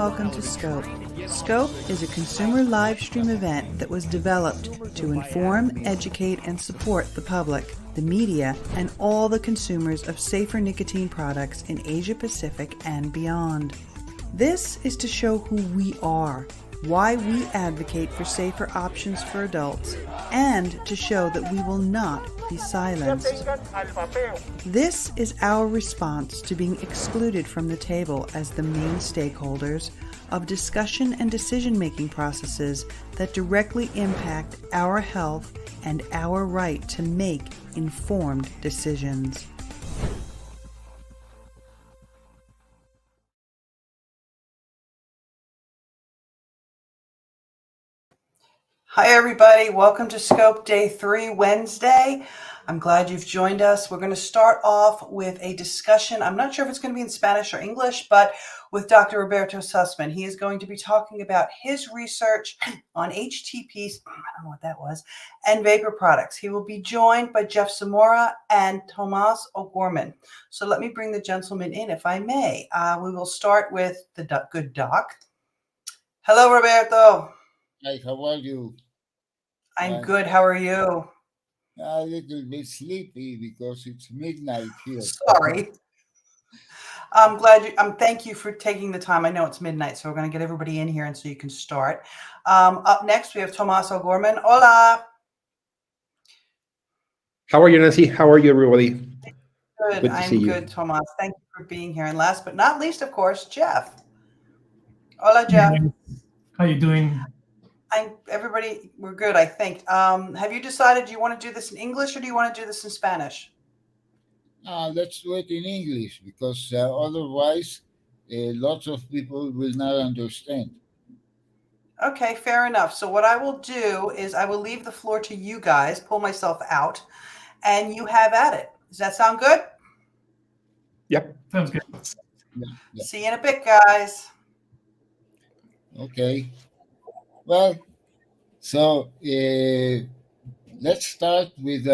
welcome to sCOPe. sCOPe is a consumer live stream event that was developed to inform, educate, and support the public, the media, and all the consumers of safer nicotine products in Asia Pacific and beyond. This is to show who we are, why we advocate for safer options for adults, and to show that we will not be silenced. This is our response to being excluded from the table as the main stakeholders of discussion and decision-making processes that directly impact our health and our right to make informed decisions. Hi everybody, welcome to sCOPe Day 3 Wednesday. I'm glad you've joined us. We're going to start off with a discussion. I'm not sure if it's going to be in Spanish or English, but with Dr. Roberto Sussman. He is going to be talking about his research on HTPs, I don't know what that was, and vapor products. He will be joined by Jeff Zamora and Tomas O'Gorman. So let me bring the gentleman in, if I may. We will start with the good doc. Hello, Roberto. Hi, how are you? I'm good. How are you? A little bit sleepy because it's midnight here. Sorry. I'm glad you. Thank you for taking the time. I know it's midnight, so we're going to get everybody in here, and so you can start. Up next, we have Tomas O'Gorman. Hola. How are you, Nancy? How are you, everybody? Good. I'm good, Tomas. Thank you for being here. And last but not least, of course, Jeff. Hola, Jeff. How you doing? Everybody, we're good, I think. Have you decided, do you want to do this in English or do you want to do this in Spanish? Let's do it in English because otherwise lots of people will not understand. Okay, fair enough. So what I will do is I will leave the floor to you guys, pull myself out, and you have at it. Does that sound good? Yep. Sounds good. Yeah. See you in a bit, guys. Okay. Well, so let's start with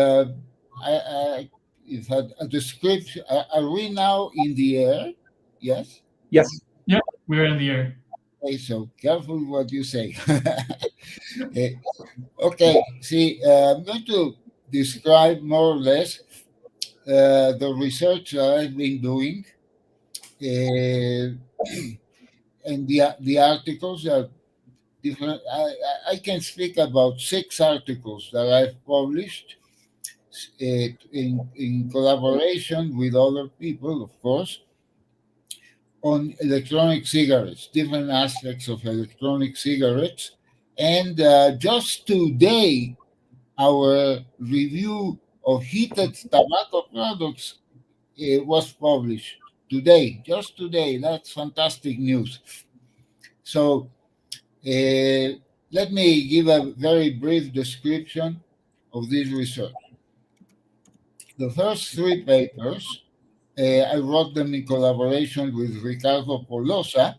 if a description. Are we now in the air? Yes? Yes. Yeah, we're in the air. Okay, so careful what you say. Okay, see, I'm going to describe more or less the research that I've been doing and the articles that different. I can speak about 6 articles that I've published in collaboration with other people, of course, on electronic cigarettes, different aspects of electronic cigarettes. And just today, our review of heated tobacco products was published today, just today. That's fantastic news. So let me give a very brief description of this research. The first 3 papers, I wrote them in collaboration with Ricardo Polosa,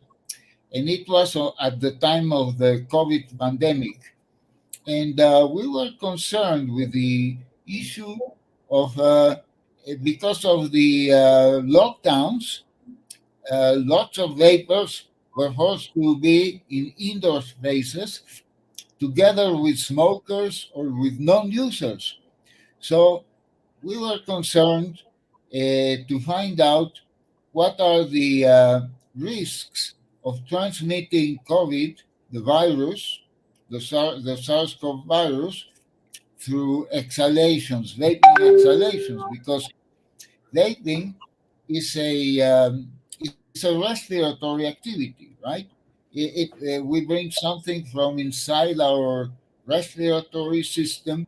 and it was at the time of the COVID pandemic. And we were concerned with the issue of, because of the lockdowns, lots of vapers were forced to be in indoor spaces together with smokers or with non-users. So we were concerned to find out what are the risks of transmitting COVID, the virus, the SARS-CoV virus, through exhalations, vaping exhalations, because vaping is a respiratory activity, right? We bring something from inside our respiratory system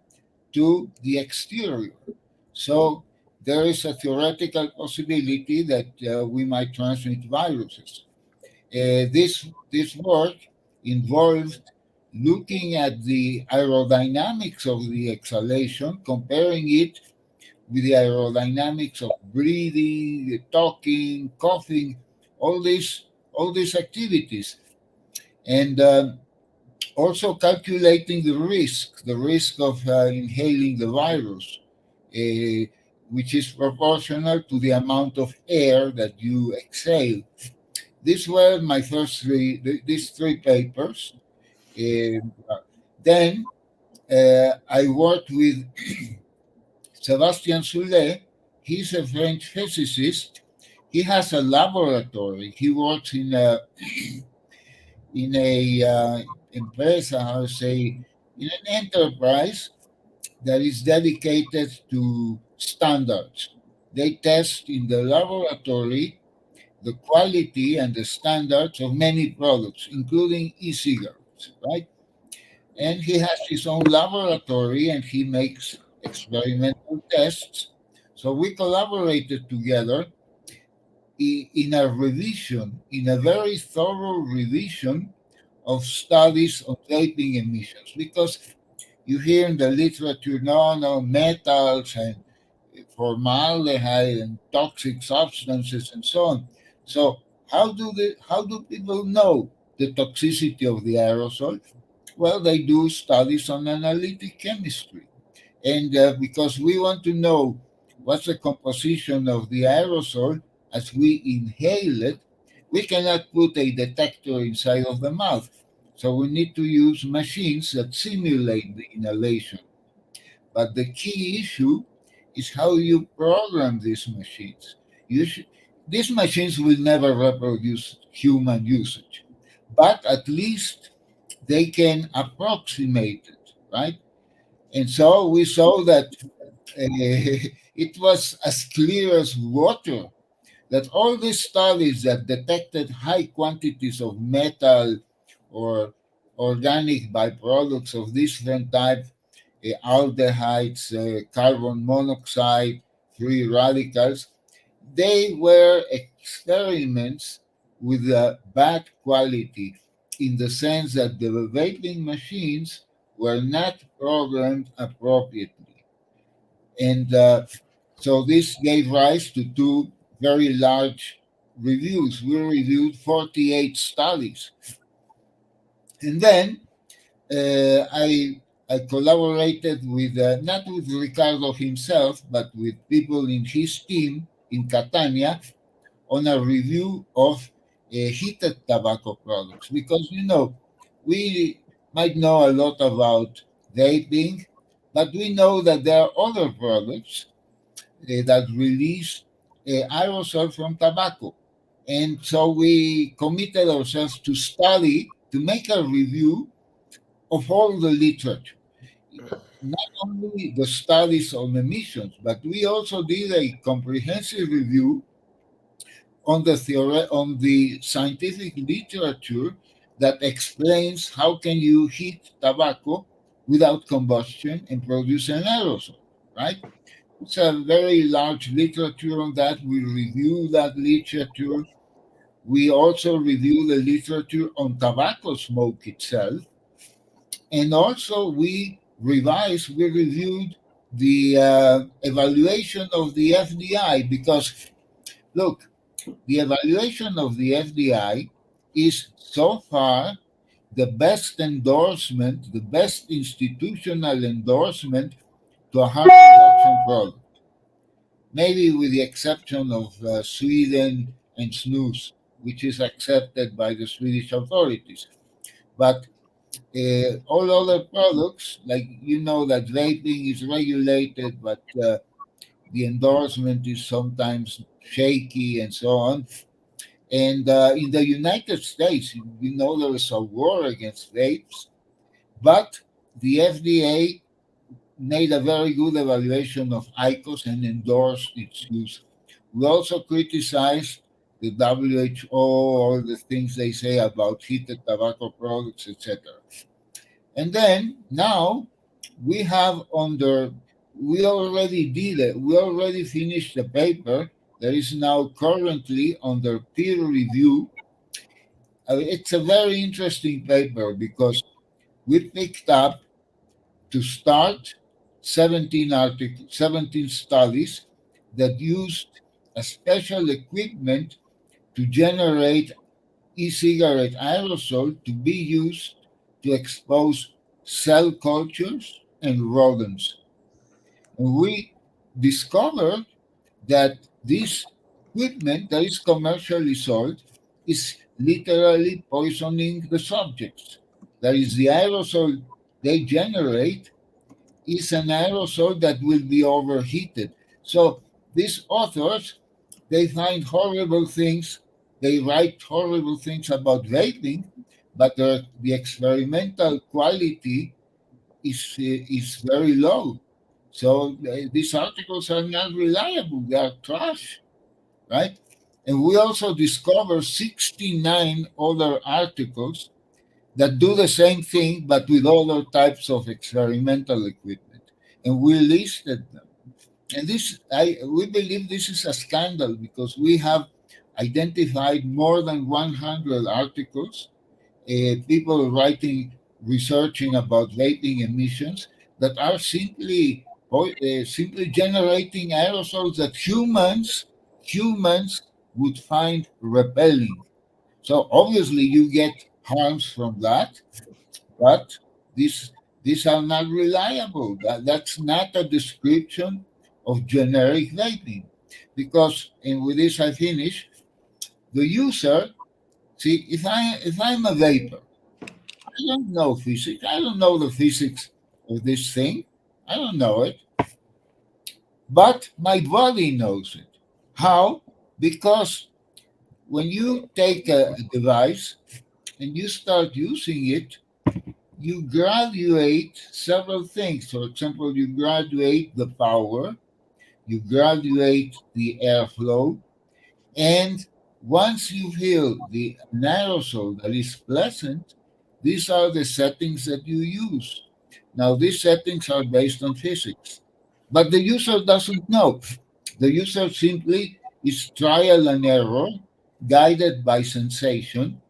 to the exterior. So there is a theoretical possibility that we might transmit viruses. This work involved looking at the aerodynamics of the exhalation, comparing it with the aerodynamics of breathing, talking, coughing, all these activities, and also calculating the risk of inhaling the virus, which is proportional to the amount of air that you exhale. these were my first these three papers. Then I worked with Sebastian Soulet. He's a French physicist. He has a laboratory. He works in a empresa, how to say, in an enterprise that is dedicated to standards. They test in the laboratory the quality and the standards of many products, including e-cigarettes, right? And he has his own laboratory and he makes experimental tests. So we collaborated together in a revision, in a very thorough revision of studies on vaping emissions, because you hear in the literature, no, metals and formaldehyde and toxic substances and so on. So how do people know the toxicity of the aerosol? Well, they do studies on analytic chemistry, and because we want to know what's the composition of the aerosol as we inhale it, we cannot put a detector inside of the mouth. So we need to use machines that simulate the inhalation. But the key issue is how you program these machines. These machines will never reproduce human usage, but at least they can approximate it, right? And so we saw that it was as clear as water that all these studies that detected high quantities of metal or organic byproducts of different types, aldehydes, carbon monoxide, free radicals, they were experiments with bad quality in the sense that the vaping machines were not programmed appropriately. And so this gave rise to two very large reviews. We reviewed 48 studies. And then I collaborated with, not with Ricardo himself, but with people in his team in Catania on a review of heated tobacco products. Because, we might know a lot about vaping, but we know that there are other products that release aerosol from tobacco. And so we committed ourselves to study, to make a review of all the literature, not only the studies on emissions, but we also did a comprehensive review on on the scientific literature that explains how can you heat tobacco without combustion and produce an aerosol, right? It's a very large literature on that. We review that literature. We also review the literature on tobacco smoke itself. And also we reviewed the evaluation of the FDI, because look, the evaluation of the FDI is so far the best endorsement, the best institutional endorsement to a harm reduction product, maybe with the exception of Sweden and snus, which is accepted by the Swedish authorities. But all other products, like that vaping is regulated, but the endorsement is sometimes shaky and so on. And in the United States, there is a war against vapes, but the FDA made a very good evaluation of IQOS and endorsed its use. We also criticized the WHO, all the things they say about heated tobacco products, etc. And then now we have we already did it. We already finished the paper that is now currently under peer review. It's a very interesting paper because we picked up to start 17 studies that used a special equipment to generate e-cigarette aerosol to be used to expose cell cultures and rodents. And we discovered that this equipment that is commercially sold is literally poisoning the subjects. That is, the aerosol they generate is an aerosol that will be overheated. So these authors, they find horrible things, they write horrible things about vaping, but the experimental quality is very low. So these articles are not reliable, they are trash, right? And we also discover 69 other articles that do the same thing but with other types of experimental equipment. And we listed them. And we believe this is a scandal because we have identified more than 100 articles, people writing, researching about vaping emissions that are simply generating aerosols that humans would find repelling. So obviously you get harms from that, but these these are not reliable. That's not a description of generic vaping. Because, and with this I finish, the user, see, if I'm a vapor, I don't know physics. I don't know the physics of this thing. I don't know it. But my body knows it. How? Because when you take a device and you start using it, you graduate several things. For example, you graduate the power, you graduate the airflow, and once you feel the aerosol that is pleasant, these are the settings that you use. Now, these settings are based on physics, but the user doesn't know. The user simply is trial and error, guided by sensation,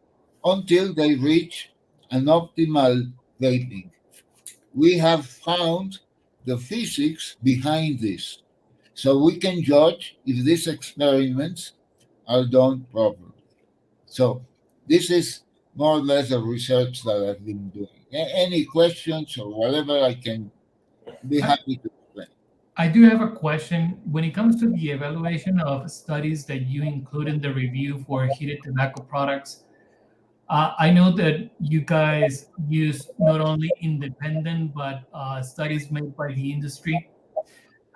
until they reach an optimal vaping. We have found the physics behind this, so we can judge if these experiments are done properly. So this is more or less the research that I've been doing. Any questions or whatever, I can be I, happy to explain. I do have a question. When it comes to the evaluation of studies that you include in the review for heated tobacco products, I know that you guys use not only independent but studies made by the industry.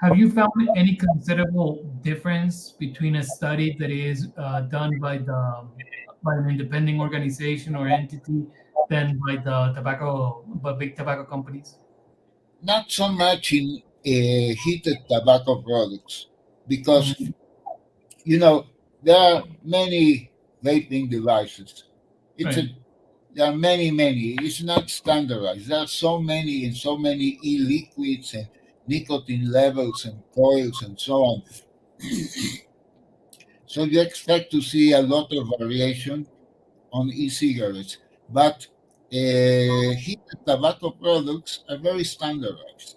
Have you found any considerable difference between a study that is done by an independent organization or entity than by big tobacco companies? Not so much in heated tobacco products, because Mm, there are many vaping devices. It's a right. There are many. It's not standardized. There are so many and so many e-liquids and nicotine levels and coils and so on. So you expect to see a lot of variation on e-cigarettes, but heated tobacco products are very standardized.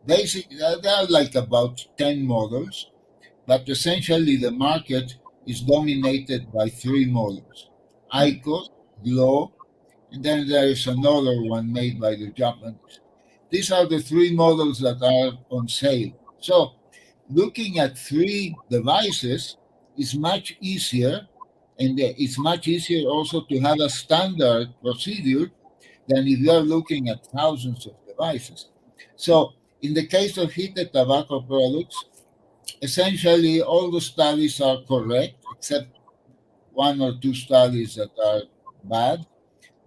Basically, there are like about 10 models, but essentially the market is dominated by three models: Right. IQOS, Glow, and then there is another one made by the Japanese. These are the three models that are on sale. So looking at three devices is much easier, and it's much easier also to have a standard procedure than if you are looking at thousands of devices. So in the case of heated tobacco products, essentially all the studies are correct except one or two studies that are bad,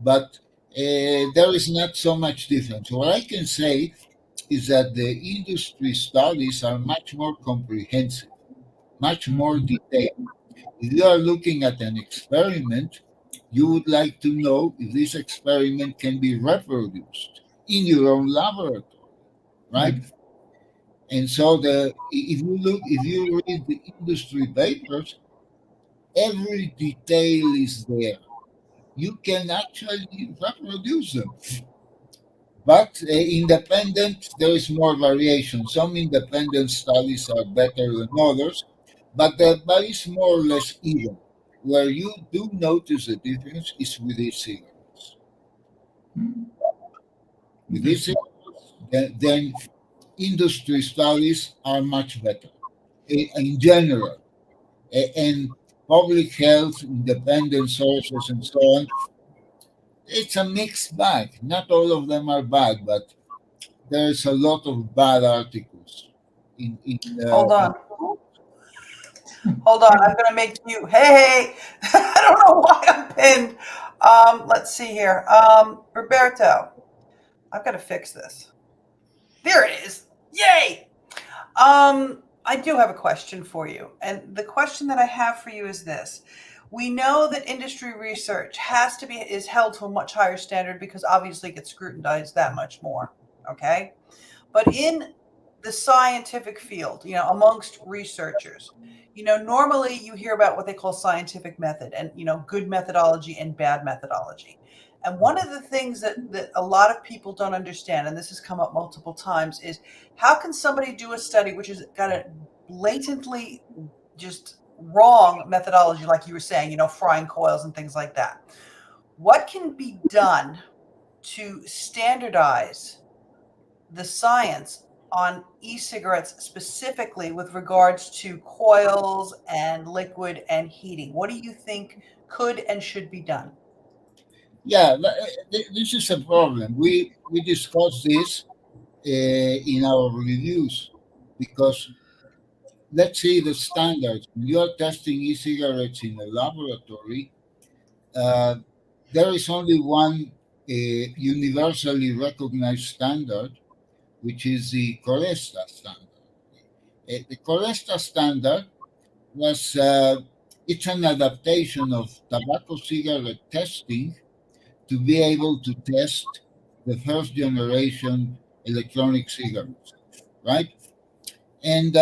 but there is not so much difference. What I can say is that the industry studies are much more comprehensive, much more Mhm. detailed. If you are looking at an experiment, you would like to know if this experiment can be reproduced in your own laboratory, right? Right. And so if you read the industry papers, every detail is there. You can actually reproduce them. But independent, there is more variation. Some independent studies are better than others, but it's more or less even. Where you do notice a difference is with e-cigarettes. Mm, With interesting. e-cigarettes, then industry studies are much better in general. And public health, independent sources, and so on. It's a mixed bag. Not all of them are bad, but there's a lot of bad articles. Hold on. Hold on. I'm going to make you. Hey, I don't know why I'm pinned. Let's see here. Roberto, I've got to fix this. There it is. Yay. I do have a question for you. And the question that I have for you is this. We know that industry research is held to a much higher standard because obviously it gets scrutinized that much more. Okay. But in the scientific field, amongst researchers, normally you hear about what they call scientific method and, good methodology and bad methodology. And one of the things that a lot of people don't understand, and this has come up multiple times, is how can somebody do a study which has got a blatantly just wrong methodology, like you were saying, frying coils and things like that. What can be done to standardize the science on e-cigarettes specifically with regards to coils and liquid and heating? What do you think could and should be done? Yeah, this is a problem. We discussed this in our reviews because let's say the standards. When you are testing e-cigarettes in a laboratory, there is only one universally recognized standard, which is the Coresta standard. The Coresta standard was it's an adaptation of tobacco cigarette testing to be able to test the first generation electronic cigarettes, right? And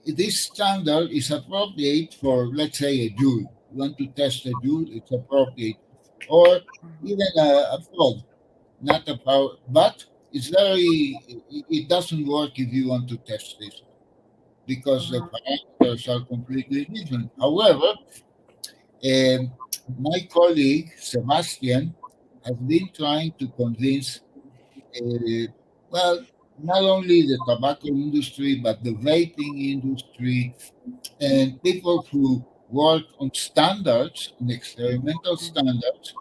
this standard is appropriate for, let's say, a joule. You want to test a joule, it's appropriate. Or even a pod, not a power, but it doesn't work if you want to test this because the parameters are completely different. However, my colleague Sebastian has been trying to convince, well, not only the tobacco industry, but the vaping industry and people who work on standards, on experimental standards,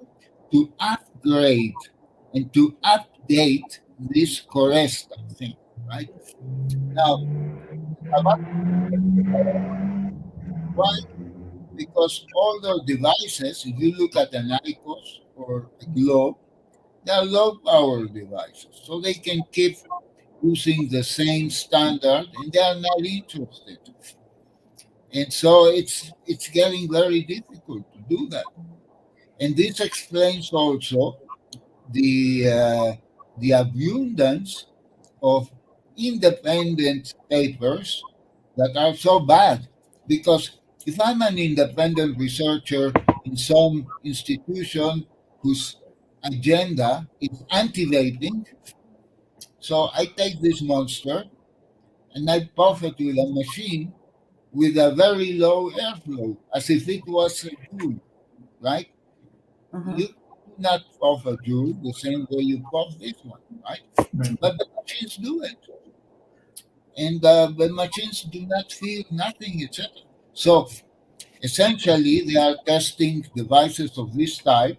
to upgrade and to update this Coresta thing, right? Now, why? Because all the devices, if you look at an IQOS or a Globe, they are low power devices. So they can keep using the same standard and they are not interested. And so it's getting very difficult to do that. And this explains also the abundance of independent papers that are so bad. Because if I'm an independent researcher in some institution whose agenda is anti-vaping, so I take this monster and I puff it with a machine with a very low airflow, as if it was a joule, right? You do not puff a joule the same way you puff this one, right? But the machines do it. And the machines do not feel nothing, etc. So essentially, they are testing devices of this type.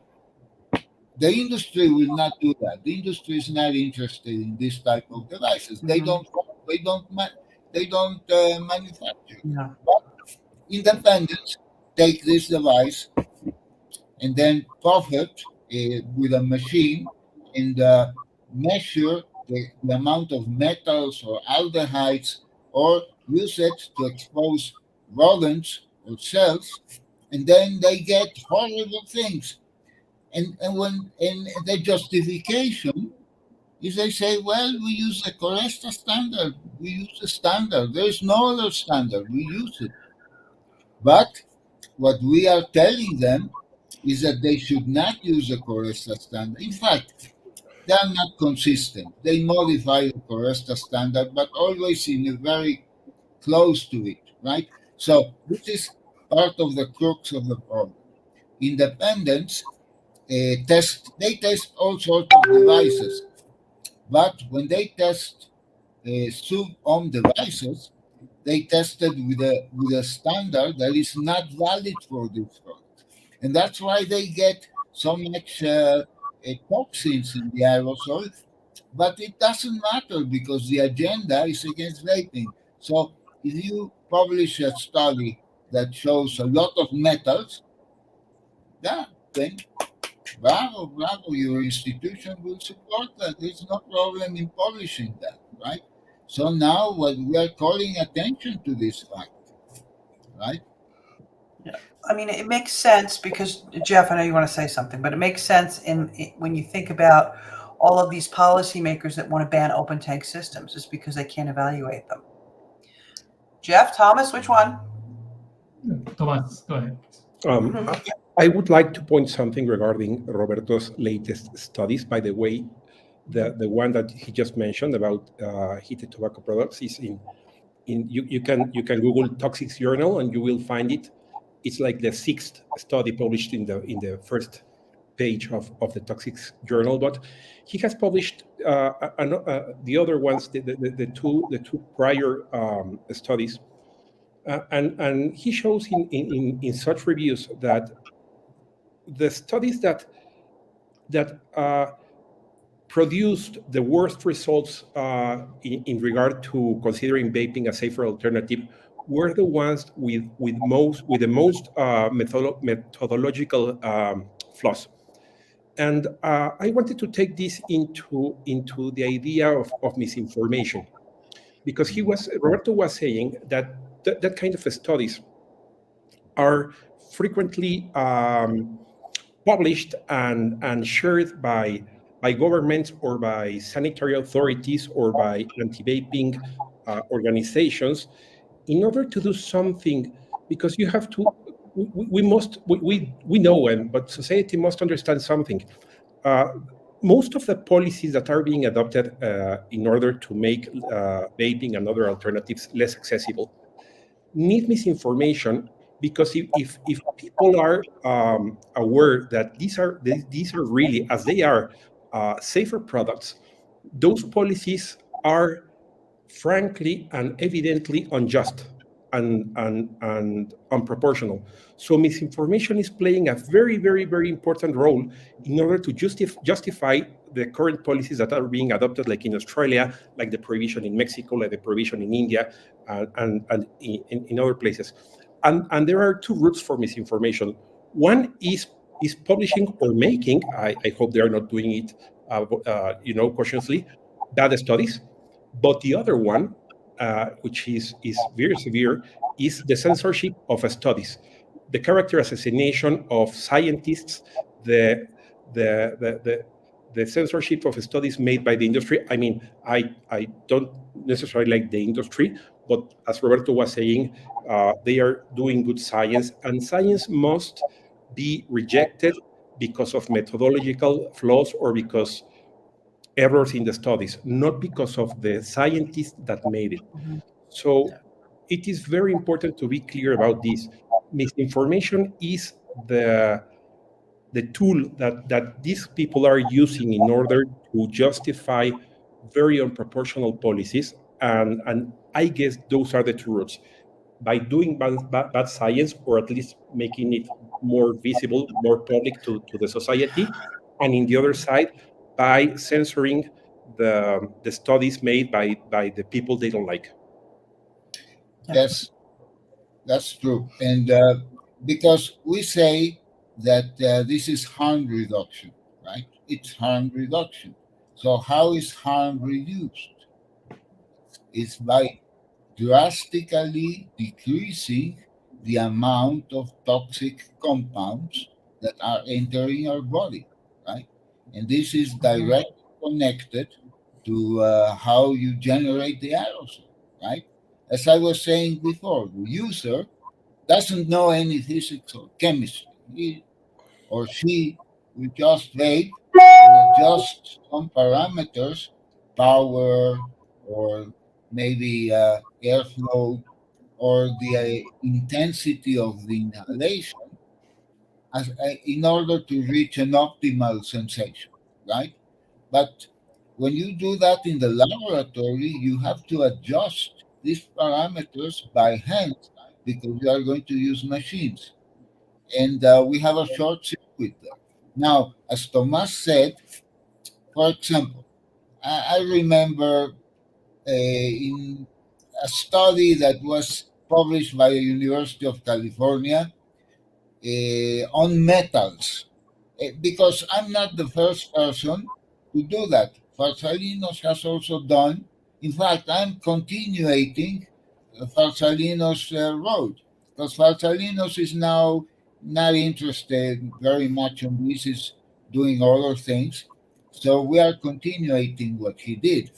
The industry will not do that. The industry is not interested in this type of devices. They don't. They don't manufacture. No. But independents take this device and then puff it with a machine and measure the amount of metals or aldehydes or use it to expose rodents or cells, and then they get horrible things. And the justification is they say, well, we use the Coresta standard. We use the standard. There is no other standard. We use it. But what we are telling them is that they should not use the Coresta standard. In fact, they are not consistent. They modify the Coresta standard, but always in a very close to it, right? So this is part of the crux of the problem. Independents test all sorts of devices, but when they test sub-ohm devices, they tested with a standard that is not valid for this product, and that's why they get so much toxins in the aerosol. But it doesn't matter because the agenda is against vaping. So if you publish a study that shows a lot of metals, yeah, then bravo, bravo, your institution will support that. There's no problem in publishing that, right? So now what we are calling attention to this fact, right? I mean, it makes sense because, Jeff, I know you want to say something, but it makes sense when you think about all of these policymakers that want to ban open tank systems is because they can't evaluate them. Jeff, Thomas, which one? Thomas, go ahead. I would like to point something regarding Roberto's latest studies. By the way, the one that he just mentioned about heated tobacco products is in you can Google Toxics Journal and you will find it. It's like the 6th study published in the first page of the Toxics Journal, but he has published the other ones, the two prior studies, and he shows in such reviews that the studies that produced the worst results in regard to considering vaping a safer alternative were the ones with the most methodological flaws. And I wanted to take this into the idea of misinformation, because Roberto was saying that that kind of studies are frequently published and shared by governments or by sanitary authorities or by anti-vaping organizations in order to do something, because you have to, we know, but society must understand something. Most of the policies that are being adopted in order to make vaping and other alternatives less accessible need misinformation, because if people are aware that these are really, as they are, safer products, those policies are frankly and evidently unjust and unproportional. So misinformation is playing a very, very, very important role in order to justify the current policies that are being adopted, like in Australia, like the prohibition in Mexico, like the prohibition in India, and in other places. And there are two routes for misinformation. One is publishing or making, I hope they are not doing it cautiously, bad studies. But the other one, which is very severe, is the censorship of studies, the character assassination of scientists, the censorship of studies made by the industry. I mean, I don't necessarily like the industry, but as Roberto was saying, they are doing good science, and science must be rejected because of methodological flaws or because errors in the studies, not because of the scientists that made it. So it is very important to be clear about this. Misinformation is the tool that these people are using in order to justify very unproportional policies, and I guess those are the two routes: by doing bad science, or at least making it more visible, more public to the society, and in the other side, by censoring the studies made by the people they don't like. Yes, that's true. And because we say that this is harm reduction, right? It's harm reduction. So how is harm reduced? It's by drastically decreasing the amount of toxic compounds that are entering our body, right? And this is directly connected to how you generate the aerosol, right? As I was saying before, the user doesn't know any physics or chemistry. He or she will just vape and adjust some parameters, power, or maybe airflow, or the intensity of the inhalation, in order to reach an optimal sensation, right? But when you do that in the laboratory, you have to adjust these parameters by hand because we are going to use machines. And we have a short circuit there. Now, as Tomas said, for example, I remember in a study that was published by the University of California on metals, because I'm not the first person to do that. Farsalinos has also done. In fact, I'm continuing Farsalinos' road because Farsalinos is now not interested very much on this, is doing other things. So we are continuing what he did.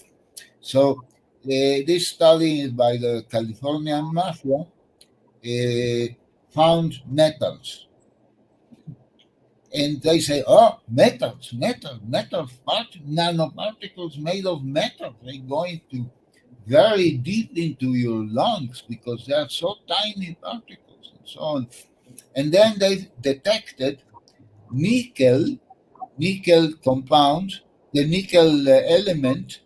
So this study is by the Californian Mafia found metals. And they say, oh, metals, nanoparticles made of metal. They're going to very deep into your lungs because they are so tiny particles and so on. And then they detected nickel compound, the nickel element,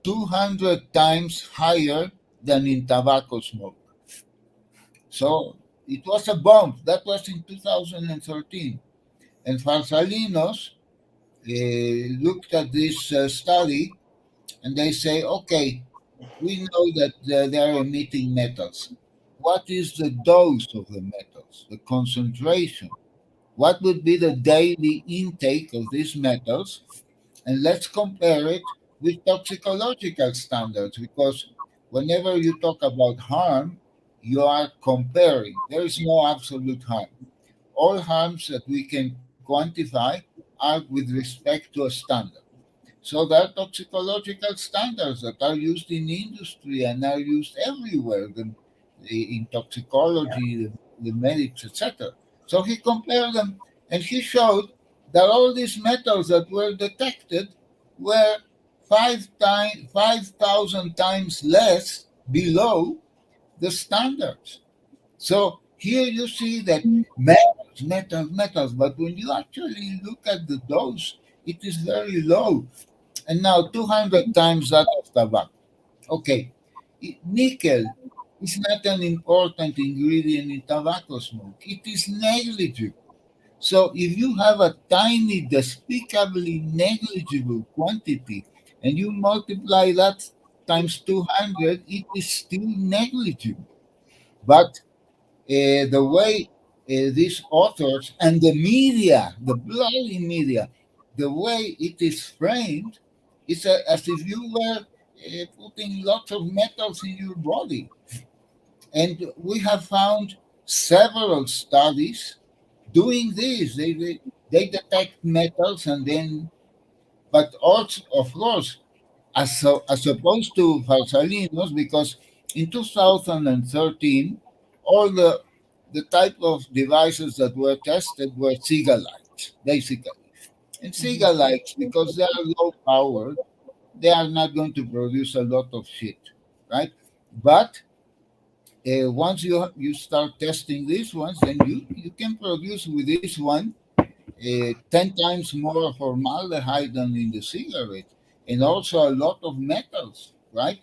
200 times higher than in tobacco smoke. So it was a bomb. That was in 2013. And Farsalinos looked at this study and they say, okay, we know that they are emitting metals. What is the dose of the metals, the concentration? What would be the daily intake of these metals? And let's compare it with toxicological standards, because whenever you talk about harm, you are comparing. There is no absolute harm. All harms that we can quantify are with respect to a standard. So there are toxicological standards that are used in industry and are used everywhere, in toxicology, the medics, etc. So he compared them and he showed that all these metals that were detected were 5,000 times less below the standards. So here you see that metals, but when you actually look at the dose, it is very low. And now 200 times that of tobacco. Okay, nickel is not an important ingredient in tobacco smoke. It is negligible. So if you have a tiny, despicably negligible quantity and you multiply that times 200, it is still negligible. But the way these authors and the media, the bloody media, the way it is framed, it's as if you were putting lots of metals in your body. And we have found several studies doing this. They detect metals and then, but also, of course, as opposed to Farsalinos, because in 2013, all the type of devices that were tested were Sigalites, basically. And Sigalites, because they are low powered, they are not going to produce a lot of shit, right? But once you start testing these ones, then you can produce with this one 10 times more formaldehyde than in the cigarette, and also a lot of metals, right?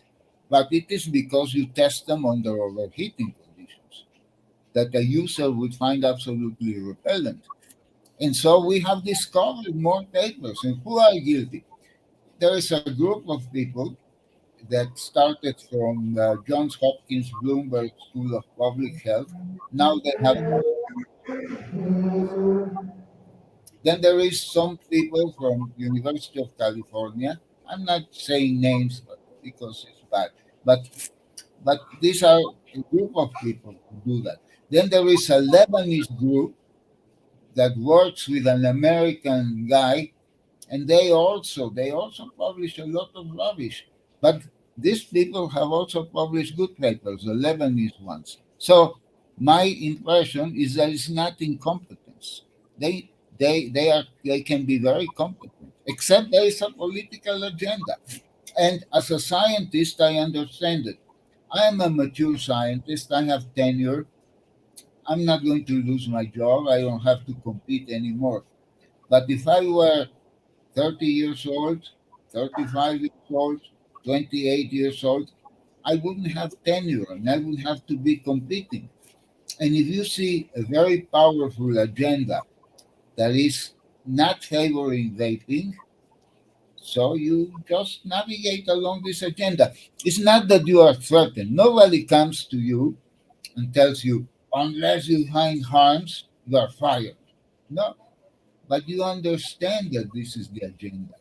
But it is because you test them under overheating conditions that a user would find absolutely repellent. And so we have discovered more papers. And who are guilty? There is a group of people that started from Johns Hopkins Bloomberg School of Public Health. Now they have. Then there is some people from University of California. I'm not saying names, but because it's bad. But these are a group of people who do that. Then there is a Lebanese group that works with an American guy, and they also publish a lot of rubbish. But these people have also published good papers, the Lebanese ones. So my impression is that it's not incompetence. They can be very competent, except there is a political agenda. And as a scientist, I understand it. I am a mature scientist. I have tenure. I'm not going to lose my job. I don't have to compete anymore. But if I were 30 years old, 35 years old, 28 years old, I wouldn't have tenure and I would have to be competing. And if you see a very powerful agenda that is not favoring vaping, so you just navigate along this agenda. It's not that you are threatened. Nobody comes to you and tells you, unless you find harms, you are fired. No, but you understand that this is the agenda.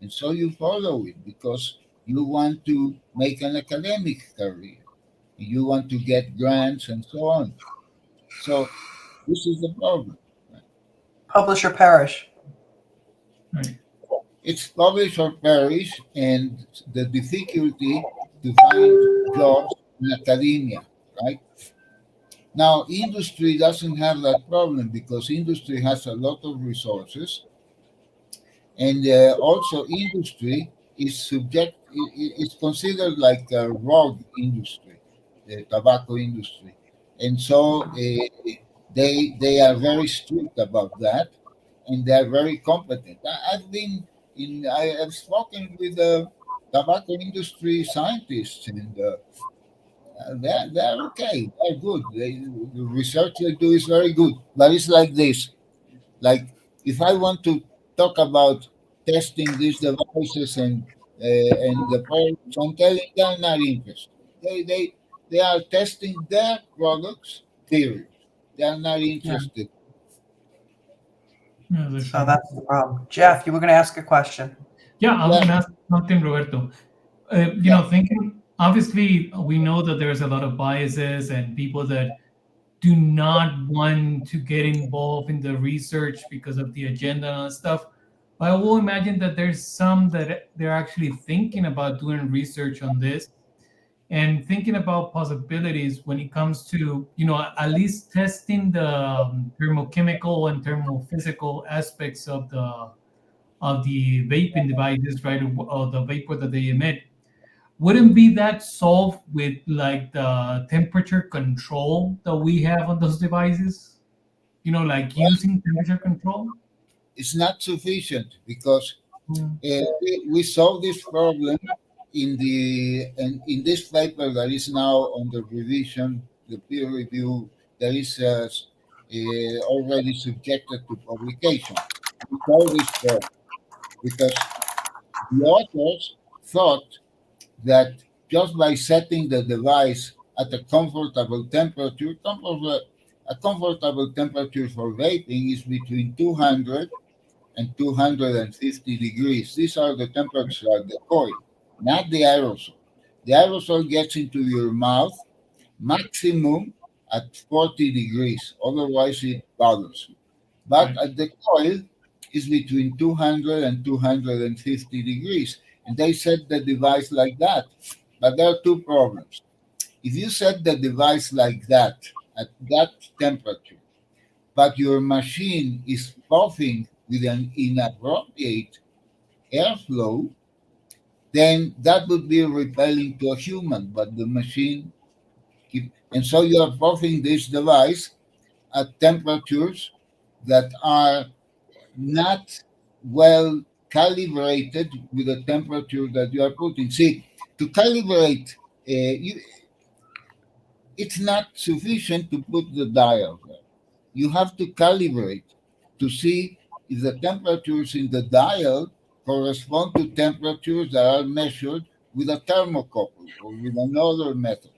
And so you follow it because you want to make an academic career. You want to get grants and so on. So this is the problem. Publish or perish. Right. It's publish or perish, and the difficulty to find jobs in academia, right? Now, industry doesn't have that problem because industry has a lot of resources, and also industry is is considered like a rogue industry, the tobacco industry, and so they are very strict about that, and they are very competent. I have spoken with tobacco industry scientists, and they're okay. They're good. The research they do is very good. But it's like this. Like if I want to talk about testing these devices and the products, I'm telling they're not interested. They are testing their products. Period. They are not interested. Yeah, that's So right. that's the problem. Jeff, you were going to ask a question. Yeah, I was Yeah. going to ask something, Roberto. Thinking, obviously, we know that there's a lot of biases and people that do not want to get involved in the research because of the agenda and stuff. But I will imagine that there's some that they're actually thinking about doing research on this and thinking about possibilities when it comes to, at least testing the thermochemical and thermophysical aspects of the vaping devices, right, or the vapor that they emit. Wouldn't be that solved with like the temperature control that we have on those devices? Like using temperature control? It's not sufficient because Mm. we solved this problem in this paper that is now under revision, the peer review that is already subjected to publication. We solved this problem because the authors thought that just by setting the device at a comfortable temperature, a comfortable temperature for vaping is between 200 and 250 degrees. These are the temperatures at the coil, not the aerosol. The aerosol gets into your mouth maximum at 40 degrees, otherwise it bothers you. But Right. at the coil is between 200 and 250 degrees. And they set the device like that. But there are two problems. If you set the device like that, at that temperature, but your machine is puffing with an inappropriate airflow, then that would be repelling to a human, but the machine and so you are puffing this device at temperatures that are not well calibrated with the temperature that you are putting. See, to calibrate, it's not sufficient to put the dial there. You have to calibrate to see if the temperatures in the dial correspond to temperatures that are measured with a thermocouple or with another method.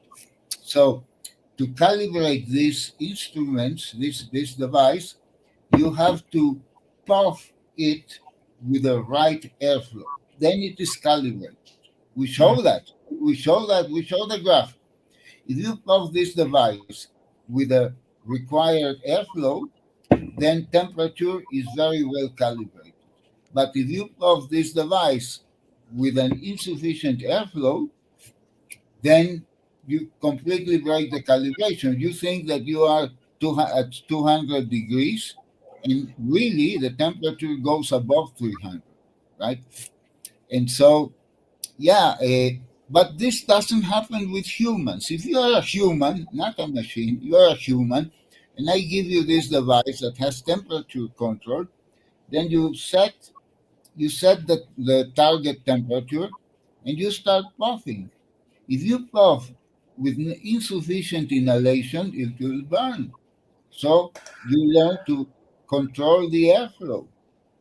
So to calibrate these instruments, this device, you have to puff it with the right airflow. Then it is calibrated. We show that. We show that. We show the graph. If you puff this device with the required airflow, then temperature is very well calibrated. But if you puff this device with an insufficient airflow, then you completely break the calibration. You think that you are at 200 degrees, and really the temperature goes above 300, right? And so, yeah, but this doesn't happen with humans. If you are a human, not a machine, you are a human, and I give you this device that has temperature control, then you set the target temperature, and you start puffing. If you puff with insufficient inhalation, it will burn. So you learn to control the airflow.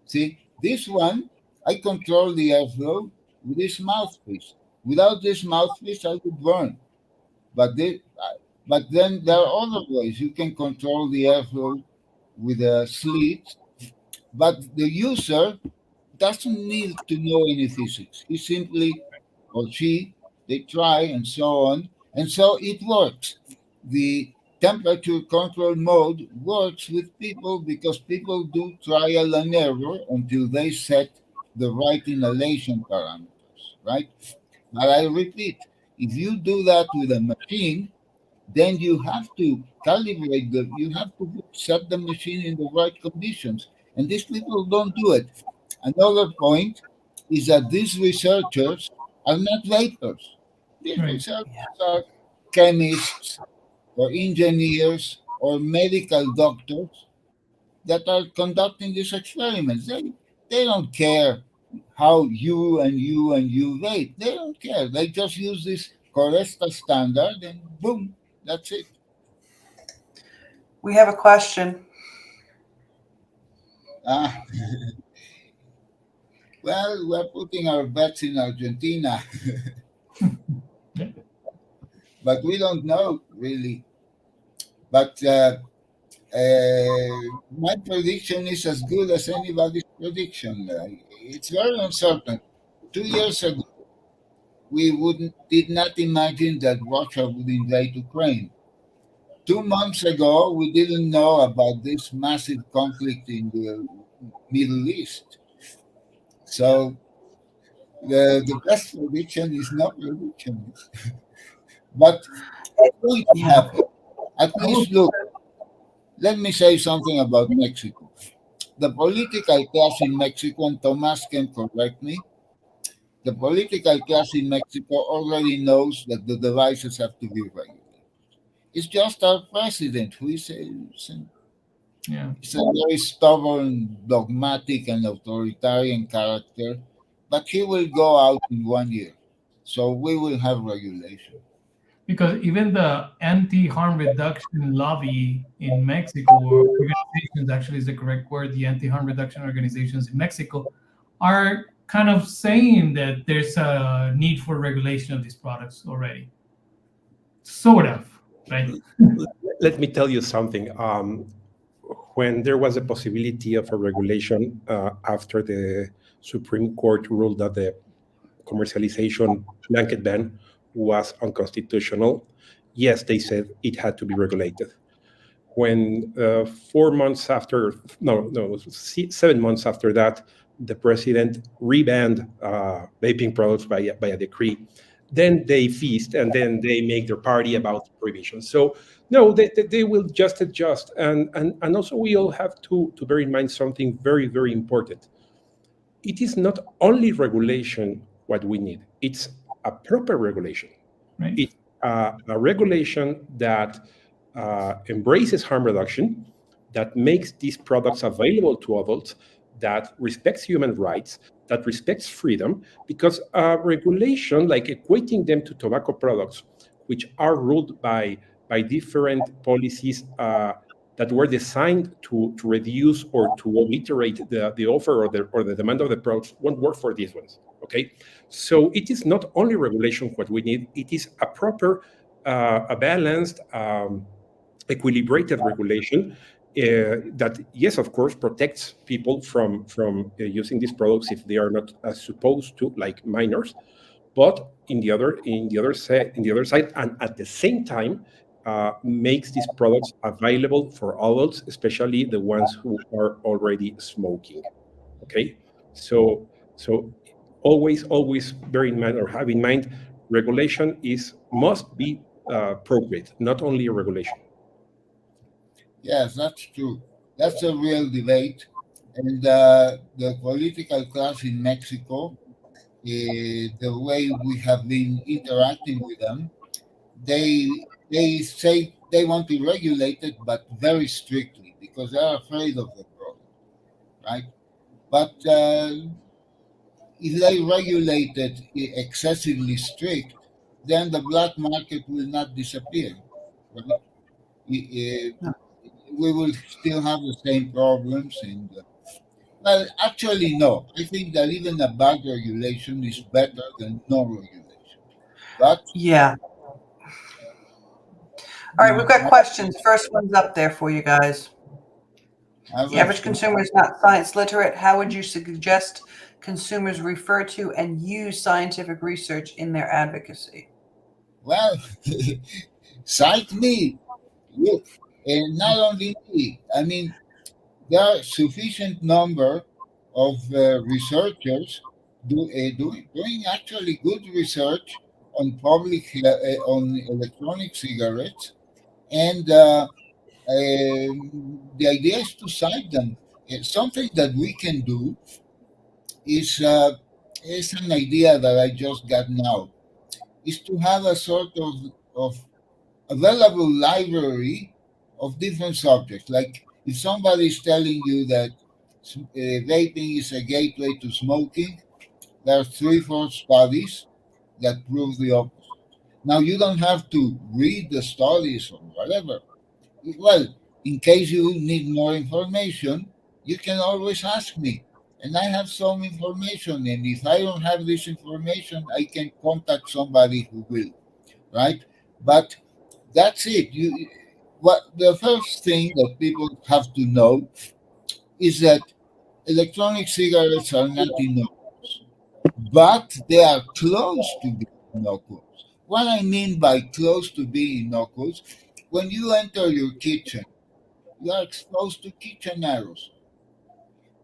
See, this one, I control the airflow with this mouthpiece. Without this mouthpiece, I would burn. But but then there are other ways you can control the airflow with a slit. But the user doesn't need to know any physics. He simply, or she, they try and so on. And so it works. The temperature control mode works with people because people do trial and error until they set the right inhalation parameters, right? But I repeat, if you do that with a machine, then you have to calibrate you have to set the machine in the right conditions. And these people don't do it. Another point is that these researchers are not vapors. These Right. researchers are chemists or engineers or medical doctors that are conducting these experiments. They don't care how you vape. They don't care. They just use this Coresta standard and boom, that's it. We have a question. Ah, well, we're putting our bets in Argentina, but we don't know really. But my prediction is as good as anybody's prediction. It's very uncertain. 2 years ago, we did not imagine that Russia would invade Ukraine. 2 months ago, we didn't know about this massive conflict in the Middle East. So the best prediction is no prediction, but it's going to happen. At least look. Let me say something about Mexico. The political class in Mexico, and Tomas can correct me, the political class in Mexico already knows that the devices have to be regulated. It's just our president who is Yeah. he's a very stubborn, dogmatic, and authoritarian character, but he will go out in 1 year. So we will have regulation. Because even the anti-harm reduction lobby in Mexico, or organizations actually is the correct word, the anti-harm reduction organizations in Mexico are kind of saying that there's a need for regulation of these products already. Sort of, right? Let me tell you something. When there was a possibility of a regulation after the Supreme Court ruled that the commercialization blanket ban was unconstitutional, yes, they said it had to be regulated. When 4 months after, no, 7 months after that, the president rebanned vaping products by a decree, then they feast and then they make their party about prohibition. So no, they will just adjust. And also we all have to bear in mind something very, very important. It is not only regulation what we need, it's a proper regulation. Right. It's a regulation that embraces harm reduction, that makes these products available to adults, that respects human rights, that respects freedom, because regulation, like equating them to tobacco products, which are ruled by different policies that were designed to reduce or to obliterate the offer or the demand of the products, won't work for these ones. Okay, so it is not only regulation what we need; it is a proper, a balanced, equilibrated regulation that, yes, of course, protects people from using these products if they are not supposed to, like minors. But in the other side, and at the same time, makes these products available for adults, especially the ones who are already smoking. Okay, so always bear in mind or have in mind, regulation must be appropriate, not only a regulation. Yes, that's true. That's a real debate. And the political class in Mexico, the way we have been interacting with them, they say they want to regulate it, but very strictly because they're afraid of the problem, right? But if they regulate it excessively strict, then the black market will not disappear. Right? I- No. we will still have the same problems. And well, actually, no. I think that even a bad regulation is better than no regulation. But Yeah. All right, we've got questions. First one's up there for you guys. The average consumer is not science literate. How would you suggest consumers refer to and use scientific research in their advocacy? well, cite me. Look, and not only me. I mean, there are sufficient number of researchers doing actually good research on on electronic cigarettes, and the idea is to cite them. Something that we can do is an idea that I just got now, is to have a sort of available library of different subjects. Like if somebody is telling you that vaping is a gateway to smoking, there are 3 4 studies that prove the opposite. Now you don't have to read the studies or whatever. Well, in case you need more information, you can always ask me. And I have some information. And if I don't have this information, I can contact somebody who will, right? But that's it. What the first thing that people have to know is that electronic cigarettes are not innocuous, but they are close to being innocuous. What I mean by close to being innocuous, when you enter your kitchen, you are exposed to kitchen aerosols.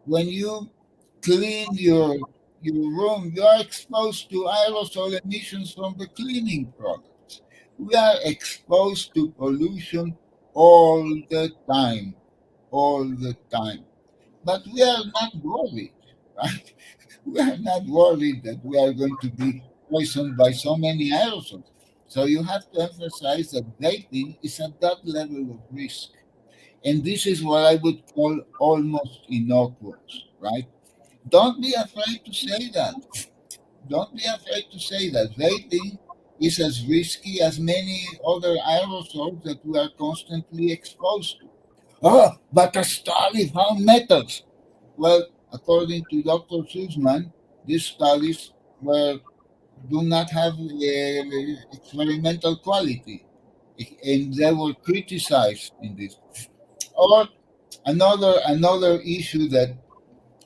When you clean your room, you are exposed to aerosol emissions from the cleaning products. We are exposed to pollution all the time, all the time. But we are not worried, right? We are not worried that we are going to be poisoned by so many aerosols. So you have to emphasize that vaping is at that level of risk. And this is what I would call almost innocuous, right? Don't be afraid to say that. Don't be afraid to say that. Vaping is as risky as many other aerosols that we are constantly exposed to. Oh, but a study found methods. Well, according to Dr. Sussman, these studies do not have experimental quality, and they were criticized in this. Or another issue that,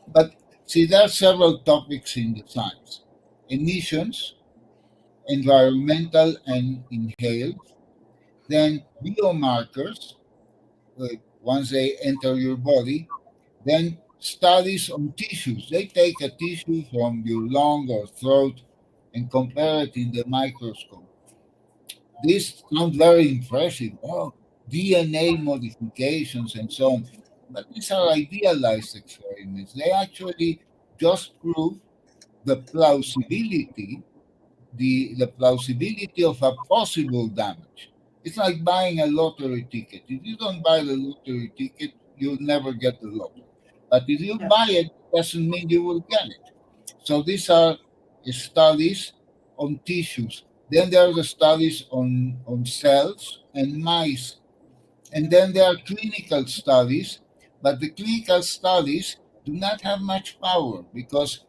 but see, there are several topics in the science: emissions, environmental and inhaled, then biomarkers, once they enter your body, then studies on tissues. They take a tissue from your lung or throat and compare it in the microscope. This sounds very impressive. Oh, DNA modifications and so on. But these are idealized experiments. They actually just prove the plausibility, the plausibility of a possible damage. It's like buying a lottery ticket. If you don't buy the lottery ticket, you'll never get the lottery. But if you buy it, doesn't mean you will get it. So these are studies on tissues. Then there are the studies on cells and mice. And then there are clinical studies, but the clinical studies do not have much power because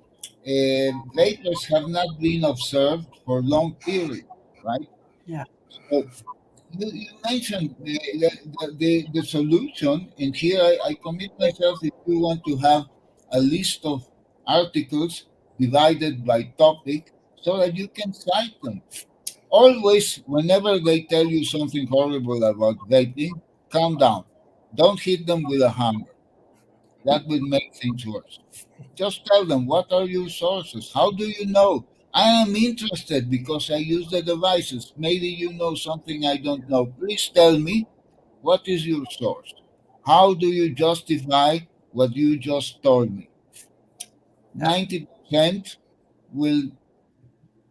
vapors have not been observed for long periods, right? Yeah. So you mentioned the solution, and here I commit myself if you want to have a list of articles divided by topic so that you can cite them. Always, whenever they tell you something horrible about vaping, calm down. Don't hit them with a hammer. That will make things worse. Just tell them what are your sources. How do you know? I am interested because I use the devices. Maybe you know something I don't know. Please tell me what is your source. How do you justify what you just told me? 90% will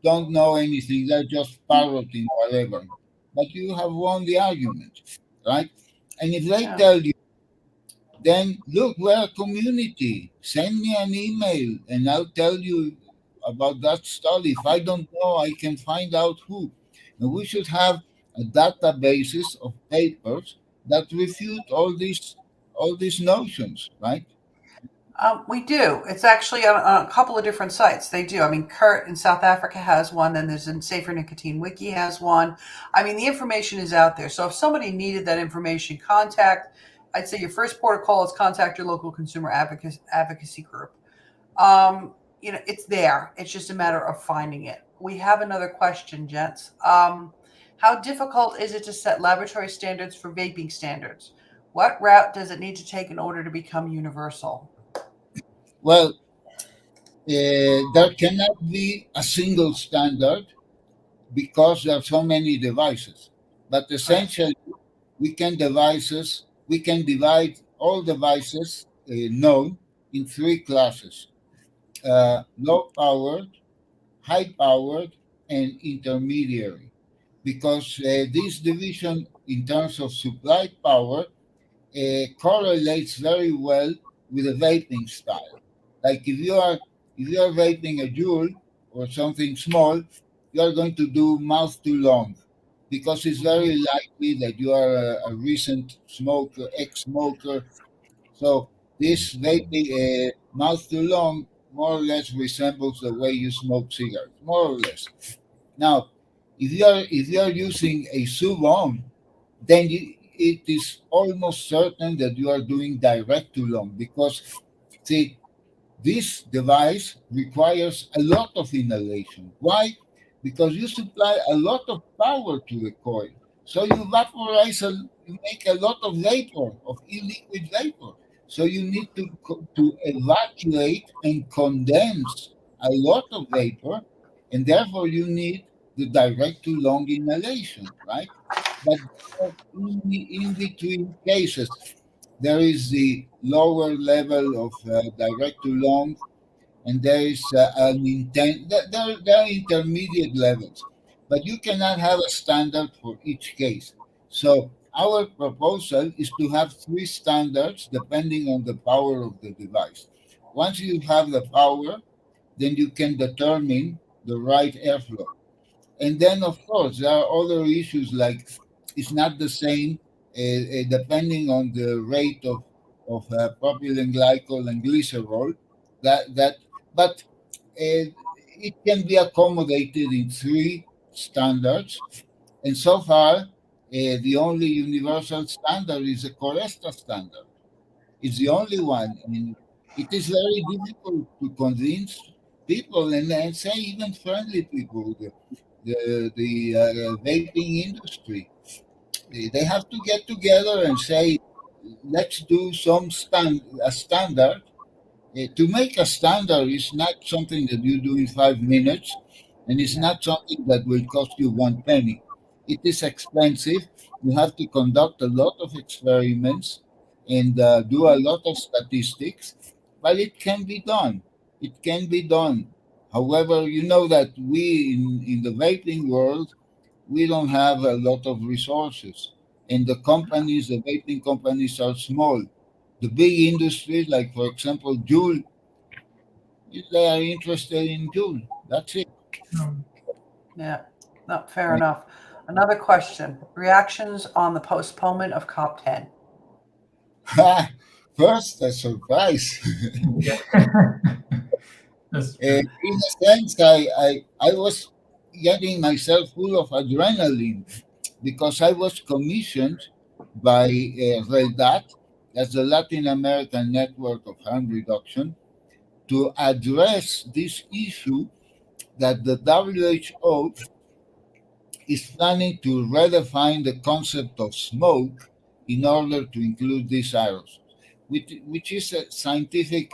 don't know anything. They're just parroting whatever. But you have won the argument, right? And if they tell you, then look, we're a community. Send me an email and I'll tell you about that study. If I don't know, I can find out who. And we should have a databases of papers that refute all these notions, right? We do. It's actually on a couple of different sites. They do. I mean, Kurt in South Africa has one. Then there's in Safer Nicotine Wiki has one. I mean, the information is out there. So if somebody needed that information, I'd say your first port of call is contact your local consumer advocacy group. It's there. It's just a matter of finding it. We have another question, gents. How difficult is it to set laboratory standards for vaping standards? What route does it need to take in order to become universal? Well, there cannot be a single standard because there are so many devices. But essentially, we can divide all devices known in three classes: low powered, high powered, and intermediary. Because this division, in terms of supply power, correlates very well with the vaping style. Like if you are vaping a Juul or something small, you are going to do mouth to long because it's very likely that you are a recent smoker, ex-smoker. So this vaping mouth to long more or less resembles the way you smoke cigarettes, more or less. Now, if you are using a sub-ohm, then it is almost certain that you are doing direct to long because see, this device requires a lot of inhalation. Why? Because you supply a lot of power to the coil. So you you make a lot of vapor, of illiquid vapor. So you need to evacuate and condense a lot of vapor, and therefore you need the direct to long inhalation, right? But in between cases, there is the lower level of direct to long, and there is there are intermediate levels, but you cannot have a standard for each case. So our proposal is to have three standards depending on the power of the device. Once you have the power, then you can determine the right airflow. And then, of course, there are other issues like it's not the same depending on the rate of propylene glycol and glycerol. That, but it can be accommodated in three standards, and so far, the only universal standard is the Coresta standard. It's the only one. I mean, it is very difficult to convince people, and say even friendly people, the vaping industry. They have to get together and say, let's do a standard. To make a standard is not something that you do in 5 minutes, and it's not something that will cost you one penny. It is expensive. You have to conduct a lot of experiments and do a lot of statistics, but it can be done. It can be done. However, you know that we in the vaping world, we don't have a lot of resources. And the vaping companies are small. The big industries, like for example, Juul, they are interested in Juul. That's it. Yeah, no, fair enough. Another question. Reactions on the postponement of COP10. First, a surprise. Yeah. That's true. In a sense, I was getting myself full of adrenaline because I was commissioned by RELDAT, that's the Latin American Network of Harm Reduction, to address this issue that the WHO is planning to redefine the concept of smoke in order to include these aerosols, which is a scientific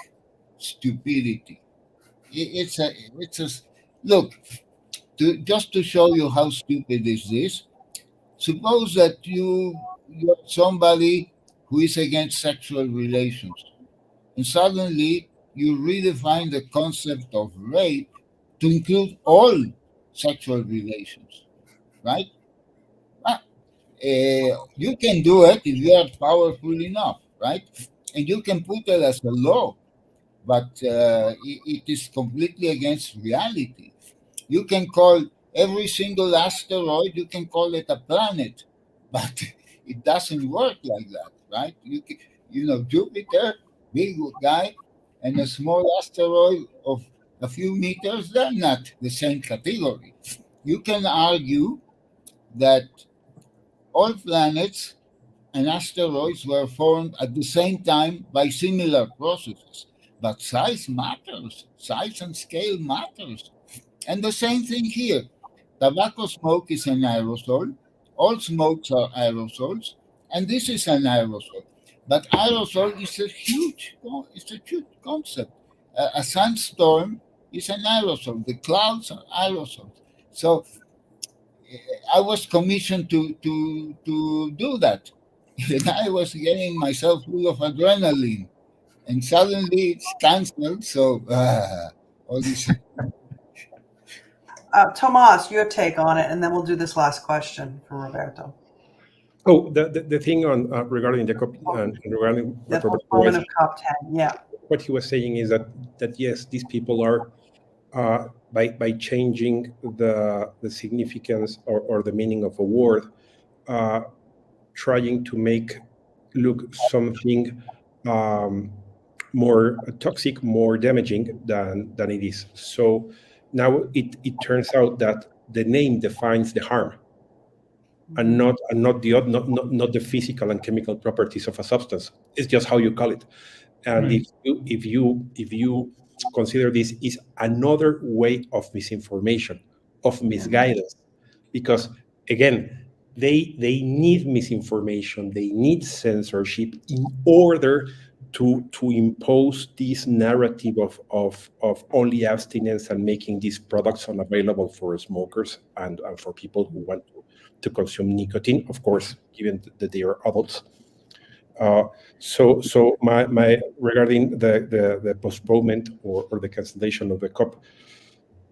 stupidity. It's a look just to show you how stupid is this. Suppose that you're somebody who is against sexual relations, and suddenly you redefine the concept of rape to include all sexual relations, right? Ah, you can do it if you are powerful enough, right? And you can put it as a law, but it is completely against reality. You can call every single asteroid, you can call it a planet, but it doesn't work like that, right? Jupiter, big guy, and a small asteroid of a few meters, they're not the same category. You can argue that all planets and asteroids were formed at the same time by similar processes. But size matters, size and scale matters. And the same thing here. Tobacco smoke is an aerosol. All smokes are aerosols, and this is an aerosol. But aerosol is it's a huge concept. A sandstorm is an aerosol. The clouds are aerosols. So I was commissioned to do that. And I was getting myself full of adrenaline, and suddenly it's canceled. So all this. Tomas, your take on it, and then we'll do this last question for Roberto. Oh, the thing on regarding the COP and regarding the postponement of COP10, yeah. What he was saying is that yes, these people are by changing the significance or the meaning of a word, trying to make look something more toxic, more damaging than it is. So now it turns out that the name defines the harm, and not the physical and chemical properties of a substance. It's just how you call it. And if you consider this is another way of misinformation, of misguidance, because again, they need misinformation, they need censorship in order to impose this narrative of only abstinence and making these products unavailable for smokers and for people who want to consume nicotine, of course, given that they are adults. So my regarding the postponement or the cancellation of the COP,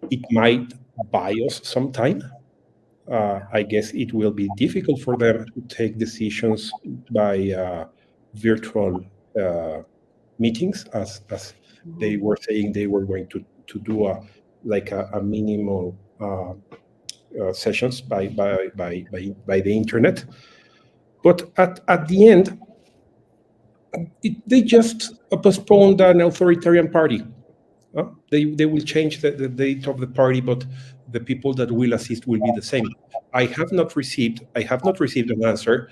it might buy us some time. I guess it will be difficult for them to take decisions by virtual meetings, as they were saying they were going to do a minimal sessions by the internet. But at the end, they just postponed an authoritarian party. They will change the date of the party, but the people that will assist will be the same. I have not received an answer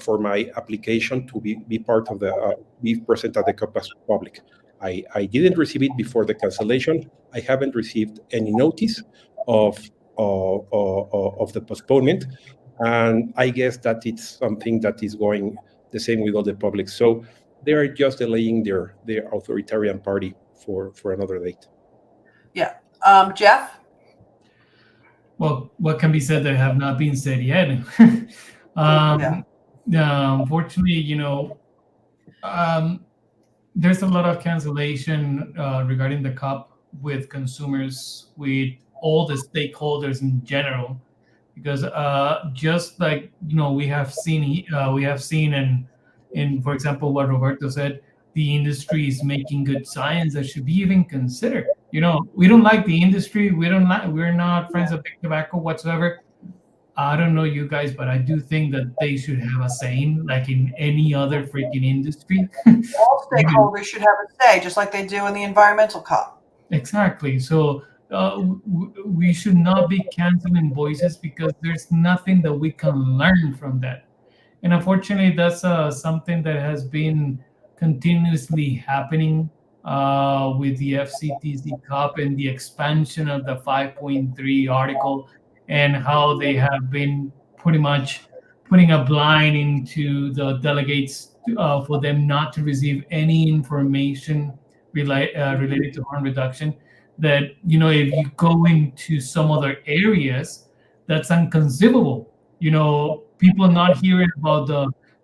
for my application to be part of the be present at the COP public. I didn't receive it before the cancellation. I haven't received any notice of the postponement, and I guess that it's something that is going the same with all the public. So they are just delaying their authoritarian party for another date. Yeah. Jeff? Well, what can be said that have not been said yet? Unfortunately, there's a lot of cancellation regarding the COP with consumers, with all the stakeholders in general, because just like we have seen in for example what Roberto said, the industry is making good science that should be even considered. We don't like the industry. We're not friends of big tobacco whatsoever. I don't know you guys, but I do think that they should have a saying like in any other freaking industry. All stakeholders should have a say, just like they do in the environmental COP. Exactly. So we should not be canceling voices because there's nothing that we can learn from that. And unfortunately, that's something that has been continuously happening with the FCTC COP and the expansion of the 5.3 article, and how they have been pretty much putting a blind into the delegates for them not to receive any information related to harm reduction. That if you go into some other areas, that's inconceivable. People not hearing about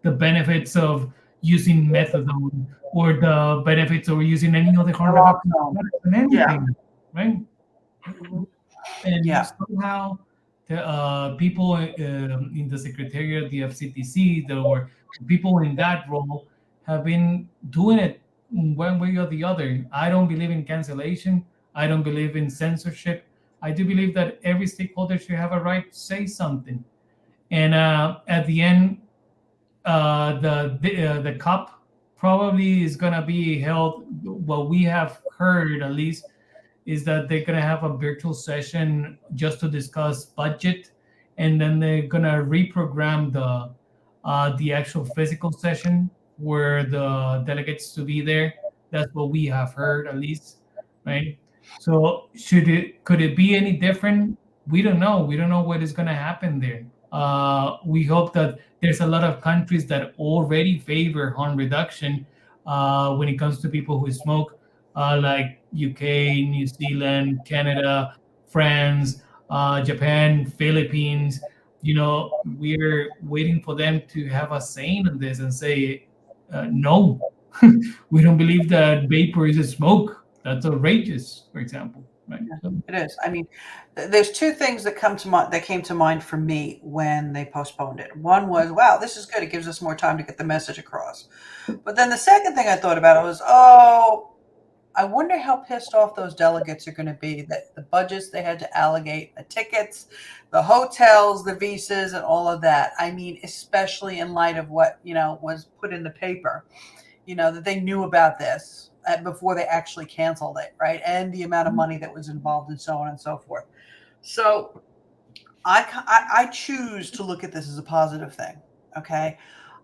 the benefits of using methadone or the benefits of using any other harm reduction than anything, right? And somehow the people in the Secretariat, the FCTC, or people in that role have been doing it one way or the other. I don't believe in cancellation. I don't believe in censorship. I do believe that every stakeholder should have a right to say something. And at the end, the COP probably is going to be held. What we have heard, at least, is that they're going to have a virtual session just to discuss budget, and then they're going to reprogram the actual physical session where the delegates to be there. That's what we have heard, at least, right? So could it be any different? We don't know. We don't know what is going to happen there. We hope that there's a lot of countries that already favor harm reduction when it comes to people who smoke, like UK, New Zealand, Canada, France, Japan, Philippines. We're waiting for them to have a say in this and say, no, we don't believe that vapor is a smoke. That's outrageous, for example. Right? Yeah, it is. I mean, there's two things that came to mind for me when they postponed it. One was, wow, this is good. It gives us more time to get the message across. But then the second thing I thought about was, I wonder how pissed off those delegates are going to be that the budgets they had to allocate, the tickets, the hotels, the visas, and all of that. I mean, especially in light of what, was put in the paper, that they knew about this before they actually canceled it, right? And the amount of money that was involved and so on and so forth. So I choose to look at this as a positive thing, okay?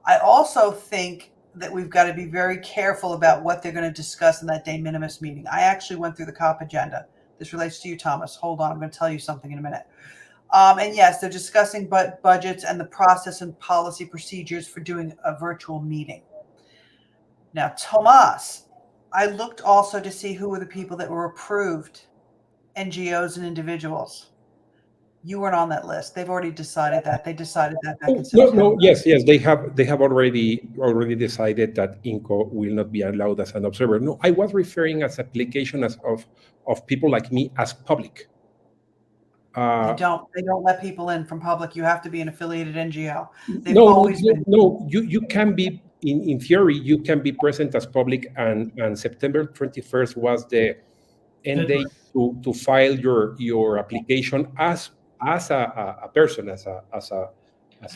I also think that we've got to be very careful about what they're going to discuss in that de minimis meeting. I actually went through the COP agenda. This relates to you, Thomas. Hold on. I'm going to tell you something in a minute. And yes, they're discussing budgets and the process and policy procedures for doing a virtual meeting. Now, Tomas, I looked also to see who were the people that were approved, NGOs and individuals. You weren't on that list. They've already decided that. They decided that back in September. No, yes, they have already decided that INCO will not be allowed as an observer. No, I was referring as application of people like me as public. They don't let people in from public. You have to be an affiliated NGO. You can be in theory, you can be present as public, and September 21st was the end date to file your application as a person, as a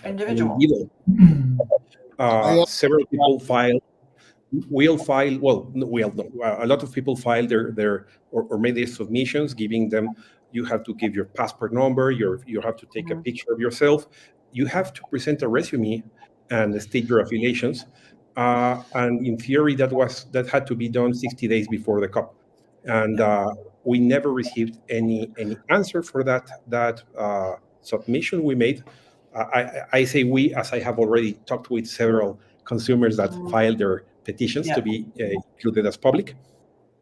individual. Several people filed. A lot of people filed their or made their submissions, giving them. You have to give your passport number. You have to take a picture of yourself. You have to present a resume and state your affiliations. And in theory, that had to be done 60 days before the COP. And we never received any answer for that submission we made. I say we, as I have already talked with several consumers that filed their petitions to be included as public.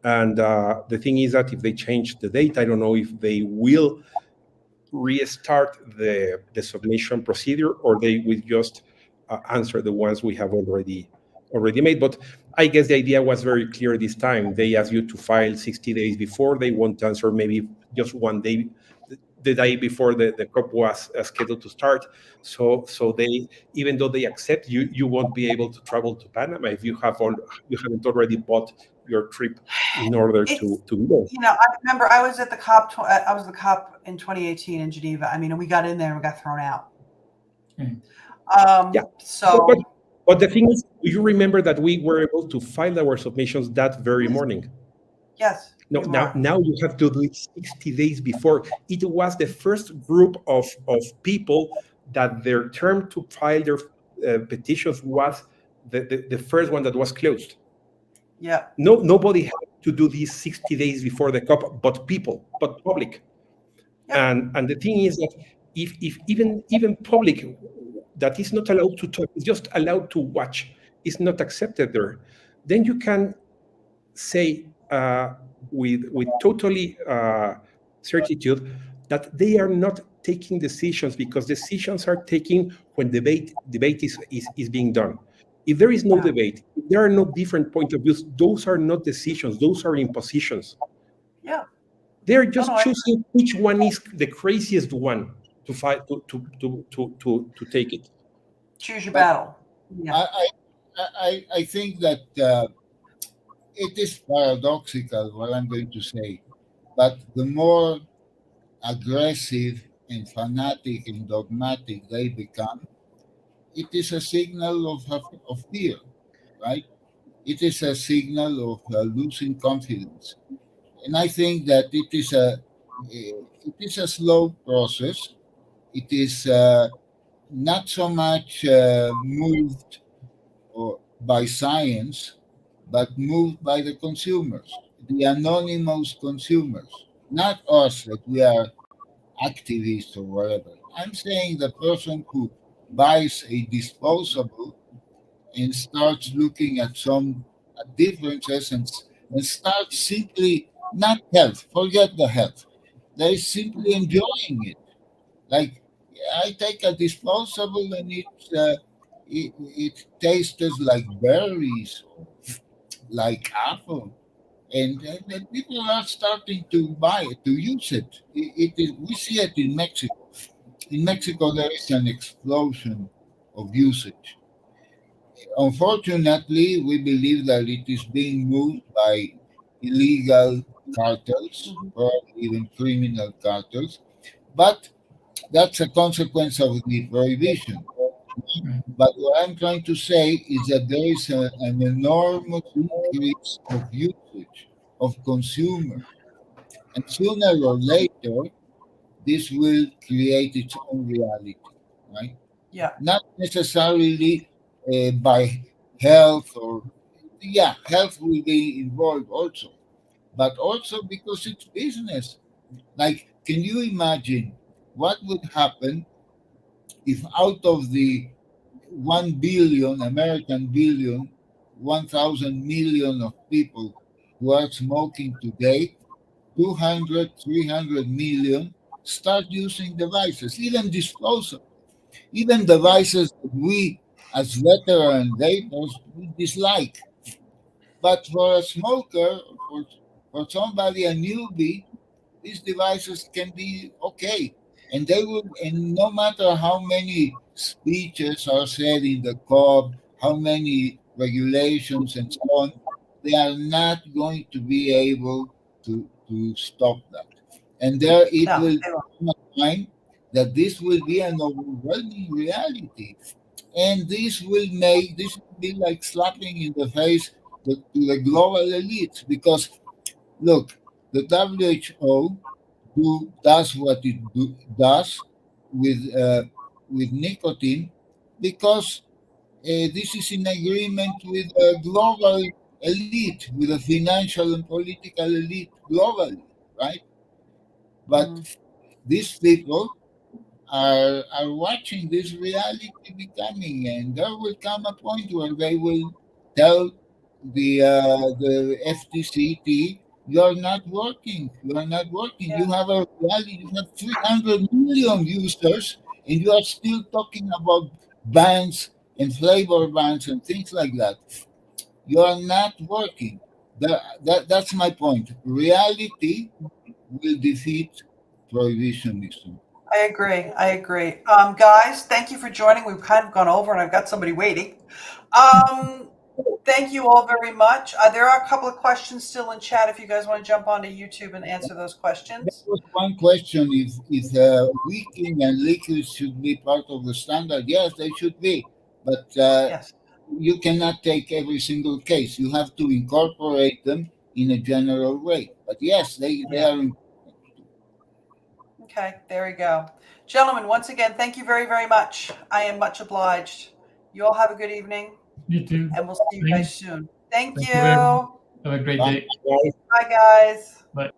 And the thing is that if they change the date, I don't know if they will restart the submission procedure, or they will just answer the ones we have already made. But I guess the idea was very clear this time. They asked you to file 60 days before. They won't answer maybe just one day, the day before the COP was scheduled to start. So they, even though they accept you won't be able to travel to Panama if you haven't already bought your trip in order to go. I remember I was at the COP. I was at the COP in 2018 in Geneva. I mean, we got in there and we got thrown out. So. But the thing is, do you remember that we were able to file our submissions that very morning? Yes. No, now you have to do it 60 days before. It was the first group of people that their term to file their petitions was the first one that was closed. Yeah. Nobody had to do these 60 days before the COP, but public. Yeah. And the thing is that if even public that is not allowed to talk, is just allowed to watch, is not accepted there, then you can say with totally certitude that they are not taking decisions, because decisions are taken when debate is being done. If there is no debate, if there are no different point of views, those are not decisions, those are impositions. Yeah. They're just choosing which one is the craziest one to fight to take it. Choose your battle. Yeah. I think that it is paradoxical what I'm going to say, but the more aggressive and fanatic and dogmatic they become, it is a signal of fear, right? It is a signal of losing confidence. And I think that it is a slow process. It is not so much moved by science, but moved by the consumers, the anonymous consumers, not us that we are activists or whatever. I'm saying the person who buys a disposable and starts looking at some differences and starts simply not health, forget the health. They're simply enjoying it. Like I take a disposable and it tastes like berries, like apple, and people are starting to buy it, to use it. It is, we see it in Mexico. In Mexico, there is an explosion of usage. Unfortunately, we believe that it is being moved by illegal cartels, or even criminal cartels, but that's a consequence of the prohibition. But what I'm trying to say is that there is an enormous increase of usage of consumers, and sooner or later, this will create its own reality, right? Yeah. Not necessarily by health or, yeah, health will be involved also, but also because it's business. Like, can you imagine what would happen if out of the 1 billion, American billion, 1,000 million of people who are smoking today, 200, 300 million start using devices, even disposable, even devices that we as veteran vapors we dislike. But for a smoker, for somebody, a newbie, these devices can be okay. And they will, and no matter how many speeches are said in the COP, how many regulations and so on, they are not going to be able to stop that. And there it No, will they won't. come a time that this will be an overwhelming reality. And this will be like slapping in the face to the global elites because look, the WHO does what does with nicotine because this is in agreement with a global elite, with a financial and political elite globally, right? But these people are watching this reality becoming, and there will come a point where they will tell the FTCT, "You're not working. You are not working. You Yeah. have a reality. You have 300 million users, and you are still talking about bans and flavor bans and things like that. You are not working." That's my point. Reality will defeat prohibitionism. I agree. I agree. Guys, thank you for joining. We've kind of gone over, and I've got somebody waiting. Thank you all very much. There are a couple of questions still in chat if you guys want to jump onto YouTube and answer those There questions. was one question if wheating and liquids should be part of the standard. Yes, they should be, but Yes. you cannot take every single case. You have to incorporate them in a general way. But yes, they Yeah. are. Okay. There we go. Gentlemen, once again, thank you very, very much. I am much obliged. You all have a good evening, You too. and we'll see you guys Thanks. soon. Thank Thank you very much. you. Have a great Bye, day. guys. Bye, guys. Bye.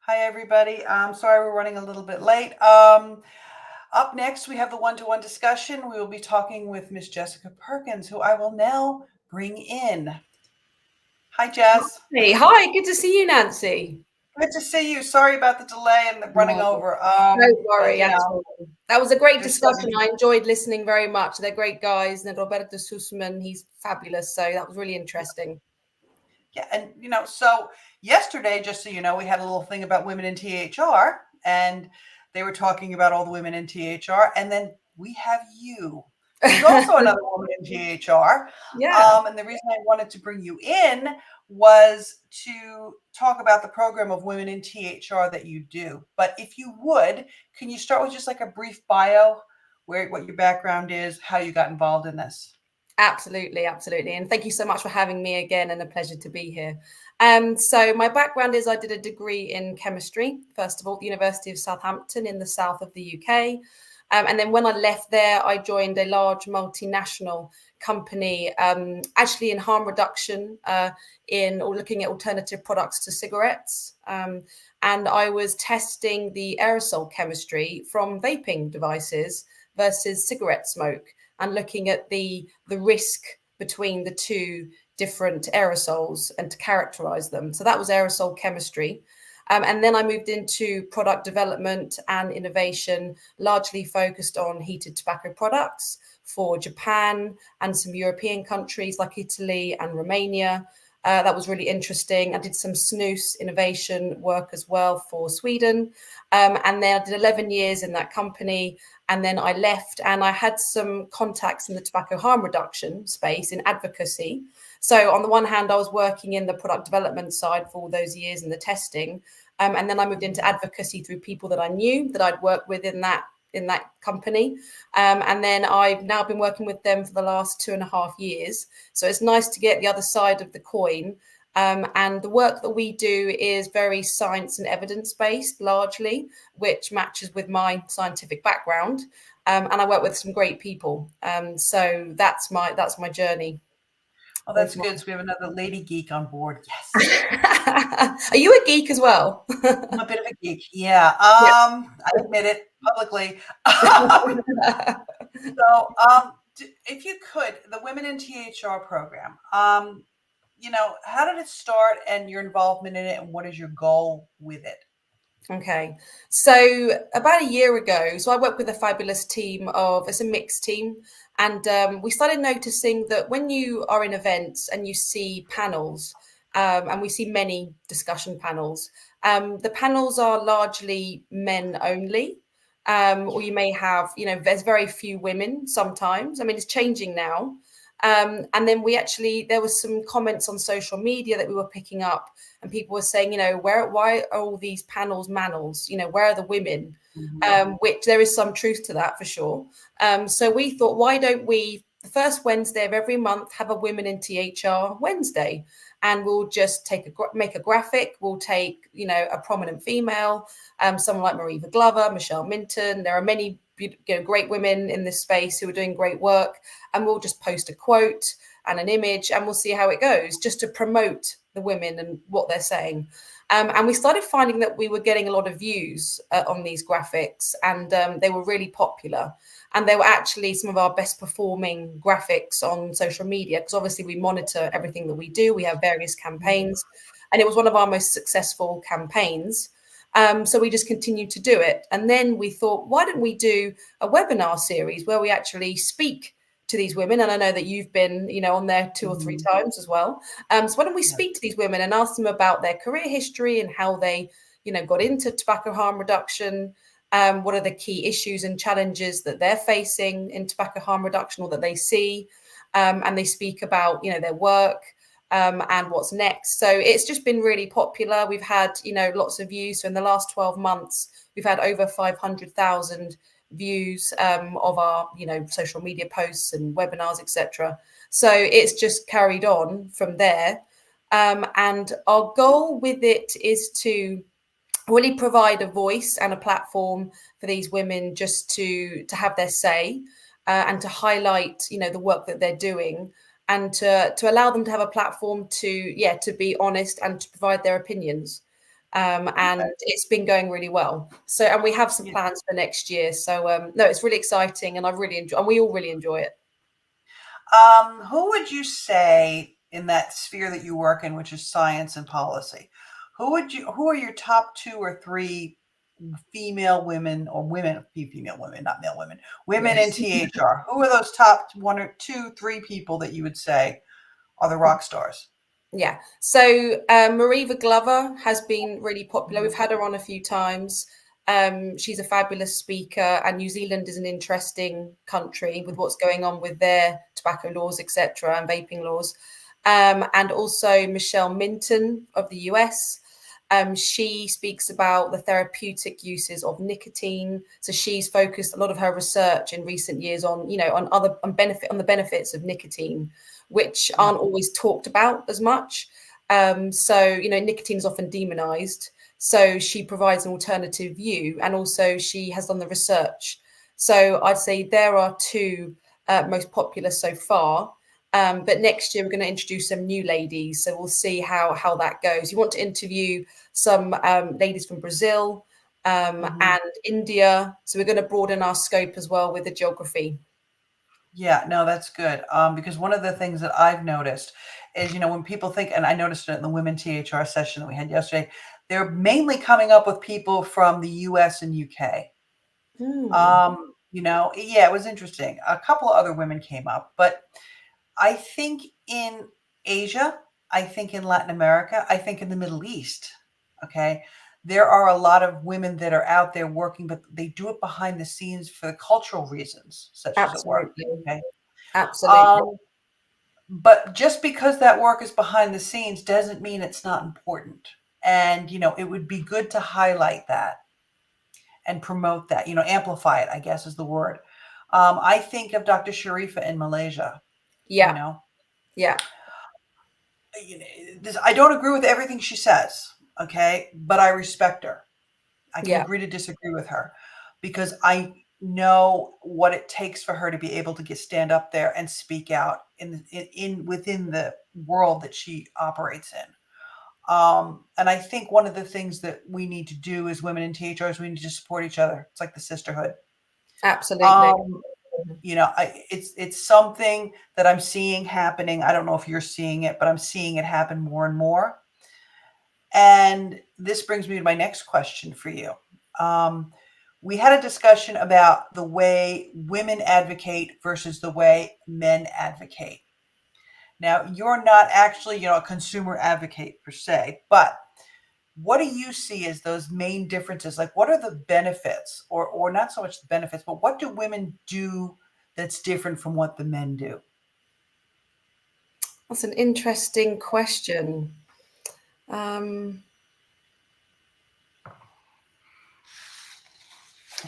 Hi, everybody. I'm sorry we're running a little bit late. Up next, we have the one-to-one discussion. We will be talking with Miss Jessica Perkins, who I will now bring in. Hi, Jess. Hey, hi, good to see you, Nancy. Good to see you. Sorry about the delay and the running over. Don't worry at know, all. That was a great there's so discussion. many- I enjoyed listening very much. They're great guys. And Roberto Sussman, he's fabulous. So that was really interesting. Yeah, and so yesterday, just so you know, we had a little thing about women in THR, and they were talking about all the women in THR, and then we have you. who's also another woman in GHR. Yeah. And the reason I wanted to bring you in was to talk about the program of Women in THR that you do. But if you would, can you start with just like a brief bio, what your background is, how you got involved in this? Absolutely, absolutely. And thank you so much for having me again, and a pleasure to be here. So my background is I did a degree in chemistry, first of all, at the University of Southampton in the south of the UK. And then when I left there, I joined a large multinational company, actually in harm reduction, or looking at alternative products to cigarettes. And I was testing the aerosol chemistry from vaping devices versus cigarette smoke, and looking at the risk between the two different aerosols and to characterize them. So that was aerosol chemistry. And then I moved into product development and innovation, largely focused on heated tobacco products for Japan and some European countries like Italy and Romania. That was really interesting. I did some snus innovation work as well for Sweden. And then I did 11 years in that company. And then I left, and I had some contacts in the tobacco harm reduction space in advocacy. So on the one hand, I was working in the product development side for all those years in the testing. And then I moved into advocacy through people that I knew that I'd worked with in that company. And then I've now been working with them for the last 2.5 years. So it's nice to get the other side of the coin. And the work that we do is very science and evidence-based, largely, which matches with my scientific background. And I work with some great people. So that's my journey. Oh, that's good. So we have another lady geek on board. Yes. Are you a geek as well? I'm a bit of a geek. Yeah. I admit it publicly. So, if you could, the Women in THR program, how did it start and your involvement in it, and what is your goal with it? Okay, so about a year ago, so I work with a fabulous team it's a mixed team, and we started noticing that when you are in events and you see panels, and we see many discussion panels, the panels are largely men only, or you may have, there's very few women sometimes. I mean, it's changing now. And then there was some comments on social media that we were picking up, and people were saying, why are all these panels manels? Where are the women? Mm-hmm. Which there is some truth to that for sure. So we thought, why don't we, the first Wednesday of every month, have a Women in THR Wednesday, and we'll just make a graphic. We'll take, a prominent female, someone like Mariva Glover, Michelle Minton. There are many great women in this space who are doing great work, and we'll just post a quote and an image, and we'll see how it goes, just to promote the women and what they're saying. And we started finding that we were getting a lot of views on these graphics, and they were really popular. And they were actually some of our best performing graphics on social media, because obviously we monitor everything that we do. We have various campaigns, and it was one of our most successful campaigns. So we just continued to do it. And then we thought, why don't we do a webinar series where we actually speak to these women? And I know that you've been, on there 2 or 3 times as well. So why don't we speak to these women and ask them about their career history and how they, got into tobacco harm reduction? What are the key issues and challenges that they're facing in tobacco harm reduction, or that they see? And they speak about, their work. And what's next. So it's just been really popular. We've had, lots of views. So in the last 12 months, we've had over 500,000 views of our, social media posts and webinars, etc. So it's just carried on from there. And our goal with it is to really provide a voice and a platform for these women just to have their say, and to highlight, the work that they're doing, and to allow them to have a platform to be honest and to provide their opinions. And it's been going really well. So, and we have some plans for next year. So, no, it's really exciting, and we all really enjoy it. Who would you say in that sphere that you work in, which is science and policy, who are your top 2 or 3 female women, or female women, not male women, women in THR? Who are those top 1 or 2, 3 people that you would say are the rock stars? Yeah. So Mariva Glover has been really popular. We've had her on a few times. She's a fabulous speaker, and New Zealand is an interesting country with what's going on with their tobacco laws, etc., and vaping laws. And also Michelle Minton of the US. She speaks about the therapeutic uses of nicotine. So she's focused a lot of her research in recent years on, on the benefits of nicotine, which aren't always talked about as much. Nicotine is often demonized. So she provides an alternative view, and also she has done the research. So I'd say there are two most popular so far. But next year we're going to introduce some new ladies, so we'll see how that goes. You want to interview some ladies from Brazil and India, so we're going to broaden our scope as well with the geography. Yeah, no, that's good. Because one of the things that I've noticed is, when people think, and I noticed it in the women THR session that we had yesterday, they're mainly coming up with people from the US and UK. It was interesting. A couple of other women came up, but I think in Asia, I think in Latin America, I think in the Middle East, okay, there are a lot of women that are out there working, but they do it behind the scenes for cultural reasons, such as it work. Okay? Absolutely. But just because that work is behind the scenes doesn't mean it's not important. And, it would be good to highlight that and promote that, amplify it, I guess is the word. I think of Dr. Sharifa in Malaysia. Yeah. Yeah. I don't agree with everything she says, okay, but I respect her. I can agree to disagree with her because I know what it takes for her to be able to stand up there and speak out within the world that she operates in. And I think one of the things that we need to do as women in THRs, we need to support each other. It's like the sisterhood. Absolutely. It's something that I'm seeing happening. I don't know if you're seeing it, but I'm seeing it happen more and more. And this brings me to my next question for you. We had a discussion about the way women advocate versus the way men advocate. Now, you're not actually, a consumer advocate per se, but what do you see as those main differences? Like, what are the benefits, or not so much the benefits, but what do women do that's different from what the men do? That's an interesting question. I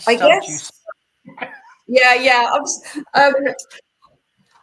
guess. Yeah.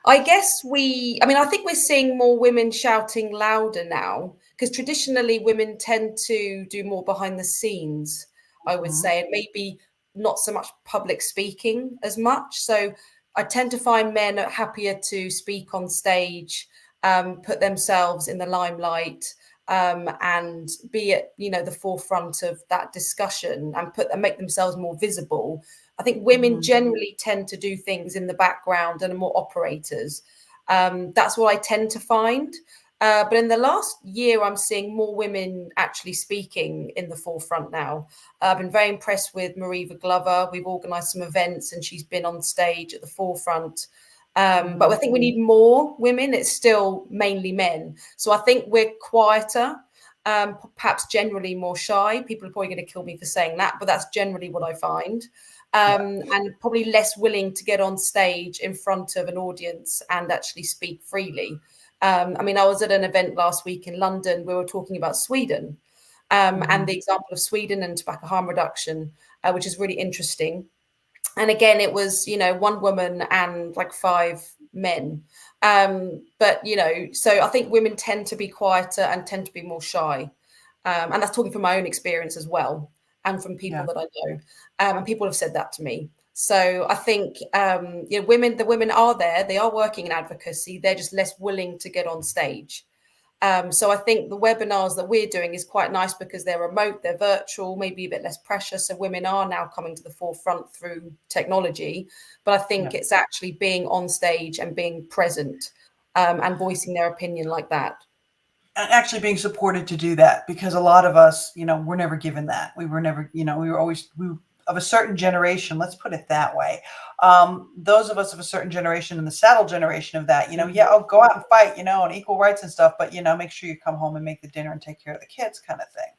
I guess I think we're seeing more women shouting louder now, because traditionally women tend to do more behind the scenes, I would say, and maybe not so much public speaking as much. So I tend to find men are happier to speak on stage, put themselves in the limelight, and be at the forefront of that discussion and make themselves more visible. I think women generally tend to do things in the background and are more operators. That's what I tend to find. But in the last year, I'm seeing more women actually speaking in the forefront now. I've been very impressed with Mariva Glover. We've organised some events and she's been on stage at the forefront. But I think we need more women. It's still mainly men. So I think we're quieter, perhaps generally more shy. People are probably going to kill me for saying that, but that's generally what I find. And probably less willing to get on stage in front of an audience and actually speak freely. I was at an event last week in London. We were talking about Sweden and the example of Sweden and tobacco harm reduction, which is really interesting. And again, it was, one woman and like 5 men. So I think women tend to be quieter and tend to be more shy. And that's talking from my own experience as well, and from people that I know. And people have said that to me. So I think, the women are there. They are working in advocacy. They're just less willing to get on stage. So I think the webinars that we're doing is quite nice because they're remote, they're virtual, maybe a bit less pressure. So women are now coming to the forefront through technology. But I think it's actually being on stage and being present and voicing their opinion like that. And actually being supported to do that, because a lot of us, we're never given that. We were never, we were always of a certain generation, let's put it that way. Those of us of a certain generation and the saddle generation of that, I'll go out and fight, and equal rights and stuff, but, make sure you come home and make the dinner and take care of the kids kind of thing.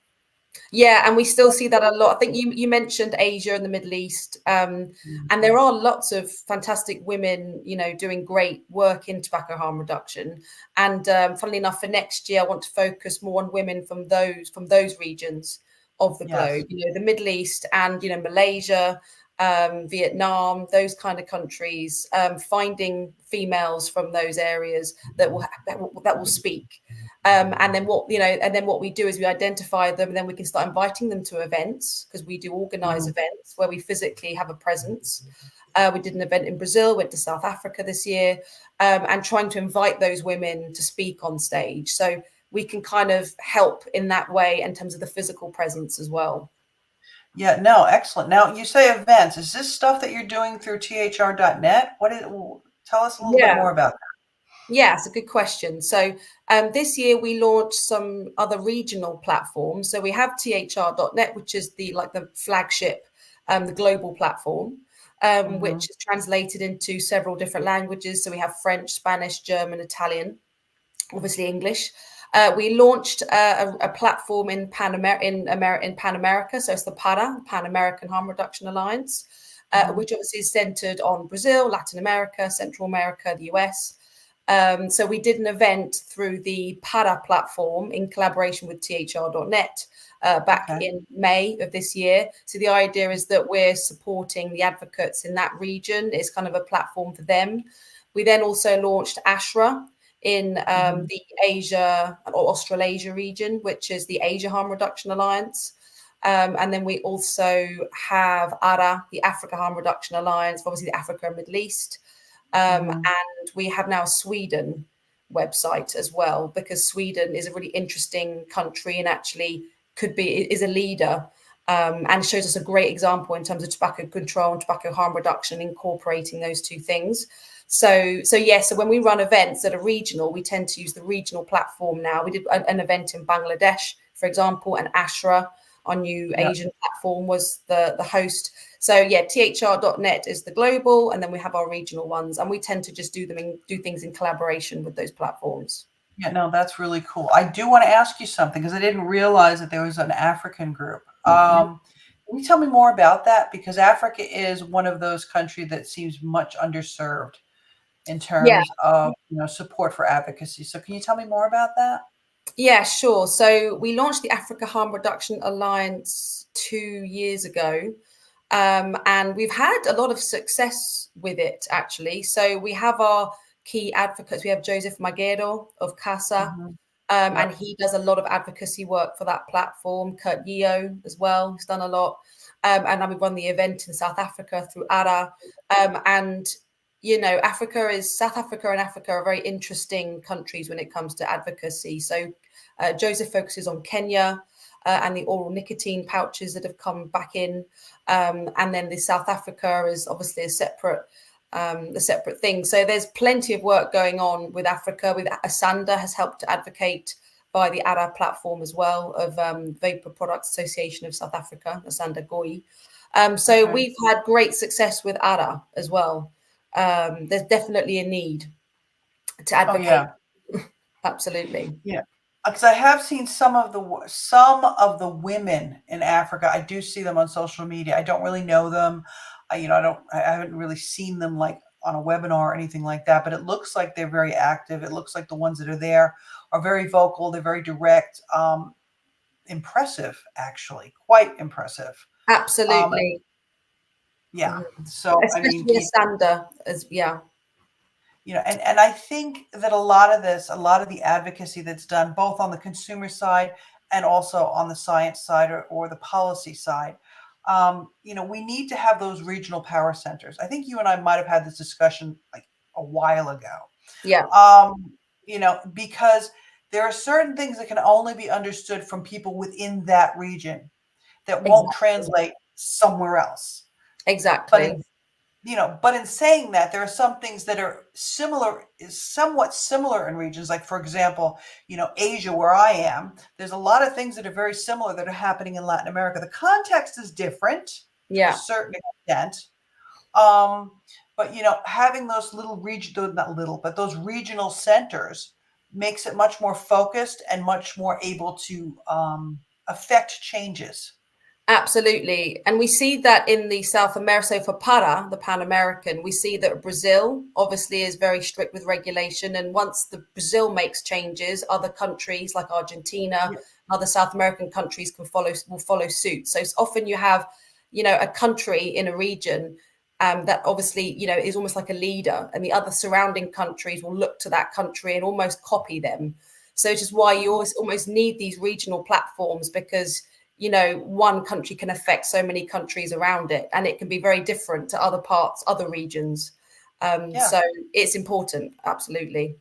Yeah, and we still see that a lot. I think you mentioned Asia and the Middle East, and there are lots of fantastic women, doing great work in tobacco harm reduction. And funnily enough, for next year, I want to focus more on women from those regions of the globe. The Middle East and Malaysia, Vietnam, those kind of countries, finding females from those areas that will speak. And then what we do is we identify them, and then we can start inviting them to events, because we do organize events where we physically have a presence. We did an event in Brazil, went to South Africa this year, and trying to invite those women to speak on stage. So we can kind of help in that way in terms of the physical presence as well. Yeah, no, excellent. Now, you say events. Is this stuff that you're doing through thr.net? Tell us a little bit more about that. Yeah, it's a good question. So this year we launched some other regional platforms. So we have thr.net, which is the flagship, the global platform, which is translated into several different languages. So we have French, Spanish, German, Italian, obviously English. We launched a platform in Pan America. So it's the PARA, Pan American Harm Reduction Alliance, which obviously is centered on Brazil, Latin America, Central America, the US. So we did an event through the PARA platform in collaboration with thr.net back in May of this year. So the idea is that we're supporting the advocates in that region. It's kind of a platform for them. We then also launched ASHRA in the Asia or Australasia region, which is the Asia Harm Reduction Alliance. And then we also have ARA, the Africa Harm Reduction Alliance, obviously the Africa and Middle East. And we have now a Sweden website as well, because Sweden is a really interesting country and actually is a leader, and shows us a great example in terms of tobacco control and tobacco harm reduction, incorporating those two things. So when we run events that are regional, we tend to use the regional platform now. We did an event in Bangladesh, for example, and ASHRA, our new Asian platform, was the host. So thr.net is the global, and then we have our regional ones, and we tend to just do things in collaboration with those platforms. Yeah, no, that's really cool. I do want to ask you something, because I didn't realize that there was an African group. Can you tell me more about that? Because Africa is one of those countries that seems much underserved in terms of support for advocacy. So can you tell me more about that? Yeah, sure. So we launched the Africa Harm Reduction Alliance 2 years ago. And we've had a lot of success with it, actually. So we have our key advocates. We have Joseph Magero of CASA, and he does a lot of advocacy work for that platform. Kurt Yeo as well, who's done a lot. And then we run the event in South Africa through ARA. South Africa and Africa are very interesting countries when it comes to advocacy. So Joseph focuses on Kenya, and the oral nicotine pouches that have come back in. And then the South Africa is obviously a separate thing. So there's plenty of work going on with Africa. With Asanda has helped to advocate by the ARA platform as well, of Vapor Products Association of South Africa, Asanda Goi. We've had great success with ARA as well. There's definitely a need to advocate. Absolutely. Yeah. Because I have seen some of the women in Africa. I do see them on social media. I don't really know them. I haven't really seen them like on a webinar or anything like that, but it looks like they're very active. It looks like the ones that are there are very vocal. They're very direct. Impressive, actually, quite impressive. Absolutely. So especially Asanda and I think that a lot of the advocacy that's done both on the consumer side and also on the science side or the policy side, we need to have those regional power centers. I think you and I might have had this discussion like a while ago. Yeah. Because there are certain things that can only be understood from people within that region that won't translate somewhere else. Exactly. But in saying that, there are some things that are somewhat similar in regions. Like, for example, Asia, where I am, there's a lot of things that are very similar that are happening in Latin America. The context is different to a certain extent. But, having those those regional centers makes it much more focused and much more able to affect changes. Absolutely. And we see that in the South America. So for the Pan-American, we see that Brazil obviously is very strict with regulation. And once the Brazil makes changes, other countries like Argentina, other South American countries will follow suit. So it's often you have, a country in a region that obviously, is almost like a leader, and the other surrounding countries will look to that country and almost copy them. So it's just why you almost need these regional platforms, because one country can affect so many countries around it, and it can be very different to other regions. So it's important. Absolutely.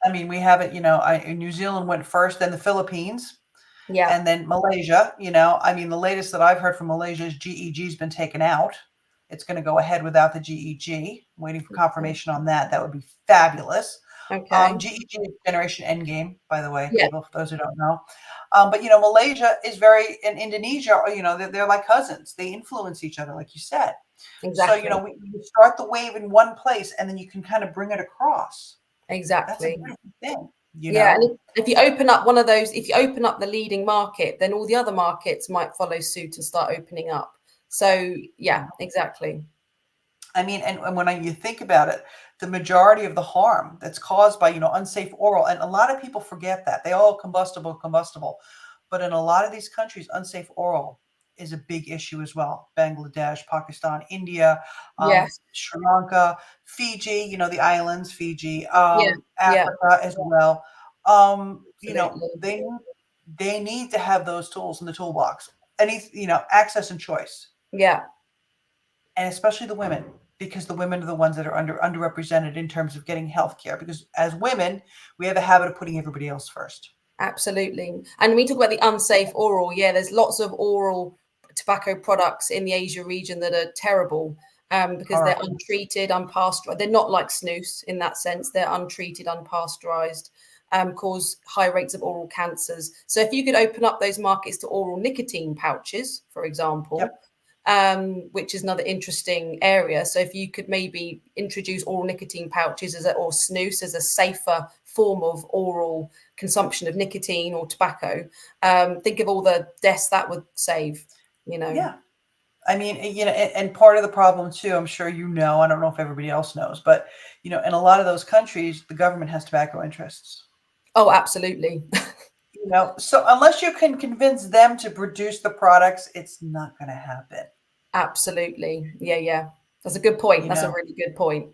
I mean, we have it, New Zealand went first, then the Philippines, Yeah. and then Malaysia. I mean, the latest that I've heard from Malaysia is GEG's been taken out. It's going to go ahead without the GEG. I'm waiting for confirmation on that. That would be fabulous. Okay. GEG is Generation Endgame, by the way, Yeah. people, for those who don't know. But Malaysia is and Indonesia, they're like cousins. They influence each other, like you said. Exactly. So we start the wave in one place, and then you can kind of bring it across. Exactly. That's a beautiful thing. And if you open up one of those, if you open up the leading market, then all the other markets might follow suit and start opening up. So yeah, exactly. I mean, and when you think about it, the majority of the harm that's caused by, unsafe oral, and a lot of people forget that. They all combustible. But in a lot of these countries, unsafe oral is a big issue as well. Bangladesh, Pakistan, India, Yes. Sri Lanka, Fiji, the islands, Fiji, Africa as well. They need to have those tools in the toolbox. Access and choice. Yeah. And especially the women, because the women are the ones that are underrepresented in terms of getting health care. Because as women, we have a habit of putting everybody else first. Absolutely. And we talk about the unsafe oral. Yeah, there's lots of oral tobacco products in the Asia region that are terrible because they're untreated, unpasteurized. They're not like snus in that sense. They're untreated, unpasteurized, cause high rates of oral cancers. So if you could open up those markets to oral nicotine pouches, for example, which is another interesting area. So if you could maybe introduce oral nicotine pouches or snus as a safer form of oral consumption of nicotine or tobacco, think of all the deaths that would save, Yeah. I mean, and part of the problem too, I'm sure I don't know if everybody else knows, but, in a lot of those countries, the government has tobacco interests. Oh, absolutely. So unless you can convince them to produce the products, it's not going to happen. Absolutely. Yeah. That's a good point. That's a really good point.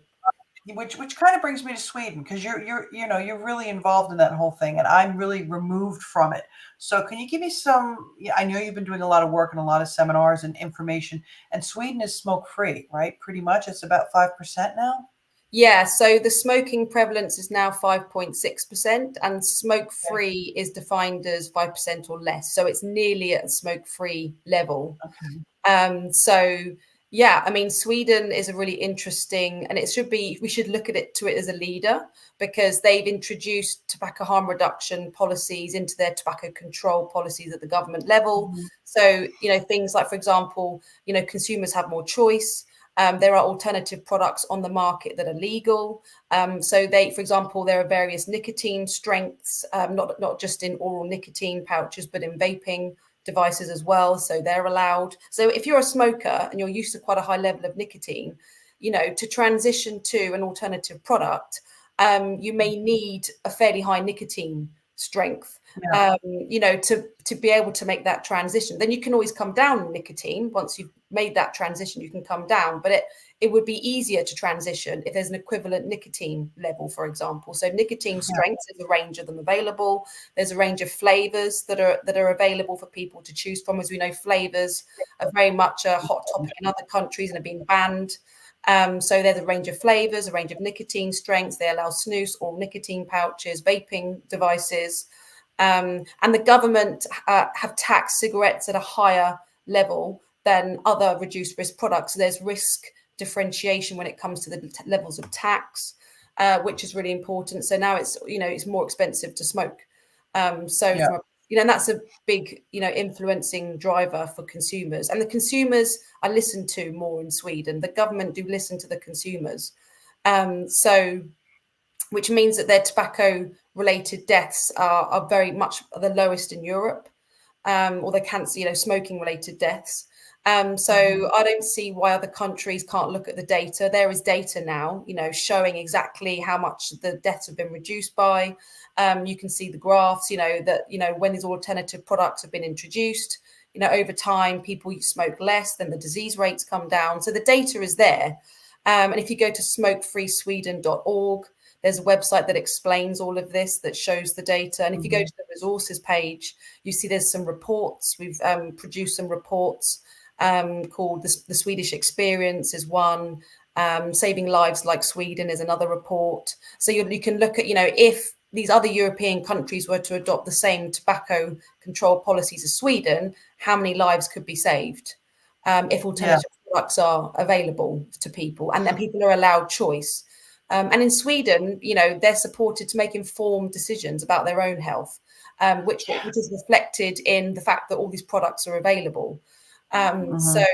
Which kind of brings me to Sweden, because you're really involved in that whole thing, and I'm really removed from it. So can you give me some? I know you've been doing a lot of work and a lot of seminars and information. And Sweden is smoke free, right? Pretty much, it's about 5% now. Yeah. So the smoking prevalence is now 5.6%, and smoke free is defined as 5% or less. So it's nearly at a smoke free level. Okay. So yeah, I mean, Sweden is a really interesting, and we should look at it as a leader, because they've introduced tobacco harm reduction policies into their tobacco control policies at the government level. Mm-hmm. So, things like, for example, consumers have more choice. There are alternative products on the market that are legal. So for example, there are various nicotine strengths, not just in oral nicotine pouches, but in vaping devices as well, so they're allowed. So if you're a smoker and you're used to quite a high level of nicotine, to transition to an alternative product, you may need a fairly high nicotine strength, to be able to make that transition. Then you can always come down in nicotine. Once you've made that transition, you can come down, but it would be easier to transition if there's an equivalent nicotine level, for example. So nicotine strengths, there's a range of them available. There's a range of flavors that are available for people to choose from. As we know, flavors are very much a hot topic in other countries and are being banned. So there's a range of flavors, a range of nicotine strengths. They allow snus or nicotine pouches, vaping devices. And the government have taxed cigarettes at a higher level than other reduced risk products. So there's risk differentiation when it comes to the levels of tax, which is really important. So now it's more expensive to smoke. And that's a big influencing driver for consumers, and the consumers are listened to more in Sweden. The government do listen to the consumers, which means that their tobacco related deaths are very much the lowest in Europe. or the cancer, smoking related deaths. So I don't see why other countries can't look at the data. There is data now, showing exactly how much the deaths have been reduced by. You can see the graphs, that, when these alternative products have been introduced, over time, people smoke less, then the disease rates come down. So the data is there. And if you go to smokefreesweden.org, there's a website that explains all of this, that shows the data. And if you go to the resources page, you see there's some reports. We've produced some reports called the Swedish Experience is one. Saving Lives Like Sweden is another report. So you can look at, if these other European countries were to adopt the same tobacco control policies as Sweden, how many lives could be saved if alternative products are available to people, and then people are allowed choice. And in Sweden, they're supported to make informed decisions about their own health, which is reflected in the fact that all these products are available. So,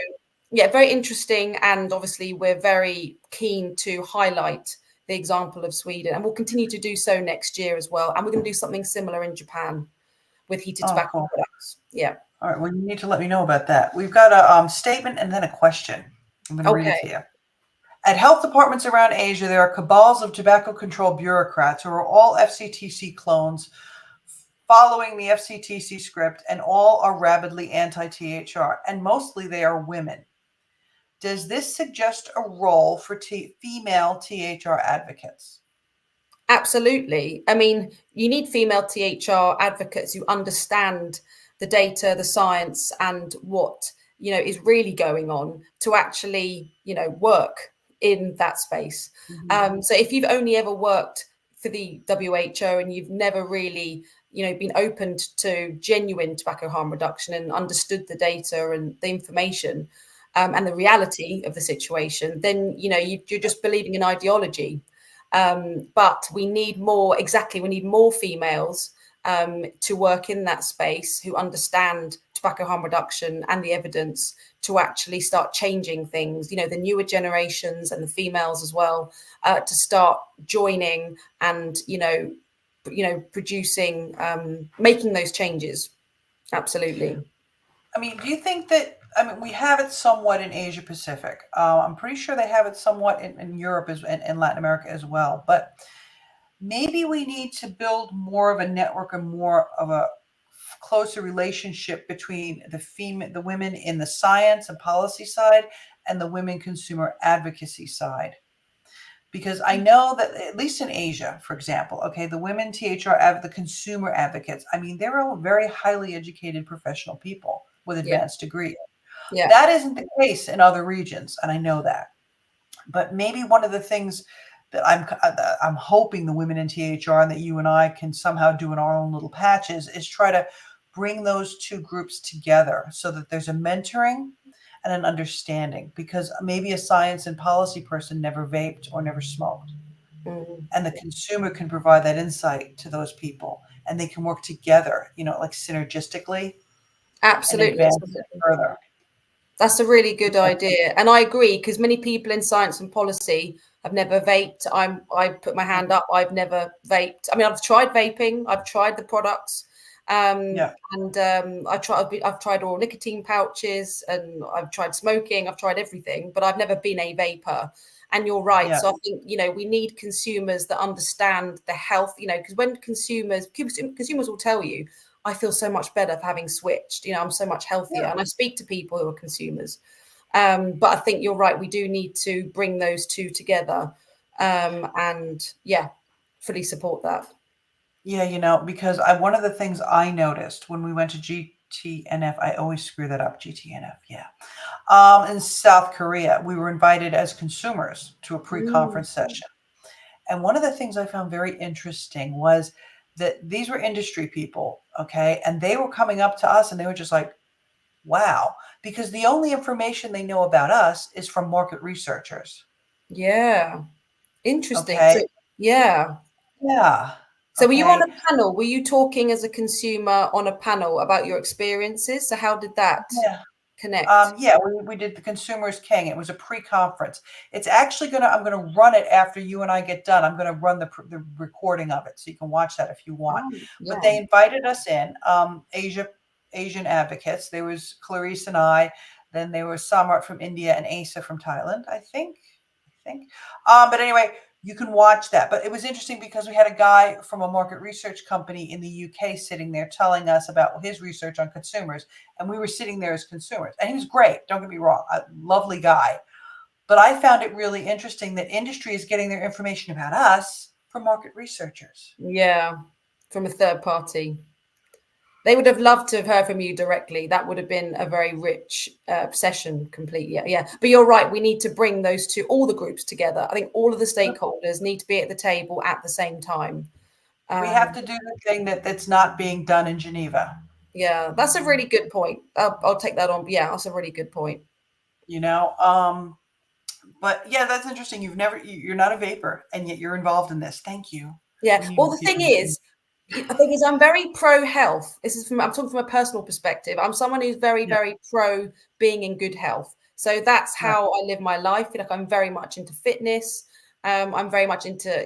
yeah, very interesting. And obviously, we're very keen to highlight the example of Sweden, and we'll continue to do so next year as well. And we're going to do something similar in Japan with heated tobacco products. Yeah. All right. Well, you need to let me know about that. We've got a statement and then a question. I'm going to read it to you. At health departments around Asia, there are cabals of tobacco control bureaucrats who are all FCTC clones following the FCTC script, and all are rabidly anti-THR, and mostly they are women. Does this suggest a role for female THR advocates? Absolutely. I mean, you need female THR advocates who understand the data, the science, and what, is really going on to actually, work in that space. So if you've only ever worked for the WHO and you've never really, been opened to genuine tobacco harm reduction and understood the data and the information and the reality of the situation, then, you're just believing in ideology. But we need more, we need more females to work in that space who understand tobacco harm reduction and the evidence to actually start changing things, the newer generations and the females as well, to start joining and, producing, making those changes. Absolutely. I mean, do you think that, we have it somewhat in Asia Pacific. I'm pretty sure they have it somewhat in Europe and Latin America as well. But maybe we need to build more of a network and more of a closer relationship between the women in the science and policy side and the women consumer advocacy side. Because I know that at least in Asia, for example, the women THR, the consumer advocates, they're all very highly educated professional people with advanced degrees. Yeah. That isn't the case in other regions, and I know that. But maybe one of the things that I'm hoping the women in THR and that you and I can somehow do in our own little patches is try to bring those two groups together so that there's a mentoring and an understanding, because maybe a science and policy person never vaped or never smoked. And the consumer can provide that insight to those people, and they can work together, like synergistically. Absolutely. Further. That's a really good idea. And I agree, because many people in science and policy have never vaped. I put my hand up. I've never vaped. I've tried vaping. I've tried the products. And I've tried oral nicotine pouches, and I've tried smoking. I've tried everything, but I've never been a vapor. And you're right. Yeah. So I think, we need consumers that understand the health, because when consumers will tell you, I feel so much better for having switched, I'm so much healthier. And I speak to people who are consumers. But I think you're right. We do need to bring those two together and fully support that. Yeah, because one of the things I noticed when we went to GTNF, I always screw that up, GTNF, in South Korea, we were invited as consumers to a pre-conference session. And one of the things I found very interesting was that these were industry people, and they were coming up to us and they were just like, wow, because the only information they know about us is from market researchers. Yeah. Interesting. Okay. So, yeah. So were you on a panel? Were you talking as a consumer on a panel about your experiences? So how did that connect? We did the Consumer's King. It was a pre-conference. It's actually I'm going to run it after you and I get done. I'm going to run the recording of it so you can watch that if you want. But they invited us in, Asia Asian advocates. There was Clarice and I. Then there was Samrat from India and Asa from Thailand, I think. But anyway, you can watch that. But it was interesting because we had a guy from a market research company in the UK sitting there telling us about his research on consumers. And we were sitting there as consumers. And he was great. Don't get me wrong. A lovely guy. But I found it really interesting that industry is getting their information about us from market researchers. Yeah, from a third party. They would have loved to have heard from you directly. That would have been a very rich session completely. Yeah. But you're right. We need to bring all the groups together. I think all of the stakeholders need to be at the table at the same time. We have to do the thing that's not being done in Geneva. Yeah, that's a really good point. I'll take that on. Yeah, that's a really good point. But yeah, that's interesting. You're not a vapor, and yet you're involved in this. Thank you. Yeah. Well, the thing is, I'm very pro health. I'm talking from a personal perspective. I'm someone who's very, very pro being in good health. So that's how I live my life. Like I'm very much into fitness. I'm very much into,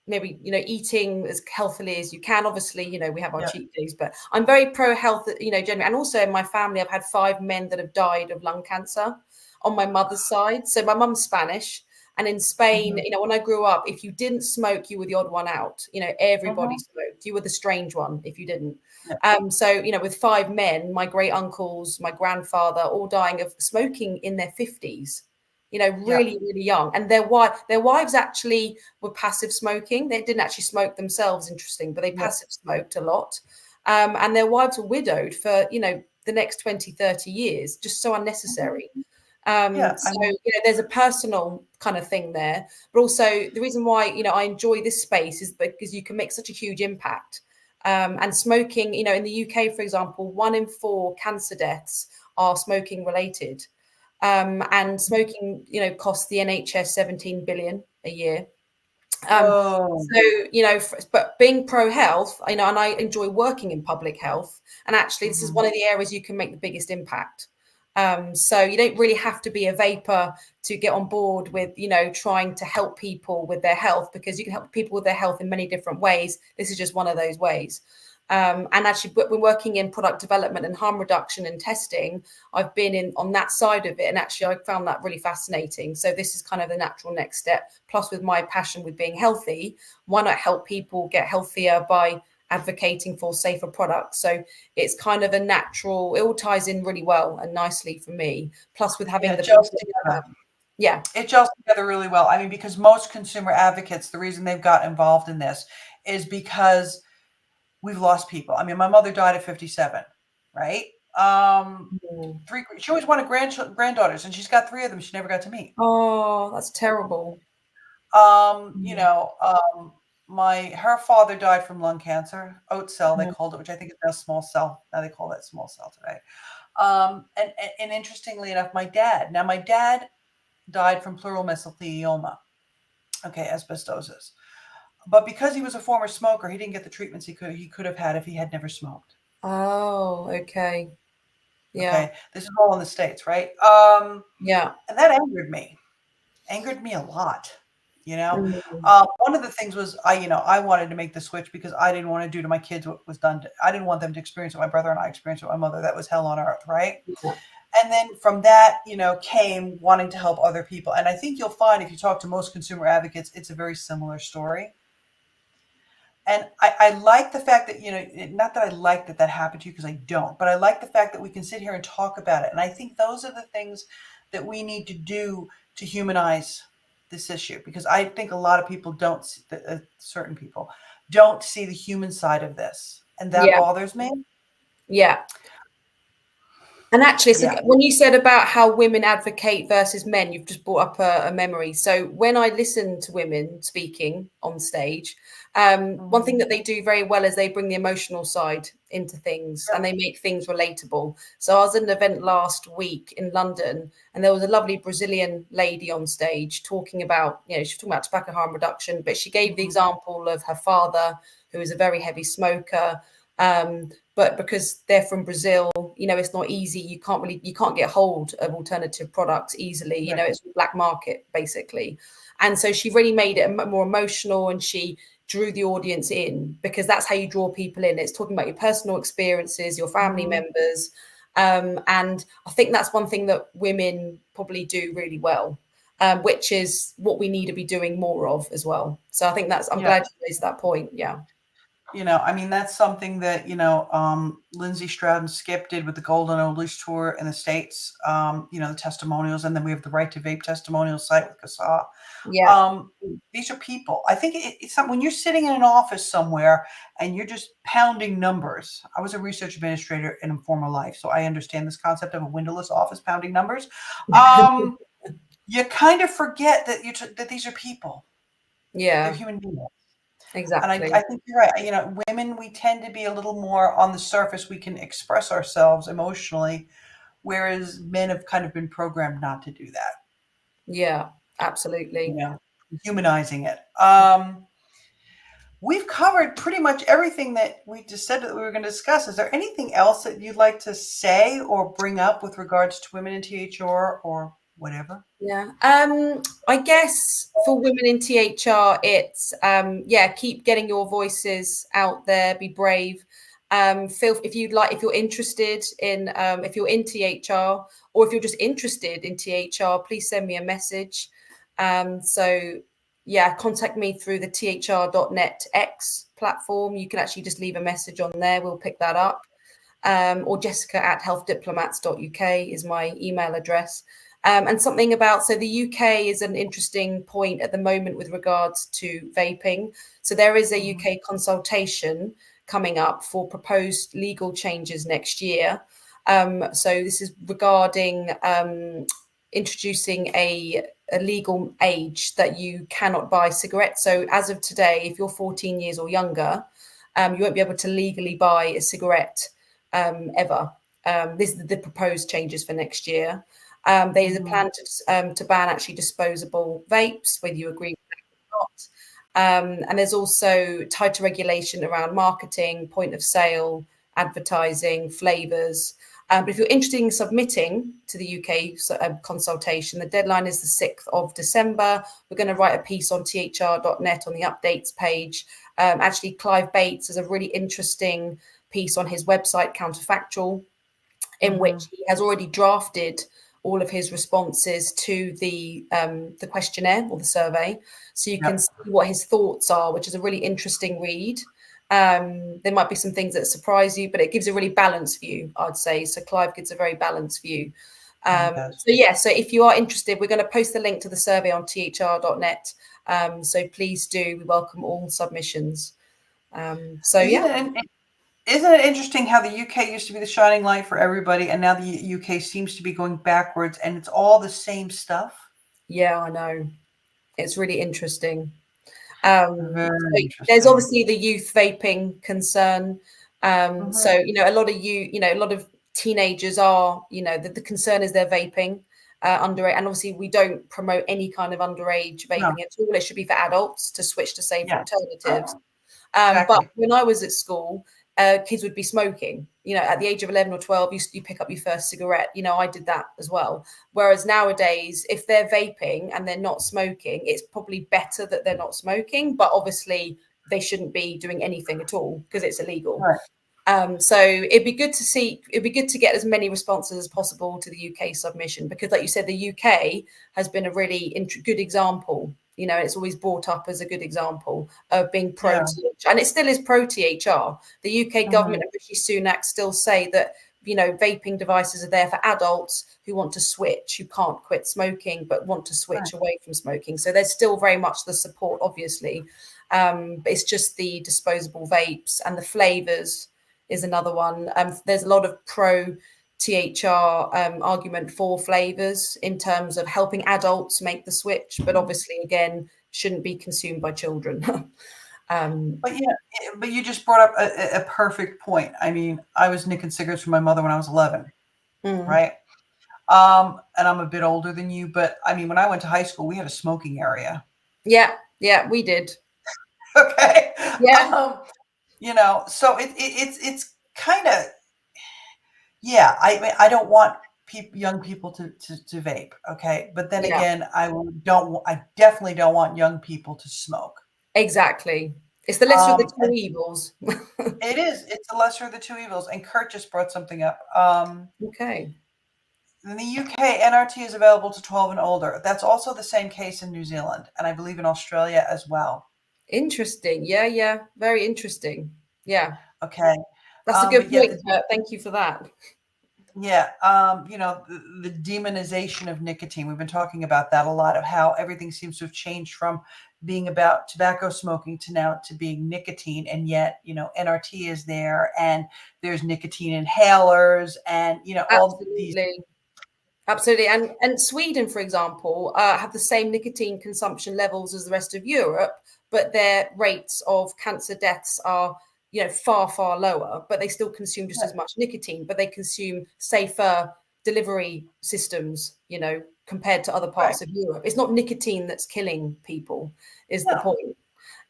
maybe, eating as healthily as you can. Obviously, we have our cheat days, but I'm very pro health, generally. And also in my family, I've had 5 men that have died of lung cancer on my mother's side. So my mum's Spanish. And in Spain, when I grew up, if you didn't smoke, you were the odd one out. Everybody smoked. You were the strange one if you didn't. So, with 5 men, my great uncles, my grandfather, all dying of smoking in their 50s, really, really young. And their wives actually were passive smoking. They didn't actually smoke themselves, interesting, but they passive smoked a lot. And their wives were widowed for, the next 20, 30 years, just so unnecessary. There's a personal kind of thing there, but also the reason why I enjoy this space is because you can make such a huge impact. And smoking, in the UK, for example, 1 in 4 cancer deaths are smoking related, and smoking costs the NHS 17 billion a year. But being pro health, and I enjoy working in public health, and actually this is one of the areas you can make the biggest impact. So you don't really have to be a vapor to get on board with, trying to help people with their health, because you can help people with their health in many different ways. This is just one of those ways. And actually, when working in product development and harm reduction and testing, I've been on that side of it. And actually, I found that really fascinating. So this is kind of the natural next step. Plus, with my passion with being healthy, why not help people get healthier by advocating for safer products? So it's kind of a natural, it all ties in really well and nicely for me. Plus with having it gels together really well. I mean, because most consumer advocates, the reason they've got involved in this is because we've lost people. I mean, my mother died at 57, right? She always wanted granddaughters, and she's got 3 of them she never got to meet. Oh, that's terrible. Her father died from lung cancer, oat cell, they called it, which I think is now small cell. Now they call that small cell today. And interestingly enough, my dad died from pleural mesothelioma, asbestosis. But because he was a former smoker, he didn't get the treatments he could have had if he had never smoked. Oh, okay. Yeah. Okay. This is all in the States, right? Yeah. And that angered me a lot. One of the things was I wanted to make the switch because I didn't want to do to my kids what was done. I didn't want them to experience what my brother and I experienced with my mother. That was hell on earth, right? Yeah. And then from that, came wanting to help other people. And I think you'll find if you talk to most consumer advocates, it's a very similar story. And I like the fact that, not that I like that happened to you, because I don't, but I like the fact that we can sit here and talk about it. And I think those are the things that we need to do to humanize this issue, because I think a lot of people don't see, certain people don't see the human side of this, and that bothers me. Yeah. And actually, when you said about how women advocate versus men, you've just brought up a memory. So when I listen to women speaking on stage, one thing that they do very well is they bring the emotional side into things, and they make things relatable. So I was at an event last week in London, and there was a lovely Brazilian lady on stage talking about, she was talking about tobacco harm reduction, but she gave the example of her father, who is a very heavy smoker. But because they're from Brazil, it's not easy. You can't get hold of alternative products easily. Right. It's a black market basically. And so she really made it more emotional, and she drew the audience in, because that's how you draw people in. It's talking about your personal experiences, your family members. And I think that's one thing that women probably do really well, which is what we need to be doing more of as well. So I think I'm glad you raised that point. Yeah. I mean, that's something that, Lindsay Stroud and Skip did with the Golden Oldies Tour in the States, the testimonials. And then we have the Right to Vape testimonial site with CASA. Yeah. These are people. I think it's something when you're sitting in an office somewhere and you're just pounding numbers. I was a research administrator in a former life, so I understand this concept of a windowless office pounding numbers. You kind of forget that these are people. Yeah. They're human beings. Exactly. And I think you're right. Women, we tend to be a little more on the surface. We can express ourselves emotionally, whereas men have kind of been programmed not to do that. Yeah, absolutely. Humanizing it. We've covered pretty much everything that we just said that we were going to discuss. Is there anything else that you'd like to say or bring up with regards to women in THR or whatever? Yeah. I guess for women in THR, it's keep getting your voices out there, be brave. If you're interested in if you're in THR, or if you're just interested in THR, please send me a message. Contact me through the thr.net X platform. You can actually just leave a message on there. We'll pick that up. Or jessica@healthdiplomats.uk is my email address. And something about, so the UK is an interesting point at the moment with regards to vaping. So there is a UK consultation coming up for proposed legal changes next year. So this is regarding introducing a legal age that you cannot buy cigarettes. So as of today, if you're 14 years or younger, you won't be able to legally buy a cigarette ever. This is the proposed changes for next year. There's a plan to ban actually disposable vapes, whether you agree with that or not. And there's also tighter regulation around marketing, point of sale, advertising, flavors. But if you're interested in submitting to the UK consultation, the deadline is the 6th of December. We're going to write a piece on thr.net on the updates page. Actually, Clive Bates has a really interesting piece on his website, Counterfactual, in which he has already drafted all of his responses to the questionnaire or the survey. So you can see what his thoughts are, which is a really interesting read. There might be some things that surprise you, but it gives a really balanced view, I'd say. So Clive gives a very balanced view. So if you are interested, we're going to post the link to the survey on thr.net. So please do. We welcome all submissions. Isn't it interesting how the UK used to be the shining light for everybody, and now the UK seems to be going backwards, and it's all the same stuff? Yeah, I know. It's really interesting. Very interesting. There's obviously the youth vaping concern. So, a lot of teenagers are, the concern is they're vaping underage. And obviously we don't promote any kind of underage vaping at all. It should be for adults to switch to safer alternatives. Exactly. But when I was at school, kids would be smoking, at the age of 11 or 12, you pick up your first cigarette. I did that as well. Whereas nowadays, if they're vaping and they're not smoking, it's probably better that they're not smoking, but obviously they shouldn't be doing anything at all because it's illegal. Right. So it'd be good to get as many responses as possible to the UK submission, because like you said, the UK has been a really good example. It's always brought up as a good example of being pro-THR, and it still is pro-THR. The UK government and Rishi Sunak still say that, vaping devices are there for adults who want to switch, who can't quit smoking, but want to switch away from smoking. So there's still very much the support, obviously. But it's just the disposable vapes, and the flavors is another one. There's a lot of pro-THR argument for flavors in terms of helping adults make the switch, but obviously, again, shouldn't be consumed by children. But you just brought up a perfect point. I mean, I was nicking cigarettes from my mother when I was 11, right? And I'm a bit older than you, but I mean, when I went to high school, we had a smoking area. Yeah, we did. Okay. Yeah. So it's kind of, yeah. I don't want young people to vape. Okay, but then again, I definitely don't want young people to smoke. Exactly. It's the lesser of the two evils. It is. It's the lesser of the two evils. And Kurt just brought something up. Okay. In the UK, NRT is available to 12 and older. That's also the same case in New Zealand, and I believe in Australia as well. Interesting. Yeah. Very interesting. Yeah. Okay. That's a good point, Kurt. Thank you for that. Yeah. The demonization of nicotine. We've been talking about that a lot, of how everything seems to have changed from being about tobacco smoking to now to being nicotine. And yet, NRT is there, and there's nicotine inhalers, and, all these. Absolutely. And Sweden, for example, have the same nicotine consumption levels as the rest of Europe, but their rates of cancer deaths are, far, far lower, but they still consume just as much nicotine, but they consume safer delivery systems, compared to other parts of Europe. It's not nicotine that's killing people, is the point.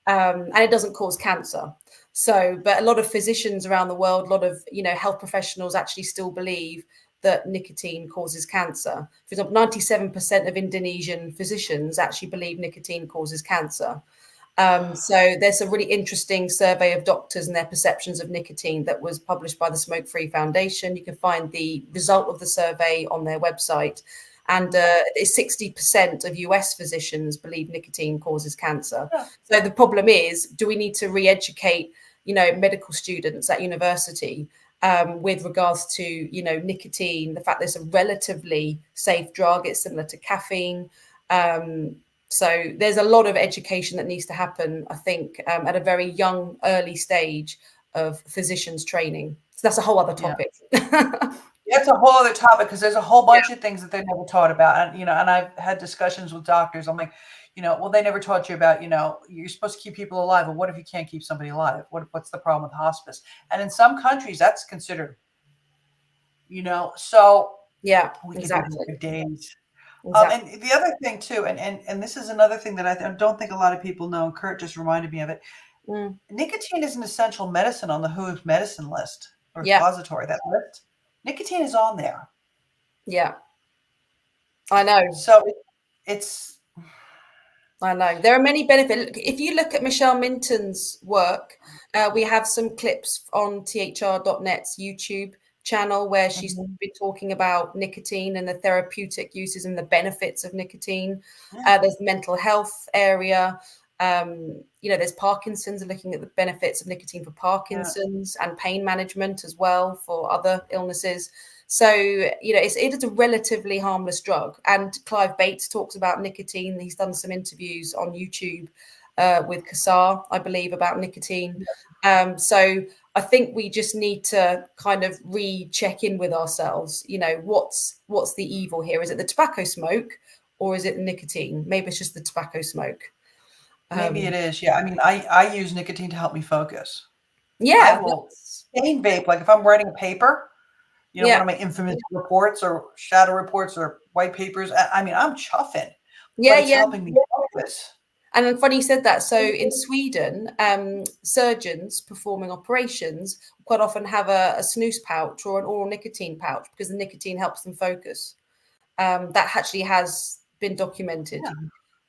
And it doesn't cause cancer. So, but a lot of physicians around the world, a lot of, health professionals actually still believe that nicotine causes cancer. For example, 97% of Indonesian physicians actually believe nicotine causes cancer. So there's a really interesting survey of doctors and their perceptions of nicotine that was published by the Smoke Free Foundation. You can find the result of the survey on their website. And 60% of US physicians believe nicotine causes cancer. Yeah. So the problem is, do we need to re-educate, medical students at university with regards to, nicotine, the fact that it's a relatively safe drug, it's similar to caffeine. So there's a lot of education that needs to happen, I think, at a very young, early stage of physicians training. So that's a whole other topic. Yeah. That's a whole other topic, because there's a whole bunch of things that they never taught about. And, and I've had discussions with doctors. I'm like, well, they never taught you about, you're supposed to keep people alive. But what if you can't keep somebody alive? What's the problem with hospice? And in some countries, that's considered, so yeah, we exactly. could do days. Exactly. And the other thing too, and this is another thing that I don't think a lot of people know, and Kurt just reminded me of it. Nicotine is an essential medicine on the WHO's medicine list, or repository, that list. Nicotine is on there. Yeah, I know. So it's. I know there are many benefits. If you look at Michelle Minton's work, we have some clips on thr.net's YouTube channel where she's been talking about nicotine and the therapeutic uses and the benefits of nicotine. There's the mental health area. There's Parkinson's, looking at the benefits of nicotine for Parkinson's and pain management as well for other illnesses. So, it is a relatively harmless drug. And Clive Bates talks about nicotine. He's done some interviews on YouTube with Kassar, I believe, about nicotine. So I think we just need to kind of recheck in with ourselves. What's the evil here? Is it the tobacco smoke, or is it the nicotine? Maybe it's just the tobacco smoke. Maybe it is. Yeah. I mean, I use nicotine to help me focus. Yeah. I will pain vape. Like if I'm writing a paper, one of my infamous reports or shadow reports or white papers. I mean, I'm chuffing. Yeah. It's helping me focus. And then funny you said that. So in Sweden, surgeons performing operations quite often have a snus pouch or an oral nicotine pouch because the nicotine helps them focus. That actually has been documented.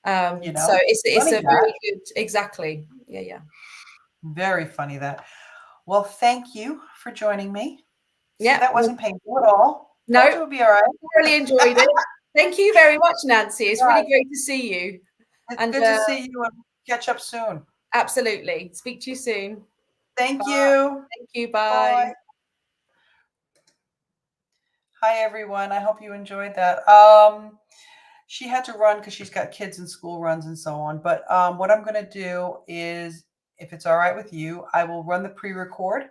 So it's a very good, exactly. Yeah. Very funny that. Well, thank you for joining me. Yeah. That wasn't painful at all. No. It would be all right. I really enjoyed it. Thank you very much, Nancy. It's really great to see you. It's good to see you, and catch up soon. Absolutely. Speak to you soon. Thank Bye. you. Thank you. Bye. Bye. Hi, everyone. I hope you enjoyed that. She had to run because she's got kids and school runs and so on. But what I'm going to do is, if it's all right with you, I will run the pre-record,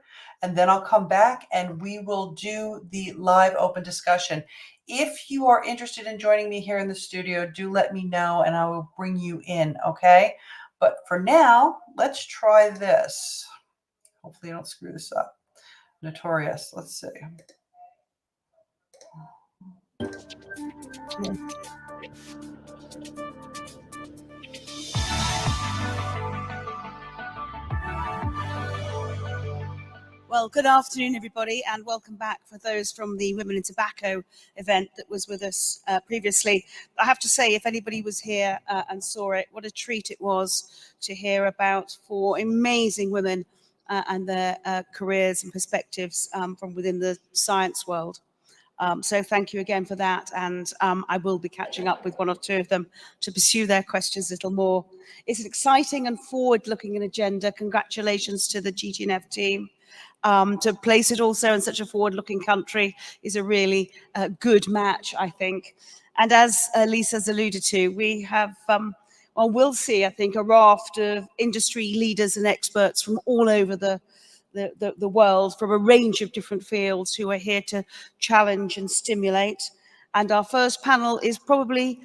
and then I'll come back and we will do the live open discussion. If you are interested in joining me here in the studio, do let me know and I will bring you in, okay? But for now, let's try this. Hopefully I don't screw this up. Notorious. Let's see. Well, good afternoon, everybody, and welcome back for those from the Women in Tobacco event that was with us previously. I have to say, if anybody was here and saw it, what a treat it was to hear about 4 amazing women and their careers and perspectives from within the science world. So thank you again for that, and I will be catching up with 1 or 2 of them to pursue their questions a little more. It's an exciting and forward-looking agenda. Congratulations to the GTNF team. To place it also in such a forward-looking country is a really good match, I think. And as Lisa's alluded to, we have, well, we'll see, I think, a raft of industry leaders and experts from all over the world, from a range of different fields, who are here to challenge and stimulate. And our first panel is probably,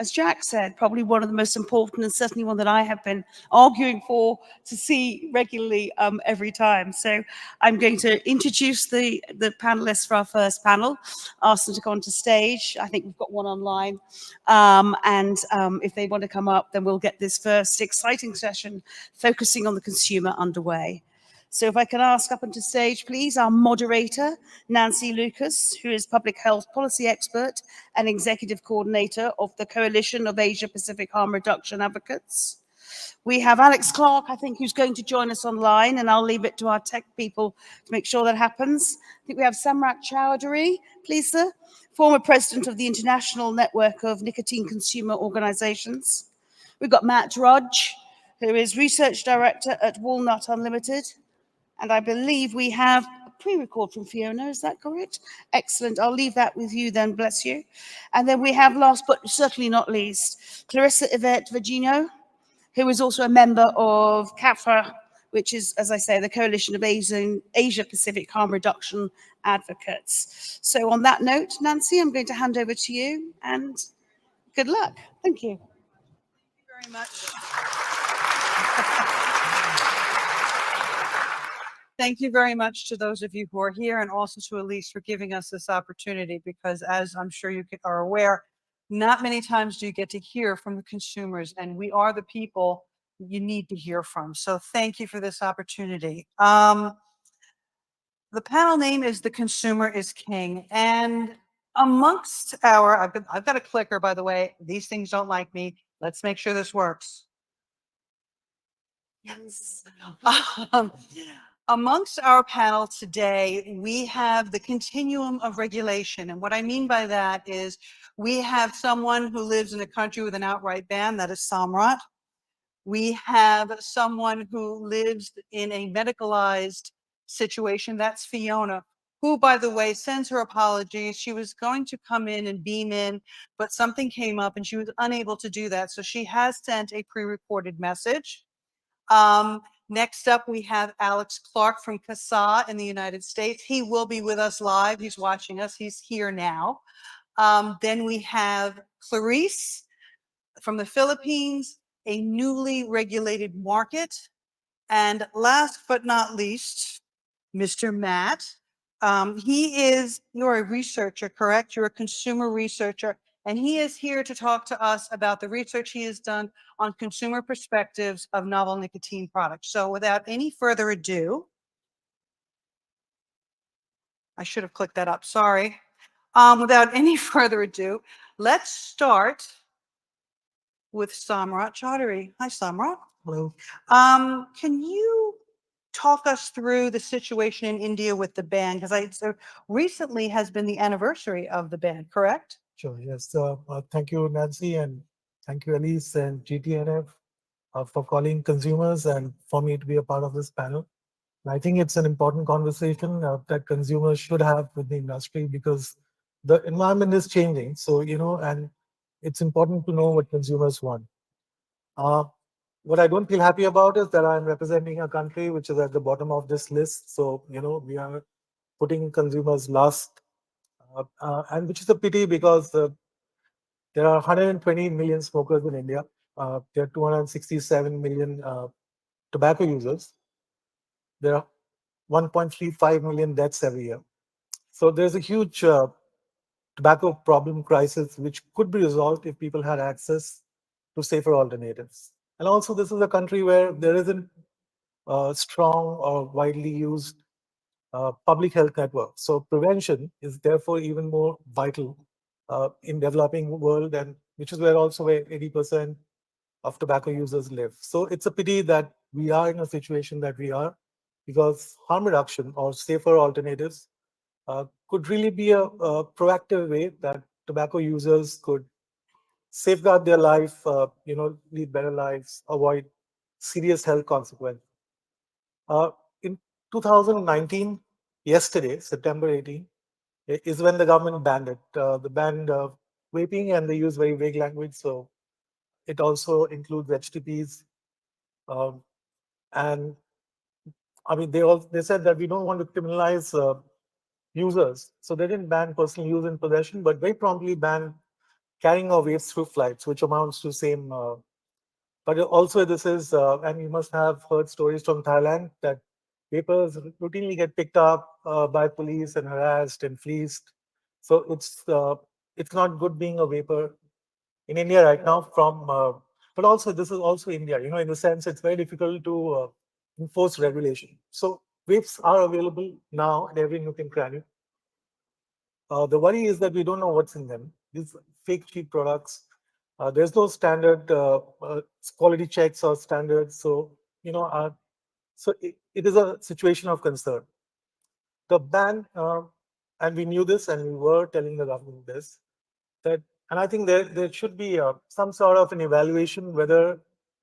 as Jack said, probably one of the most important, and certainly one that I have been arguing for to see regularly every time. So I'm going to introduce the panelists for our first panel, ask them to come onto stage. I think we've got one online. If they want to come up, then we'll get this first exciting session focusing on the consumer underway. So if I can ask up onto stage, please, our moderator, Nancy Lucas, who is public health policy expert and executive coordinator of the Coalition of Asia Pacific Harm Reduction Advocates. We have Alex Clark, I think, who's going to join us online, and I'll leave it to our tech people to make sure that happens. I think we have Samrat Chowdhury, please, sir, former president of the International Network of Nicotine Consumer Organizations. We've got Matt Rudge, who is research director at Walnut Unlimited. And I believe we have a pre-record from Fiona, is that correct? Excellent, I'll leave that with you then, bless you. And then we have, last but certainly not least, Clarissa Yvette Virginio, who is also a member of CAFRA, which is, as I say, the Coalition of Asia Pacific Harm Reduction Advocates. So on that note, Nancy, I'm going to hand over to you, and good luck. Thank you. Thank you very much. Thank you very much to those of you who are here, and also to Elise for giving us this opportunity, because as I'm sure you are aware, not many times do you get to hear from the consumers, and we are the people you need to hear from. So thank you for this opportunity. The panel name is The Consumer is King. And amongst our, I've got a clicker, by the way, these things don't like me. Let's make sure this works. Yes. Amongst our panel today, we have the continuum of regulation. And what I mean by that is we have someone who lives in a country with an outright ban, that is Samrat. We have someone who lives in a medicalized situation, that's Fiona, who, by the way, sends her apologies. She was going to come in and beam in, but something came up and she was unable to do that. So she has sent a pre-recorded message. Next up, we have Alex Clark from CASA in the United States. He will be with us live. He's watching us. He's here now. Then we have Clarice from the Philippines, a newly regulated market. And last but not least, Mr. Matt. You're a researcher, correct? You're a consumer researcher. And he is here to talk to us about the research he has done on consumer perspectives of novel nicotine products. So without any further ado, I should have clicked that up, sorry. Without any further ado, let's start with Samrat Chowdhury. Hi, Samrat. Hello. Can you talk us through the situation in India with the ban? Because recently has been the anniversary of the ban, correct? Sure, yes. Thank you, Nancy, and thank you, Elise and GTNF for calling consumers and for me to be a part of this panel. And I think it's an important conversation that consumers should have with the industry, because the environment is changing. So, and it's important to know what consumers want. What I don't feel happy about is that I'm representing a country which is at the bottom of this list. So, we are putting consumers last, and which is a pity, because there are 120 million smokers in India. There are 267 million tobacco users. There are 1.35 million deaths every year. So there's a huge tobacco problem crisis, which could be resolved if people had access to safer alternatives. And also, this is a country where there isn't strong or widely used public health network. So prevention is therefore even more vital in developing world, and which is where 80% of tobacco users live. So it's a pity that we are in a situation that we are, because harm reduction or safer alternatives could really be a proactive way that tobacco users could safeguard their life, lead better lives, avoid serious health consequences. In 2019, yesterday, September 18, is when the government banned it. They banned vaping, and they use very vague language. So it also includes HTPs. And I mean, they said that we don't want to criminalize users. So they didn't ban personal use and possession, but very promptly banned carrying of vapes through flights, which amounts to same. But also this is, and you must have heard stories from Thailand that vapers routinely get picked up by police and harassed and fleeced. So it's not good being a vapor in India right now. But also this is also India. In the sense it's very difficult to enforce regulation. So vapes are available now in every nook and cranny. The worry is that we don't know what's in them. These fake cheap products. There's no standard quality checks or standards. So it is a situation of concern. The ban, and we knew this, and we were telling the government this, and I think there should be some sort of an evaluation whether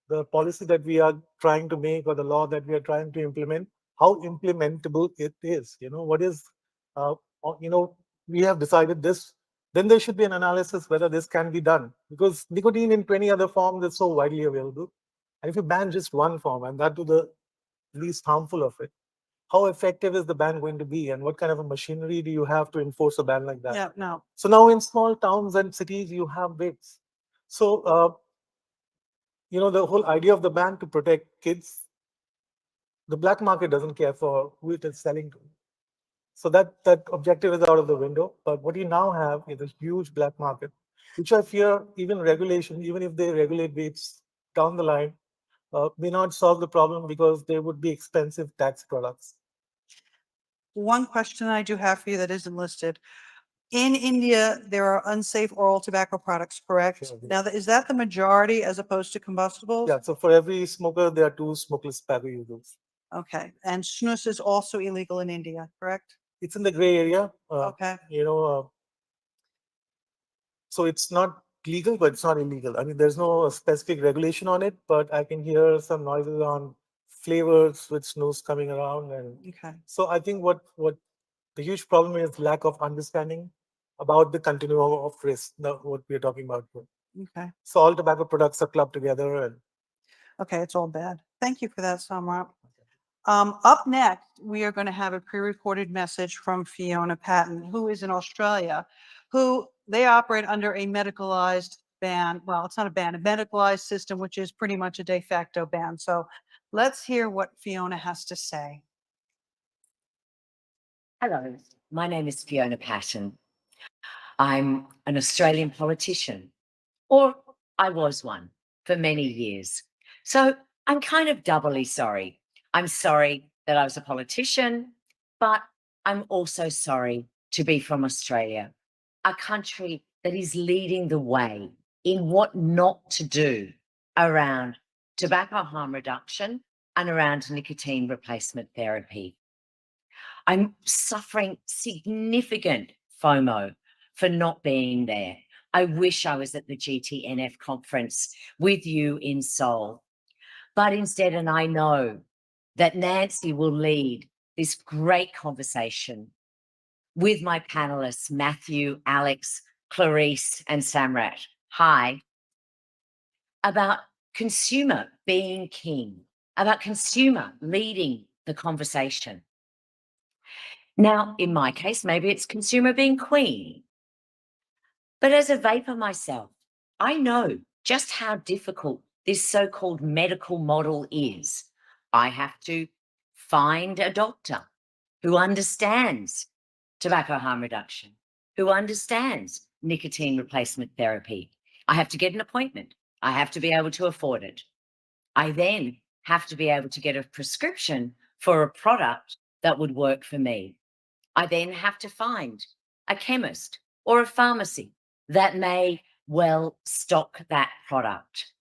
the policy that we are trying to make or the law that we are trying to implement, how implementable it is. What is, we have decided this, then there should be an analysis whether this can be done, because nicotine in 20 other forms is so widely available. And if you ban just one form, and that to the least harmful of it, how effective is the ban going to be, and what kind of a machinery do you have to enforce a ban like that? Yeah, no. So now in small towns and cities, you have vapes. So, the whole idea of the ban to protect kids, the black market doesn't care for who it is selling to. So that objective is out of the window. But what you now have is a huge black market, which I fear even regulation, even if they regulate vapes down the line, may not solve the problem, because they would be expensive tax products. One question I do have for you that isn't listed. In India, there are unsafe oral tobacco products, correct? Sure. Now, is that the majority as opposed to combustibles? Yeah, so for every smoker, there are 2 smokeless tobacco users. Okay, and snus is also illegal in India, correct? It's in the gray area. Okay. So it's not legal, but it's not illegal. I mean, there's no specific regulation on it, but I can hear some noises on flavors with snus coming around. And Okay. so I think what the huge problem is lack of understanding about the continuum of risk, what we're talking about here. Okay. So all tobacco products are clubbed together. And Okay, it's all bad. Thank you for that, Samrat. Up next, we are going to have a pre-recorded message from Fiona Patton, who is in Australia, who they operate under a medicalized ban. Well, it's not a ban, a medicalized system, which is pretty much a de facto ban. So let's hear what Fiona has to say. Hello, my name is Fiona Patton. I'm an Australian politician, or I was one for many years. So I'm kind of doubly sorry. I'm sorry that I was a politician, but I'm also sorry to be from Australia, a country that is leading the way in what not to do around tobacco harm reduction and around nicotine replacement therapy. I'm suffering significant FOMO for not being there. I wish I was at the GTNF conference with you in Seoul. But instead, and I know that Nancy will lead this great conversation with my panelists, Matthew, Alex, Clarice, and Samrat. Hi. About consumer being king, about consumer leading the conversation. Now, in my case, maybe it's consumer being queen. But as a vapor myself, I know just how difficult this so-called medical model is. I have to find a doctor who understands tobacco harm reduction, who understands nicotine replacement therapy. I have to get an appointment. I have to be able to afford it. I then have to be able to get a prescription for a product that would work for me. I then have to find a chemist or a pharmacy that may well stock that product.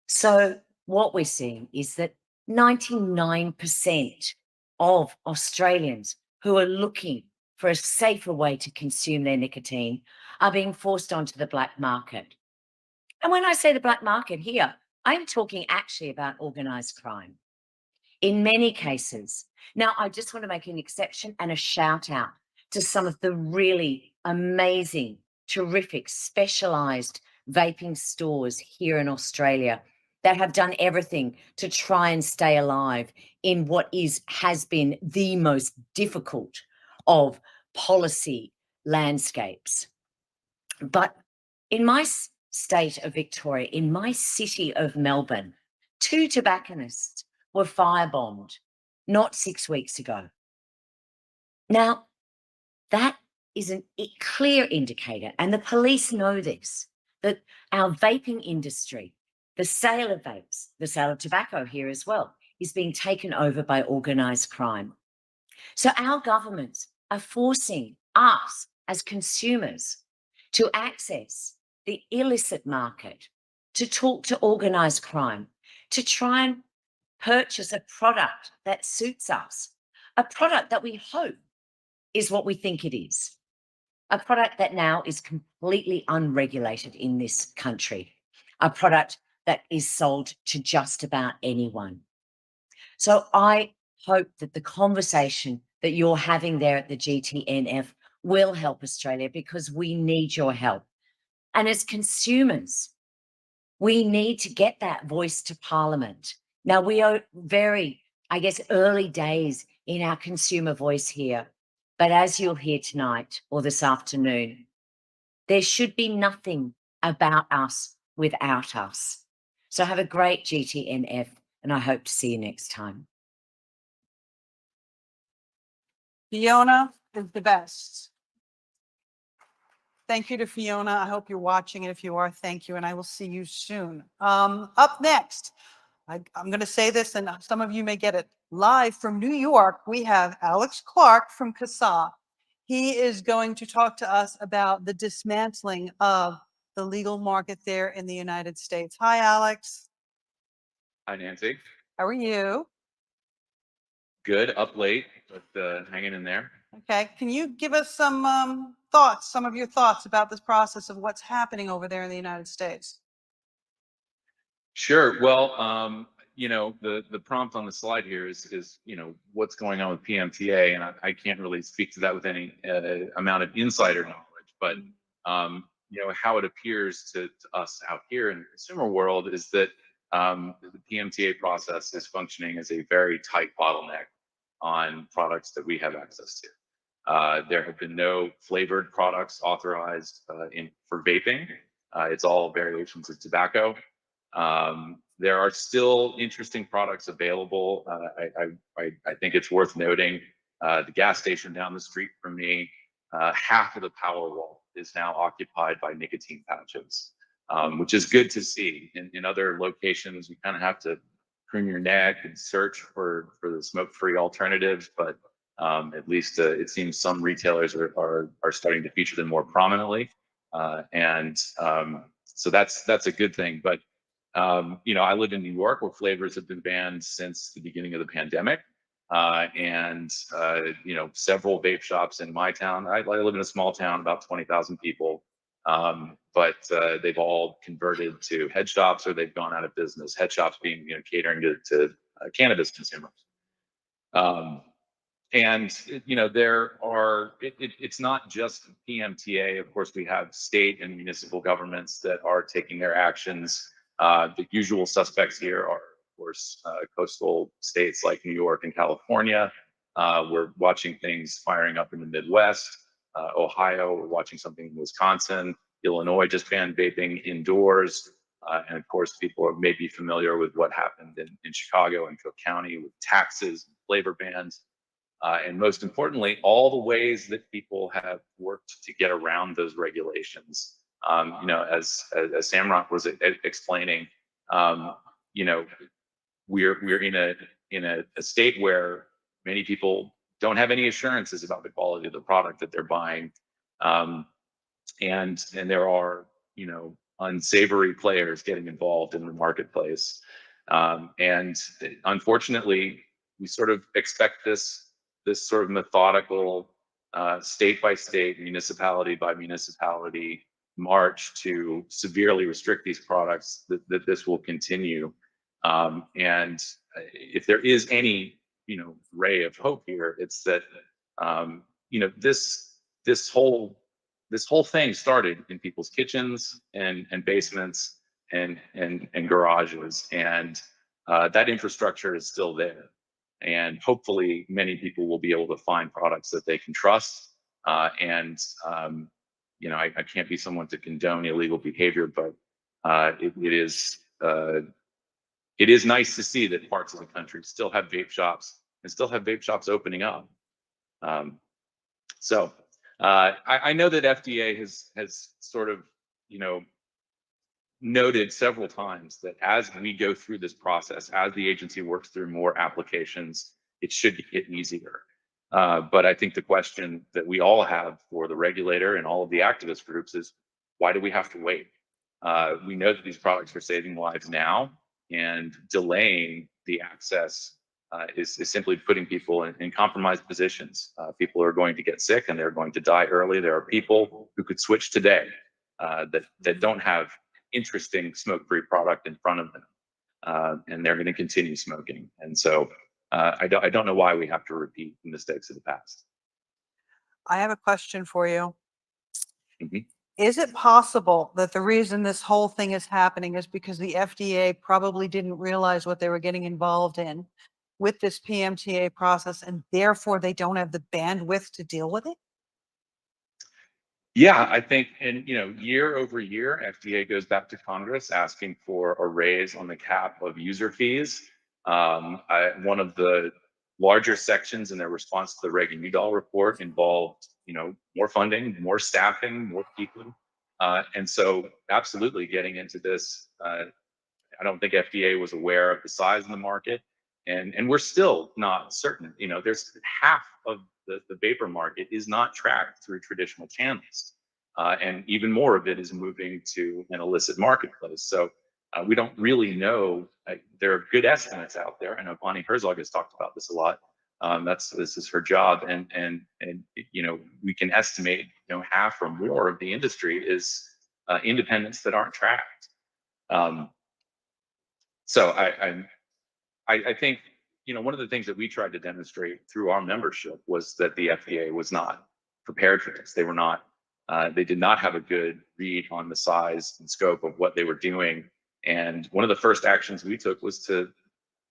So what we're seeing is that 99% of Australians who are looking for a safer way to consume their nicotine are being forced onto the black market. And when I say the black market here, I'm talking actually about organised crime. In many cases, now I just want to make an exception and a shout out to some of the really amazing, terrific, specialised vaping stores here in Australia that have done everything to try and stay alive in what has been the most difficult of policy landscapes. But in my state of Victoria, in my city of Melbourne, 2 tobacconists were firebombed not 6 weeks ago. Now, that is a clear indicator, and the police know this, that our vaping industry, the sale of vapes, the sale of tobacco here as well, is being taken over by organised crime. So our governments are forcing us as consumers to access the illicit market, to talk to organised crime, to try and purchase a product that suits us, a product that we hope is what we think it is, a product that now is completely unregulated in this country, a product that is sold to just about anyone. So I hope that the conversation that you're having there at the GTNF will help Australia, because we need your help. And as consumers, we need to get that voice to Parliament. Now, we are very, I guess, early days in our consumer voice here. But as you'll hear tonight or this afternoon, there should be nothing about us without us. So have a great GTNF, and I hope to see you next time. Fiona is the best. Thank you to Fiona. I hope you're watching, and if you are, thank you, and I will see you soon. Up next, I'm going to say this, and some of you may get it. Live from New York, we have Alex Clark from CASA. He is going to talk to us about the dismantling of the legal market there in the United States. Hi, Alex. Hi, Nancy. How are you? Good, up late, but hanging in there. Okay. Can you give us some thoughts, some of your thoughts about this process of what's happening over there in the United States? Sure. Well, you know, the prompt on the slide here is you know, what's going on with PMTA, and I can't really speak to that with any amount of insider knowledge, but you know, how it appears to us out here in the consumer world is that the PMTA process is functioning as a very tight bottleneck on products that we have access to. There have been no flavored products authorized for vaping. It's all variations of tobacco. There are still interesting products available. I think it's worth noting the gas station down the street from me, half of the power wall is now occupied by nicotine pouches, which is good to see. In other locations, you kind of have to prune your neck and search for the smoke-free alternatives, but at least it seems some retailers are starting to feature them more prominently, and so that's a good thing. But you know, I live in New York, where flavors have been banned since the beginning of the pandemic, and you know, several vape shops in my town. I live in a small town, about 20,000 people, but they've all converted to head shops, or they've gone out of business. Head shops being, you know, catering to cannabis consumers. And you know, it's not just PMTA. Of course, we have state and municipal governments that are taking their actions. The usual suspects here are, of course, coastal states like New York and California. We're watching things firing up in the Midwest. Ohio, we're watching something in Wisconsin. Illinois just banned vaping indoors. And of course, people may be familiar with what happened in Chicago and Cook County with taxes and flavor bans. And most importantly, all the ways that people have worked to get around those regulations. You know, as Samrock was explaining, you know, we're in a state where many people don't have any assurances about the quality of the product that they're buying. And there are, unsavory players getting involved in the marketplace. And unfortunately, we sort of expect this sort of methodical, state by state, municipality by municipality march to severely restrict these products, that this will continue. And if there is any, ray of hope here, it's that, this whole thing started in people's kitchens and basements and garages, and that infrastructure is still there. And hopefully, many people will be able to find products that they can trust. And I can't be someone to condone illegal behavior, but it is nice to see that parts of the country still have vape shops and still have vape shops opening up. So I know that FDA has sort of, noted several times that as we go through this process, as the agency works through more applications, it should get easier. But I think the question that we all have for the regulator and all of the activist groups is, why do we have to wait? We know that these products are saving lives now, and delaying the access is simply putting people in compromised positions. People are going to get sick and they're going to die early. There are people who could switch today that don't have interesting smoke-free product in front of them, and they're going to continue smoking. And so I don't know why we have to repeat the mistakes of the past. I have a question for you. Mhm. Is it possible that the reason this whole thing is happening is because the FDA probably didn't realize what they were getting involved in with this PMTA process, and therefore they don't have the bandwidth to deal with it? Yeah, I think, and year over year, FDA goes back to Congress asking for a raise on the cap of user fees. One of the larger sections in their response to the Reagan-Udall report involved, more funding, more staffing, more people. And so absolutely getting into this, I don't think FDA was aware of the size of the market. And we're still not certain. There's half of the vapor market is not tracked through traditional channels. And even more of it is moving to an illicit marketplace. So we don't really know. There are good estimates out there. I know Bonnie Herzog has talked about this a lot. This is her job, and we can estimate half or more of the industry is independents that aren't tracked. So I think one of the things that we tried to demonstrate through our membership was that the FDA was not prepared for this. They were not. They did not have a good read on the size and scope of what they were doing. And one of the first actions we took was to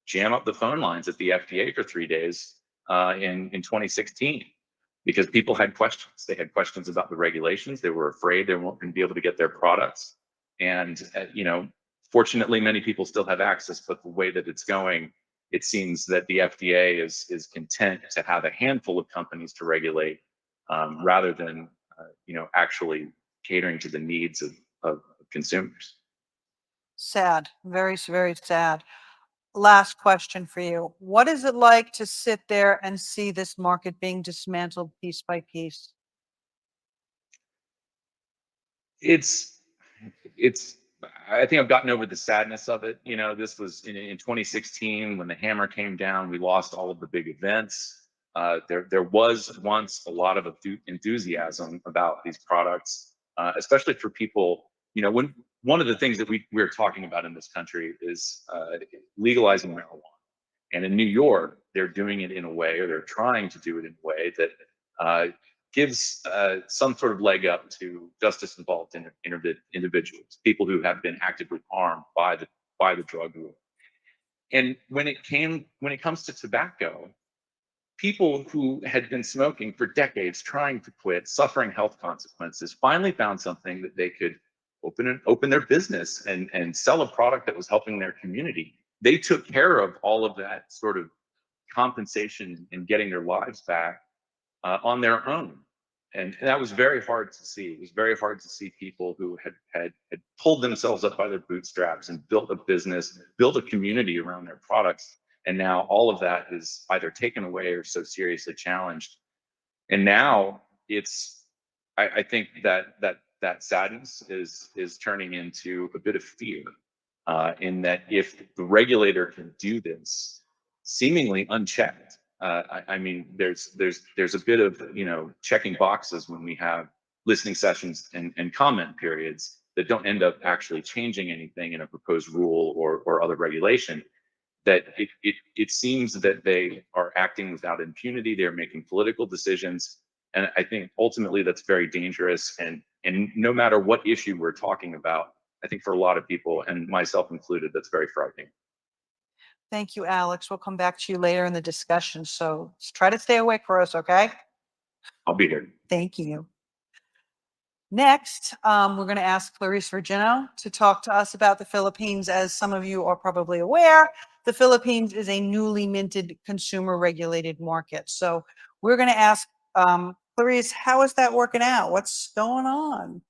jam up the phone lines at the FDA for 3 days in 2016, because people had questions. They had questions about the regulations. They were afraid they weren't going to be able to get their products. And fortunately, many people still have access, but the way that it's going, it seems that the FDA is content to have a handful of companies to regulate, rather than actually catering to the needs of consumers. Sad, very, very sad. Last question for you. What is it like to sit there and see this market being dismantled piece by piece? It's I think I've gotten over the sadness of it. This was in 2016 when the hammer came down. We lost all of the big events. There was once a lot of enthusiasm about these products, especially for people. When one of the things that we're talking about in this country is legalizing marijuana, and in New York, they're doing it in a way, or they're trying to do it in a way that gives some sort of leg up to justice-involved individuals, people who have been actively harmed by the drug war. And when it comes to tobacco, people who had been smoking for decades, trying to quit, suffering health consequences, finally found something that they could open their business and sell a product that was helping their community. They took care of all of that sort of compensation and getting their lives back on their own. And that was very hard to see. It was very hard to see people who had pulled themselves up by their bootstraps and built a business, built a community around their products, And now all of that is either taken away or so seriously challenged. And now it's, I think that sadness is turning into a bit of fear, in that if the regulator can do this seemingly unchecked, I mean, there's a bit of, checking boxes when we have listening sessions and comment periods that don't end up actually changing anything in a proposed rule or other regulation. That it seems that they are acting without impunity. They're making political decisions, and I think ultimately that's very dangerous. And no matter what issue we're talking about, I think for a lot of people, and myself included, that's very frightening. Thank you, Alex. We'll come back to you later in the discussion. So try to stay awake for us, okay? I'll be here. Thank you. Next, we're going to ask Clarice Virgino to talk to us about the Philippines. As some of you are probably aware, the Philippines is a newly minted consumer regulated market. So we're going to ask Clarice, how is that working out? What's going on?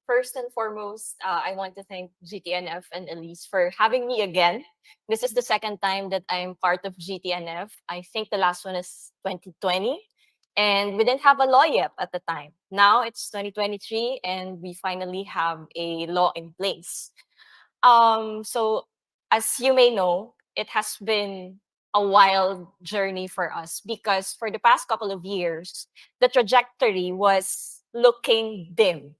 First and foremost, I want to thank GTNF and Elise for having me again. This is the second time that I'm part of GTNF. I think the last one is 2020, and we didn't have a law yet at the time. Now it's 2023, and we finally have a law in place. So as you may know, it has been a wild journey for us because for the past couple of years, the trajectory was looking dim.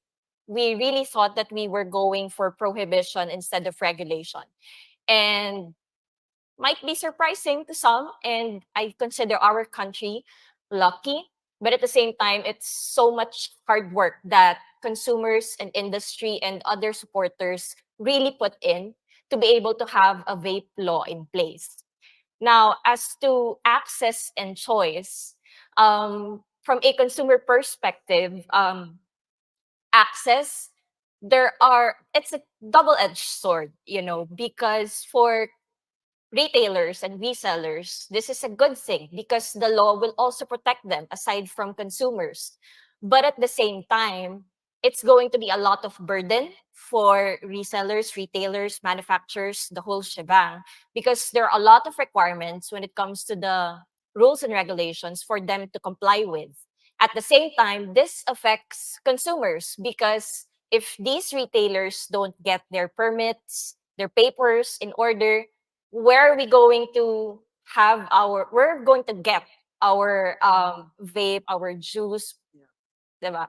We really thought that we were going for prohibition instead of regulation. And might be surprising to some, and I consider our country lucky. But at the same time, it's so much hard work that consumers and industry and other supporters really put in to be able to have a vape law in place. Now, as to access and choice, from a consumer perspective, access, it's a double-edged sword, because for retailers and resellers, this is a good thing because the law will also protect them aside from consumers. But at the same time, it's going to be a lot of burden for resellers, retailers, manufacturers, the whole shebang, because there are a lot of requirements when it comes to the rules and regulations for them to comply with. At the same time, this affects consumers because if these retailers don't get their permits, their papers in order, where are we going to we're going to get our vape, our juice, diba?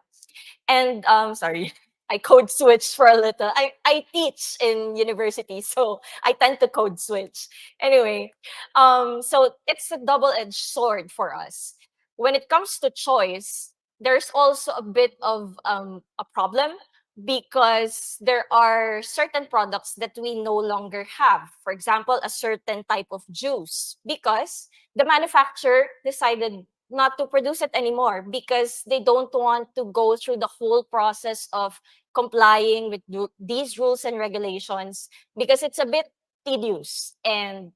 And sorry, I code switch for a little. I teach in university, so I tend to code switch. Anyway, so it's a double-edged sword for us. When it comes to choice, there's also a bit of a problem because there are certain products that we no longer have. For example, a certain type of juice because the manufacturer decided not to produce it anymore because they don't want to go through the whole process of complying with these rules and regulations because it's a bit tedious and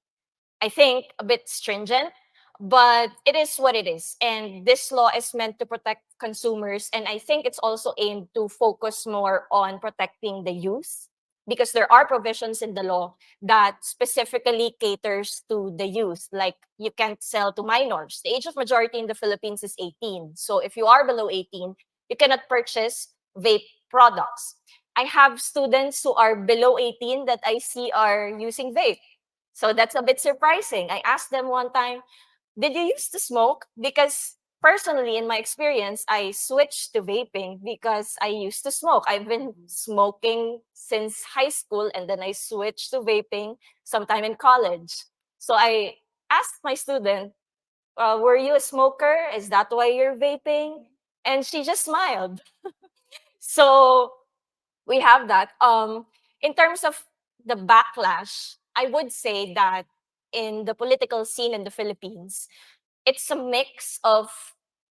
I think a bit stringent, but it is what it is. And this law is meant to protect consumers. And I think it's also aimed to focus more on protecting the youth because there are provisions in the law that specifically caters to the youth. Like you can't sell to minors. The age of majority in the Philippines is 18. So if you are below 18, you cannot purchase vape products. I have students who are below 18 that I see are using vape. So that's a bit surprising. I asked them one time, did you used to smoke? Because personally, in my experience, I switched to vaping because I used to smoke. I've been smoking since high school and then I switched to vaping sometime in college. So I asked my student, were you a smoker? Is that why you're vaping? And she just smiled. So we have that. In terms of the backlash, I would say that in the political scene in the Philippines, it's a mix of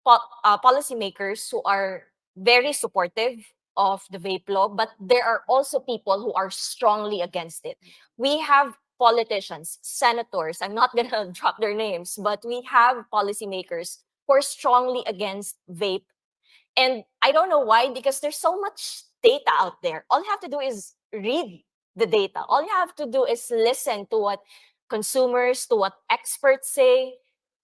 policymakers who are very supportive of the vape law, but there are also people who are strongly against it. We have politicians, senators, I'm not going to drop their names, but we have policymakers who are strongly against vape. And I don't know why, because there's so much data out there. All you have to do is read the data. All you have to do is listen to what consumers, to what experts say.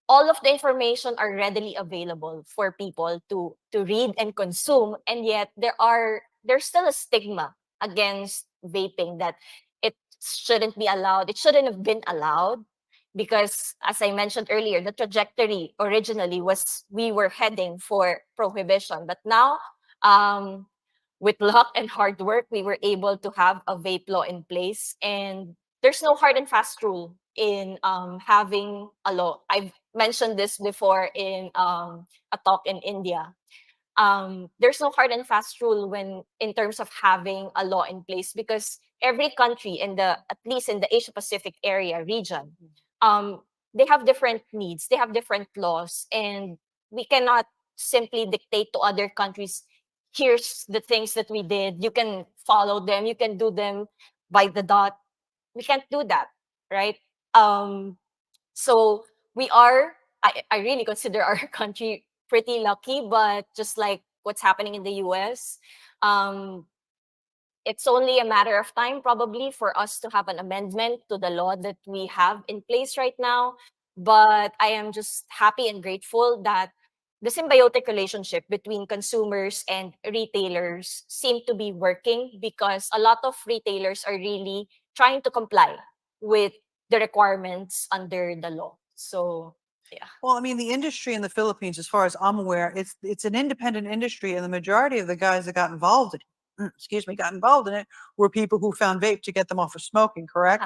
All of the information are readily available for people to read and consume, and yet there's still a stigma against vaping, that it shouldn't be allowed. It shouldn't have been allowed because, as I mentioned earlier, the trajectory originally was we were heading for prohibition, but now, with luck and hard work, we were able to have a vape law in place, and there's no hard and fast rule in having a law. I've mentioned this before in a talk in India. There's no hard and fast rule when in terms of having a law in place, because every country in the, at least in the Asia Pacific area region, they have different needs, they have different laws, and we cannot simply dictate to other countries, here's the things that we did, you can follow them, you can do them by the dot. We can't do that, right? So we are, I really consider our country pretty lucky, but just like what's happening in the US, it's only a matter of time probably for us to have an amendment to the law that we have in place right now. But I am just happy and grateful that the symbiotic relationship between consumers and retailers seem to be working, because a lot of retailers are really trying to comply with the requirements under the law. So yeah. Well, I mean, the industry in the Philippines, as far as I'm aware, it's an independent industry, and the majority of the guys that got involved in got involved in it were people who found vape to get them off of smoking, correct?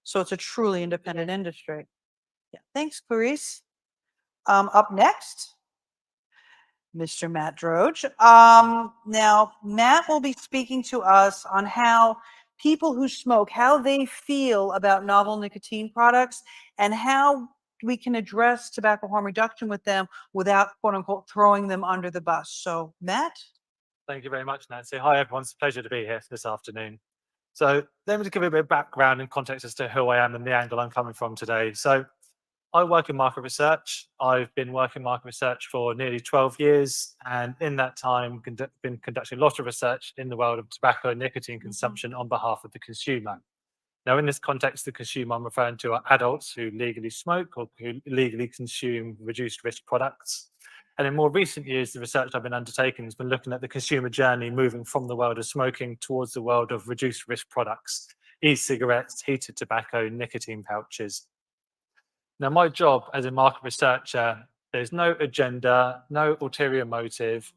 So it's a truly independent industry. Yeah. Thanks, Clarice. Up next, Mr. Matt Droge. Now, Matt will be speaking to us on how people who smoke, how they feel about novel nicotine products, and how we can address tobacco harm reduction with them without, quote unquote, throwing them under the bus. So, Matt? Thank you very much, Nancy. Hi, everyone. It's a pleasure to be here this afternoon. So let me just give you a bit of background and context as to who I am and the angle I'm coming from today. So I work in market research. I've been working in market research for nearly 12 years, and in that time, been conducting a lot of research in the world of tobacco and nicotine consumption on behalf of the consumer. Now, in this context, the consumer I'm referring to are adults who legally smoke or who legally consume reduced risk products. And in more recent years, the research I've been undertaking has been looking at the consumer journey moving from the world of smoking towards the world of reduced risk products, e-cigarettes, heated tobacco, nicotine pouches. Now, my job as a market researcher, there's no agenda, no ulterior motive.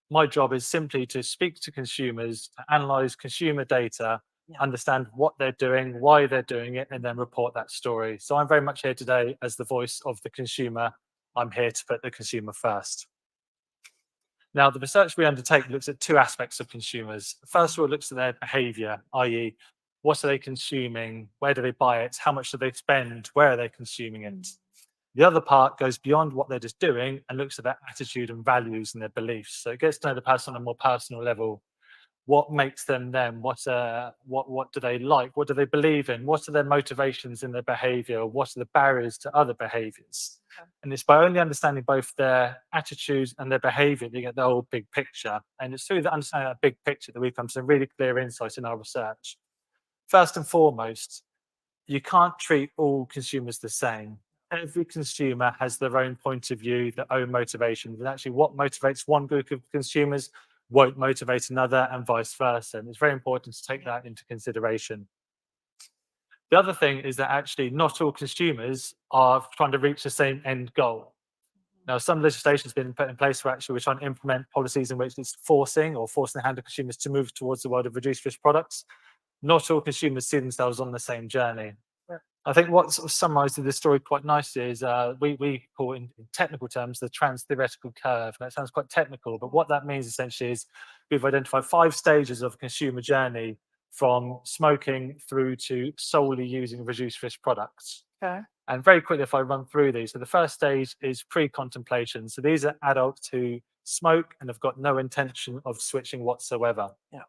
My job is simply to speak to consumers, to analyze consumer data, understand what they're doing, why they're doing it, and then report that story. So I'm very much here today as the voice of the consumer. I'm here to put the consumer first. Now, the research we undertake looks at two aspects of consumers. First of all, it looks at their behavior, i.e., what are they consuming? Where do they buy it? How much do they spend? Where are they consuming it? The other part goes beyond what they're just doing and looks at their attitude and values and their beliefs. So it gets to know the person on a more personal level. What makes them them? What do they like? What do they believe in? What are their motivations in their behavior? What are the barriers to other behaviors? And it's by only understanding both their attitudes and their behavior that you get the whole big picture. And it's through the understanding that big picture that we come to some really clear insights in our research. First and foremost, you can't treat all consumers the same. Every consumer has their own point of view, their own motivations, and actually what motivates one group of consumers won't motivate another, and vice versa. And it's very important to take that into consideration. The other thing is that actually not all consumers are trying to reach the same end goal. Now, some legislation has been put in place where actually we're trying to implement policies in which it's forcing the hand of consumers to move towards the world of reduced risk products. Not all consumers see themselves on the same journey. I think what sort of summarizes this story quite nicely is we call in technical terms the trans-theoretical curve. That sounds quite technical, but what that means essentially is we've identified 5 stages of consumer journey from smoking through to solely using reduced risk products. Okay. And very quickly, if I run through these, so the first stage is pre-contemplation. So these are adults who smoke and have got no intention of switching whatsoever. Yeah.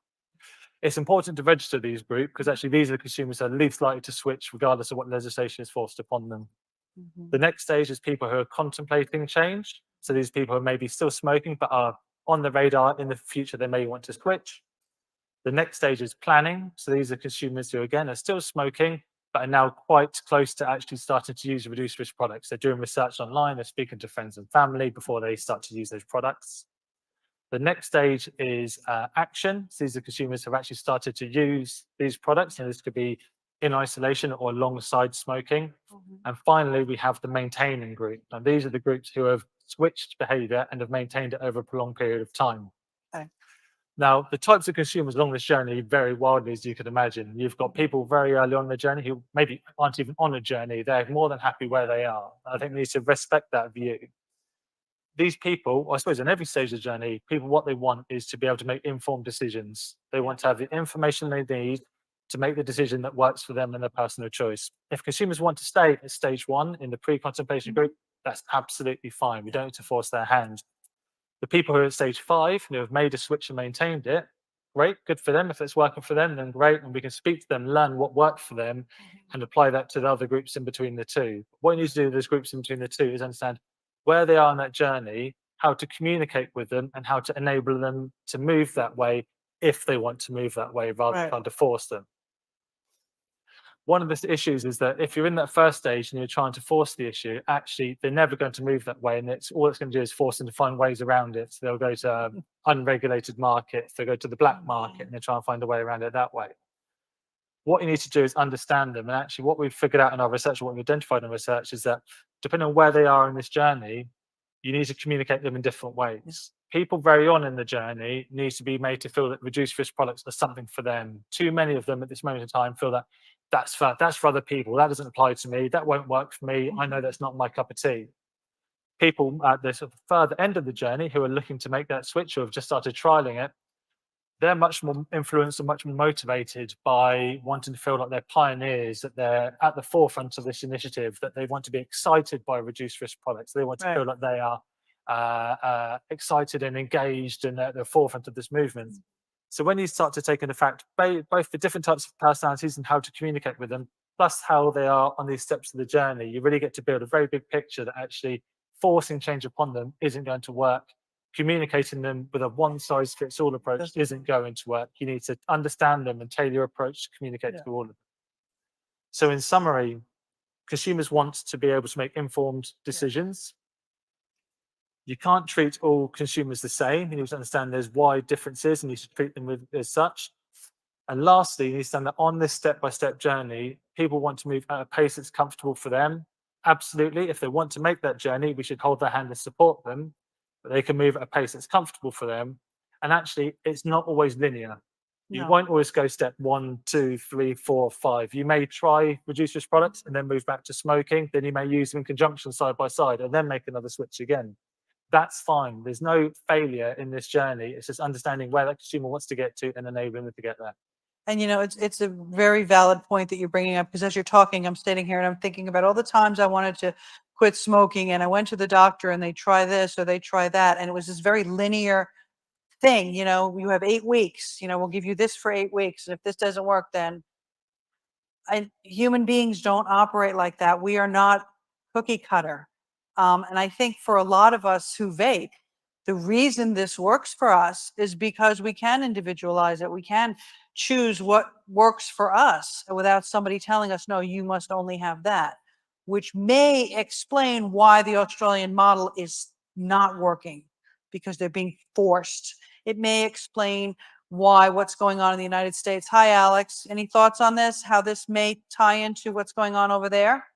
It's important to register these groups because actually these are the consumers that are least likely to switch regardless of what legislation is forced upon them. The next stage is people who are contemplating change. So these people who may be still smoking but are on the radar in the future, they may want to switch. The next stage is planning. So these are consumers who, again, are still smoking, but are now quite close to actually starting to use reduced risk products. They're doing research online, they're speaking to friends and family before they start to use those products. The next stage is action. So these are consumers who have actually started to use these products, and this could be in isolation or alongside smoking. And finally, we have the maintaining group. And these are the groups who have switched behavior and have maintained it over a prolonged period of time. Okay. Now, the types of consumers along this journey vary wildly, as you could imagine. You've got people very early on the journey who maybe aren't even on a journey. They're more than happy where they are. I think we need to respect that view. These people, I suppose, in every stage of the journey, people, what they want is to be able to make informed decisions. They want to have the information they need to make the decision that works for them and their personal choice. If consumers want to stay at stage 1 in the pre-contemplation group, that's absolutely fine. We don't need to force their hand. The people who are at stage 5, who have made a switch and maintained it, great, good for them. If it's working for them, then great. And we can speak to them, learn what worked for them, and apply that to the other groups in between the two. What you need to do with those groups in between the two is understand where they are on that journey, how to communicate with them, and how to enable them to move that way if they want to move that way, rather than trying to force them. One of the issues is that if you're in that first stage and you're trying to force the issue, actually they're never going to move that way, and all it's going to do is force them to find ways around it. So they'll go to unregulated markets, they'll go to the black market, and they try and find a way around it that way. What you need to do is understand them, and actually what we've figured out in our research, what we've identified in research, is that depending on where they are in this journey, you need to communicate them in different ways. People very on in the journey need to be made to feel that reduced risk products are something for them. Too many of them at this moment in time feel that that's for other people. That doesn't apply to me. That won't work for me. I know that's not my cup of tea. People at the sort of further end of the journey who are looking to make that switch or have just started trialing it, they're much more influenced and much more motivated by wanting to feel like they're pioneers, that they're at the forefront of this initiative, that they want to be excited by reduced risk products. They want to feel like they are excited and engaged and at the forefront of this movement. So when you start to take into fact both the different types of personalities and how to communicate with them, plus how they are on these steps of the journey, you really get to build a very big picture that actually forcing change upon them isn't going to work. Communicating them with a one-size-fits-all approach isn't going to work. You need to understand them and tailor your approach to communicate to all of them. So in summary, consumers want to be able to make informed decisions. You can't treat all consumers the same. You need to understand there's wide differences and you should treat them as such. And lastly, you need to understand that on this step-by-step journey, people want to move at a pace that's comfortable for them. Absolutely. If they want to make that journey, we should hold their hand and support them, but they can move at a pace that's comfortable for them. And actually, it's not always linear. You won't always go step 1, 2, 3, 4, 5. You may try reduced risk products and then move back to smoking. Then you may use them in conjunction side by side and then make another switch again. That's fine. There's no failure in this journey. It's just understanding where that consumer wants to get to and enabling them to get there. And, you know, it's a very valid point that you're bringing up, because as you're talking, I'm sitting here and I'm thinking about all the times I wanted to quit smoking and I went to the doctor and they try this or they try that. And it was this very linear thing. You know, you have 8 weeks, you know, we'll give you this for 8 weeks. And if this doesn't work, then human beings don't operate like that. We are not cookie cutter. And I think for a lot of us who vape, the reason this works for us is because we can individualize it. We can choose what works for us without somebody telling us, no, you must only have that, which may explain why the Australian model is not working, because they're being forced. It may explain why what's going on in the United States. Hi, Alex. Any thoughts on this? How this may tie into what's going on over there?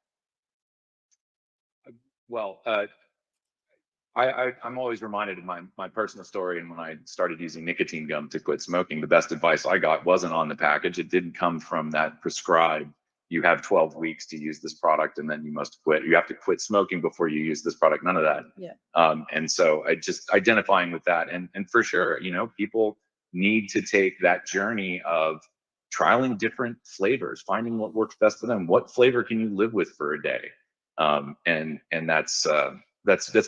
Well, I'm always reminded of my personal story. And when I started using nicotine gum to quit smoking, the best advice I got wasn't on the package. It didn't come from that prescribed, you have 12 weeks to use this product and then you must quit. You have to quit smoking before you use this product. None of that. Yeah. And so I just identifying with that. And for sure, you know, people need to take that journey of trialing different flavors, finding what works best for them. What flavor can you live with for a day? And that's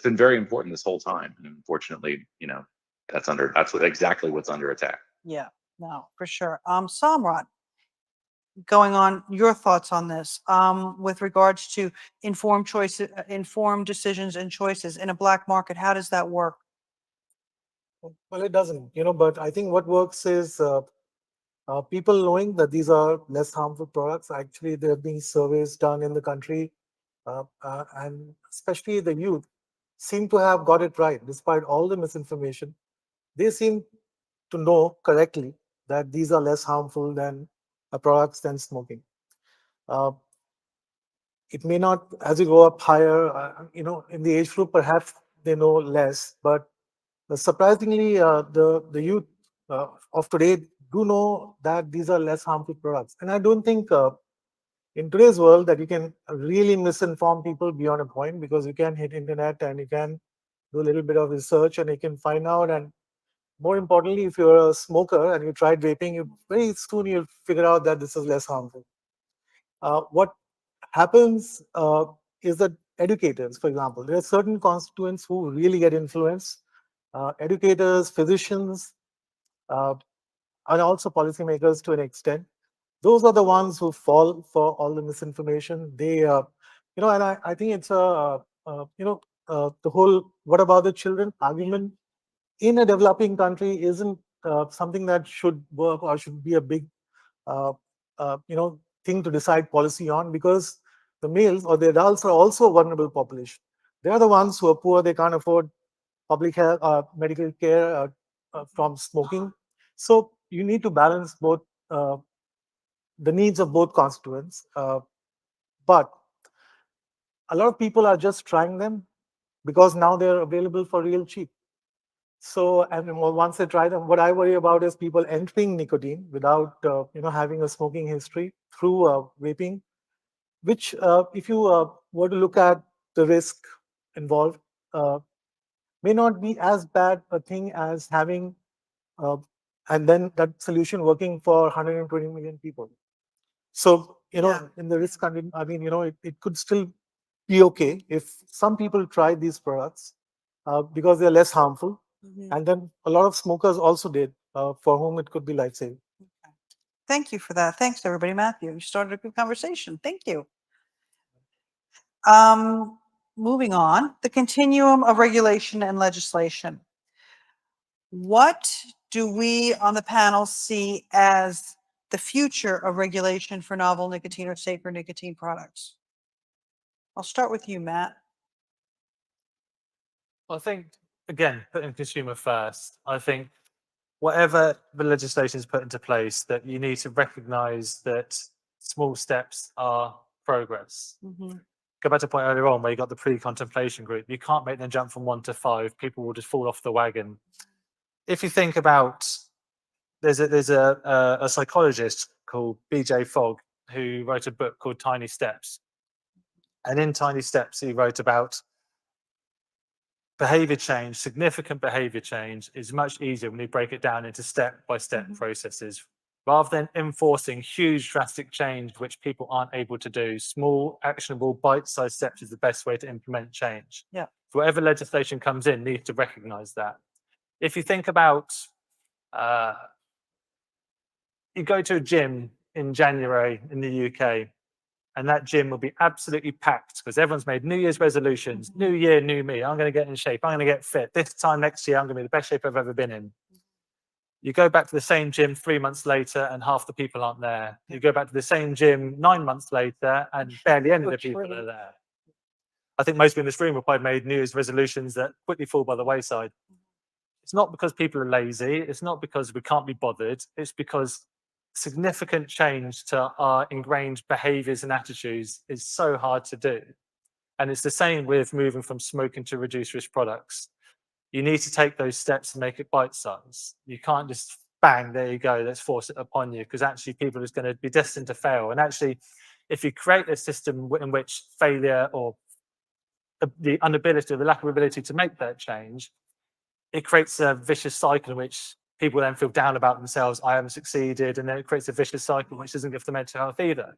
been very important this whole time. And unfortunately, you know, that's exactly what's under attack. Yeah, no, for sure. Samrat, going on, your thoughts on this with regards to informed choices, informed decisions and choices in a black market. How does that work? Well, it doesn't, you know, but I think what works is People knowing that these are less harmful products, actually there have been surveys done in the country, and especially the youth seem to have got it right despite all the misinformation. They seem to know correctly that these are less harmful than products than smoking. It may not, as you go up higher, in the age group, perhaps they know less, but surprisingly, the youth of today do know that these are less harmful products. And I don't think in today's world that you can really misinform people beyond a point, because you can hit internet and you can do a little bit of research and you can find out. And more importantly, if you're a smoker and you tried vaping, very soon you'll figure out that this is less harmful. What happens is that educators, for example, there are certain constituents who really get influenced. Educators, physicians, and also policymakers to an extent. Those are the ones who fall for all the misinformation. They, and I think it's the whole "what about the children" argument in a developing country isn't something that should work or should be a big, uh, thing to decide policy on, because the males or the adults are also a vulnerable population. They are the ones who are poor. They can't afford public health, medical care from smoking. So you need to balance both the needs of both constituents. But a lot of people are just trying them because now they're available for real cheap. So, and once they try them, what I worry about is people entering nicotine without, having a smoking history through vaping, which, if you were to look at the risk involved, may not be as bad a thing as having, and then that solution working for 120 million people. So, in the risk, I mean, it could still be okay if some people try these products because they're less harmful. And then a lot of smokers also did, for whom it could be life-saving. Thank you for that. Thanks, everybody. Matthew, you started a good conversation. Thank you. Moving on, the continuum of regulation and legislation. What do we on the panel see as the future of regulation for novel nicotine or safer nicotine products? I'll start with you, Matt. I think, again, putting consumer first, I think whatever the legislation is put into place, that you need to recognize that small steps are progress. Go back to the point earlier on where you got the pre-contemplation group. You can't make them jump from 1 to 5. People will just fall off the wagon. If you think about, there's a psychologist called B.J. Fogg who wrote a book called Tiny Steps. And in Tiny Steps, he wrote about behavior change. Significant behavior change is much easier when you break it down into step-by-step processes. Rather than enforcing huge drastic change, which people aren't able to do, small, actionable, bite-sized steps is the best way to implement change. Yeah. So whatever legislation comes in needs to recognize that. If you think about, you go to a gym in January in the UK, and that gym will be absolutely packed because everyone's made New Year's resolutions. New year, new me. I'm going to get in shape. I'm going to get fit. This time next year, I'm going to be the best shape I've ever been in. You go back to the same gym 3 months later and half the people aren't there. You go back to the same gym 9 months later and barely any of the people are there. I think most people in this room have probably made New Year's resolutions that quickly fall by the wayside. It's not because people are lazy. It's not because we can't be bothered. It's because significant change to our ingrained behaviors and attitudes is so hard to do. And it's the same with moving from smoking to reduced risk products. You need to take those steps and make it bite-sized. You can't just bang, there you go, let's force it upon you, because actually people are just going to be destined to fail. And actually, if you create a system in which failure or the inability or the lack of ability to make that change, it creates a vicious cycle in which people then feel down about themselves. I haven't succeeded. And then it creates a vicious cycle, which doesn't give them mental health either.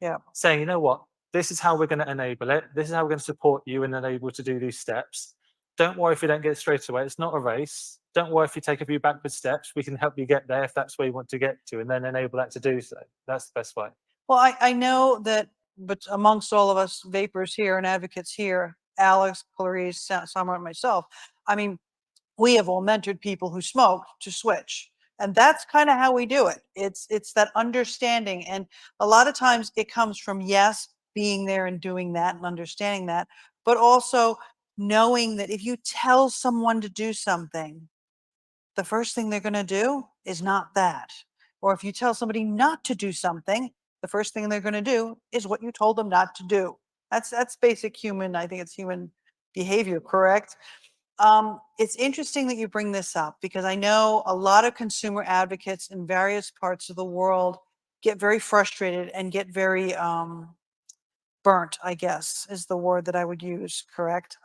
Yeah. Saying, you know what, this is how we're going to enable it. This is how we're going to support you and enable to do these steps. Don't worry if you don't get it straight away. It's not a race. Don't worry if you take a few backward steps. We can help you get there if that's where you want to get to, and then enable that to do so. That's the best way. Well, I know that, but amongst all of us vapors here and advocates here, Alex, Clarice, Summer, and myself, I mean, we have all mentored people who smoke to switch. And that's kind of how we do it. It's that understanding. And a lot of times it comes from, yes, being there and doing that and understanding that, but also knowing that if you tell someone to do something, the first thing they're going to do is not that. Or if you tell somebody not to do something, the first thing they're going to do is what you told them not to do. That's basic human, I think it's human behavior, correct? It's interesting that you bring this up because I know a lot of consumer advocates in various parts of the world get very frustrated and get very burnt, I guess is the word that I would use, correct?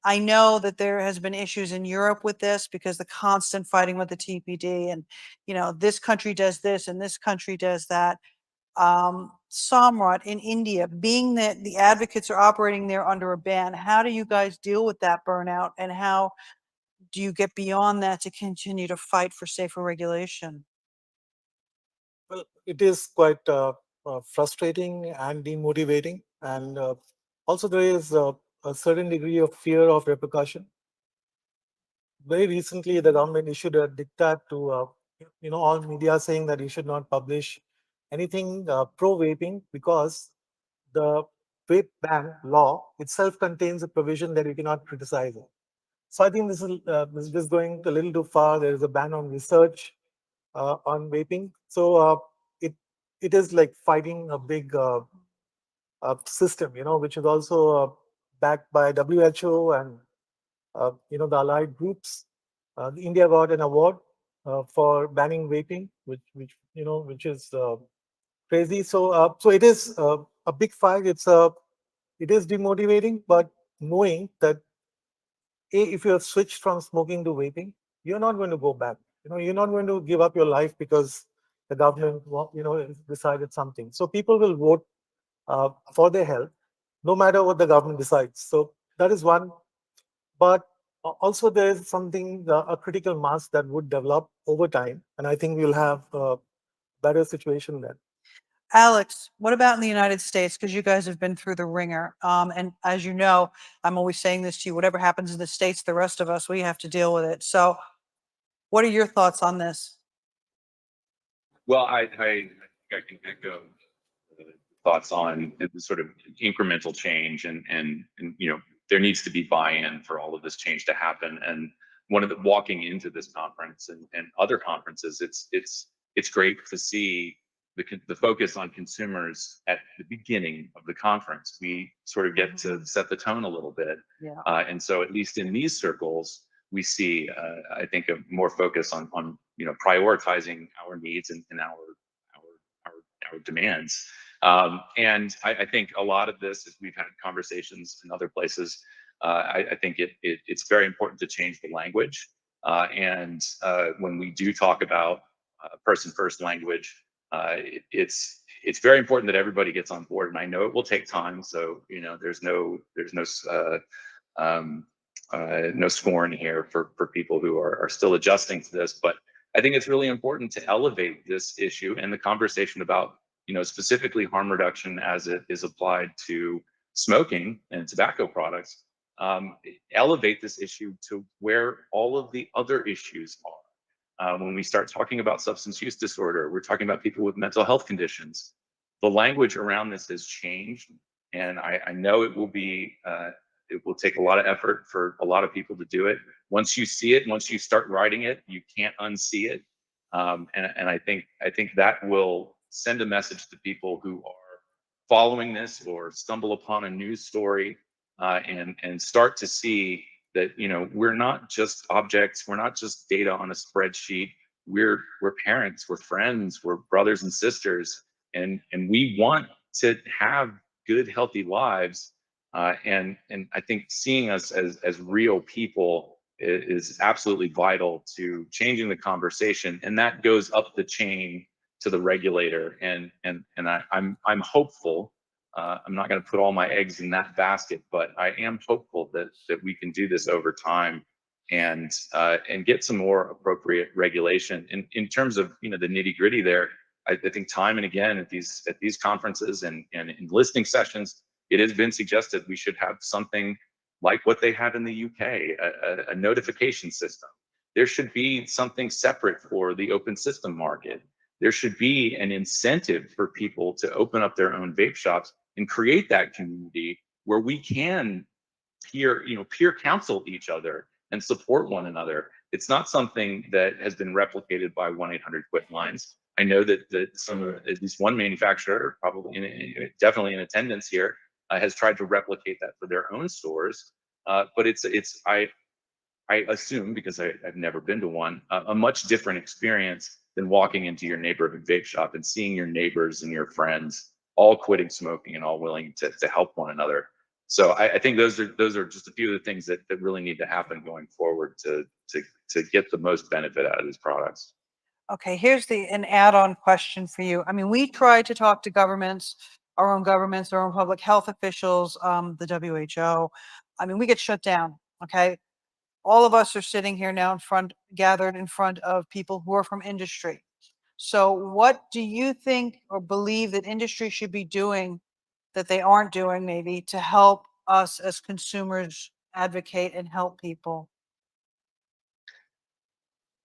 I know that there has been issues in Europe with this because the constant fighting with the TPD and, you know, this country does this and this country does that. Samrat in India, being that the advocates are operating there under a ban, how do you guys deal with that burnout and how do you get beyond that to continue to fight for safer regulation? Well, it is quite frustrating and demotivating. And also there is a certain degree of fear of repercussion. Very recently, the government issued a diktat to all media saying that you should not publish anything pro-vaping because the vape ban law itself contains a provision that you cannot criticize it. So I think this is just going a little too far. There is a ban on research on vaping. So it is like fighting a big system, which is also backed by WHO and the allied groups. India got an award for banning vaping, which is crazy. So it is a big fight. It is demotivating, but knowing that if you have switched from smoking to vaping, you're not going to go back. You're not going to give up your life because the government, decided something. So people will vote for their health, no matter what the government decides. So that is one. But also there is something, a critical mass that would develop over time. And I think we'll have a better situation then. Alex, what about in the United States? Because you guys have been through the ringer. And as you know, I'm always saying this to you, whatever happens in the States, the rest of us, we have to deal with it. So what are your thoughts on this? Well, I can echo thoughts on the sort of incremental change and there needs to be buy-in for all of this change to happen. And one of the walking into this conference and other conferences, it's great to see the focus on consumers at the beginning of the conference. We sort of get to set the tone a little bit. Yeah. And so at least in these circles, we see, I think, a more focus on prioritizing our needs and our demands. And I think a lot of this, as we've had conversations in other places, I think it's very important to change the language. And when we do talk about person-first language, it's very important that everybody gets on board. And I know it will take time. So there's no scorn here for people who are still adjusting to this. But I think it's really important to elevate this issue and the conversation about specifically harm reduction as it is applied to smoking and tobacco products, elevate this issue to where all of the other issues are. When we start talking about substance use disorder, we're talking about people with mental health conditions. The language around this has changed, and I know it will take a lot of effort for a lot of people to do it. Once you see it, once you start writing it, you can't unsee it. And I think that will send a message to people who are following this or stumble upon a news story and start to see that we're not just objects, we're not just data on a spreadsheet. We're parents, we're friends, we're brothers and sisters, and we want to have good, healthy lives. And I think seeing us as real people is absolutely vital to changing the conversation, and that goes up the chain to the regulator. And I'm hopeful. I'm not going to put all my eggs in that basket, but I am hopeful that we can do this over time and get some more appropriate regulation. In terms of the nitty gritty there, I think time and again at these conferences and in listening sessions, it has been suggested we should have something like what they have in the UK, a notification system There should be something separate for the open system market. There should be an incentive for people to open up their own vape shops and create that community where we can peer counsel each other and support one another. It's not something that has been replicated by 1-800-QUIT lines. I know that at least one manufacturer, probably definitely in attendance here, has tried to replicate that for their own stores. But I assume, because I've never been to one, a much different experience than walking into your neighborhood vape shop and seeing your neighbors and your friends all quitting smoking and all willing to help one another. So I think those are just a few of the things that really need to happen going forward to get the most benefit out of these products. Okay, here's an add-on question for you. I mean, we try to talk to governments, our own public health officials, the WHO. I mean, we get shut down, okay? All of us are sitting here now gathered in front of people who are from industry. So what do you think or believe that industry should be doing that they aren't doing maybe to help us as consumers advocate and help people?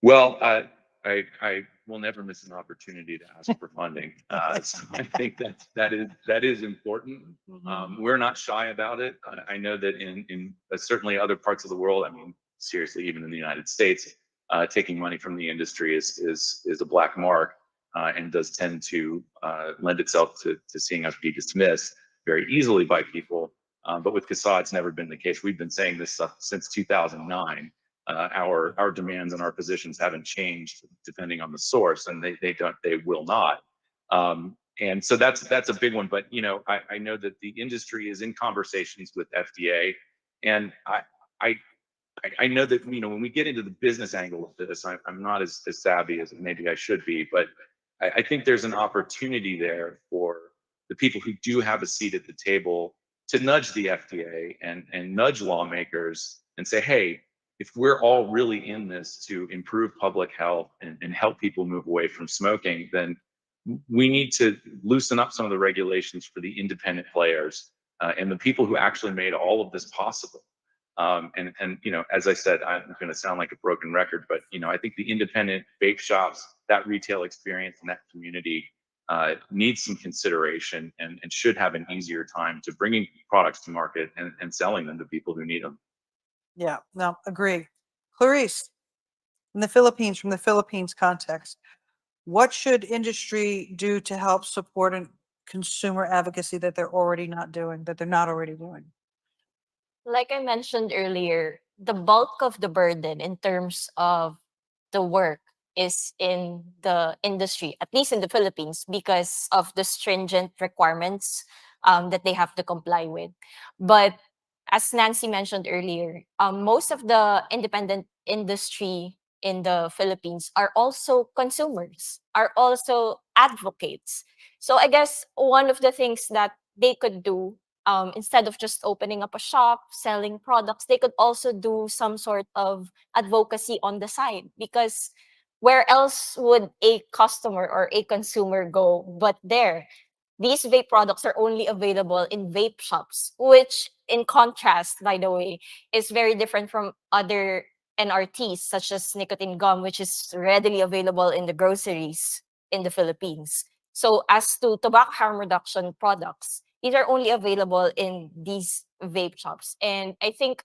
Well, I will never miss an opportunity to ask for funding. So I think that is important. We're not shy about it. I know that in certainly other parts of the world, I mean, seriously, even in the United States, taking money from the industry is a black mark and does tend to lend itself to seeing us be dismissed very easily by people. But with CASA, it's never been the case. We've been saying this stuff since 2009. Our demands and our positions haven't changed depending on the source, and they will not. And so that's a big one. But I know that the industry is in conversations with FDA, and I know that when we get into the business angle of this, I'm not as savvy as maybe I should be, but I think there's an opportunity there for the people who do have a seat at the table to nudge the FDA and nudge lawmakers and say, hey, if we're all really in this to improve public health and help people move away from smoking, then we need to loosen up some of the regulations for the independent players and the people who actually made all of this possible. And as I said, I'm going to sound like a broken record, but I think the independent vape shops, that retail experience and that community needs some consideration and should have an easier time to bringing products to market and selling them to people who need them. Yeah, no, agree. Clarice, from the Philippines context, what should industry do to help support consumer advocacy that they're not already doing? Like I mentioned earlier, the bulk of the burden in terms of the work is in the industry, at least in the Philippines, because of the stringent requirements that they have to comply with. But as Nancy mentioned earlier, most of the independent industry in the Philippines are also consumers, are also advocates. So I guess one of the things that they could do, instead of just opening up a shop, selling products, they could also do some sort of advocacy on the side, because where else would a customer or a consumer go but there? These vape products are only available in vape shops, which in contrast, by the way, is very different from other NRTs such as nicotine gum, which is readily available in the groceries in the Philippines. So as to tobacco harm reduction products, these are only available in these vape shops. And I think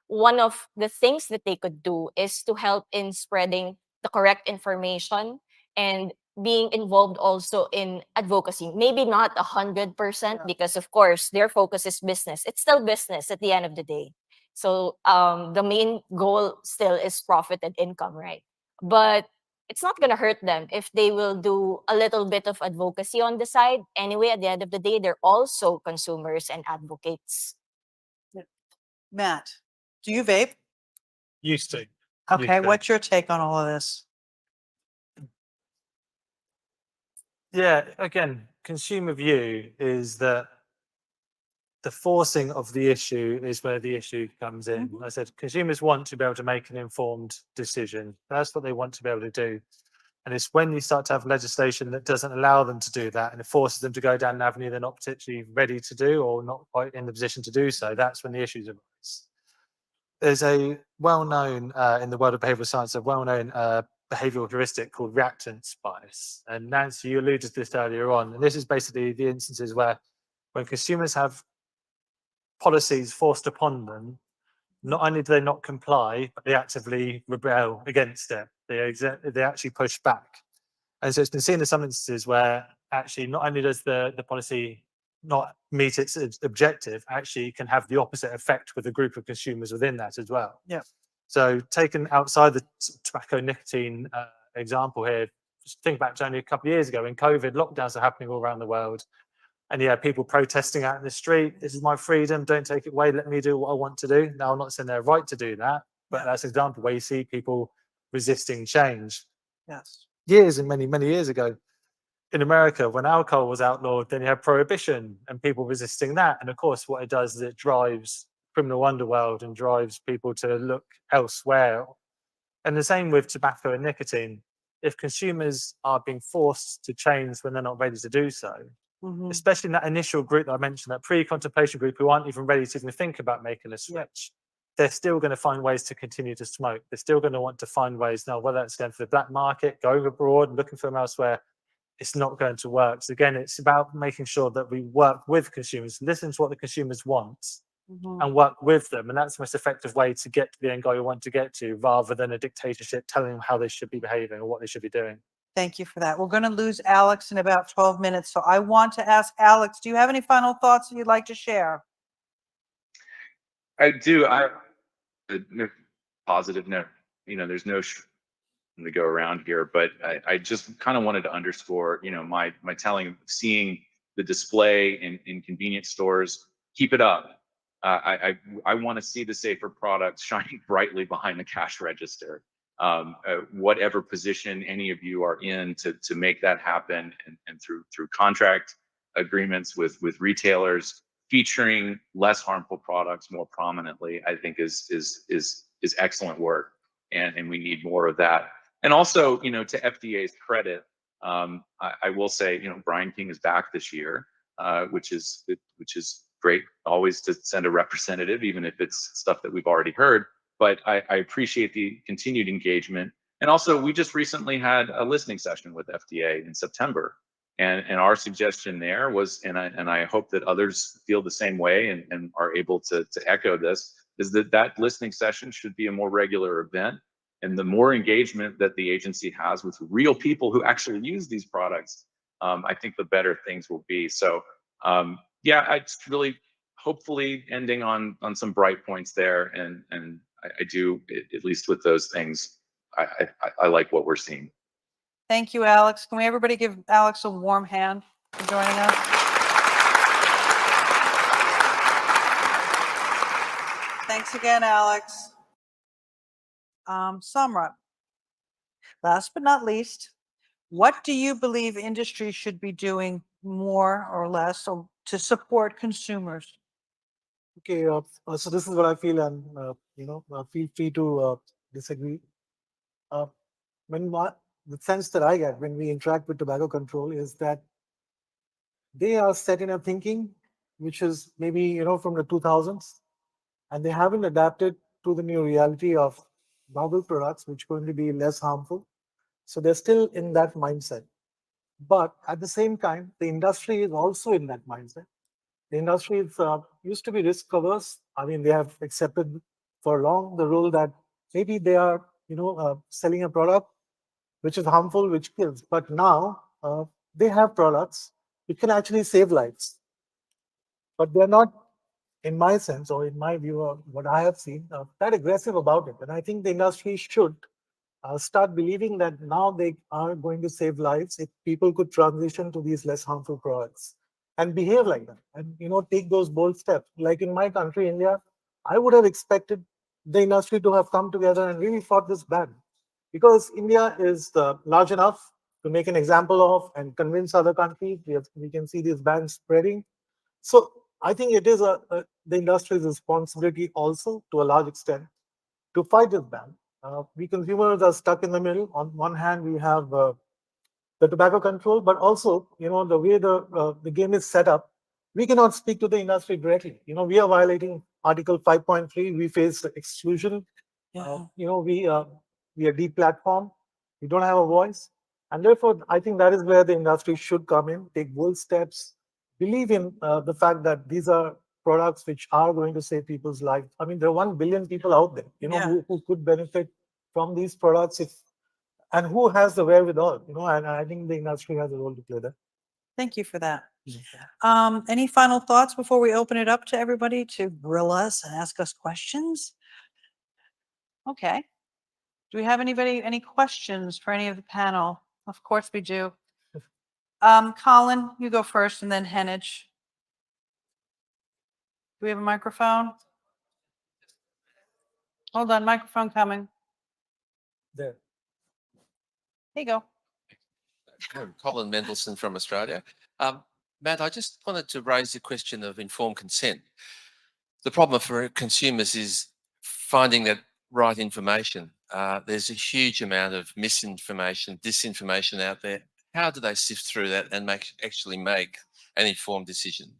one of the things that they could do is to help in spreading the correct information and being involved also in advocacy. Maybe not 100%, because of course their focus is business. It's still business at the end of the day. So the main goal still is profit and income, right? But it's not going to hurt them if they will do a little bit of advocacy on the side. Anyway, at the end of the day, they're also consumers and advocates. Matt, do you vape? Used to. Okay, what's your take on all of this? Yeah, again, consumer view is that the forcing of the issue is where the issue comes in. I said consumers want to be able to make an informed decision. That's what they want to be able to do. And it's when you start to have legislation that doesn't allow them to do that and it forces them to go down an avenue they're not particularly ready to do or not quite in the position to do so, that's when the issues arise. there's a well-known in the world of behavioral science, a well-known behavioral heuristic called reactance bias. And Nancy, you alluded to this earlier on. And this is basically the instances where when consumers have policies forced upon them, not only do they not comply, but they actively rebel against it. They actually push back. And so it's been seen in some instances where actually not only does the policy not meet its objective, actually can have the opposite effect with a group of consumers within that as well. Yeah. So taken outside the tobacco nicotine example here, just think back to only a couple of years ago when COVID lockdowns are happening all around the world. And yeah, people protesting out in the street, this is my freedom, don't take it away, let me do what I want to do. Now, I'm not saying they're right to do that, but that's an example where you see people resisting change. Yes. Years and many, many years ago, in America, when alcohol was outlawed, then you had prohibition and people resisting that. And of course, what it does is it drives criminal underworld and drives people to look elsewhere. And the same with tobacco and nicotine. If consumers are being forced to change when they're not ready to do so, especially in that initial group that I mentioned, that pre-contemplation group who aren't even ready to even think about making a switch, they're still going to find ways to continue to smoke. They're still going to want to find ways now, whether it's going for the black market, going abroad, looking for them elsewhere, it's not going to work. So again, it's about making sure that we work with consumers, listen to what the consumers want, and work with them. And that's the most effective way to get to the end goal you want to get to, rather than a dictatorship telling them how they should be behaving or what they should be doing. Thank you for that. We're going to lose Alex in about 12 minutes. So I want to ask Alex, do you have any final thoughts that you'd like to share? I do. No positive note. There's no to go around here, but I just kind of wanted to underscore, my seeing the display in convenience stores. Keep it up. I want to see the safer products shining brightly behind the cash register. Whatever position any of you are in to make that happen, and through contract agreements with retailers, featuring less harmful products more prominently, I think is excellent work, and we need more of that. And also, to FDA's credit, I will say, Brian King is back this year, which is great. Always to send a representative, even if it's stuff that we've already heard. But I appreciate the continued engagement. And also, we just recently had a listening session with FDA in September, and our suggestion there was, and I hope that others feel the same way and are able to echo this, is that listening session should be a more regular event. And the more engagement that the agency has with real people who actually use these products, I think the better things will be. So yeah, I just really hopefully ending on some bright points there. And I do, at least with those things, I like what we're seeing. Thank you, Alex. Can we everybody give Alex a warm hand for joining us? Thanks again, Alex. Samrat, last but not least, what do you believe industry should be doing more or less to support consumers? Okay, so this is what I feel, and feel free to disagree. The sense that I get when we interact with tobacco control is that they are set in a thinking which is maybe from the 2000s, and they haven't adapted to the new reality of novel products which are going to be less harmful. So they're still in that mindset. But at the same time, the industry is also in that mindset. The industry is, used to be risk averse. I mean, they have accepted for long the role that maybe they are, selling a product which is harmful, which kills. But now they have products which can actually save lives. But they're not, in my sense, or in my view of what I have seen, that aggressive about it. And I think the industry should start believing that now they are going to save lives if people could transition to these less harmful products and behave like that, and take those bold steps. Like in my country, India, I would have expected the industry to have come together and really fought this ban, because India is large enough to make an example of and convince other countries. We can see these bans spreading. So I think it is the industry's responsibility also, to a large extent, to fight this ban. We consumers are stuck in the middle. On one hand, we have the tobacco control, but also, the way the game is set up, we cannot speak to the industry directly. We are violating Article 5.3. We face exclusion. Yeah. We are deplatformed. We don't have a voice. And therefore, I think that is where the industry should come in, take bold steps, believe in the fact that these are products which are going to save people's lives. I mean, there are 1 billion people out there, who could benefit from these products and who has the wherewithal, and I think the industry has a role to play there. Thank you for that. Any final thoughts before we open it up to everybody to grill us and ask us questions? Okay. Do we have any questions for any of the panel? Of course we do. Colin, you go first, and then Henich. Do we have a microphone? Hold on, microphone coming. There. Here you go. Colin Mendelsohn from Australia. Matt, I just wanted to raise the question of informed consent. The problem for consumers is finding that right information. There's a huge amount of misinformation, disinformation out there. How do they sift through that and actually make an informed decision?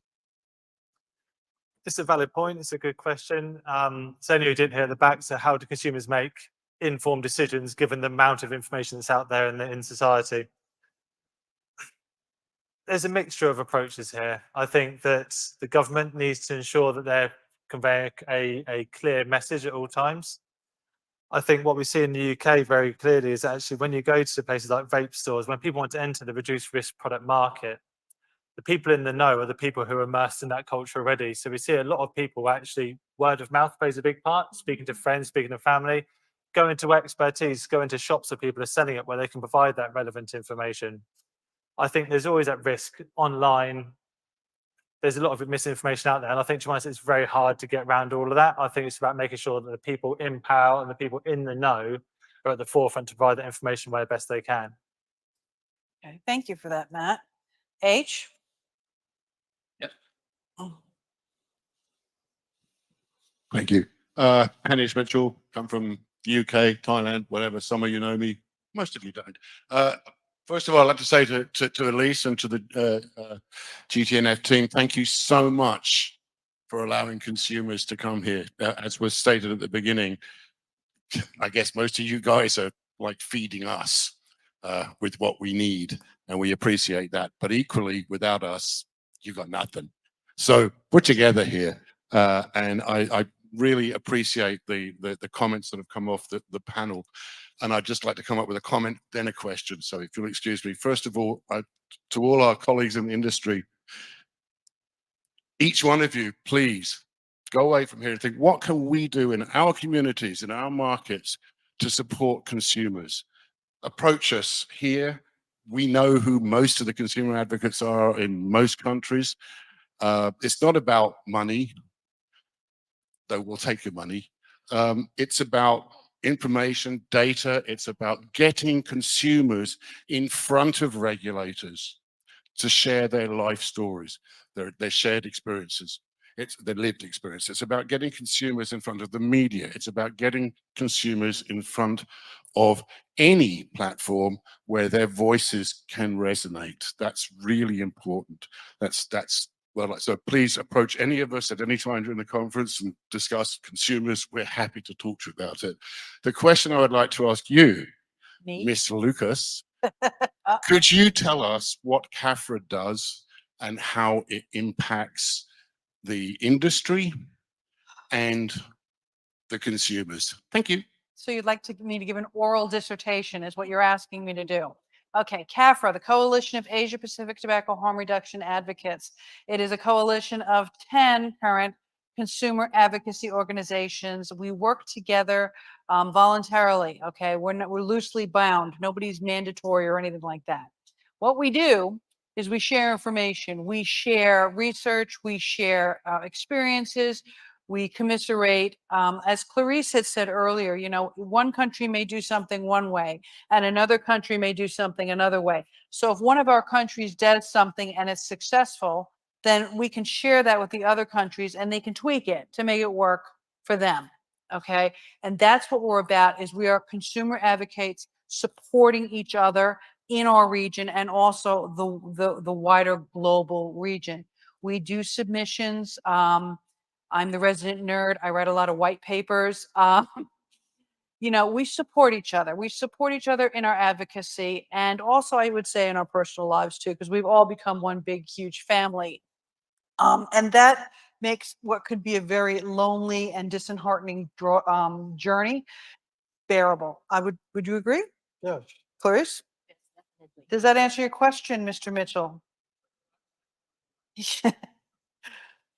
It's a valid point. It's a good question. Certainly you didn't hear at the back. So how do consumers make informed decisions given the amount of information that's out there in society? There's a mixture of approaches here. I think that the government needs to ensure that they're conveying a clear message at all times. I think what we see in the UK very clearly is actually when you go to places like vape stores, when people want to enter the reduced risk product market, the people in the know are the people who are immersed in that culture already. So we see a lot of people actually, word of mouth plays a big part, speaking to friends, speaking to family, going to expertise, going to shops where people are selling it, where they can provide that relevant information. I think there's always at risk online. There's a lot of misinformation out there. And I think, to be honest, it's very hard to get around all of that. I think it's about making sure that the people in power and the people in the know are at the forefront to provide that information where best they can. Okay, thank you for that, Matt. H? Yep. Oh. Thank you. Hanish Mitchell, come from the UK, Thailand, whatever. Some of you know me, most of you don't. First of all, I'd like to say to Elise and to the GTNF team, thank you so much for allowing consumers to come here. As was stated at the beginning, I guess most of you guys are like feeding us with what we need, and we appreciate that. But equally, without us, you've got nothing. So we're together here, and I really appreciate the comments that have come off the panel. And I'd just like to come up with a comment, then a question. So if you'll excuse me, first of all, to all our colleagues in the industry, each one of you, please go away from here and think, what can we do in our communities, in our markets to support consumers? Approach us here. We know who most of the consumer advocates are in most countries. It's not about money, though we'll take your money. It's about information, data. It's about getting consumers in front of regulators to share their life stories, their shared experiences. It's their lived experience. It's about getting consumers in front of the media. It's about getting consumers in front of any platform where their voices can resonate. That's really important. Well, so please approach any of us at any time during the conference and discuss consumers. We're happy to talk to you about it. The question I would like to ask you, Miss Lucas, could you tell us what CAFRA does and how it impacts the industry and the consumers? Thank you. So you'd like me to give an oral dissertation is what you're asking me to do. Okay, CAFRA, the Coalition of Asia Pacific Tobacco Harm Reduction Advocates. It is a coalition of 10 current consumer advocacy organizations. We work together voluntarily, okay? We're loosely bound. Nobody's mandatory or anything like that. What we do is we share information. We share research. We share experiences. We commiserate. As Clarice had said earlier, one country may do something one way and another country may do something another way. So if one of our countries does something and it's successful, then we can share that with the other countries and they can tweak it to make it work for them. Okay. And that's what we're about, is we are consumer advocates supporting each other in our region and also the wider global region. We do submissions. I'm the resident nerd. I write a lot of white papers. You know, we support each other. We support each other in our advocacy, and also I would say in our personal lives too, because we've all become one big, huge family. And that makes what could be a very lonely and disheartening journey bearable. Would you agree? Yes. Clarice? Does that answer your question, Mr. Mitchell?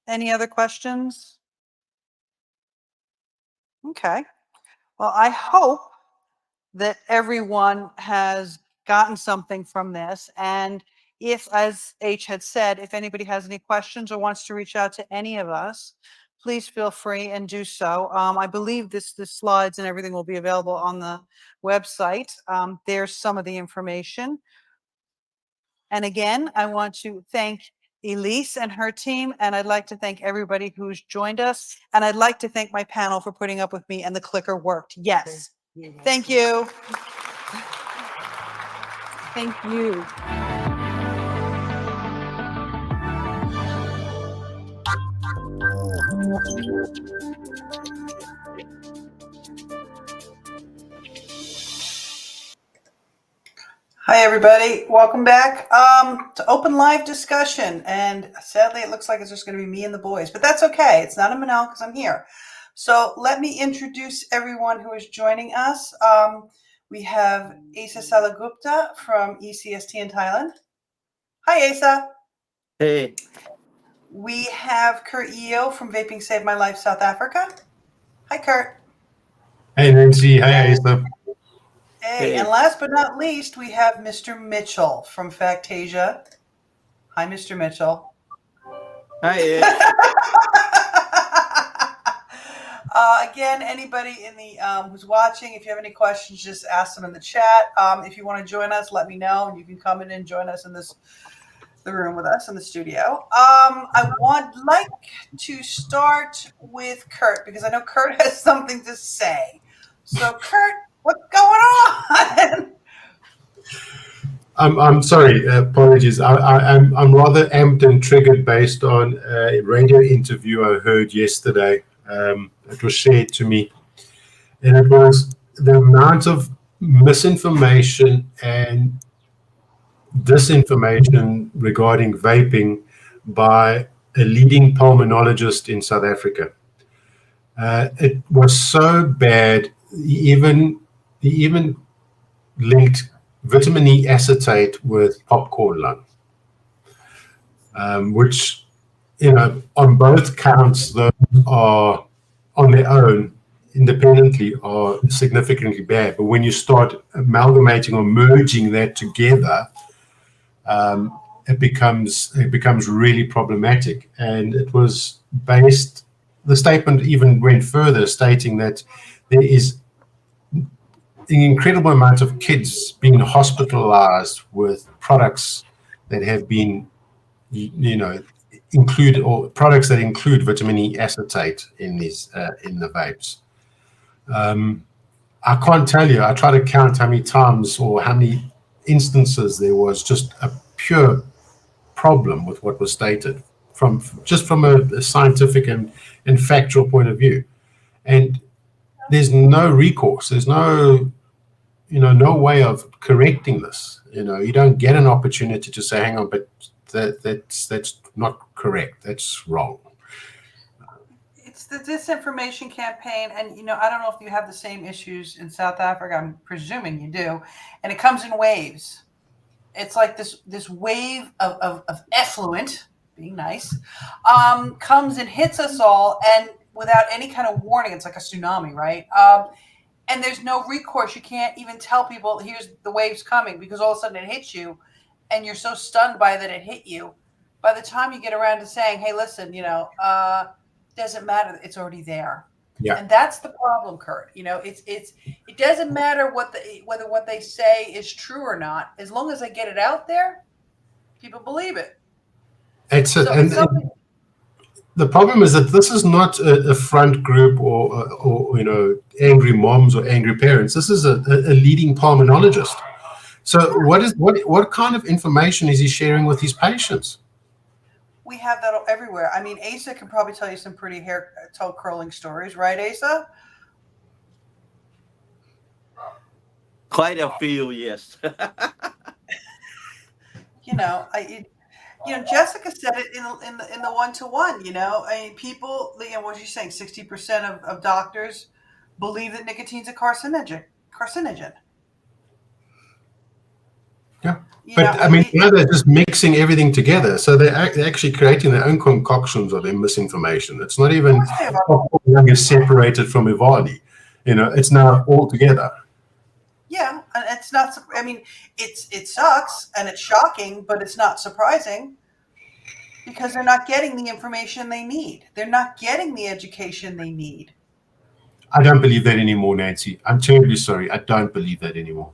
Any other questions? Okay. Well, I hope that everyone has gotten something from this. And if, as H had said, if anybody has any questions or wants to reach out to any of us, please feel free and do so. I believe the slides and everything will be available on the website. There's some of the information. And again, I want to thank Elise and her team, and I'd like to thank everybody who's joined us. And I'd like to thank my panel for putting up with me, and the clicker worked. Yes. Thank you. Thank you. Hi, everybody. Welcome back to Open Live Discussion. And sadly, it looks like it's just going to be me and the boys, but that's okay. It's not a Manal because I'm here. So let me introduce everyone who is joining us. We have Asa Salagupta from ECST in Thailand. Hi, Asa. Hey. We have Kurt Eo from Vaping Saved My Life, South Africa. Hi, Kurt. Hey, Nancy. Hi, Asa. Hey, and last but not least, we have Mr. Mitchell from Factasia. Hi, Mr. Mitchell. Hi. Again, anybody in the who's watching, if you have any questions, just ask them in the chat. If you want to join us, let me know, and you can come in and join us in the room with us in the studio. I would like to start with Kurt because I know Kurt has something to say. So, Kurt, what's going on? I'm sorry. Apologies. I'm rather amped and triggered based on a radio interview I heard yesterday. It was shared to me, and it was the amount of misinformation and disinformation regarding vaping by a leading pulmonologist in South Africa. It was so bad. He even linked vitamin E acetate with popcorn lung, which, on both counts, those are on their own, independently, are significantly bad. But when you start amalgamating or merging that together, it becomes really problematic. And it was based. The statement even went further, stating that there is an incredible amount of kids being hospitalized with products that have been, include, or products that include vitamin E acetate in these in the vapes. I can't tell you. I try to count how many times or how many instances there was just a pure problem with what was stated from a scientific and factual point of view. And there's no recourse. There's no way of correcting this. You don't get an opportunity to say, hang on, but that's not correct. That's wrong. It's the disinformation campaign, and I don't know if you have the same issues in South Africa. I'm presuming you do, and it comes in waves. It's like this wave of effluent, being nice, comes and hits us all, and without any kind of warning, it's like a tsunami, right? And there's no recourse. You can't even tell people, here's the wave's coming, because all of a sudden it hits you, and you're so stunned by that it hit you. By the time you get around to saying, hey, listen, doesn't matter, it's already there. Yeah. And that's the problem, Kurt. It doesn't matter whether what they say is true or not. As long as they get it out there, people believe it. The problem is that this is not a front group or angry moms or angry parents. This is a leading pulmonologist. So what kind of information is he sharing with his patients? we have that everywhere. I mean, Asa can probably tell you some pretty hair toe curling stories, right, Asa? Quite a few, yes. You know, Jessica said it in the 1-to-1. You know, I mean, people. You know, what was you saying? 60% of doctors believe that nicotine's a carcinogen. Yeah. You But know, I mean, now they're just mixing everything together. So they're actually creating their own concoctions of their misinformation. It's not even separated from Ivali. You know, it's now all together. yeah, and it's not. I mean, it sucks and it's shocking, but it's not surprising because they're not getting the information they need. They're not getting the education they need. I don't believe that anymore, Nancy. I'm terribly sorry. I don't believe that anymore.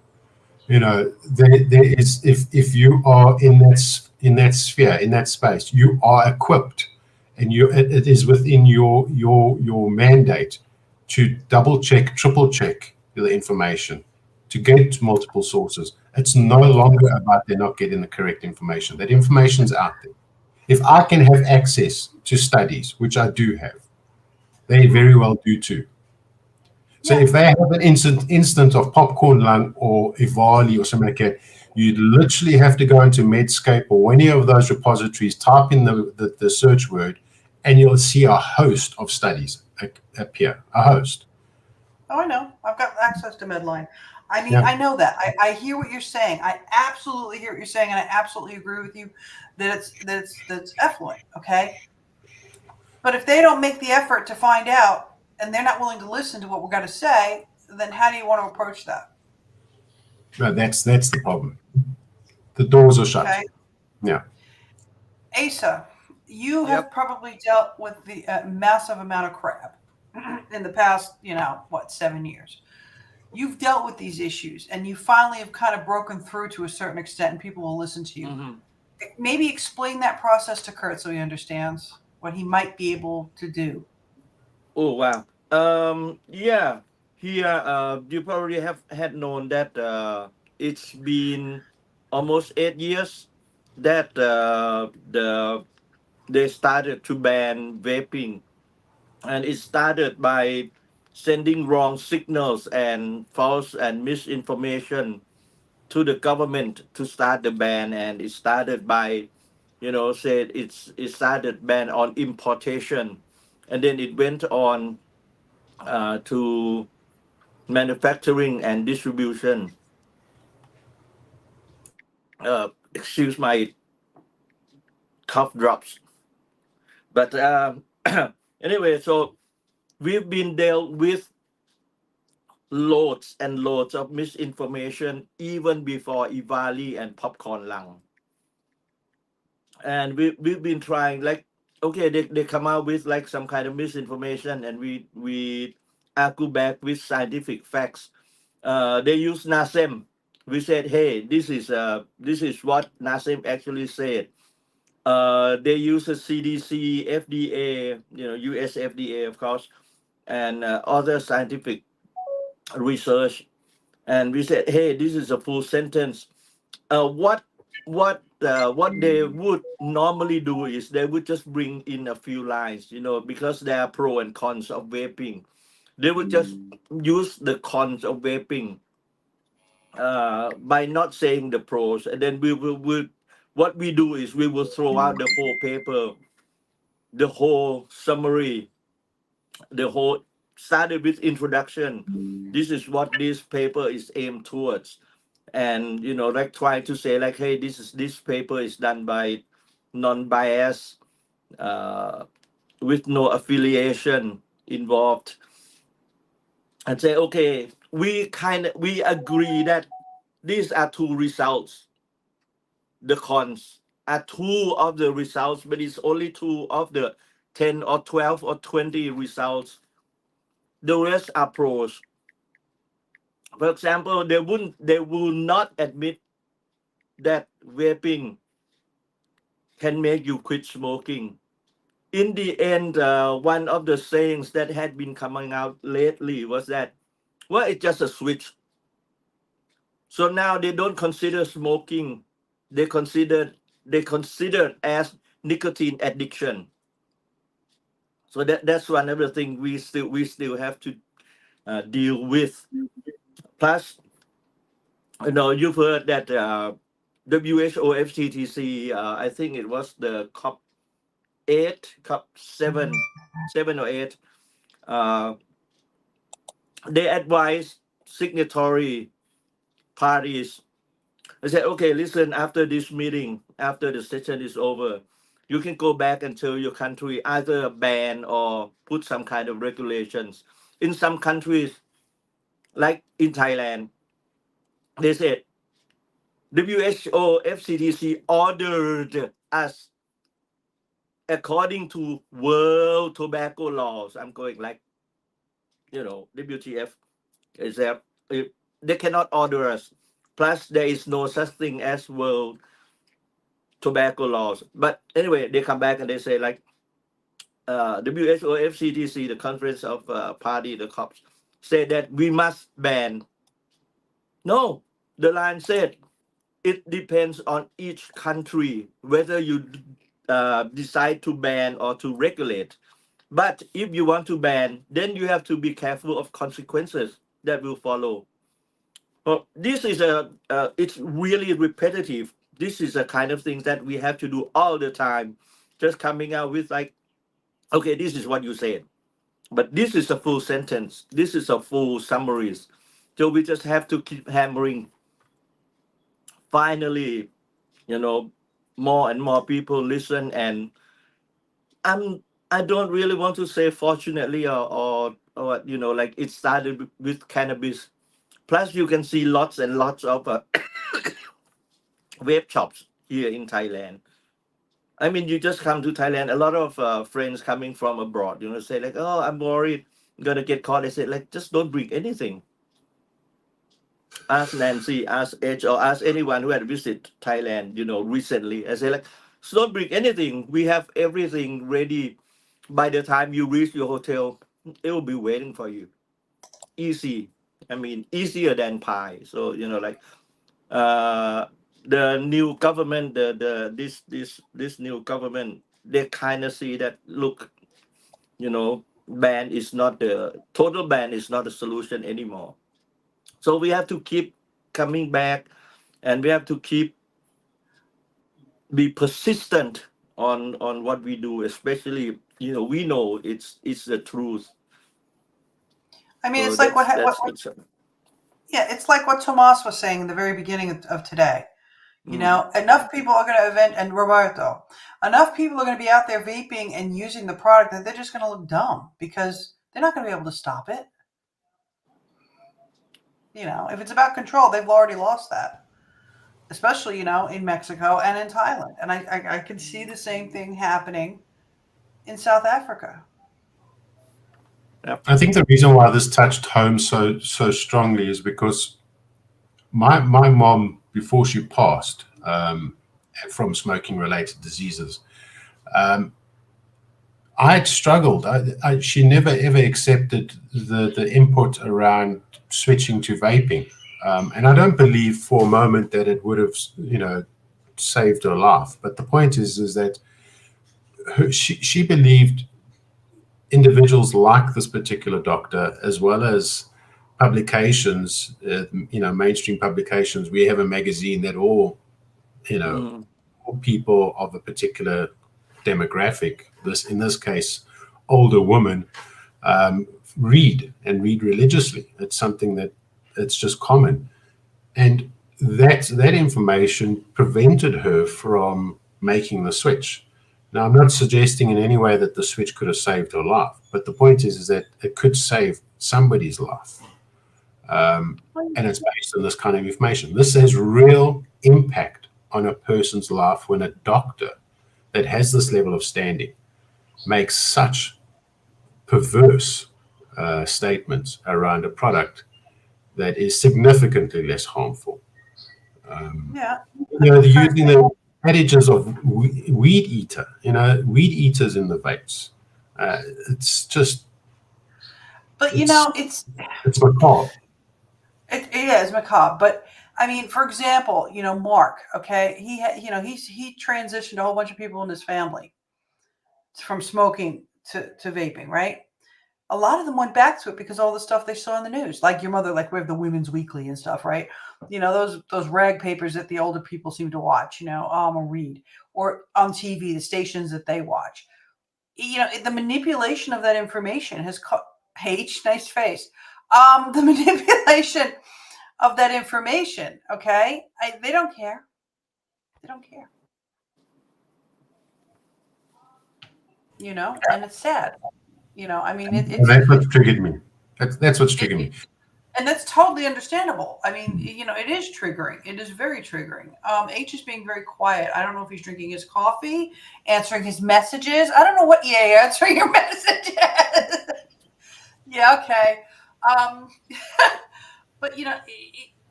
You know, there is, if you are in that sphere, in that space, you are equipped, and it is within your mandate to double check, triple check the information, to get multiple sources. It's no longer about they're not getting the correct information. That information's out there. If I can have access to studies, which I do have, they very well do too. So if they have an instance of popcorn lung or Ivali or something like that, you literally have to go into Medscape or any of those repositories, type in the search word, and you'll see a host of studies appear, a host. Oh, I know. I've got access to Medline. I mean, Yeah. I know that. I hear what you're saying. I absolutely hear what you're saying, and I absolutely agree with you that it's effluent, okay? But if they don't make the effort to find out, and they're not willing to listen to what we're going to say, then how do you want to approach that? No, that's the problem. The doors are shut. Okay. Yeah. Asa, you have probably dealt with the massive amount of crap in the past, 7 years. You've dealt with these issues, and you finally have kind of broken through to a certain extent, and people will listen to you. Mm-hmm. Maybe explain that process to Kurt so he understands what he might be able to do. Oh wow. Yeah. Here, you probably have had known that it's been almost 8 years that they started to ban vaping, and it started by sending wrong signals and false and misinformation to the government to start the ban, and it started by said it started ban on importation, and then it went on to manufacturing and distribution. Excuse my cough drops. But anyway, so we've been dealt with loads and loads of misinformation even before Ivali and popcorn lung. And we've been trying, like, okay, they come out with like some kind of misinformation, and we argue back with scientific facts. They use NASEM. We said, hey, this is what NASEM actually said. They use the CDC, FDA, US FDA, of course, and other scientific research. And we said, hey, this is a full sentence. What they would normally do is they would just bring in a few lines, because there are pros and cons of vaping. They would just use the cons of vaping by not saying the pros, and then what we do is we will throw out the whole paper, the whole summary, the whole started with introduction. This is what this paper is aimed towards, and like trying to say like, hey, this paper is done by non-bias, with no affiliation involved, and say, okay, we agree that these are two results. The cons are two of the results, but it's only two of the 10 or 12 or 20 results. The rest are pros. For example, they will not admit that vaping can make you quit smoking. In the end, one of the sayings that had been coming out lately was that, well, it's just a switch. So now they don't consider smoking. They consider as nicotine addiction. So that's one other thing we still have to deal with. Plus, you know, you've heard that WHO FCTC, I think it was the COP7 or 8. They advise signatory parties. They said, okay, listen, after this meeting, after the session is over, you can go back and tell your country either ban or put some kind of regulations. In some countries, like in Thailand, they said WHO FCTC ordered us according to world tobacco laws. I'm going like, you know, WTF is that they cannot order us. Plus, there is no such thing as world tobacco laws. But anyway, they come back and they say like WHO FCTC, the Conference of Party, the COPs, said that we must ban. No, the line said it depends on each country whether you decide to ban or to regulate. But if you want to ban, then you have to be careful of consequences that will follow. Well, this is it's really repetitive. This is a kind of thing that we have to do all the time, just coming out with like, okay, this is what you said, but this is a full sentence. This is a full summaries. So we just have to keep hammering. Finally, you know, more and more people listen, and I don't really want to say fortunately or you know, like it started with cannabis. Plus, you can see lots and lots of vape shops here in Thailand. I mean, you just come to Thailand. A lot of friends coming from abroad, you know, say like, "Oh, I'm worried, I'm gonna get caught." I said, like, just don't bring anything. Ask Nancy, ask Edge, or ask anyone who had visited Thailand, you know, recently. I say like, so don't bring anything. We have everything ready. By the time you reach your hotel, it will be waiting for you. Easy. I mean, easier than pie. So you know, like the new government, this new government, they kind of see that, look, you know, ban is not the total ban is not a solution anymore. So we have to keep coming back, and we have to keep be persistent on what we do, especially, you know, we know it's the truth. I mean, So it's like it's like what Tomas was saying in the very beginning of today. You know, enough people are going to event, and Roberto, enough people are going to be out there vaping and using the product that they're just going to look dumb because they're not going to be able to stop it. You know, if it's about control, they've already lost that, especially, you know, in Mexico and in Thailand. And I can see the same thing happening in South Africa. I think the reason why this touched home so strongly is because my mom, before she passed from smoking related diseases, I had struggled. She never ever accepted the input around switching to vaping, and I don't believe for a moment that it would have, you know, saved her life. But the point is that she believed individuals like this particular doctor, as well as publications, you know, mainstream publications. We have a magazine that all, you know, all people of a particular demographic, in this case, older women, read religiously. It's something that it's just common, and that information prevented her from making the switch. Now, I'm not suggesting in any way that the switch could have saved her life, but the point is that it could save somebody's life. And it's based on this kind of information. This has real impact on a person's life when a doctor that has this level of standing makes such perverse statements around a product that is significantly less harmful. You know, using the adages of weed eater, you know, weed eaters in the vapes. It's just. But you know, it's macabre. It is macabre, but I mean, for example, Mark, okay, he transitioned a whole bunch of people in his family from smoking to vaping, right? A lot of them went back to it because all the stuff they saw in the news, like your mother, like we have the Women's Weekly and stuff, right? Those rag papers that the older people seem to watch, or read, or on TV, the stations that they watch. The manipulation of that information has H, nice face. The manipulation of that information, okay? They don't care. They don't care. And it's sad. I mean, And that's what's triggered me. That's what's triggered me. And that's totally understandable. I mean, it is triggering. It is very triggering. H is being very quiet. I don't know if he's drinking his coffee, answering his messages. I don't know what. Yeah, answering your messages. Yeah, okay. But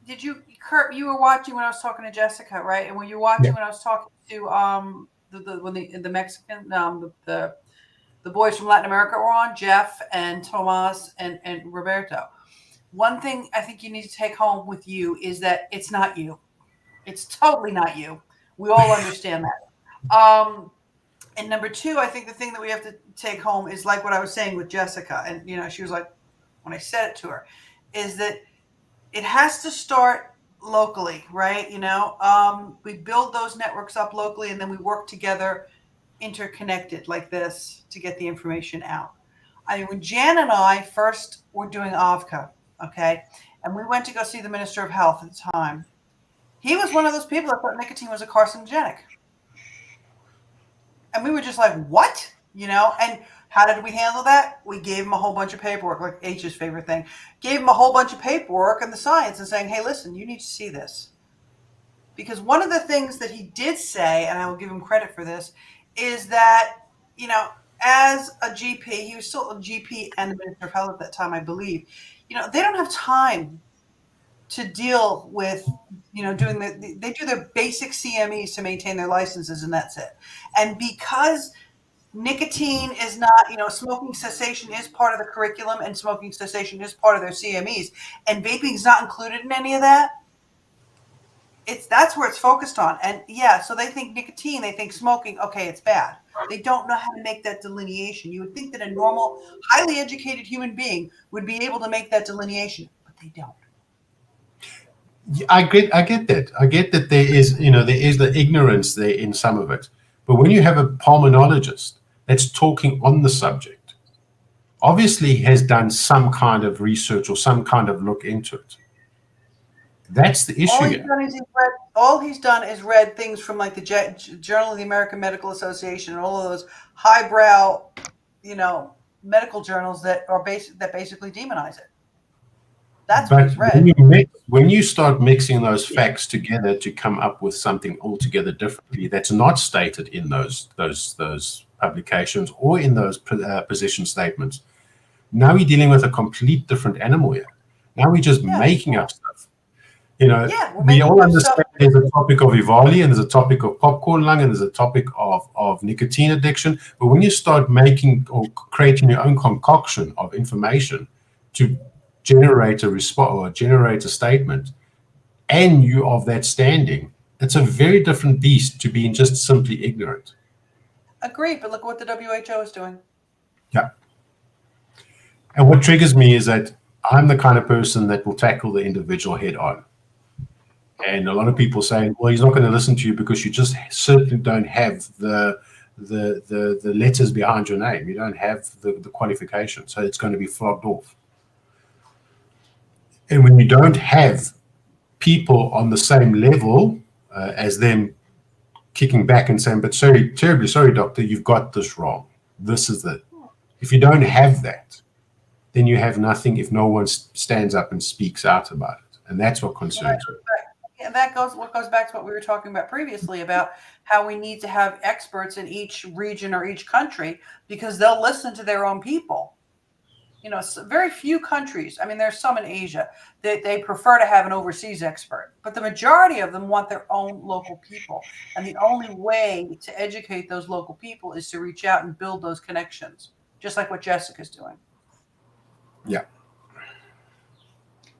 did you, Kurt? You were watching when I was talking to Jessica, right? And when you were watching when I was talking to the Mexican the boys from Latin America were on, Jeff and Tomas and Roberto. One thing I think you need to take home with you is that it's not you. It's totally not you. We all understand that. And number two, I think the thing that we have to take home is like what I was saying with Jessica. And, she was like, when I said it to her, is that it has to start locally, right? We build those networks up locally and then we work together interconnected like this to get the information out. I mean, when Jan and I first were doing AVCA, okay, and we went to go see the Minister of Health at the time, he was one of those people that thought nicotine was a carcinogenic. And we were just like, what? And how did we handle that? We gave him a whole bunch of paperwork, like H's favorite thing. Gave him a whole bunch of paperwork and the science and saying, hey, listen, you need to see this. Because one of the things that he did say, and I will give him credit for this, is that, as a GP, he was still a GP and the Minister of Health at that time, I believe, they don't have time to deal with, doing they do their basic CMEs to maintain their licenses and that's it. And because nicotine is not, smoking cessation is part of the curriculum and smoking cessation is part of their CMEs and vaping is not included in any of that, that's where it's focused on. And yeah, so they think nicotine, they think smoking, okay, it's bad. They don't know how to make that delineation. You would think that a normal, highly educated human being would be able to make that delineation, but they don't. I get that. I get that there is the ignorance there in some of it. But when you have a pulmonologist that's talking on the subject, obviously has done some kind of research or some kind of look into it. That's the issue. All he's done is read things from like the Journal of the American Medical Association and all of those highbrow, medical journals that basically demonize it. That's what he's read. When you start mixing those facts together to come up with something altogether differently that's not stated in those publications or in those position statements, now we're dealing with a complete different animal here. Now we're just making up stuff. We all understand there's a topic of EVALI and there's a topic of popcorn lung and there's a topic of nicotine addiction. But when you start making or creating your own concoction of information to generate a response or generate a statement, and you of that standing, it's a very different beast to being just simply ignorant. Agreed, but look what the WHO is doing. Yeah. And what triggers me is that I'm the kind of person that will tackle the individual head on. And a lot of people say, well, he's not going to listen to you because you just certainly don't have the letters behind your name. You don't have the qualification. So it's going to be flogged off. And when you don't have people on the same level as them kicking back and saying, but sorry, terribly sorry, doctor, you've got this wrong. This is it. If you don't have that, then you have nothing if no one stands up and speaks out about it. And that's what concerns me. And that goes back to what we were talking about previously about how we need to have experts in each region or each country because they'll listen to their own people. Very few countries, I mean, there's some in Asia, they prefer to have an overseas expert, but the majority of them want their own local people. And the only way to educate those local people is to reach out and build those connections, just like what Jessica's doing. Yeah.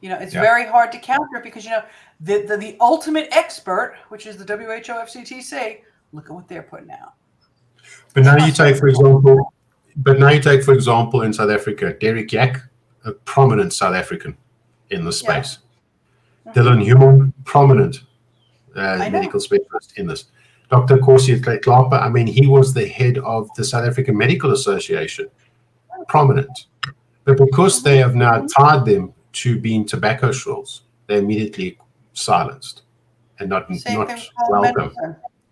You know, it's Yeah. very hard to counter because, you know, the ultimate expert, which is the WHO FCTC, look at what they're putting out. But now you take, for example, in South Africa, Derek Yak, a prominent South African in the space. Dylan Human, prominent medical specialist in this. Dr. Corsi Klapa, I mean, he was the head of the South African Medical Association, prominent. But because they have now tied them to being tobacco shrills, they're immediately silenced and not welcome.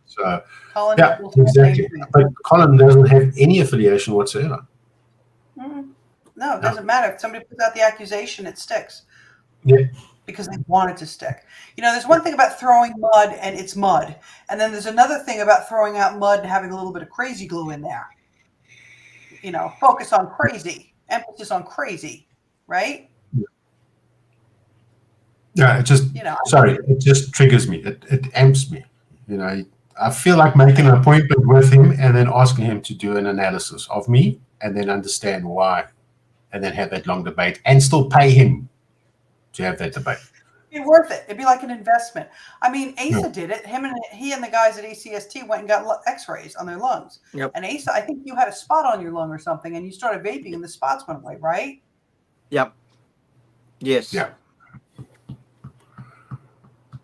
So, yeah, exactly. But Colin doesn't have any affiliation whatsoever. No, it doesn't matter. If somebody puts out the accusation, it sticks. Yeah. Because they want it to stick. You know, there's one thing about throwing mud and it's mud. And then there's another thing about throwing out mud and having a little bit of crazy glue in there. You know, focus on crazy, emphasis on crazy, right? Yeah, it just, you know, sorry, it just triggers me. It amps me. You know, I feel like making an appointment with him and then asking him to do an analysis of me and then understand why and then have that long debate and still pay him to have that debate. It'd be worth it. It'd be like an investment. I mean, Asa did it. He and the guys at ACST went and got X-rays on their lungs. Yep. And Asa, I think you had a spot on your lung or something, and you started vaping, and the spots went away, right? Yep. Yes. Yeah.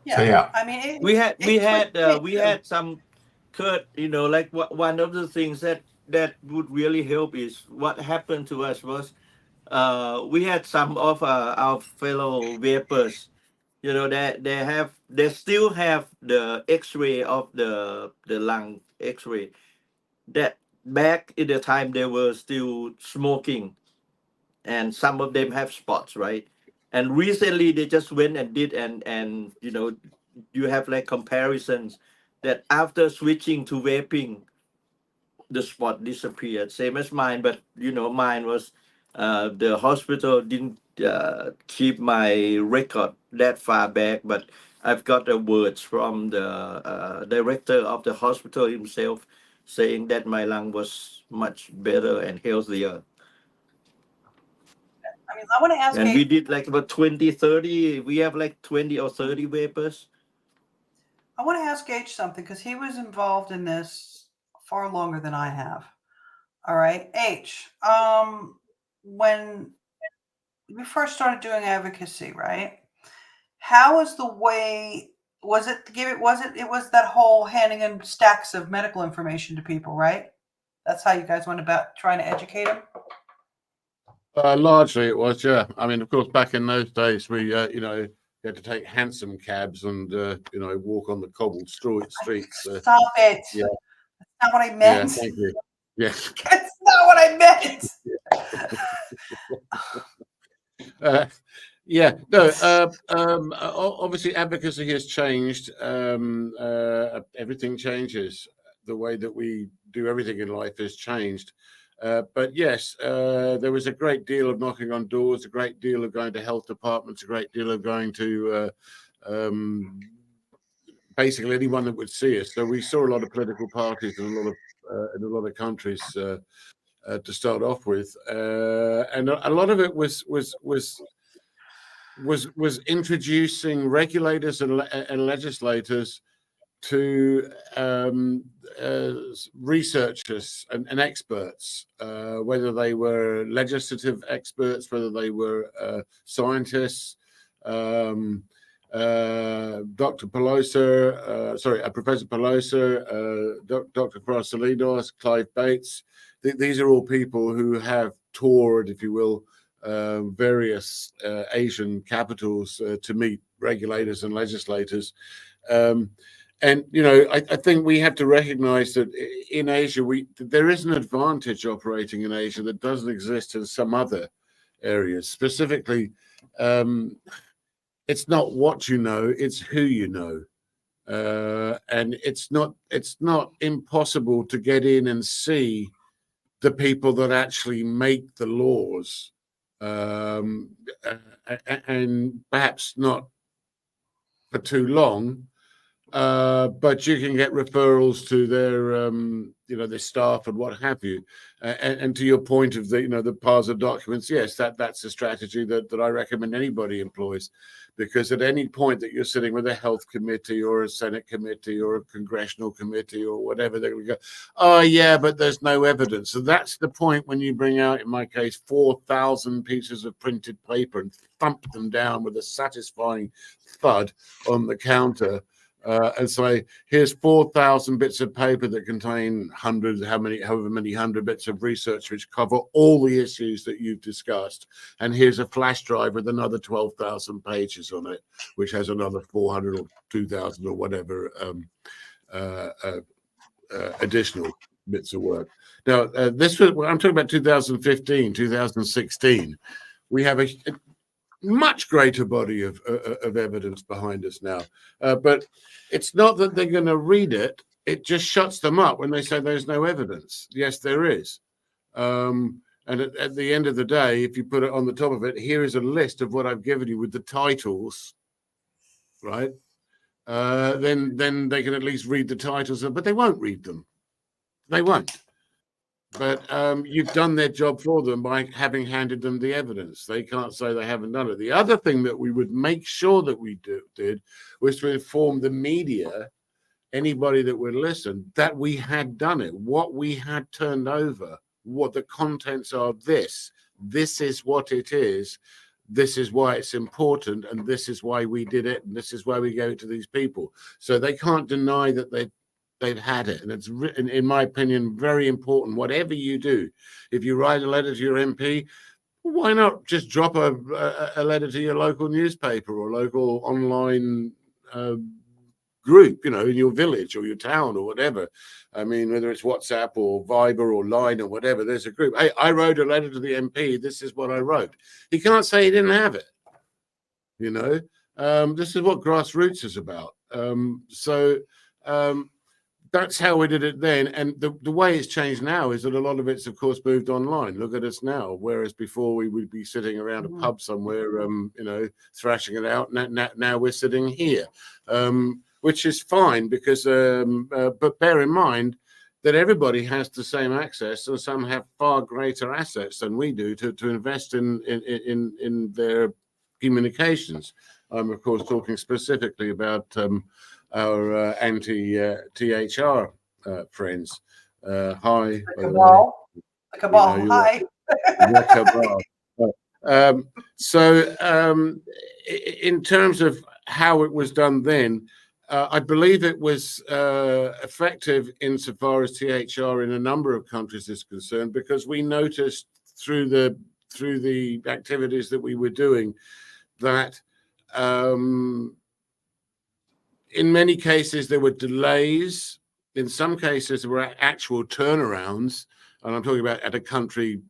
Yeah. So, yeah. I mean, we had some, Kurt. You know, like one of the things that would really help is what happened to us was. We had some of our fellow vapers, you know, that they still have the X-ray of the lung X-ray. That back in the time they were still smoking, and some of them have spots, right? And recently they just went and did and you know, you have like comparisons that after switching to vaping, the spot disappeared, same as mine, but you know, mine was. The hospital didn't keep my record that far back, but I've got the words from the director of the hospital himself saying that my lung was much better and healthier. I mean, I want to ask and we did like about 20-30, we have like 20 or 30 vapors. I want to ask H something because he was involved in this far longer than I have. All right, H. When we first started doing advocacy, right? How was the way? Was it that whole handing in stacks of medical information to people, right? That's how you guys went about trying to educate them. Largely, it was, yeah. I mean, of course, back in those days, we, you know, you had to take hansom cabs and, you know, walk on the cobbled streets. Stop it! Yeah, that's not what I meant. Yeah, thank you. Yes. That's not what I meant. Yeah, no, obviously advocacy has changed. Everything changes. The way that we do everything in life has changed. But yes, there was a great deal of knocking on doors, a great deal of going to health departments, a great deal of going to basically anyone that would see us. So we saw a lot of political parties in a lot of countries to start off with, and a lot of it was introducing regulators and legislators to researchers and experts, whether they were legislative experts, whether they were scientists. Dr. Pelosa, Professor Pelosa, Dr. Krasolinos, Clive Bates. These are all people who have toured, if you will, various Asian capitals to meet regulators and legislators. And, you know, I think we have to recognize that in Asia, there is an advantage operating in Asia that doesn't exist in some other areas. Specifically, it's not what you know, it's who you know. And it's not impossible to get in and see the people that actually make the laws, and perhaps not for too long, but you can get referrals to their, their staff and what have you. And to your point of the piles of documents, yes, that's a strategy that I recommend anybody employs, because at any point that you're sitting with a health committee or a Senate committee or a congressional committee or whatever, they're going to go, oh yeah, but there's no evidence. So that's the point when you bring out, in my case, 4,000 pieces of printed paper and thump them down with a satisfying thud on the counter. And say, here's 4,000 bits of paper that contain however many hundred bits of research which cover all the issues that you've discussed. And here's a flash drive with another 12,000 pages on it, which has another 400 or 2,000 or whatever additional bits of work. Now, this was, I'm talking about 2015, 2016. We have a much greater body of evidence behind us now, but it's not that they're going to read it. It just shuts them up when they say there's no evidence. Yes, there is. And at the end of the day, if you put it on the top of it, here is a list of what I've given you with the titles, right? Then they can at least read the titles, but they won't read them. They won't. But you've done their job for them by having handed them the evidence. They can't say they haven't done it. The other thing that we would make sure that we did was to inform the media, anybody that would listen, that we had done it, what we had turned over, what the contents are of this. This is what it is. This is why it's important, and this is why we did it, and this is why we gave it to these people. So they can't deny that they've had it. And it's written, in my opinion, very important. Whatever you do, if you write a letter to your MP, why not just drop a letter to your local newspaper or local online group, in your village or your town or whatever. I mean, whether it's WhatsApp or Viber or Line or whatever, there's a group. Hey, I wrote a letter to the MP. This is what I wrote. He can't say he didn't have it. This is what grassroots is about. That's how we did it then. And the way it's changed now is that a lot of it's, of course, moved online. Look at us now. Whereas before we would be sitting around a pub somewhere, thrashing it out. Now we're sitting here, which is fine because, but bear in mind that everybody has the same access, and some have far greater assets than we do to invest in their communications. I'm, of course, talking specifically about our anti-THR friends. Hi. Cabal. Cabal, hi. In terms of how it was done then, I believe it was effective insofar as THR in a number of countries is concerned, because we noticed through the activities that we were doing that in many cases, there were delays. In some cases, there were actual turnarounds, and I'm talking about at a country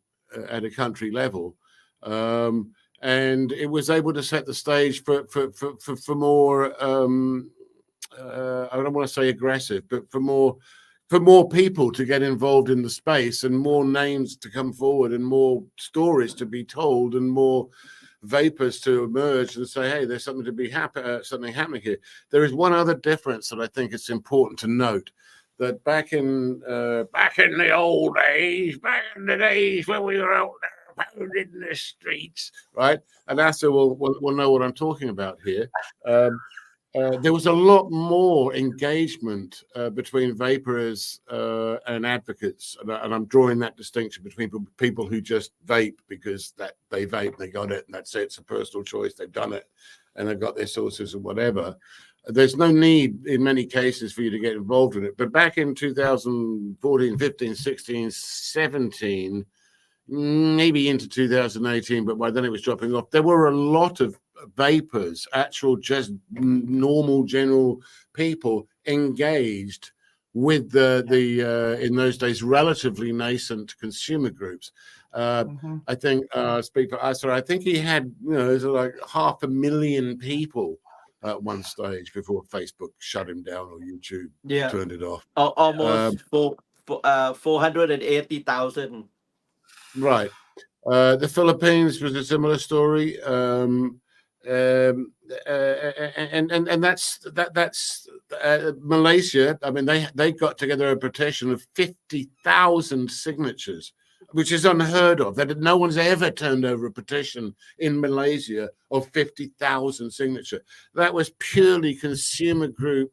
level. And it was able to set the stage for more. I don't want to say aggressive, but for more people to get involved in the space, and more names to come forward, and more stories to be told, and more vapors to emerge and say, hey, there's something to be something happening here. There is one other difference that I think it's important to note, that back in the old days, back in the days when we were out there pounding the streets, right? And Asa will know what I'm talking about here. There was a lot more engagement between vaporers and advocates, and I'm drawing that distinction between people who just vape because that they vape, they got it, and that's it. It's a personal choice. They've done it, and they've got their sources and whatever. There's no need in many cases for you to get involved in it. But back in 2014, 15, 16, 17, maybe into 2018, but by then it was dropping off. There were a lot of vapors, actual just normal general people engaged with the in those days relatively nascent consumer groups. I think speak for Asa, I think he had like 500,000 people at one stage before Facebook shut him down or YouTube turned it off. Almost 480,000. Right. The Philippines was a similar story. And that's Malaysia, I mean, they got together a petition of 50,000 signatures, which is unheard of. That no one's ever turned over a petition in Malaysia of 50,000 signatures. That was purely consumer group,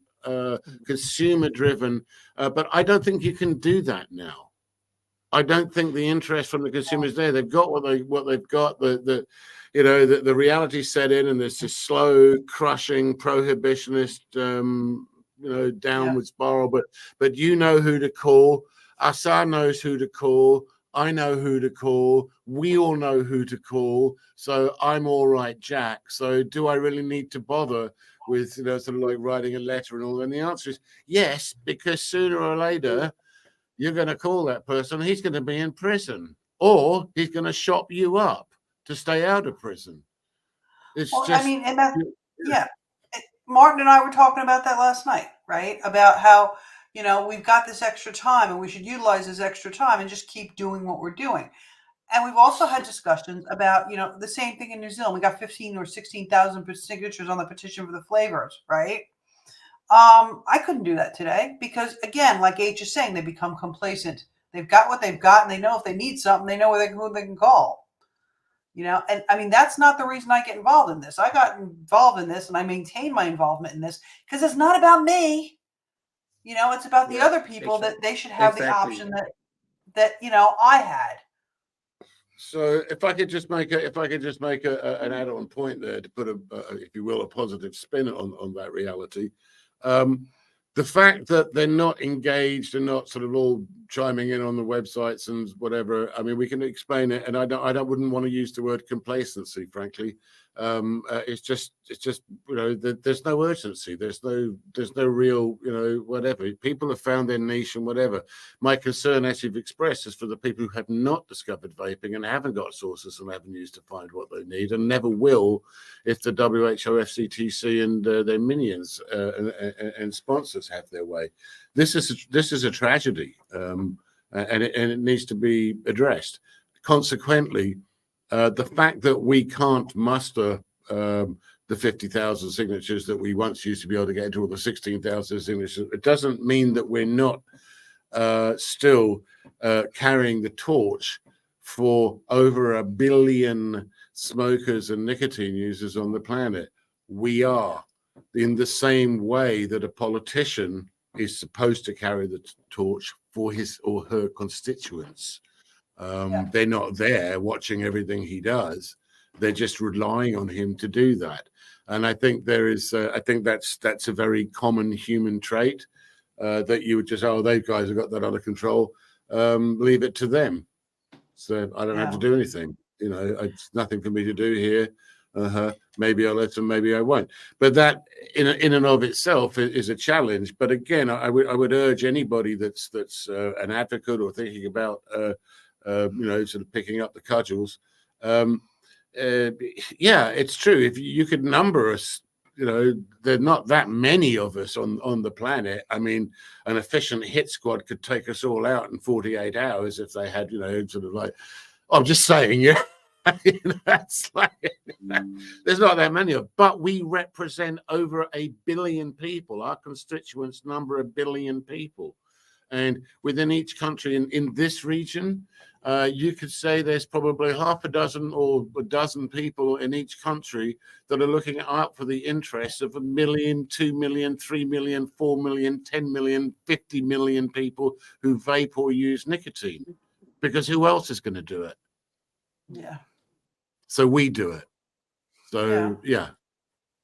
consumer driven. But I don't think you can do that now. I don't think the interest from the consumers there. They've got what they've got. The reality set in, and there's this slow, crushing, prohibitionist, downward spiral. But you know who to call. Assar knows who to call. I know who to call. We all know who to call. So I'm all right, Jack. So do I really need to bother with sort of like writing a letter and all? And the answer is yes, because sooner or later you're going to call that person. He's going to be in prison, or he's going to shop you up to stay out of prison. It's just, I mean, and that, yeah. Martin and I were talking about that last night, right? About how, we've got this extra time and we should utilize this extra time and just keep doing what we're doing. And we've also had discussions about, the same thing in New Zealand. We got 15 or 16,000 signatures on the petition for the flavors, right? I couldn't do that today because, again, like H is saying, they become complacent. They've got what they've got, and they know if they need something, they know who they can call. And I mean, that's not the reason I get involved in this. I got involved in this, and I maintain my involvement in this because it's not about me. It's about the other people that they should have the option that I had. So if I could just make an add-on point there to put if you will, a positive spin on that reality. The fact that they're not engaged and not sort of all chiming in on the websites and whatever. I mean, we can explain it, and I wouldn't want to use the word complacency, frankly. It's just there's no urgency. There's no real whatever. People have found their niche and whatever. My concern, as you've expressed, is for the people who have not discovered vaping and haven't got sources and avenues to find what they need and never will if the WHO, FCTC, and their minions and sponsors have their way. This is a tragedy, and it needs to be addressed. Consequently, the fact that we can't muster the 50,000 signatures that we once used to be able to get into, or the 16,000 signatures, it doesn't mean that we're not still carrying the torch for over 1 billion smokers and nicotine users on the planet. We are, in the same way that a politician is supposed to carry the torch for his or her constituents. They're not there watching everything he does. They're just relying on him to do that. And I think that's a very common human trait, that you would just, those guys have got that under control. Leave it to them. So I don't have to do anything. It's nothing for me to do here. Maybe I'll let them, maybe I won't. But that in and of itself is a challenge. But again, I would urge anybody that's an advocate or thinking about sort of picking up the cudgels. It's true. If you could number us, there are not that many of us on the planet. I mean, an efficient hit squad could take us all out in 48 hours if they had, sort of like, I'm just saying, that's like, there's not that many of, but we represent over 1 billion people. Our constituents number 1 billion people. And within each country in this region, you could say there's probably half a dozen or a dozen people in each country that are looking out for the interests of 1 million, 2 million, 3 million, 4 million, 10 million, 50 million people who vape or use nicotine. Because who else is going to do it? Yeah. So we do it. So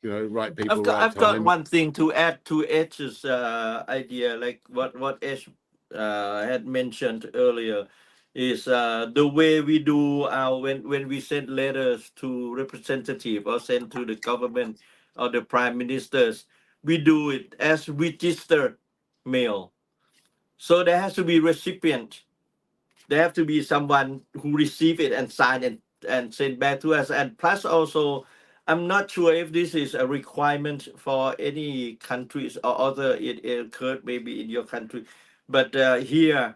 right people. I've got one thing to add to H's idea, like what H had mentioned earlier, is the way we do when we send letters to representative or send to the government or the prime ministers, we do it as registered mail. So there has to be recipient. There have to be someone who receive it and sign it and send back to us. And plus also, I'm not sure if this is a requirement for any countries or other it occurred maybe in your country, but here,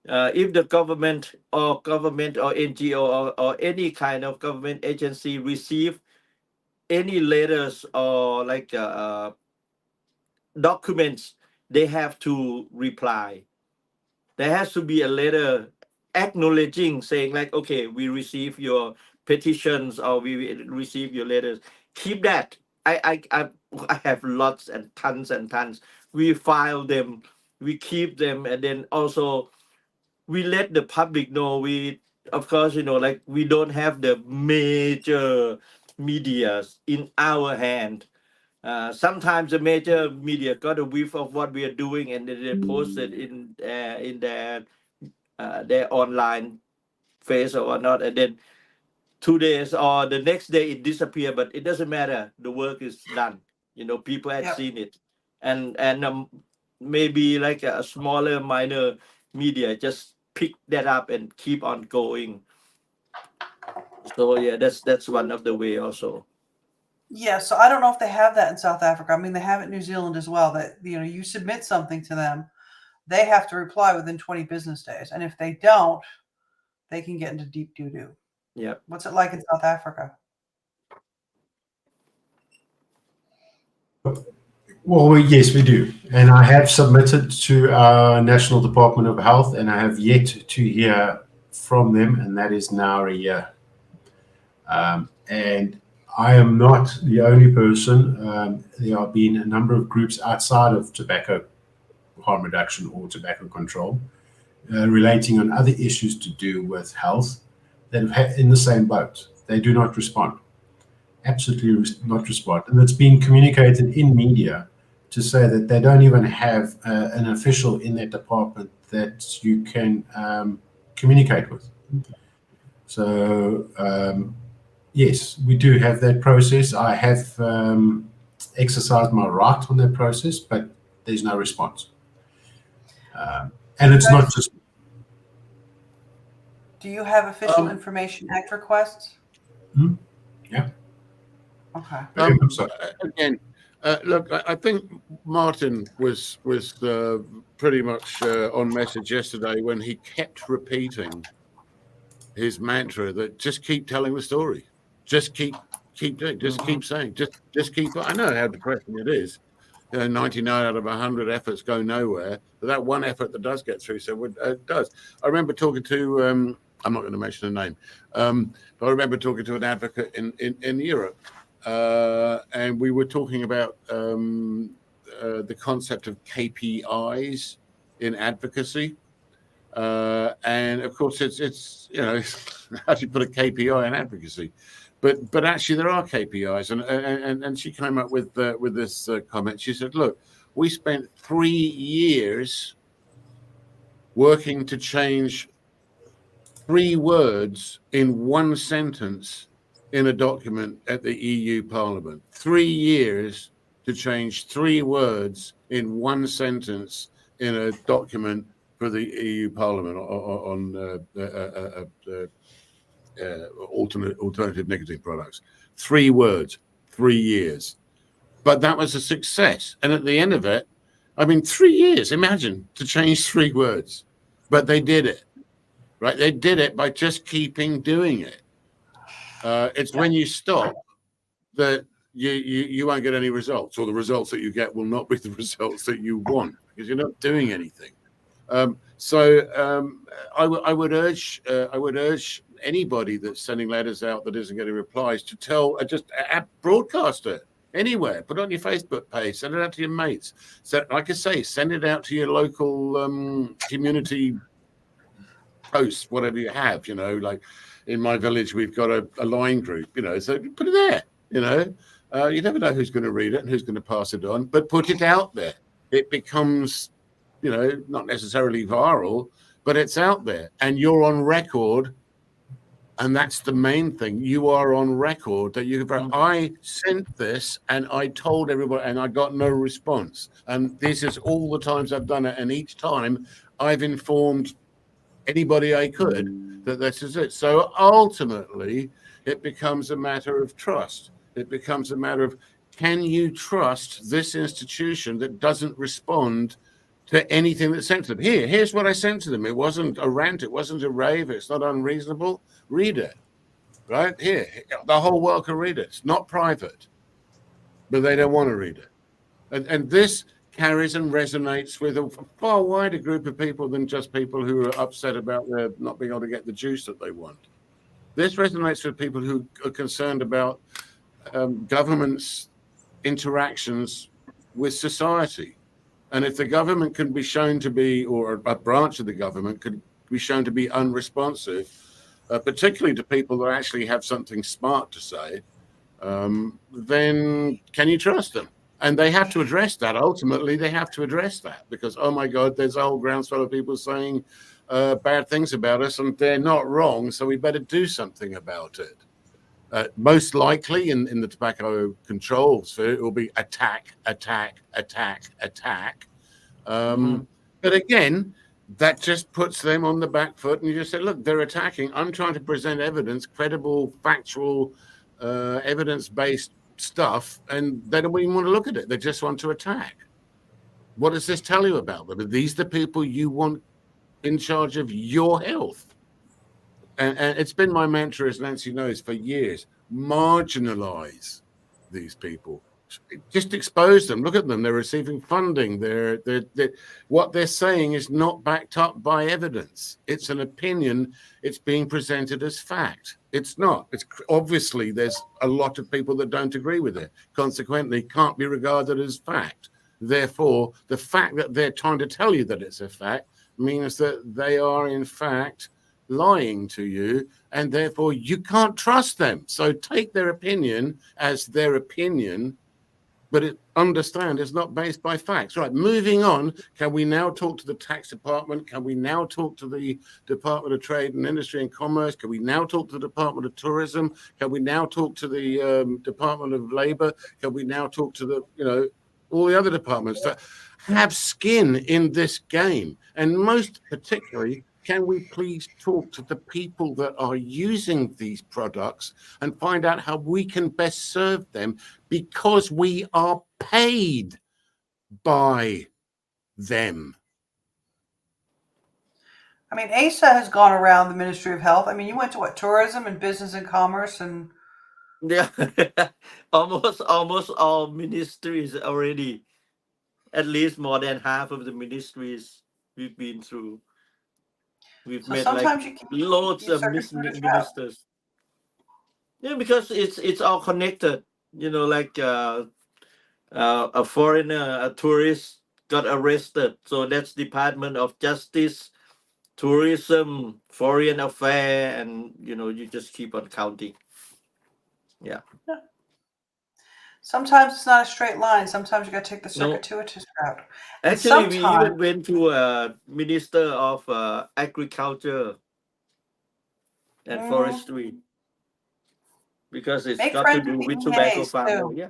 if the government or NGO or any kind of government agency receive any letters or like documents, they have to reply. There has to be a letter acknowledging, saying like, okay, we receive your petitions or we receive your letters. Keep that. I have lots and tons. We file them, we keep them, and then also we let the public know. We, of course, like we don't have the major medias in our hand. Sometimes the major media got a whiff of what we are doing, and then they post it in their online face or whatnot, and then 2 days or the next day it disappear. But it doesn't matter. The work is done. People had seen it, and maybe like a smaller, minor media just pick that up and keep on going. So yeah, that's one of the way also. Yeah, so I don't know if they have that in South Africa. I mean, they have it in New Zealand as well, that, you submit something to them, they have to reply within 20 business days. And if they don't, they can get into deep doo-doo. Yeah. What's it like in South Africa? Well, yes, we do. And I have submitted to our National Department of Health, and I have yet to hear from them, and that is now a year. And I am not the only person. There have been a number of groups outside of tobacco harm reduction or tobacco control relating on other issues to do with health that have had in the same boat. They do not respond. Absolutely not respond. And it's been communicated in media to say that they don't even have an official in that department that you can communicate with. So yes, we do have that process. I have exercised my right on that process, but there's no response. And it's not just. Do you have official Information Act requests? Yeah. Okay. Again, look, I think Martin was pretty much on message yesterday when he kept repeating his mantra that just keep telling the story, just keep doing, just keep saying, just keep. I know how depressing it is. 99 out of 100 efforts go nowhere, but that one effort that does get through, so it does. I remember talking to, I'm not going to mention the name, but I remember talking to an advocate in Europe, and we were talking about the concept of KPIs in advocacy. And of course, it's how do you put a KPI in advocacy? But actually, there are KPIs, and she came up with this comment. She said, "Look, we spent 3 years working to change 3 words in one sentence in a document at the EU Parliament. 3 years to change 3 words in one sentence in a document for the EU Parliament on alternative nicotine products. 3 words, 3 years. But that was a success. And at the end of it, 3 years, imagine, to change 3 words. But they did it, right? They did it by just keeping doing it. It's when you stop that you won't get any results, or the results that you get will not be the results that you want because you're not doing anything. I would urge anybody that's sending letters out that isn't getting replies to just broadcast it anywhere. Put it on your Facebook page. Send it out to your mates. So, like I say, send it out to your local community posts, whatever you have. Like in my village, we've got a line group. So put it there. You never know who's going to read it and who's going to pass it on, but put it out there. It becomes, not necessarily viral, but it's out there and you're on record. And that's the main thing. You are on record that I sent this and I told everybody and I got no response. And this is all the times I've done it. And each time I've informed anybody I could that this is it. So ultimately, it becomes a matter of trust. It becomes a matter of, can you trust this institution that doesn't respond to anything that's sent to them? Here's what I sent to them. It wasn't a rant. It wasn't a rave. It's not unreasonable. Read it. Right here. The whole world can read it. It's not private, but they don't want to read it. And this carries and resonates with a far wider group of people than just people who are upset about their not being able to get the juice that they want. This resonates with people who are concerned about government's interactions with society. And if the government can be shown to be, or a branch of the government could be shown to be unresponsive, particularly to people that actually have something smart to say, then can you trust them? And they have to address that. Ultimately, they have to address that because, oh my God, there's a whole groundswell of people saying bad things about us and they're not wrong, so we better do something about it. Most likely in the tobacco control sphere, it will be attack, attack, attack, attack. But again, that just puts them on the back foot and you just say, look, they're attacking. I'm trying to present evidence, credible, factual, evidence-based stuff, and they don't even want to look at it. They just want to attack. What does this tell you about them? Are these the people you want in charge of your health? And it's been my mantra, as Nancy knows, for years. Marginalize these people. Just expose them. Look at them. They're receiving funding. They're what they're saying is not backed up by evidence. It's an opinion. It's being presented as fact. It's not. It's obviously there's a lot of people that don't agree with it. Consequently, can't be regarded as fact. Therefore, the fact that they're trying to tell you that it's a fact means that they are in fact lying to you, and therefore you can't trust them. So take their opinion as their opinion, but understand it's not based by facts. Right, moving on, can we now talk to the tax department? Can we now talk to the Department of Trade and Industry and Commerce? Can we now talk to the Department of Tourism? Can we now talk to the Department of Labor? Can we now talk to the, all the other departments that have skin in this game? And most particularly, can we please talk to the people that are using these products and find out how we can best serve them because we are paid by them? I mean, ASA has gone around the Ministry of Health. I mean, you went to what, tourism and business and commerce and Yeah, almost all ministries already. At least more than half of the ministries we've been through. We've so met sometimes like you loads of circuit through the trap. ministers. Yeah, because it's all connected. Like a foreigner, a tourist got arrested. So that's Department of Justice, Tourism, Foreign Affairs, and you just keep on counting. Yeah. Sometimes it's not a straight line. Sometimes you got to take the circuitous route. Actually, we even went to a Minister of Agriculture and Forestry because it's got to do with tobacco farmer. Yeah.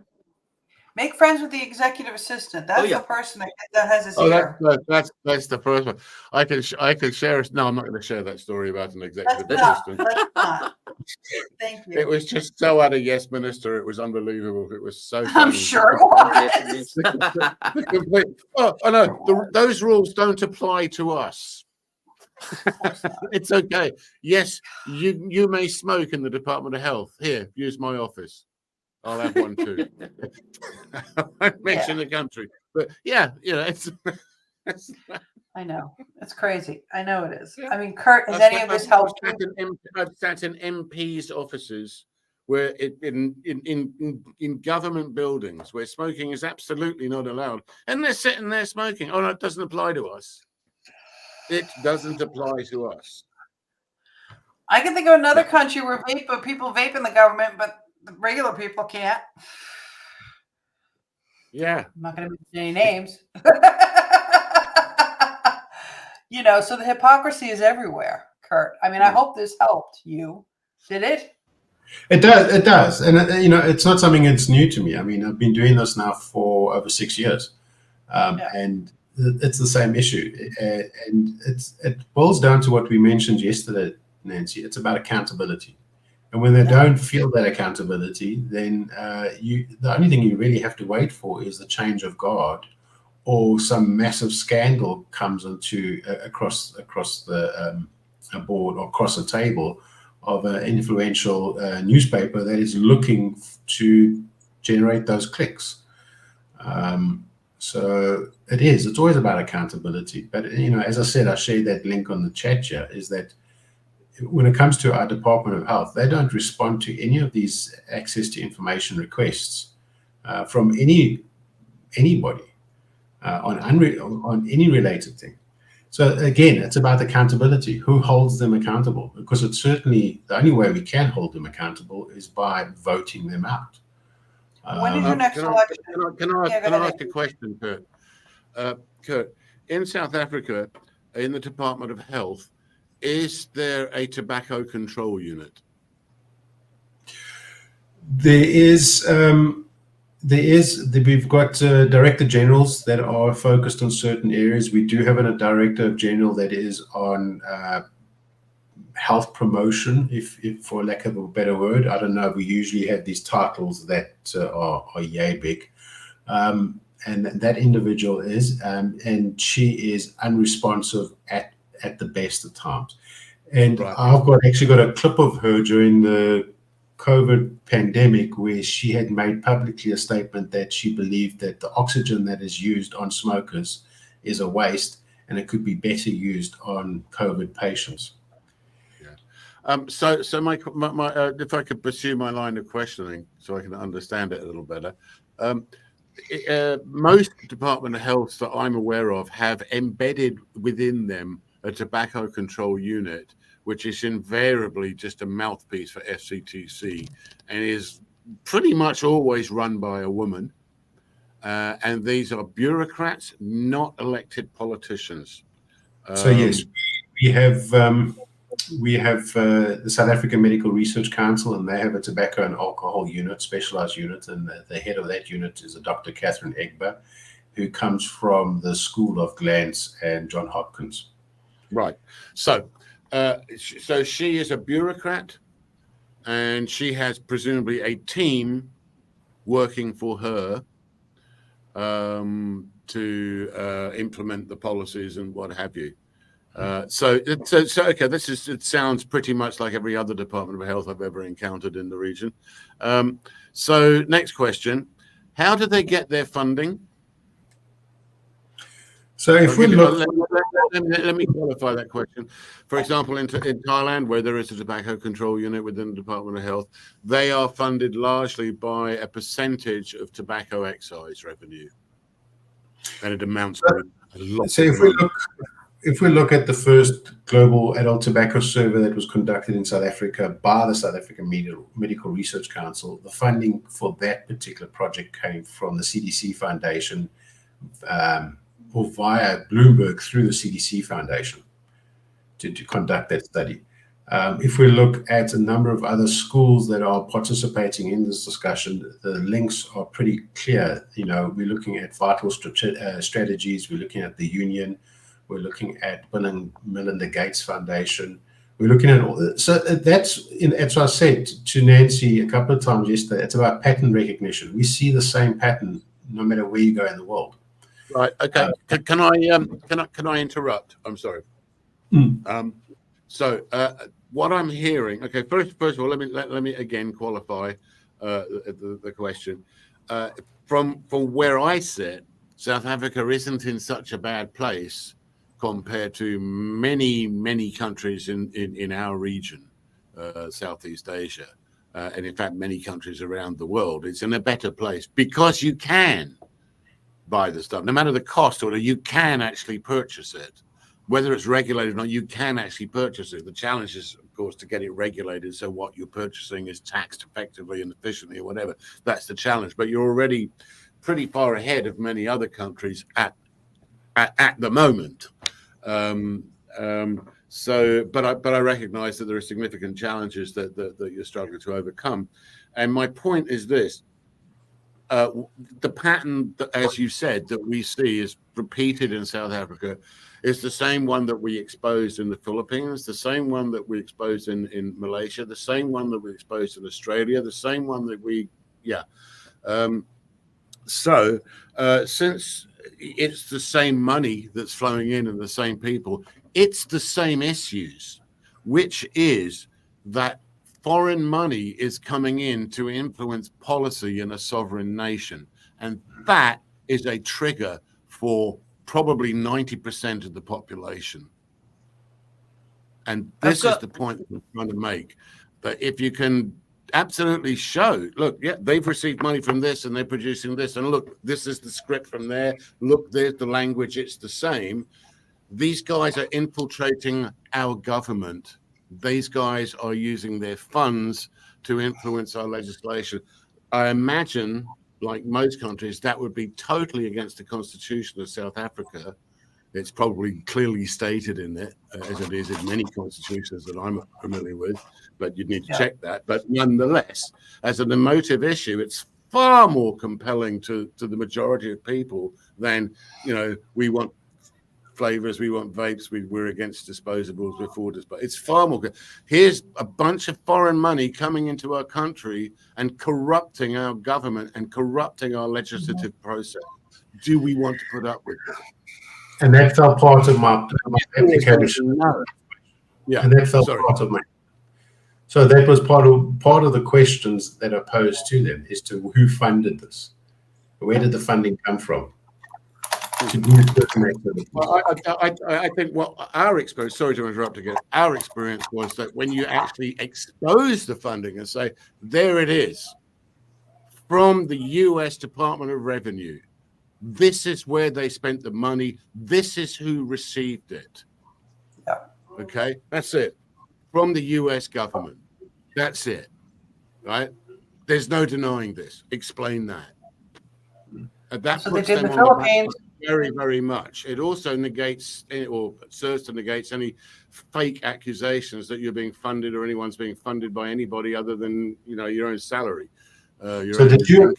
Make friends with the executive assistant. That's the person that has his ear. That's the first one. I could share. No, I'm not going to share that story about an executive assistant. Let's not. Thank you. It was just so out of yes, minister. It was unbelievable. It was so. I'm sure it was. Oh no, those rules don't apply to us. It's okay. Yes, you may smoke in the Department of Health. Here, use my office. I'll have one too. I won't mention the country, but yeah, it's. I know it's crazy. I know it is. Yeah. I mean, Kurt, has any of this helped? I've sat in MPs' offices where in government buildings where smoking is absolutely not allowed, and they're sitting there smoking. Oh no, it doesn't apply to us. It doesn't apply to us. I can think of another country where people vape in the government, but the regular people can't. Yeah. I'm not going to mention any names. So the hypocrisy is everywhere, Kurt. I mean, I hope this helped you. Did it? It does. And, it's not something that's new to me. I mean, I've been doing this now for over 6 years. And it's the same issue. And it boils down to what we mentioned yesterday, Nancy. It's about accountability. And when they don't feel that accountability, then the only thing you really have to wait for is the change of guard, or some massive scandal comes into across the board or across a table of an influential newspaper that is looking to generate those clicks. So it's always about accountability. But, as I said, I shared that link on the chat here, is that when it comes to our Department of Health, they don't respond to any of these access to information requests from anybody on any related thing. So again, it's about accountability. Who holds them accountable? Because it's certainly the only way we can hold them accountable is by voting them out. When is your next election? Can I ask a question, Kurt? Kurt, in South Africa, in the Department of Health, is there a tobacco control unit? We've got director generals that are focused on certain areas. We do have a director general that is on health promotion, if for lack of a better word. I don't know. We usually have these titles that are yay big. And that individual is, and she is unresponsive at the best of times. And Right. I've actually got a clip of her during the COVID pandemic where she had made publicly a statement that she believed that the oxygen that is used on smokers is a waste and it could be better used on COVID patients. So my if I could pursue my line of questioning so I can understand it a little better. Most Department of Health that I'm aware of have embedded within them a tobacco control unit, which is invariably just a mouthpiece for FCTC and is pretty much always run by a woman. And these are bureaucrats, not elected politicians. So yes, we have the South African Medical Research Council, and they have a tobacco and alcohol unit, specialized unit, and the head of that unit is a Dr. Catherine Egber, who comes from the School of Glantz and John Hopkins. Right. So she is a bureaucrat, and she has presumably a team working for her to implement the policies and what have you. So okay, it sounds pretty much like every other Department of Health I've ever encountered in the region. So next question, how do they get their funding? So if we look, let me qualify that question. For example, in Thailand, where there is a tobacco control unit within the Department of Health, they are funded largely by a percentage of tobacco excise revenue, and it amounts to a lot. So if we look at the first global adult tobacco survey that was conducted in South Africa by the South African Medical Research Council, the funding for that particular project came from the CDC Foundation, or via Bloomberg through the CDC Foundation to conduct that study. If we look at a number of other schools that are participating in this discussion, the links are pretty clear. We're looking at Vital Strategies, we're looking at the Union, we're looking at Bill and Melinda Gates Foundation. We're looking at all. So that's, as I said to Nancy a couple of times yesterday, it's about pattern recognition. We see the same pattern no matter where you go in the world. Right. Okay. Can I interrupt? I'm sorry. So what I'm hearing. Okay. First of all, let me again qualify the question. From where I sit, South Africa isn't in such a bad place compared to many countries in our region, Southeast Asia, and in fact many countries around the world. It's in a better place because you can buy the stuff, no matter the cost, or you can actually purchase it, whether it's regulated or not. You can actually purchase it. The challenge is, of course, to get it regulated so what you're purchasing is taxed effectively and efficiently, or whatever. That's the challenge. But you're already pretty far ahead of many other countries at the moment. But I recognize that there are significant challenges that you're struggling to overcome. And my point is this. The pattern, as you said, that we see is repeated in South Africa is the same one that we exposed in the Philippines, the same one that we exposed in Malaysia, the same one that we exposed in Australia, the same one that since it's the same money that's flowing in and the same people, it's the same issues, which is that foreign money is coming in to influence policy in a sovereign nation. And that is a trigger for probably 90% of the population. And this is the point I'm trying to make, that if you can absolutely show, look, yeah, they've received money from this and they're producing this, and look, this is the script from there, look, there's the language, it's the same. These guys are infiltrating our government. These guys are using their funds to influence our legislation. I imagine, like most countries, that would be totally against the Constitution of South Africa. It's probably clearly stated in it, as it is in many constitutions that I'm familiar with, but you'd need to check that. But nonetheless, as an emotive issue, it's far more compelling to the majority of people than, you know, we want flavors, we want vapes, we're against disposables, we're for disposables. It's far more good. Here's a bunch of foreign money coming into our country and corrupting our government and corrupting our legislative process. Do we want to put up with that? And that fell part of my application. Yeah, and that fell part of my. So that was part of the questions that are posed to them, as to who funded this, where did the funding come from? Well, I think what our experience, sorry to interrupt again, our experience was that when you actually expose the funding and say, there it is, from the US Department of Revenue, this is where they spent the money, this is who received it. Yeah. Okay, that's it. From the US government. That's it. Right? There's no denying this. Explain that. That So they puts did them the on the back Philippines. very, very much. It also negates, or serves to negate, any fake accusations that you're being funded or anyone's being funded by anybody other than, you know, your own salary. So did you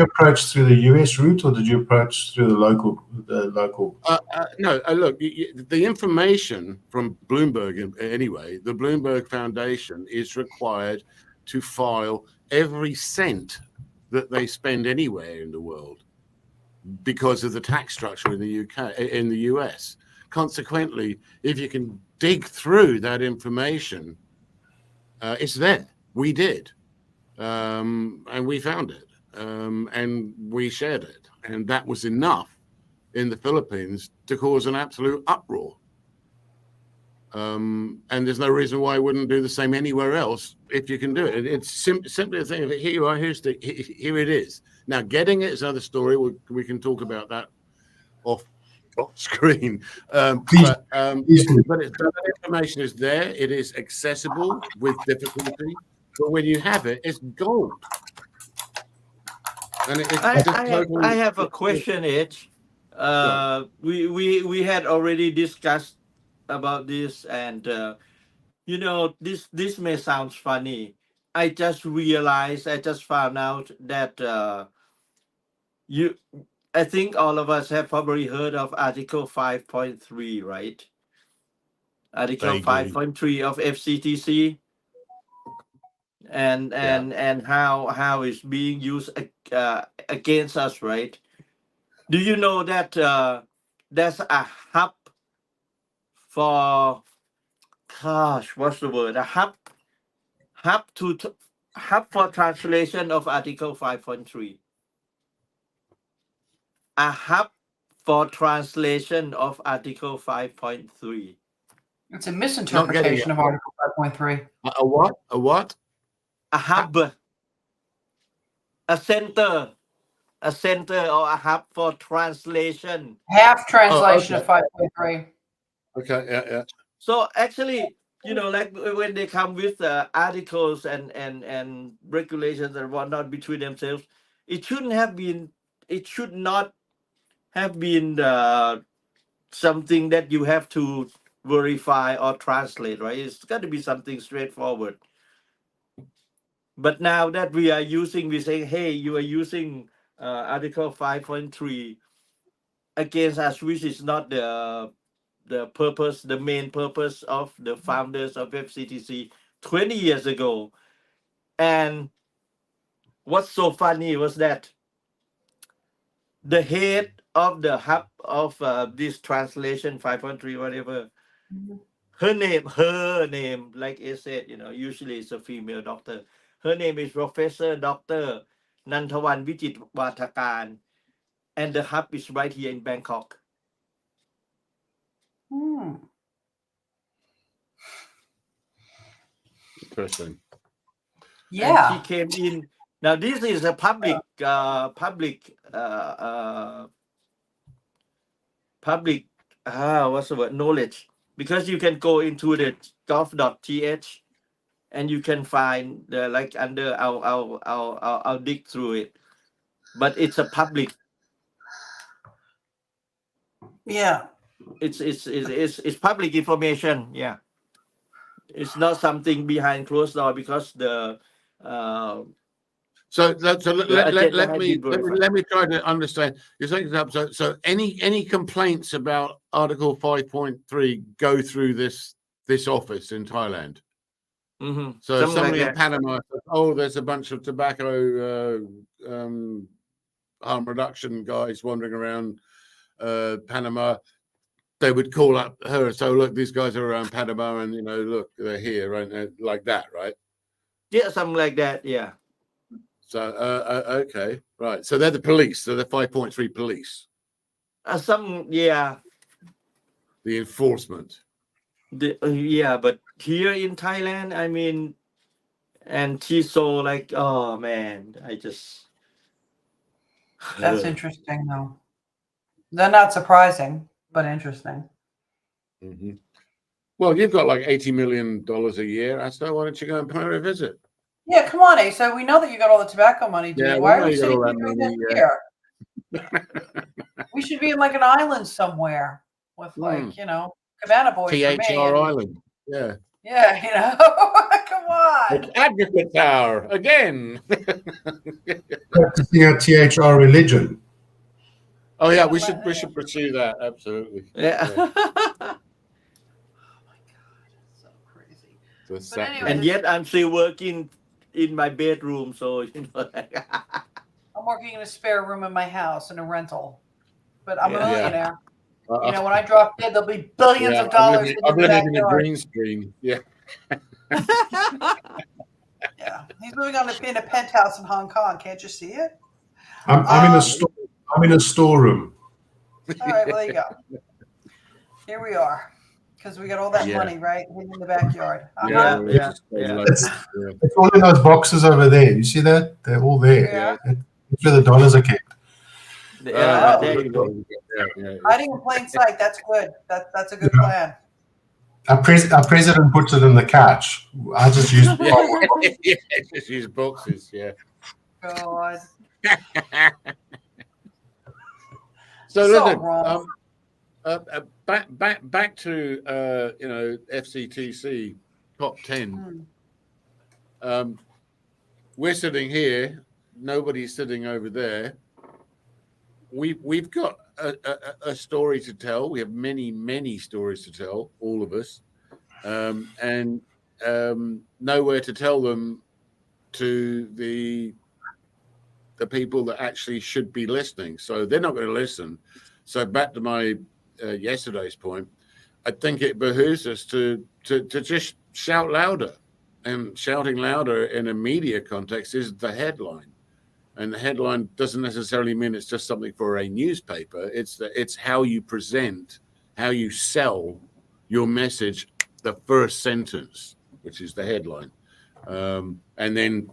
approach through the US route, or did you approach through the local? No, look, the information from Bloomberg, anyway, the Bloomberg Foundation is required to file every cent that they spend anywhere in the world, because of the tax structure in the UK, in the US. Consequently, if you can dig through that information, it's there. We did, and we found it, and we shared it, and that was enough in the Philippines to cause an absolute uproar. And there's no reason why I wouldn't do the same anywhere else if you can do it. It's simply a thing of, here you are, here it is. Now, getting it is another story. We can talk about that off screen. But the information is there. It is accessible with difficulty. But when you have it, it's gold. And I have a question, Edge. We had already discussed about this, and you know, this may sound funny. I just found out that I think all of us have probably heard of Article 5.3, right? Article 5.3 of FCTC, and how it's being used against us, right? Do you know that there's a hub for, gosh, what's the word? A hub for translation of Article 5.3. A hub for translation of Article 5.3. It's a misinterpretation of Article 5.3. A what? A what? A hub. A center or a hub for translation. Half translation of 5.3. Okay, yeah. So actually, you know, like when they come with articles and regulations and whatnot between themselves, it should not have been something that you have to verify or translate, right? It's got to be something straightforward. But now that we say, hey, you are using Article 5.3 against us, which is not the main purpose of the founders of FCTC 20 years ago. And what's so funny was that the head of the hub of this translation 5.3, whatever, her name, like I said, you know, usually it's a female doctor. Her name is Professor Dr. Nantavan Vijit Watakan. and the hub is right here in Bangkok. Interesting. Yeah. And she came in. Now this is a public what's the word, knowledge, because you can go into the gov.th and you can find the like under I'll dig through it, but it's a public. Yeah. It's public information. Yeah. It's not something behind closed door because the So let agenda me has been verified. let me try to understand. You're saying that so any complaints about Article 5.3 go through this office in Thailand. Mm-hmm. So Something somebody like in that. Panama says, "Oh, there's a bunch of tobacco harm reduction guys wandering around Panama." They would call up her, so look, these guys are around Panama, and look, they're here, right? Like that, right? Yeah, something like that. Yeah. So okay, right. So they're the police. They're the 5.3 police. Yeah. The enforcement. Yeah, but here in Thailand, I mean, and she's so like, oh man, I just. That's interesting, though. They're not surprising, but interesting. Mm-hmm. Well, you've got like $80 million a year, Asta. Why don't you go and pay her a visit? Yeah, come on, Asa. We know that you got all the tobacco money, dude. Yeah, Why we are we know you got sitting all that here money, here? We should be in like an island somewhere with like, Cabana Boys for me. THR Island. Yeah. Yeah, come on. Like Advocate Tower again. Practicing a THR religion. Oh yeah, we should pursue that, absolutely. Yeah. So anyway, and yet I'm still working in my bedroom, so I'm working in a spare room in my house in a rental, but I'm a Yeah. millionaire. When I drop dead, there'll be billions of dollars in I'm the living in a backyard. green screen. Yeah. Yeah, he's living in a penthouse in Hong Kong. Can't you see it? I'm in a storeroom. All right, well, there you go. Here we are, because we got all that money, right, in the backyard. It's all in those boxes over there. You see that? They're all there. Yeah. That's where the dollars are kept. There you go. Hiding in plain sight. That's good. That's a good plan. Our president puts it in the couch. I just use just use boxes. Yeah. God. So listen, wrong. back to FCTC top 10. We're sitting here. Nobody's sitting over there. We've got a story to tell. We have many stories to tell, all of us, and nowhere to tell them to the people that actually should be listening. So they're not going to listen. So back to my yesterday's point, I think it behooves us to just shout louder, and shouting louder in a media context is the headline. And the headline doesn't necessarily mean it's just something for a newspaper. It's how you present, how you sell your message, the first sentence, which is the headline, and then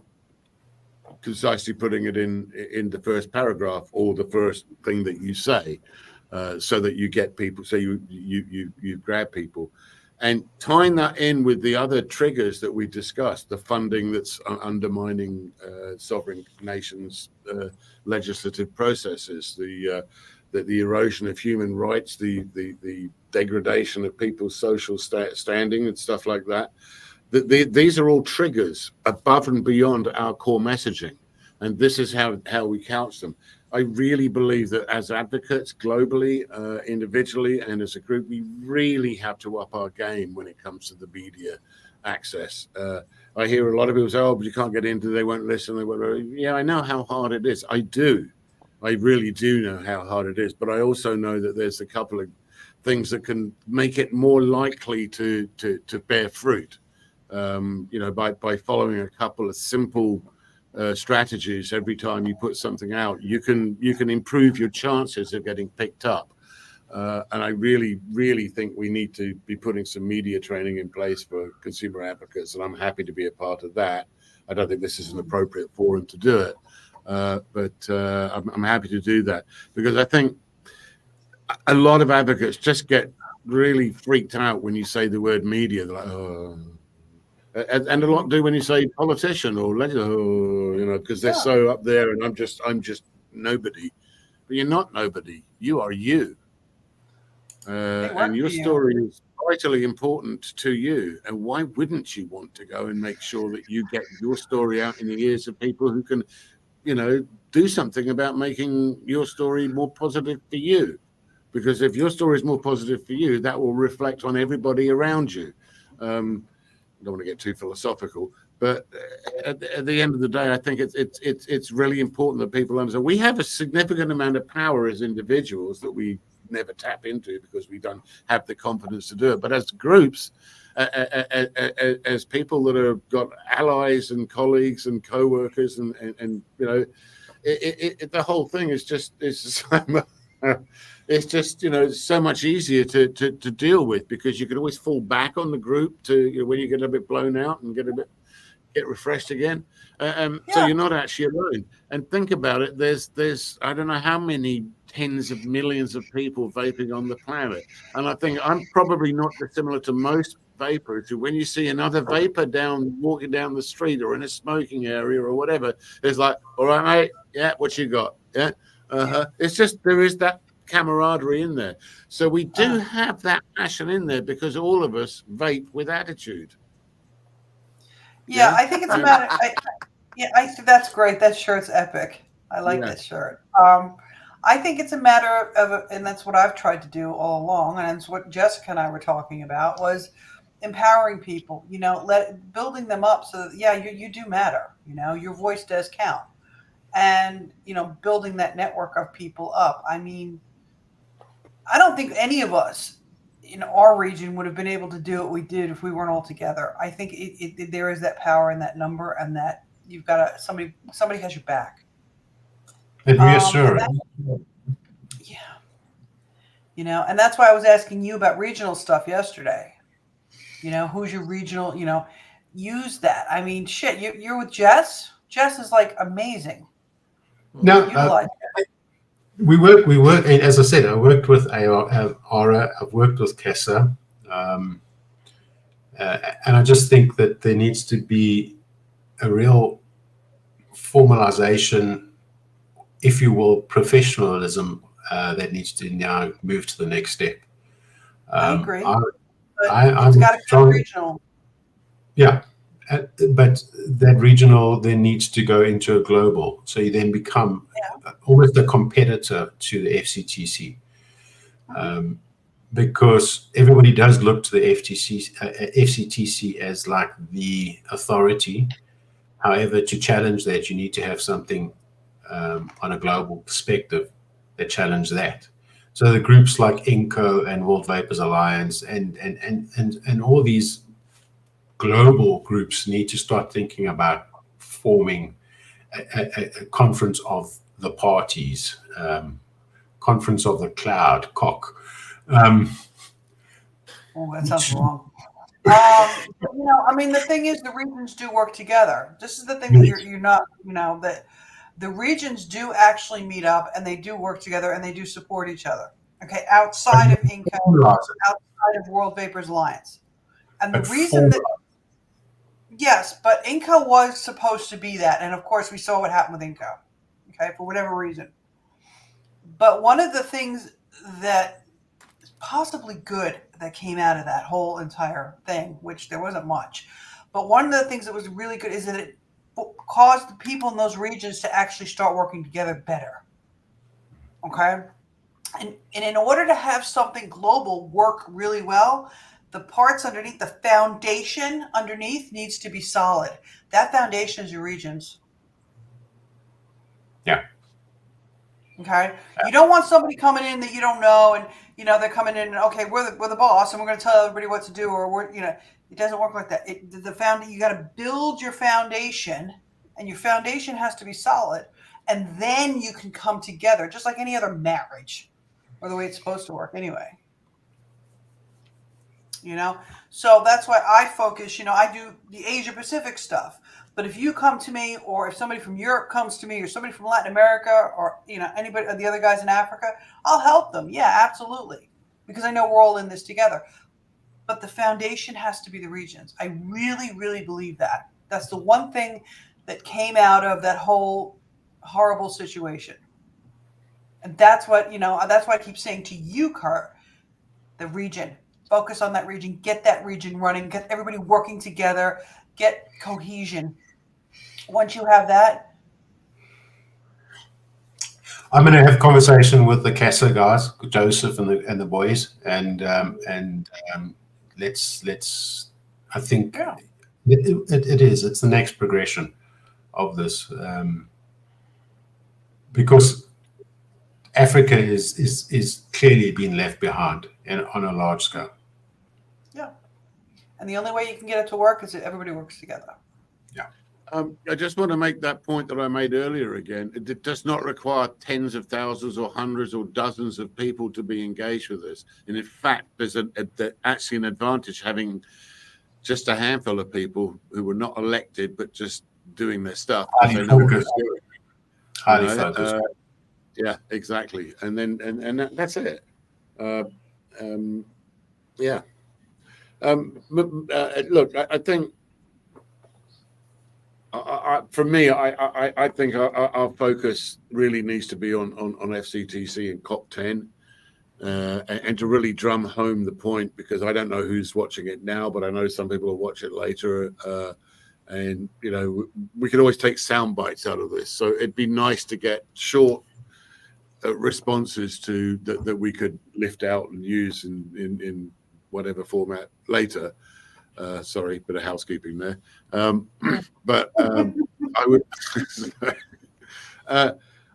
concisely putting it in the first paragraph or the first thing that you say, so that you get people, so you grab people. And tying that in with the other triggers that we discussed, the funding that's undermining sovereign nations' legislative processes, the erosion of human rights, the degradation of people's social standing and stuff like that. These are all triggers above and beyond our core messaging. And this is how we couch them. I really believe that as advocates globally, individually, and as a group, we really have to up our game when it comes to the media access. I hear a lot of people say, oh, but you can't get into, they won't listen. They won't. Yeah, I know how hard it is. I do. I really do know how hard it is. But I also know that there's a couple of things that can make it more likely to bear fruit. By following a couple of simple strategies every time you put something out, you can improve your chances of getting picked up. And I really think we need to be putting some media training in place for consumer advocates, and I'm happy to be a part of that. I don't think this is an appropriate forum to do it, but I'm happy to do that, because I think a lot of advocates just get really freaked out when you say the word media. They're like, oh. And a lot do when you say politician or legislator, because they're so up there, and I'm just nobody. But you're not nobody. You are you, and your story is vitally important to you. And why wouldn't you want to go and make sure that you get your story out in the ears of people who can, do something about making your story more positive for you? Because if your story is more positive for you, that will reflect on everybody around you. I don't want to get too philosophical, but at the end of the day, I think it's really important that people understand we have a significant amount of power as individuals that we never tap into because we don't have the confidence to do it. But as groups, as people that have got allies and colleagues and co-workers, and the whole thing is just it's just so much easier to deal with, because you can always fall back on the group to when you get a bit blown out and get refreshed again. So you're not actually alone. And think about it, there's I don't know how many tens of millions of people vaping on the planet, and I think I'm probably not dissimilar to most vapors who, when you see another vapor walking down the street or in a smoking area or whatever, it's like, all right, mate, yeah, what you got? Yeah. It's just there is that camaraderie in there. So we do have that passion in there because all of us vape with attitude. Yeah, I think it's a matter. I think that's great. That shirt's epic. I like that shirt. I think it's a matter of, and that's what I've tried to do all along, and it's what Jessica and I were talking about, was empowering people. Building them up so that you do matter. Your voice does count. And building that network of people up. I mean, I don't think any of us in our region would have been able to do what we did if we weren't all together. I think there is that power in that number, and that you've got somebody has your back. And reassuring. And that's why I was asking you about regional stuff yesterday. Who's your regional? Use that. I mean, shit. You're with Jess. Jess is like amazing. No, we work, and as I said, I worked with Aura, I've worked with Kessa, and I just think that there needs to be a real formalization, if you will, professionalism that needs to now move to the next step. I agree. It's got to come regional. Yeah. But that regional then needs to go into a global. So you then become almost a competitor to the FCTC. Because everybody does look to the FCTC as like the authority. However, to challenge that, you need to have something on a global perspective that challenge that. So the groups like INCO and World Vapors Alliance and all these global groups need to start thinking about forming a conference of the parties, conference of the cloud, COC. That sounds wrong. I mean, the thing is, the regions do work together. This is the thing that you're not, that the regions do actually meet up and they do work together and they do support each other. Okay, outside of INCO, outside of World Vapors Alliance, and the reason that. Yes, but INCO was supposed to be that. And of course, we saw what happened with INCO, okay, for whatever reason. But one of the things that is possibly good that came out of that whole entire thing, which there wasn't much, but one of the things that was really good is that it caused the people in those regions to actually start working together better, okay? And in order to have something global work really well, the parts underneath, the foundation underneath needs to be solid. That foundation is your regions. Yeah. Okay. You don't want somebody coming in that you don't know, and they're coming in and okay, we're the boss, and we're going to tell everybody what to do, or it doesn't work like that. You got to build your foundation, and your foundation has to be solid, and then you can come together, just like any other marriage, or the way it's supposed to work anyway. You know, so that's why I focus. You know, I do the Asia Pacific stuff. But if you come to me, or if somebody from Europe comes to me, or somebody from Latin America, or you know anybody, the other guys in Africa, I'll help them. Yeah, absolutely, because I know we're all in this together. But the foundation has to be the regions. I really, really believe that. That's the one thing that came out of that whole horrible situation. And that's what, you know, that's why I keep saying to you, Kurt, the region. Focus on that region. Get that region running. Get everybody working together. Get cohesion. Once you have that, I'm going to have a conversation with the CASA guys, Joseph and the boys, and let's. I think it is. It's the next progression of this, because Africa is clearly being left behind on a large scale. yeah. And the only way you can get it to work is if everybody works together. Yeah. I just want to make that point that I made earlier again. It does not require tens of thousands or hundreds or dozens of people to be engaged with this. And in fact, there's actually an advantage having just a handful of people who were not elected, but just doing their stuff. Highly focused. Highly focused. Yeah, exactly. And then and that's it. Yeah. Look, I think for me, I think our focus really needs to be on FCTC and COP10, and to really drum home the point, because I don't know who's watching it now, but I know some people will watch it later. And you know, we can always take sound bites out of this, so it'd be nice to get short responses to that we could lift out and use in whatever format later. Sorry, bit of housekeeping there. But I would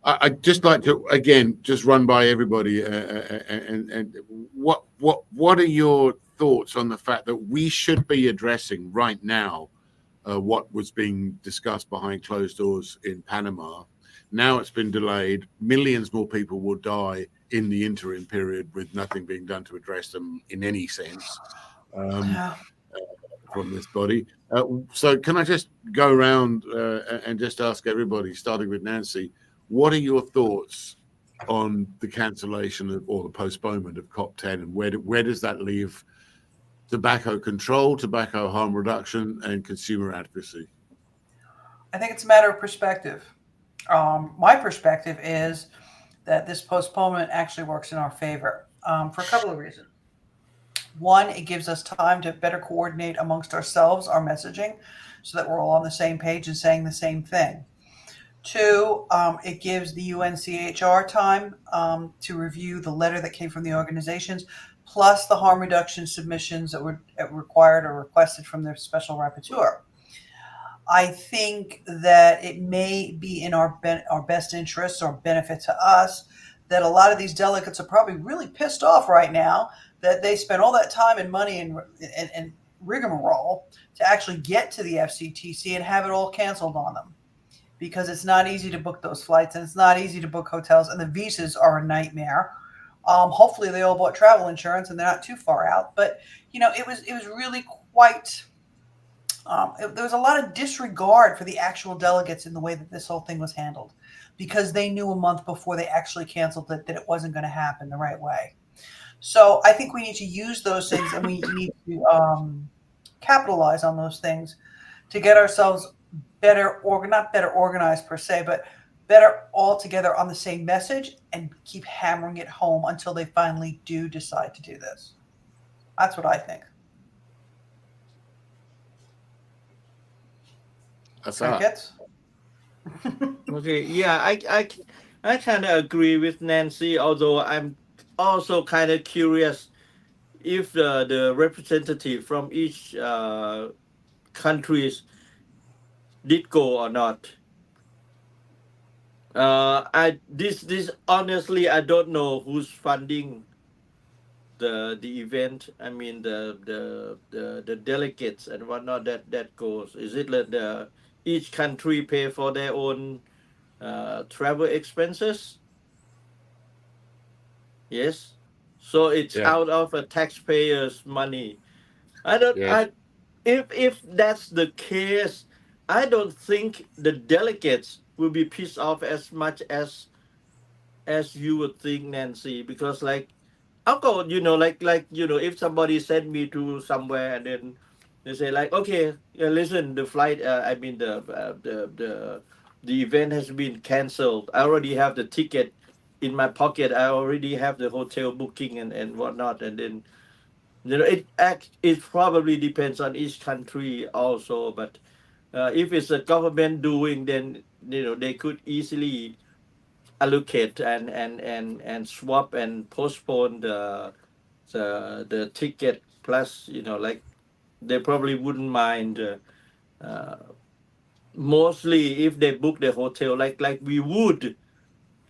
I'd just like to again just run by everybody and what are your thoughts on the fact that we should be addressing right now what was being discussed behind closed doors in Panama? Now it's been delayed. Millions more people will die in the interim period with nothing being done to address them in any sense from this body. So can I just go around and just ask everybody, starting with Nancy, what are your thoughts on the cancellation or the postponement of COP10, and where does that leave tobacco control, tobacco harm reduction, and consumer advocacy? I think it's a matter of perspective. My perspective is that this postponement actually works in our favor for a couple of reasons. One, it gives us time to better coordinate amongst ourselves our messaging so that we're all on the same page and saying the same thing. Two, it gives the UNCHR time to review the letter that came from the organizations, plus the harm reduction submissions that were required or requested from their special rapporteur. I think that it may be in our best interests or benefit to us that a lot of these delegates are probably really pissed off right now that they spent all that time and money and rigmarole to actually get to the FCTC and have it all canceled on them, because it's not easy to book those flights and it's not easy to book hotels, and the visas are a nightmare. Hopefully they all bought travel insurance and they're not too far out, but you know, it was really quite. There was a lot of disregard for the actual delegates in the way that this whole thing was handled, because they knew a month before they actually canceled it that it wasn't going to happen the right way. So I think we need to use those things, and we need to capitalize on those things to get ourselves not better organized per se, but better all together on the same message, and keep hammering it home until they finally do decide to do this. That's what I think. Okay, yeah, I kind of agree with Nancy, although I'm also kind of curious if the representative from each countries did go or not. This honestly, I don't know who's funding the event. I mean the delegates and whatnot that goes. Is it the each country pay for their own travel expenses. Yes. So it's out of a taxpayer's money. I don't. Yes. If that's the case, I don't think the delegates will be pissed off as much as you would think, Nancy, because like I'll go, if somebody sent me to somewhere and then they say like, okay, listen, the flight, the event has been canceled. I already have the ticket in my pocket. I already have the hotel booking and whatnot. And then, it probably depends on each country also. But if it's a government doing, then, they could easily allocate and swap and postpone the ticket, plus they probably wouldn't mind, mostly if they book the hotel like we would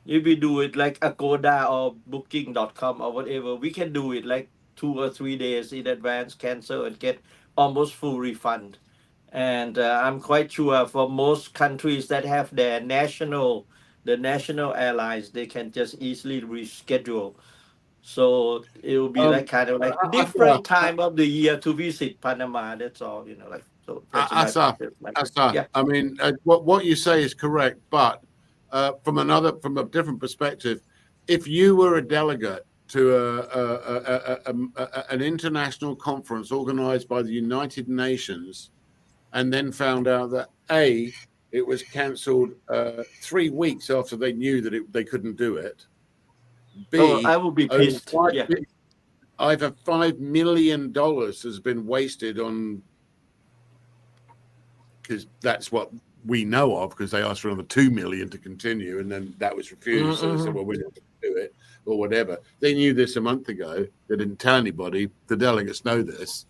if we do it like Agoda or booking.com or whatever. We can do it like 2 or 3 days in advance, cancel and get almost full refund. And I'm quite sure for most countries that have the national airlines, they can just easily reschedule. So it will be like kind of like different time of the year to visit Panama. That's all, so that's Asa, yeah. I mean, what you say is correct, but from a different perspective, if you were a delegate to an international conference organized by the United Nations, and then found out that it was cancelled 3 weeks after they knew that they couldn't do it. B, I will be pissed. Yeah. Either $5 million has been wasted on, because that's what we know of, because they asked for another $2 million to continue, and then that was refused. So they said, well, we're not going to do it, or whatever. They knew this a month ago. They didn't tell anybody. The delegates know this.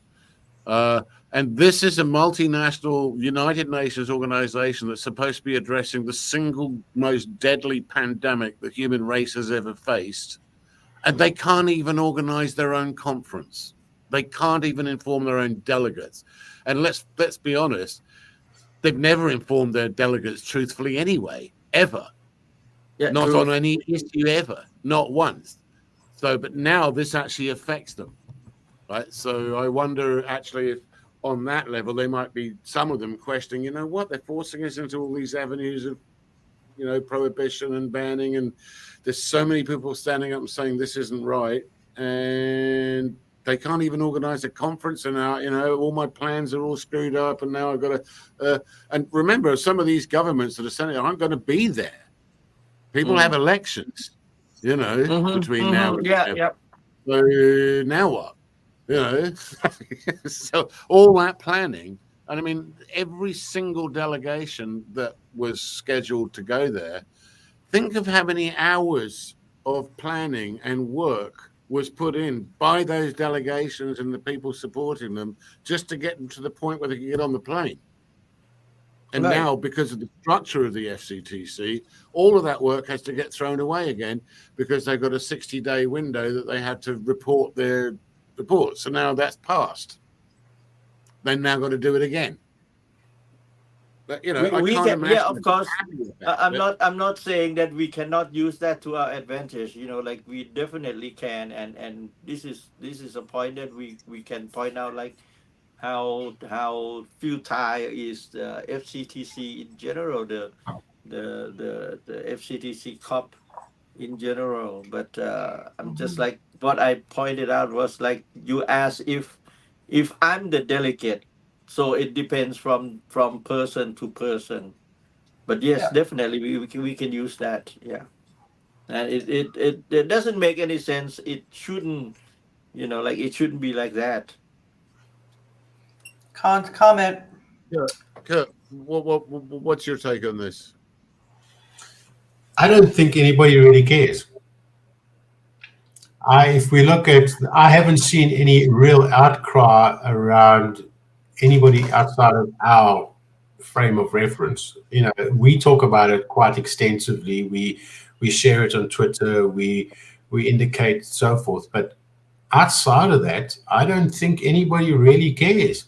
And this is a multinational United Nations organization that's supposed to be addressing the single most deadly pandemic the human race has ever faced. And they can't even organize their own conference. They can't even inform their own delegates. And let's be honest, they've never informed their delegates truthfully anyway, ever. Yeah, not on any issue ever, not once. So, but now this actually affects them, right? So I wonder actually if on that level, they might be, some of them questioning, what, they're forcing us into all these avenues of, prohibition and banning, and there's so many people standing up and saying this isn't right, and they can't even organize a conference, and now, all my plans are all screwed up, and now I've got to, and remember, some of these governments that are saying aren't going to be there. People have elections, between now and then. So now what? So all that planning, and I mean, every single delegation that was scheduled to go there, think of how many hours of planning and work was put in by those delegations and the people supporting them just to get them to the point where they could get on the plane. And now, because of the structure of the FCTC, all of that work has to get thrown away again, because they've got a 60-day window that they had to report their report. So now that's passed. They've now got to do it again. But we can, of course. I'm not saying that we cannot use that to our advantage. Like we definitely can, and this is a point that we can point out, like how futile is the FCTC in general, the FCTC COP in general. But I'm just like, what I pointed out was like, you asked if I'm the delegate, so it depends from person to person. But yes, definitely we can use that. Yeah, and it doesn't make any sense. It shouldn't, like it shouldn't be like that. Comment. Kurt, what's your take on this? I don't think anybody really cares. If we look at, I haven't seen any real outcry around anybody outside of our frame of reference. We talk about it quite extensively. We share it on Twitter. We indicate so forth. But outside of that, I don't think anybody really cares.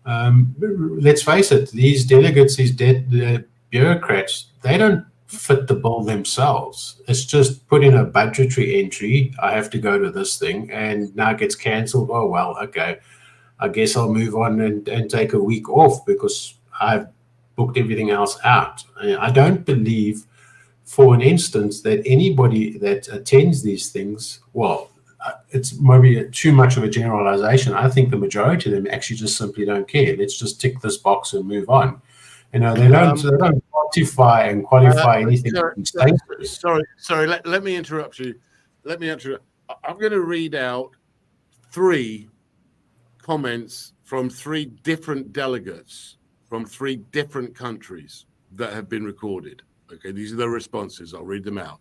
Let's face it, these delegates, the bureaucrats, they don't fit the bill themselves. It's just put in a budgetary entry. I have to go to this thing, and now it gets cancelled. Oh, well, okay. I guess I'll move on and take a week off because I've booked everything else out. I don't believe for an instance that anybody that attends these things, well, it's maybe too much of a generalization. I think the majority of them actually just simply don't care. Let's just tick this box and move on. You know, they don't quantify and qualify anything. Sorry. Let me interrupt you. I'm going to read out 3 comments from 3 different delegates from 3 different countries that have been recorded. Okay, these are the responses. I'll read them out.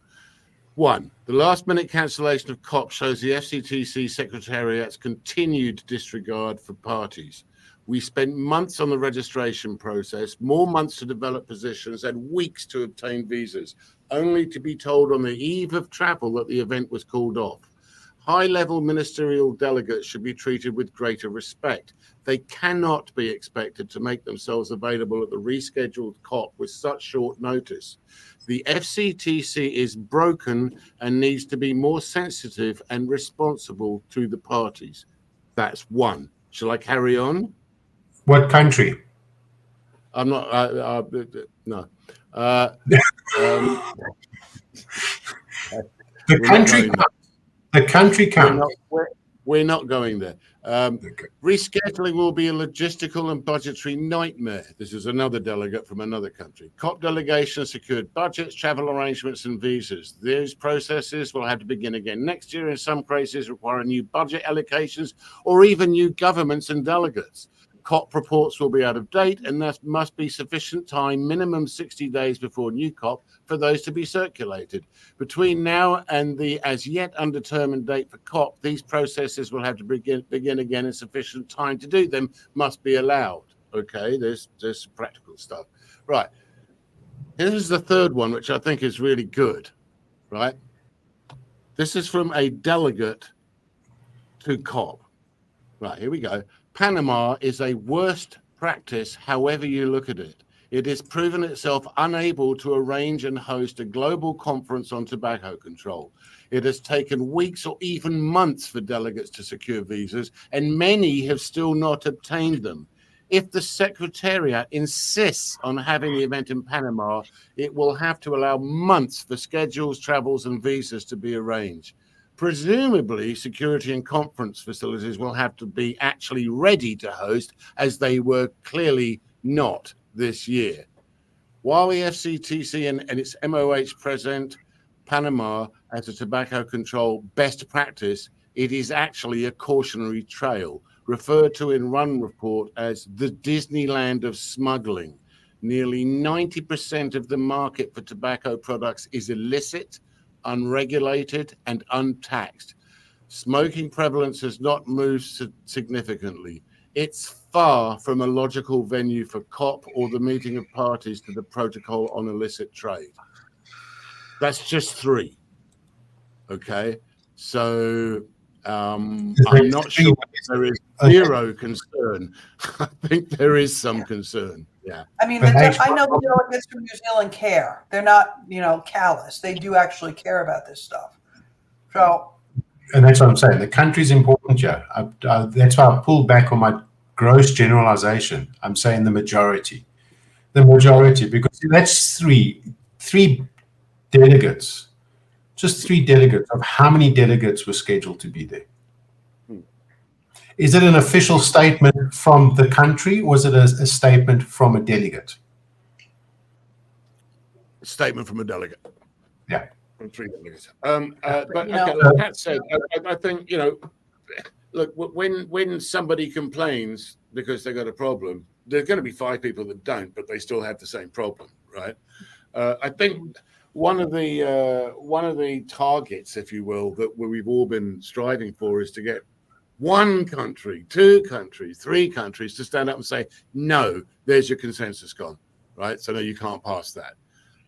1, the last-minute cancellation of COP shows the FCTC Secretariat's continued disregard for parties. We spent months on the registration process, more months to develop positions, and weeks to obtain visas, only to be told on the eve of travel that the event was called off. High-level ministerial delegates should be treated with greater respect. They cannot be expected to make themselves available at the rescheduled COP with such short notice. The FCTC is broken and needs to be more sensitive and responsible to the parties. That's 1. Shall I carry on? What country? I'm not. No. The country counts. The country counts. We're not going there. Rescheduling will be a logistical and budgetary nightmare. This is another delegate from another country. COP delegations secured budgets, travel arrangements, and visas. These processes will have to begin again next year. In some cases, require new budget allocations or even new governments and delegates. COP reports will be out of date, and there must be sufficient time, minimum 60 days before new COP, for those to be circulated. Between now and the as yet undetermined date for COP, these processes will have to begin again, and sufficient time to do them must be allowed. Okay, there's some practical stuff. Right. Here's the 3rd one, which I think is really good. Right. This is from a delegate to COP. Right, here we go. Panama is a worst practice, however you look at it. It has proven itself unable to arrange and host a global conference on tobacco control. It has taken weeks or even months for delegates to secure visas, and many have still not obtained them. If the Secretariat insists on having the event in Panama, it will have to allow months for schedules, travels, and visas to be arranged. Presumably, security and conference facilities will have to be actually ready to host, as they were clearly not this year. While the FCTC and its MOH present Panama as a tobacco control best practice, it is actually a cautionary trail, referred to in Run Report as the Disneyland of smuggling. Nearly 90% of the market for tobacco products is illicit, unregulated, and untaxed. Smoking prevalence has not moved significantly. It's far from a logical venue for COP or the meeting of parties to the Protocol on Illicit Trade. That's just 3. Okay, so I'm not sure there is zero concern. I think there is some concern. Yeah. I mean, I know the delegates from New Zealand care. They're not, callous. They do actually care about this stuff. So. And that's what I'm saying. The country's important here. That's why I pulled back on my gross generalization. I'm saying the majority. The majority, because that's three delegates. Just 3 delegates of how many delegates were scheduled to be there. Is it an official statement from the country, or is it a statement from a delegate? A statement from a delegate. Yeah. From 3 delegates. But okay, like Pat said, I think, look, when somebody complains because they got a problem, there's going to be 5 people that don't, but they still have the same problem, right? I think one of the targets, if you will, that we've all been striving for is to get 1 country, 2 countries, 3 countries to stand up and say, no, there's your consensus gone, right? So no, you can't pass that.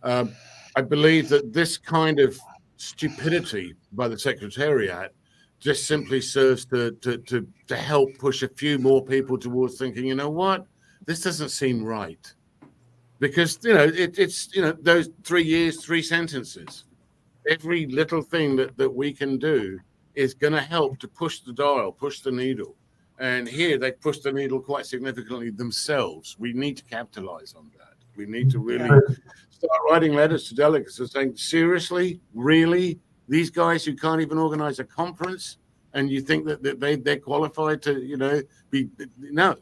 I believe that this kind of stupidity by the Secretariat just simply serves to help push a few more people towards thinking, you know what, this doesn't seem right. Because, you know, it's, you know, those 3 years, 3 sentences. Every little thing that we can do is going to help to push the dial, push the needle. And here they push the needle quite significantly themselves. We need to capitalize on that. We need to really start writing letters to delegates and saying, seriously, really, these guys who can't even organize a conference, and you think that they're qualified to, you know, be, no.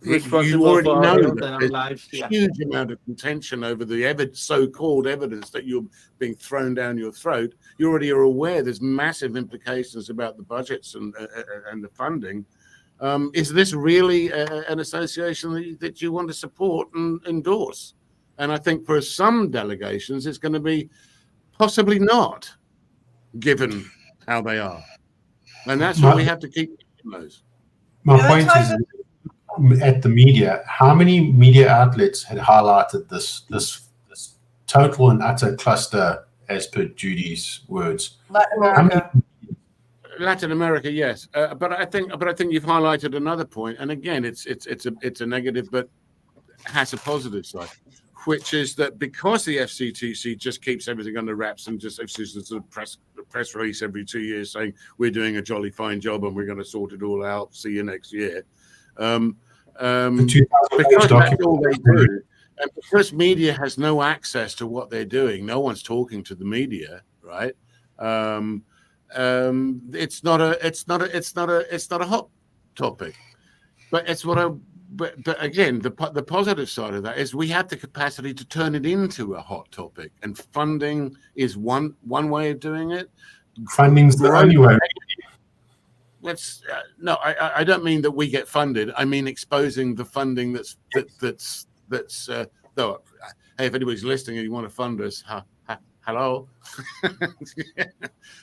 You already know that there's a huge amount of contention over the so-called evidence that you're being thrown down your throat. You already are aware there's massive implications about the budgets and the funding. Is this really an association that you want to support and endorse? And I think for some delegations, it's going to be possibly not, given how they are. And that's why we have to keep those. My point is, at the media, how many media outlets had highlighted this total and utter cluster, as per Judy's words? Latin America, yes, but I think you've highlighted another point, and again, it's a negative, but has a positive side, which is that because the FCTC just keeps everything under wraps and just issues a press release every 2 years saying we're doing a jolly fine job and we're going to sort it all out. See you next year. Because that's all they do, and because media has no access to what they're doing, no one's talking to the media, right? It's not a hot topic, but it's what I. But again, the positive side of that is we have the capacity to turn it into a hot topic, and funding is one way of doing it. Funding's the only way. No, I don't mean that we get funded. I mean exposing the funding that's though. Hey, if anybody's listening and you want to fund us, hello.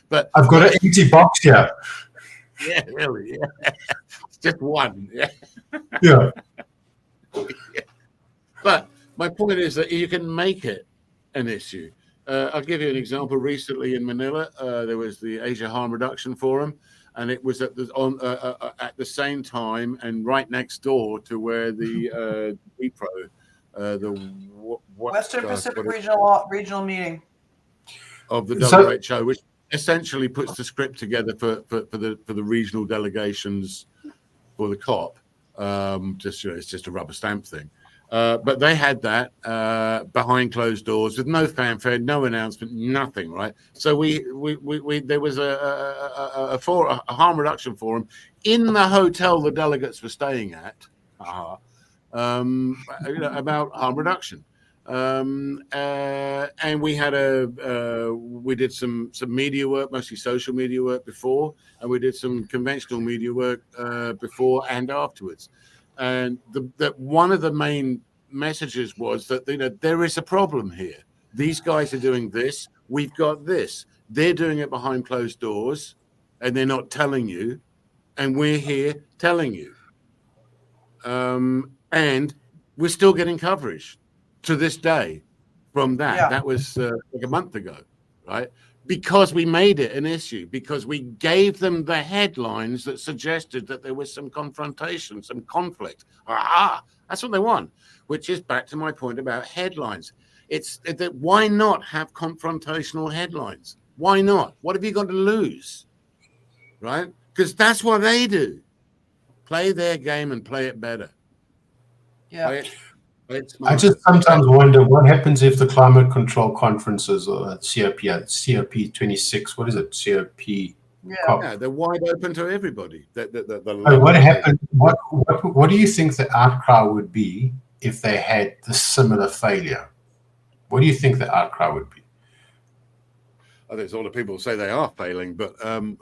But I've got an empty box here. Yeah, really. Yeah, it's just one. Yeah. Yeah. But my point is that you can make it an issue. I'll give you an example. Recently in Manila, there was the Asia Harm Reduction Forum, and it was at the same time and right next door to where the Western Pacific regional meeting of the WHO, which essentially puts the script together for the regional delegations for the COP. It's just a rubber stamp thing. But they had that behind closed doors with no fanfare, no announcement, nothing, right? So there was a harm reduction forum in the hotel the delegates were staying at about harm reduction. And we had we did some media work, mostly social media work before, and we did some conventional media work before and afterwards. And that one of the main messages was that there is a problem here. These guys are doing this. We've got this. They're doing it behind closed doors, and they're not telling you. And we're here telling you. And we're still getting coverage to this day from that. Yeah. That was like a month ago, right? Because we made it an issue, because we gave them the headlines that suggested that there was some confrontation, some conflict. That's what they want, which is back to my point about headlines. It's that why not have confrontational headlines? Why not? What have you got to lose, right? Because that's what they do. Play their game and play it better. Yeah. I just sometimes wonder what happens if the climate control conferences or COP 26, what is it? COP. Yeah, they're wide open to everybody. What happened? What do you think the outcry would be if they had the similar failure? What do you think the outcry would be? There's all the people who say they are failing, but I'm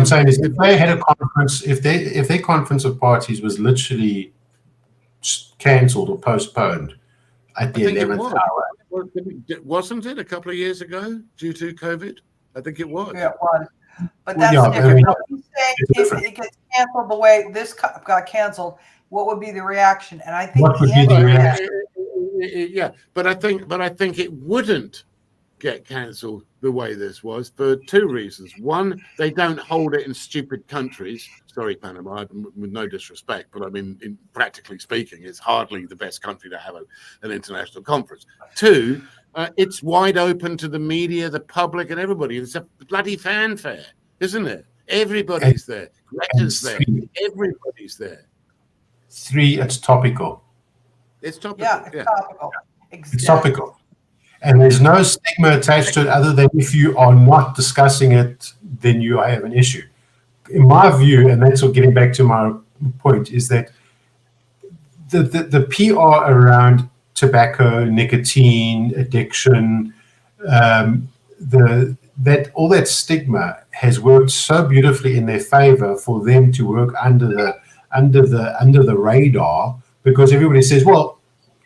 saying is if they had a conference, if their conference of parties was literally cancelled or postponed at the 11th hour. Wasn't it a couple of years ago due to COVID? I think it was. Yeah, it was. But that's different. If it gets canceled the way this got canceled, what would be the reaction? And I think what would be the reaction? Yeah, but I think it wouldn't get cancelled the way this was for two reasons. One, they don't hold it in stupid countries. Sorry, Panama, with no disrespect, but I mean, practically speaking, it's hardly the best country to have an international conference. Two, it's wide open to the media, the public, and everybody. It's a bloody fanfare, isn't it? Everybody's there. Greta's there. Everybody's there. Three, it's topical. It's topical. Yeah, it's topical. Exactly. It's topical. And there's no stigma attached to it other than if you are not discussing it, then you have an issue. In my view, and that's what getting back to my point, is that the PR around tobacco, nicotine, addiction, that all that stigma has worked so beautifully in their favor for them to work under the radar, because everybody says, well,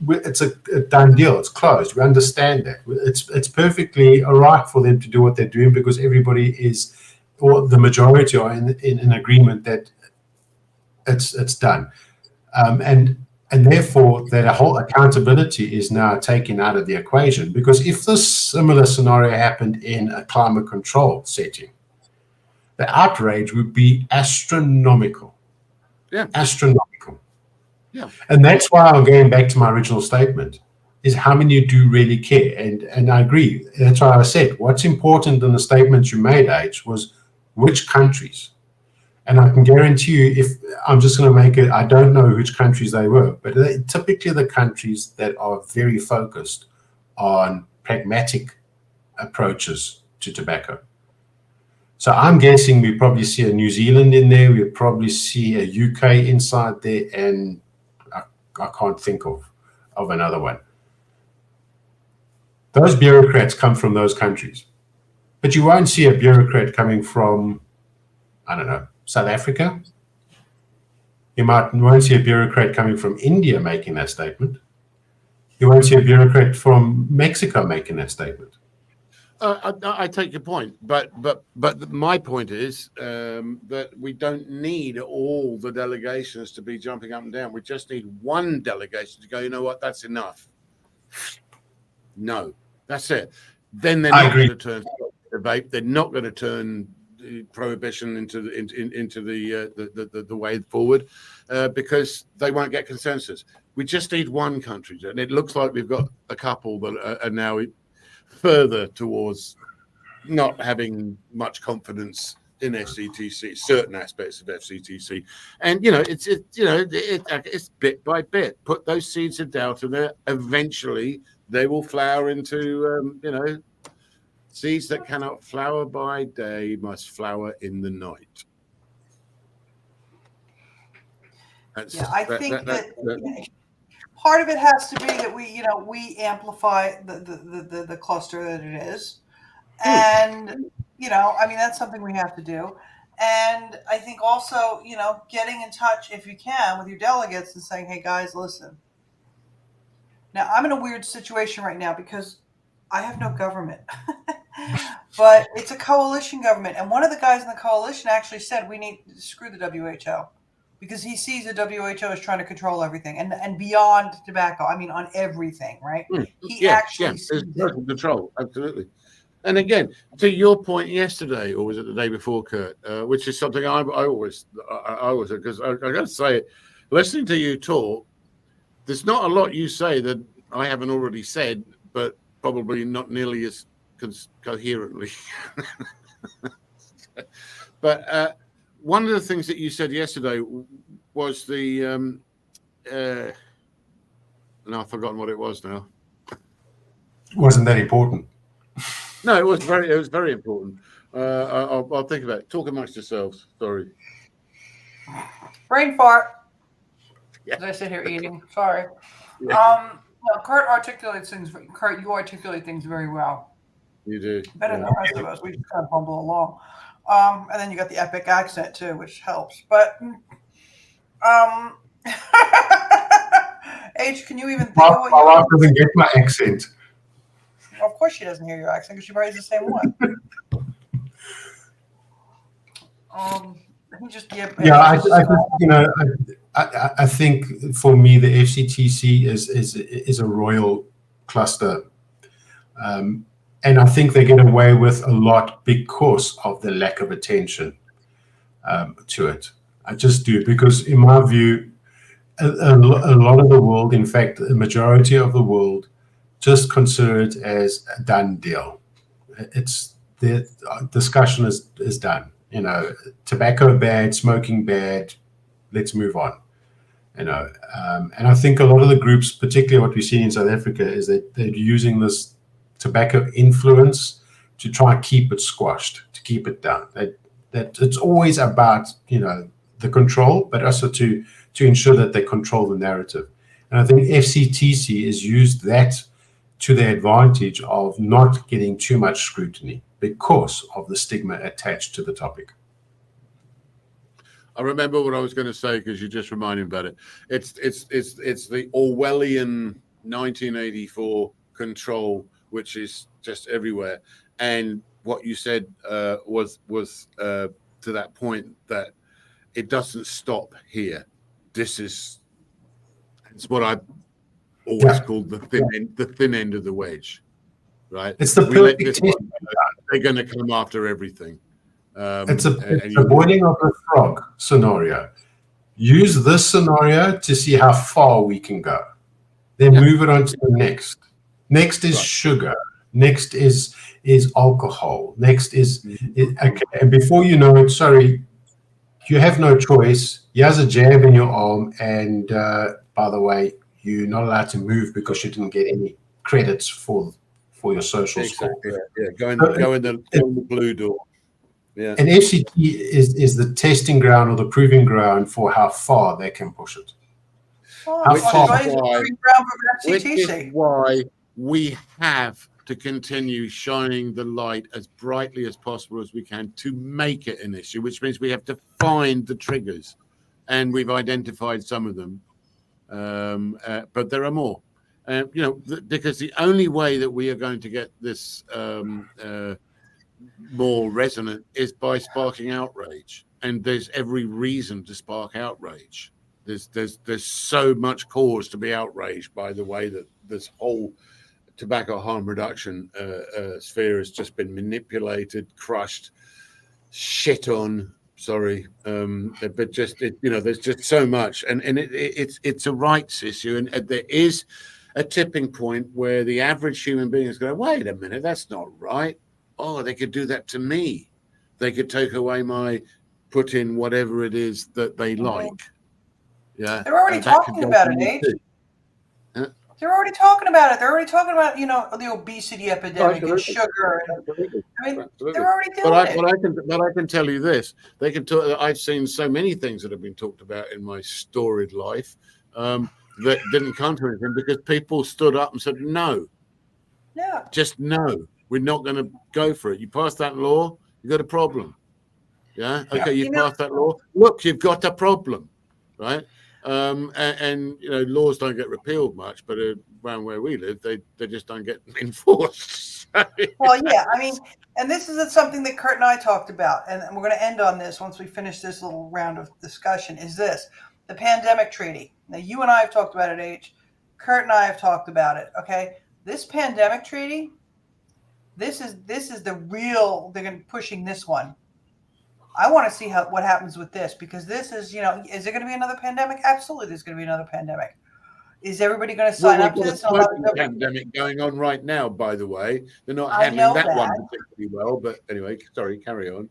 it's a done deal. It's closed. We understand that. It's perfectly all right for them to do what they're doing because everybody is, or the majority are in agreement that it's done. And therefore, that whole accountability is now taken out of the equation, because if this similar scenario happened in a climate control setting, the outrage would be astronomical. Yeah. Astronomical. Yeah. And that's why I'm going back to my original statement, is how many do really care? And I agree. That's why I said what's important in the statements you made, H, was which countries. And I can guarantee you, if I'm just going to make it, I don't know which countries they were, but they're typically the countries that are very focused on pragmatic approaches to tobacco. So I'm guessing we probably see a New Zealand in there, we'll probably see a UK inside there, and I can't think of another one. Those bureaucrats come from those countries. But you won't see a bureaucrat coming from, I don't know, South Africa. You won't see a bureaucrat coming from India making that statement. You won't see a bureaucrat from Mexico making that statement. I take your point, but my point is that we don't need all the delegations to be jumping up and down. We just need one delegation to go, you know what, that's enough. No, that's it. Then they're not going to turn the vape. They're not going to turn prohibition into the way forward because they won't get consensus. We just need one country, and it looks like we've got a couple that are now further towards not having much confidence in FCTC, certain aspects of FCTC, and it's bit by bit. Put those seeds of doubt in there. Eventually, they will flower into seeds that cannot flower by day must flower in the night. I think that part of it has to be that we amplify the cluster that it is, and that's something we have to do. And I think also getting in touch if you can with your delegates and saying, hey guys, listen. Now I'm in a weird situation right now because I have no government, but it's a coalition government, and one of the guys in the coalition actually said we need to screw the WHO. Because he sees the WHO as trying to control everything and beyond tobacco. I mean, on everything, right? He actually sees total control, absolutely. And again, to your point yesterday, or was it the day before, Kurt? Which is something I always because I got to say, listening to you talk, there's not a lot you say that I haven't already said, but probably not nearly as coherently. But. One of the things that you said yesterday was the, and I've forgotten what it was now. Wasn't that important? No, it was very important. I'll think about it. Talk amongst yourselves. Sorry. Brain fart. As I sit here eating. Sorry. Yeah. Kurt articulates things. Kurt, you articulate things very well. You do. Better than the rest of us. We just kind of bumble along. And then you got the epic accent too, which helps. But H, can you even think of what my wife doesn't get my accent. Well, of course she doesn't hear your accent because she probably has the same one. I think for me the FCTC is a royal cluster. And I think they get away with a lot because of the lack of attention to it. I just do, because in my view, a lot of the world, in fact, the majority of the world, just consider it as a done deal. It's the discussion is done. You know, tobacco bad, smoking bad. Let's move on. You know, and I think a lot of the groups, particularly what we see in South Africa, is that they're using this tobacco influence to try and keep it squashed, to keep it down. That it's always about, you know, the control, but also to ensure that they control the narrative. And I think FCTC has used that to their advantage of not getting too much scrutiny because of the stigma attached to the topic. I remember what I was going to say because you just reminded me about it. It's the Orwellian 1984 control, which is just everywhere. And what you said was to that point that it doesn't stop here. It's what I've always called the thin end of the wedge, right? It's the perfect test. They're going to come after everything. It's a boiling of the frog scenario. Use this scenario to see how far we can go. Then move it on to the next. Next is sugar. Next is alcohol. Next is okay. And before you know it, sorry, you have no choice. Here's a jab in your arm, and by the way, you're not allowed to move because you didn't get any credits for your social score. Yeah. Go in the blue door. Yeah. And FCT is the testing ground or the proving ground for how far they can push it. Which is why we have to continue shining the light as brightly as possible as we can to make it an issue, which means we have to find the triggers. And we've identified some of them, but there are more. You know, because the only way that we are going to get this more resonant is by sparking outrage, and there's every reason to spark outrage. There's so much cause to be outraged by the way that this whole tobacco harm reduction sphere has just been manipulated, crushed, shit on. Sorry, but just you know, there's just so much, and it's a rights issue, and there is a tipping point where the average human being is going, wait a minute, that's not right. Oh, they could do that to me. They could take away put in whatever it is that they like. Yeah. They're already talking about it, H. Huh? They're already talking about it. They're already talking about, you know, the obesity epidemic and sugar. I mean, they're already doing it. But I can tell you this. They can talk. I've seen so many things that have been talked about in my storied life that didn't come to anything because people stood up and said, no. Yeah. Just no. We're not going to go for it. You pass that law, you got a problem. Yeah. Okay. You pass that law. Look, you've got a problem, right? And you know, laws don't get repealed much, but around where we live, they just don't get enforced. Well, yeah. I mean, and this is something that Kurt and I talked about, and we're going to end on this once we finish this little round of discussion. Is this the pandemic treaty? Now, you and I have talked about it, H. Kurt and I have talked about it. Okay, this pandemic treaty. This is the real. They're going to be pushing this one. I want to see what happens with this, because this is, you know, is there going to be another pandemic? Absolutely, there's going to be another pandemic. Is everybody going to sign up to this? There's a pandemic going on right now, by the way. They're not handling that one particularly well, but anyway, sorry, carry on.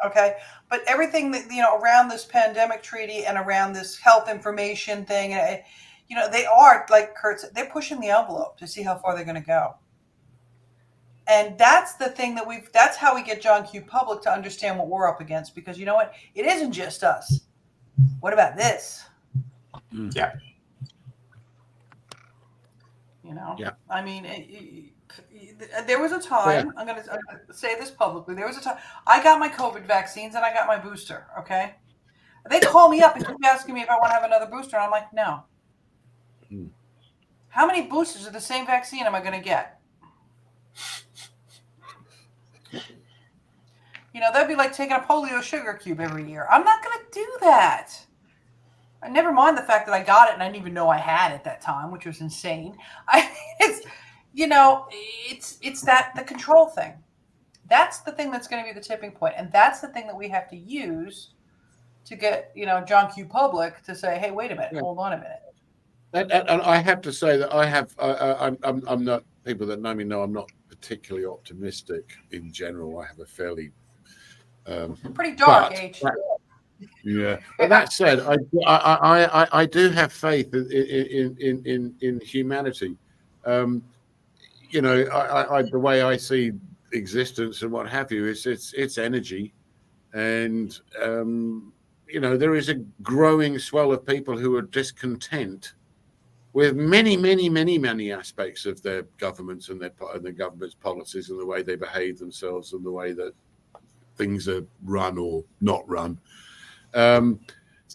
Okay, but everything that, you know, around this pandemic treaty and around this health information thing, you know, they are, like Kurt said, they're pushing the envelope to see how far they're going to go. And that's the thing that's how we get John Q. Public to understand what we're up against, because you know what? It isn't just us. What about this? Yeah. You know? Yeah. I mean, there was a time, I'm going to say this publicly, there was a time, I got my COVID vaccines and I got my booster, okay? They call me up and keep asking me if I want to have another booster, and I'm like, no. How many boosters of the same vaccine am I going to get? You know, that'd be like taking a polio sugar cube every year. I'm not going to do that. Never mind the fact that I got it and I didn't even know I had it at that time, which was insane. you know, it's that the control thing. That's the thing that's going to be the tipping point, and that's the thing that we have to use to get, you know, John Q. Public to say, hey, wait a minute, hold on a minute. And I have to say that I'm not, people that know me know I'm not particularly optimistic in general. I have a fairly pretty dark age. Yeah, but that said, I do have faith in humanity. You know, the way I see existence and what have you is it's energy, and you know, there is a growing swell of people who are discontent with many aspects of their governments and the government's policies and the way they behave themselves and the way that things are run or not run.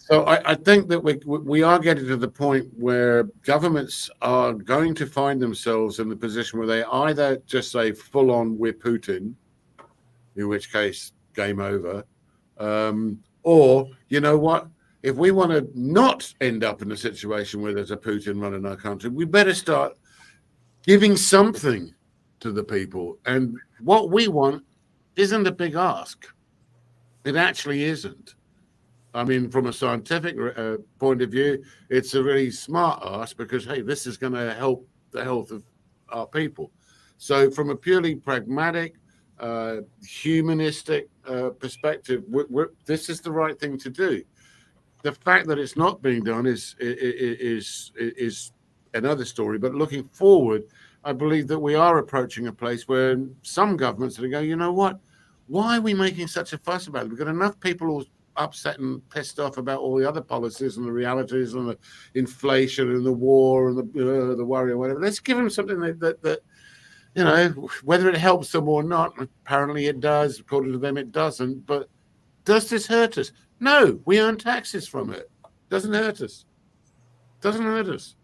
So I think that we are getting to the point where governments are going to find themselves in the position where they either just say full on we're Putin, in which case game over, or you know what, if we want to not end up in a situation where there's a Putin running our country, we better start giving something to the people. And what we want isn't a big ask. It actually isn't. I mean, from a scientific point of view, it's a really smart ask because, hey, this is going to help the health of our people. So from a purely pragmatic, humanistic perspective, this is the right thing to do. The fact that it's not being done is another story. But looking forward, I believe that we are approaching a place where some governments are going, you know what? Why are we making such a fuss about it? We've got enough people who upset and pissed off about all the other policies and the realities and the inflation and the war and the worry or whatever. Let's give them something that you know, whether it helps them or not. Apparently it does. According to them, it doesn't. But does this hurt us? No, we earn taxes from it. Doesn't hurt us. Doesn't hurt us.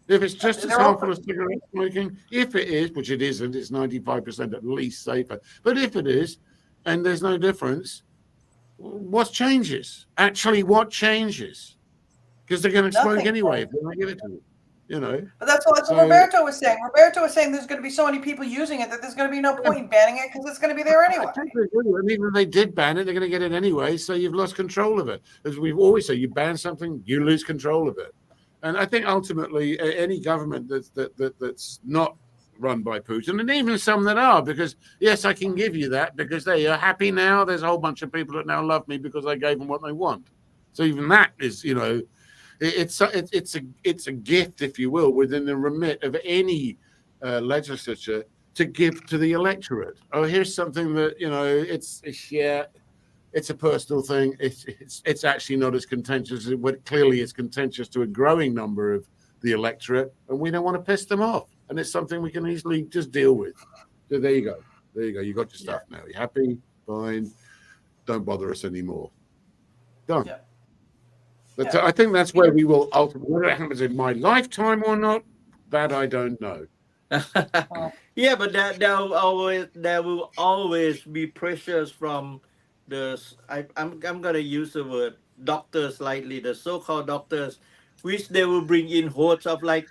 If it's just as harmful as cigarette smoking, if it is, which it isn't, it's 95% at least safer. But if it is, and there's no difference, what changes? Actually, what changes? Because they're going to smoke anyway if they don't give it to them. You know. But that's what Roberto was saying. Roberto was saying there's going to be so many people using it that there's going to be no point in banning it because it's going to be there anyway. And even if they did ban it, they're going to get it anyway. So you've lost control of it. As we've always said, you ban something, you lose control of it. And I think ultimately any government that's not run by Putin, and even some that are, because yes, I can give you that because they are happy now. There's a whole bunch of people that now love me because I gave them what they want. So even that is, you know, it's a gift, if you will, within the remit of any legislature to give to the electorate. Oh, here's something that, you know, it's a personal thing. It's actually not as contentious. But clearly, it's contentious to a growing number of the electorate, and we don't want to piss them off. And it's something we can easily just deal with. So there you go. There you go. You got your stuff now. You happy? Fine. Don't bother us anymore. Done. Yeah. But I think that's where we will ultimately, whether it happens in my lifetime or not, that I don't know. Yeah, but there will always be pressures from the I'm gonna use the word doctors lightly, the so-called doctors, which they will bring in hordes of like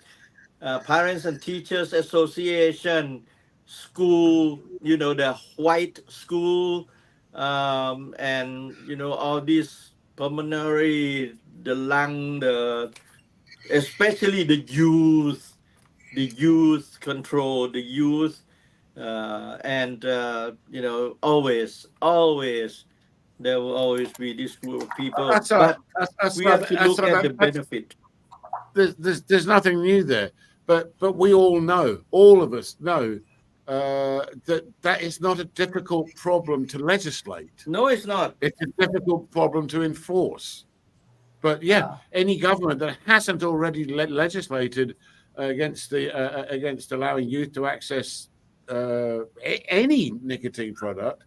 Parents and Teachers Association, school, you know, the white school, and you know all these pulmonary, the lung, especially the youth control, the youth, and you know, always there will always be this group of people. But we have to look at the benefit. There's nothing new there, but we all know, all of us know, that is not a difficult problem to legislate. No, it's not. It's a difficult problem to enforce. But any government that hasn't already legislated against allowing youth to access any nicotine product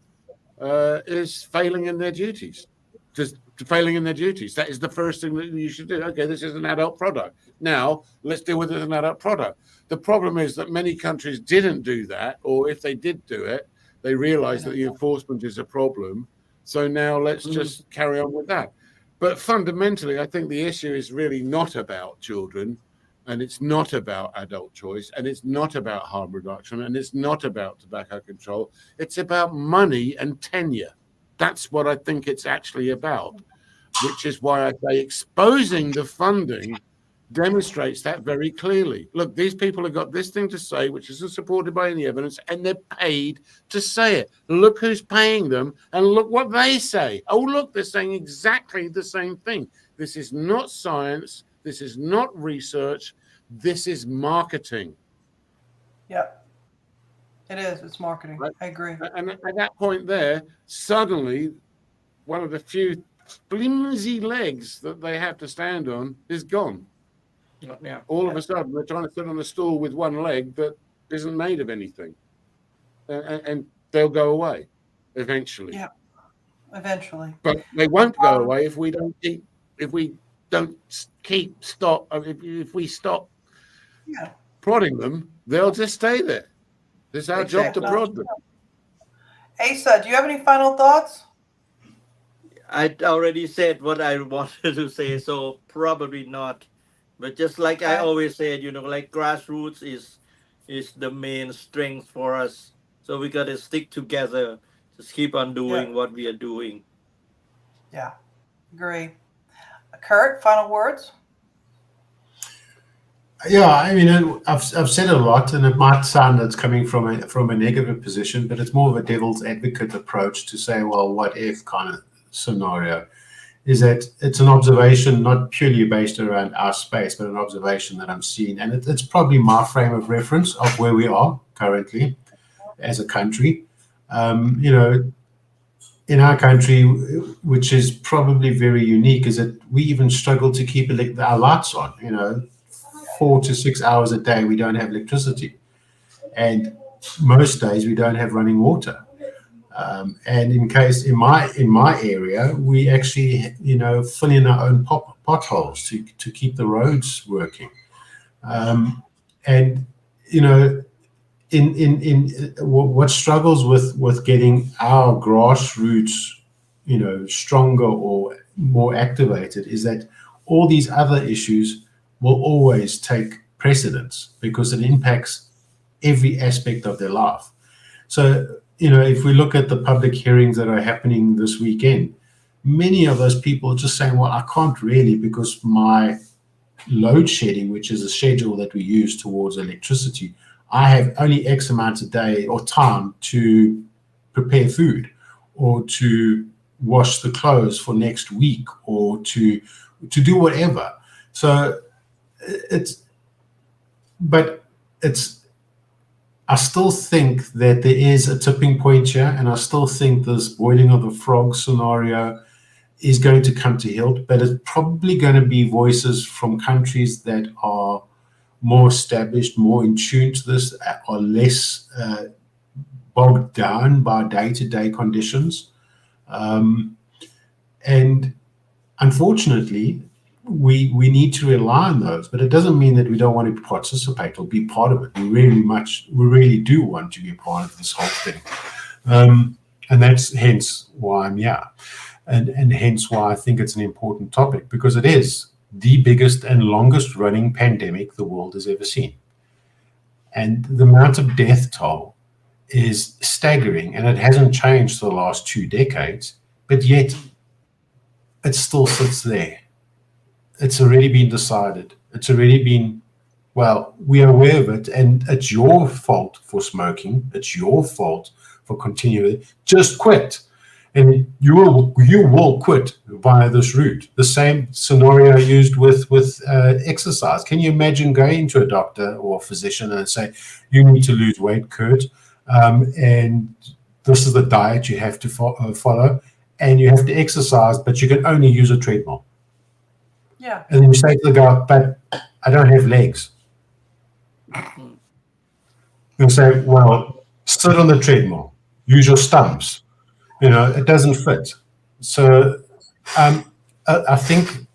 is failing in their duties. Just failing in their duties. That is the first thing that you should do. Okay, this is an adult product. Now let's deal with it as an adult product. The problem is that many countries didn't do that, or if they did do it, they realized that the enforcement is a problem. So now let's just carry on with that. But fundamentally, I think the issue is really not about children. and it's not about adult choice, and it's not about harm reduction, and it's not about tobacco control. It's about money and tenure. That's what I think it's actually about, which is why I say exposing the funding demonstrates that very clearly. Look, these people have got this thing to say, which isn't supported by any evidence, and they're paid to say it. Look who's paying them, and look what they say. Oh, look, they're saying exactly the same thing. This is not science. This is not research. This is marketing. Yep. It is. It's marketing. Right? I agree. And at that point there, suddenly, one of the few flimsy legs that they have to stand on is gone. Yeah. All of a sudden, they're trying to sit on a stool with one leg that isn't made of anything, and they'll go away eventually. Yeah, eventually. But they won't go away if we don't stop prodding them. They'll just stay there. It's our job to prod them. Asa, do you have any final thoughts? I already said what I wanted to say, so probably not. But just like I always said, like grassroots is the main strength for us. So we got to stick together, just keep on doing what we are doing. Yeah, agree. Kurt, final words? Yeah, I mean, I've said a lot, and it might sound that's coming from a negative position, but it's more of a devil's advocate approach to say, well, what if kind of scenario. Is that it's an observation not purely based around our space, but an observation that I'm seeing. And it's probably my frame of reference of where we are currently as a country. In our country, which is probably very unique, is that we even struggle to keep our lights on. 4 to 6 hours a day, we don't have electricity. And most days we don't have running water. And in my area, we actually, fill in our own potholes to keep the roads working. In what struggles with getting our grassroots, stronger or more activated is that all these other issues will always take precedence because it impacts every aspect of their life. So, if we look at the public hearings that are happening this weekend, many of those people are just saying, well, I can't really because my load shedding, which is a schedule that we use towards electricity, I have only X amount a day or time to prepare food or to wash the clothes for next week or to do whatever. So I still think that there is a tipping point here, and I still think this boiling of the frog scenario is going to come to halt, but it's probably going to be voices from countries that are more established, more in tune to this, are less bogged down by day-to-day conditions. And unfortunately, we need to rely on those, but it doesn't mean that we don't want to participate or be part of it. We really do want to be part of this whole thing. And that's hence why I'm here. And hence why I think it's an important topic, because it is the biggest and longest running pandemic the world has ever seen. And the amount of death toll is staggering, and it hasn't changed for the last 2 decades, but yet it still sits there. It's already been decided. It's already been, well, we are aware of it, and it's your fault for smoking. It's your fault for continuing. Just quit. And you will quit via this route. The same scenario used with exercise. Can you imagine going to a doctor or a physician and say, you need to lose weight, Kurt, and this is the diet you have to follow, and you have to exercise, but you can only use a treadmill. Yeah. And then you say to the guy, but I don't have legs. You say, well, sit on the treadmill, use your stumps. It doesn't fit. So I think,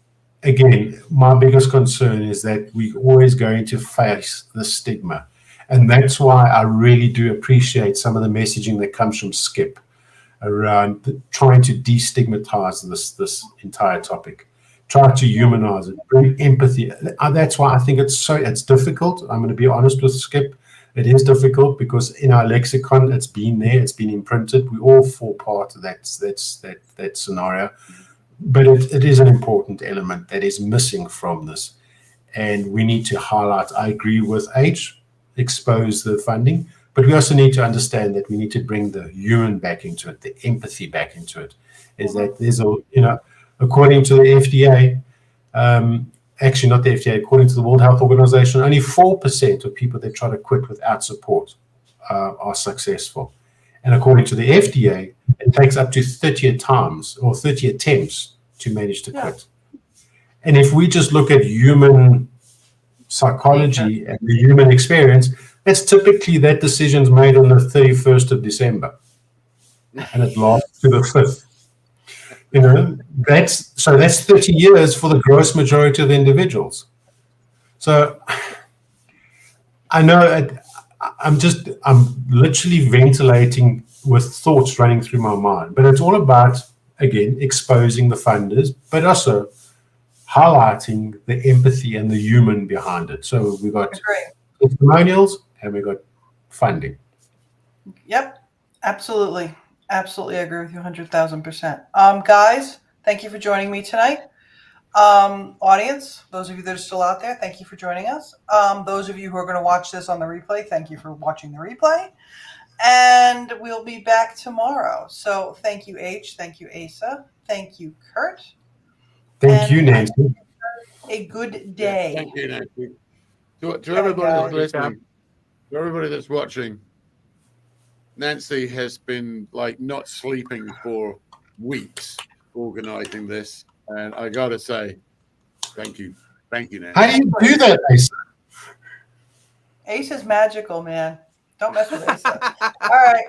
again, my biggest concern is that we're always going to face the stigma. And that's why I really do appreciate some of the messaging that comes from sCOPe around trying to destigmatize this entire topic. try to humanize it, bring empathy. That's why I think it's difficult. I'm going to be honest with Skip. It is difficult because in our lexicon, it's been there, it's been imprinted. We all fall part of that scenario. But it is an important element that is missing from this. And we need to highlight, I agree with H, expose the funding, but we also need to understand that we need to bring the human back into it, the empathy back into it. Is that there's according to the FDA, actually not the FDA, according to the World Health Organization, only 4% of people that try to quit without support are successful. And according to the FDA, it takes up to 30 times or 30 attempts to manage to quit. And if we just look at human psychology and the human experience, it's typically that decision's made on the 31st of December. And it lasts to the 5th. That's 30 years for the gross majority of the individuals. So I know I'm literally ventilating with thoughts running through my mind, but it's all about, again, exposing the funders, but also highlighting the empathy and the human behind it. So we've got testimonials and we've got funding. Yep, absolutely. Absolutely, I agree with you 100,000%. Guys, thank you for joining me tonight. Audience, those of you that are still out there, thank you for joining us. Those of you who are going to watch this on the replay, thank you for watching the replay. And we'll be back tomorrow. So thank you, H. Thank you, Asa. Thank you, Kurt. Thank you, Nancy. A good day. Thank you, Nancy. To everybody that's listening, to everybody that's watching, Nancy has been like not sleeping for weeks organizing this. And I got to say, thank you. Thank you, Nancy. How do you do that, Asa? Ace is magical, man. Don't mess with Asa. All right.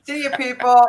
See you, people.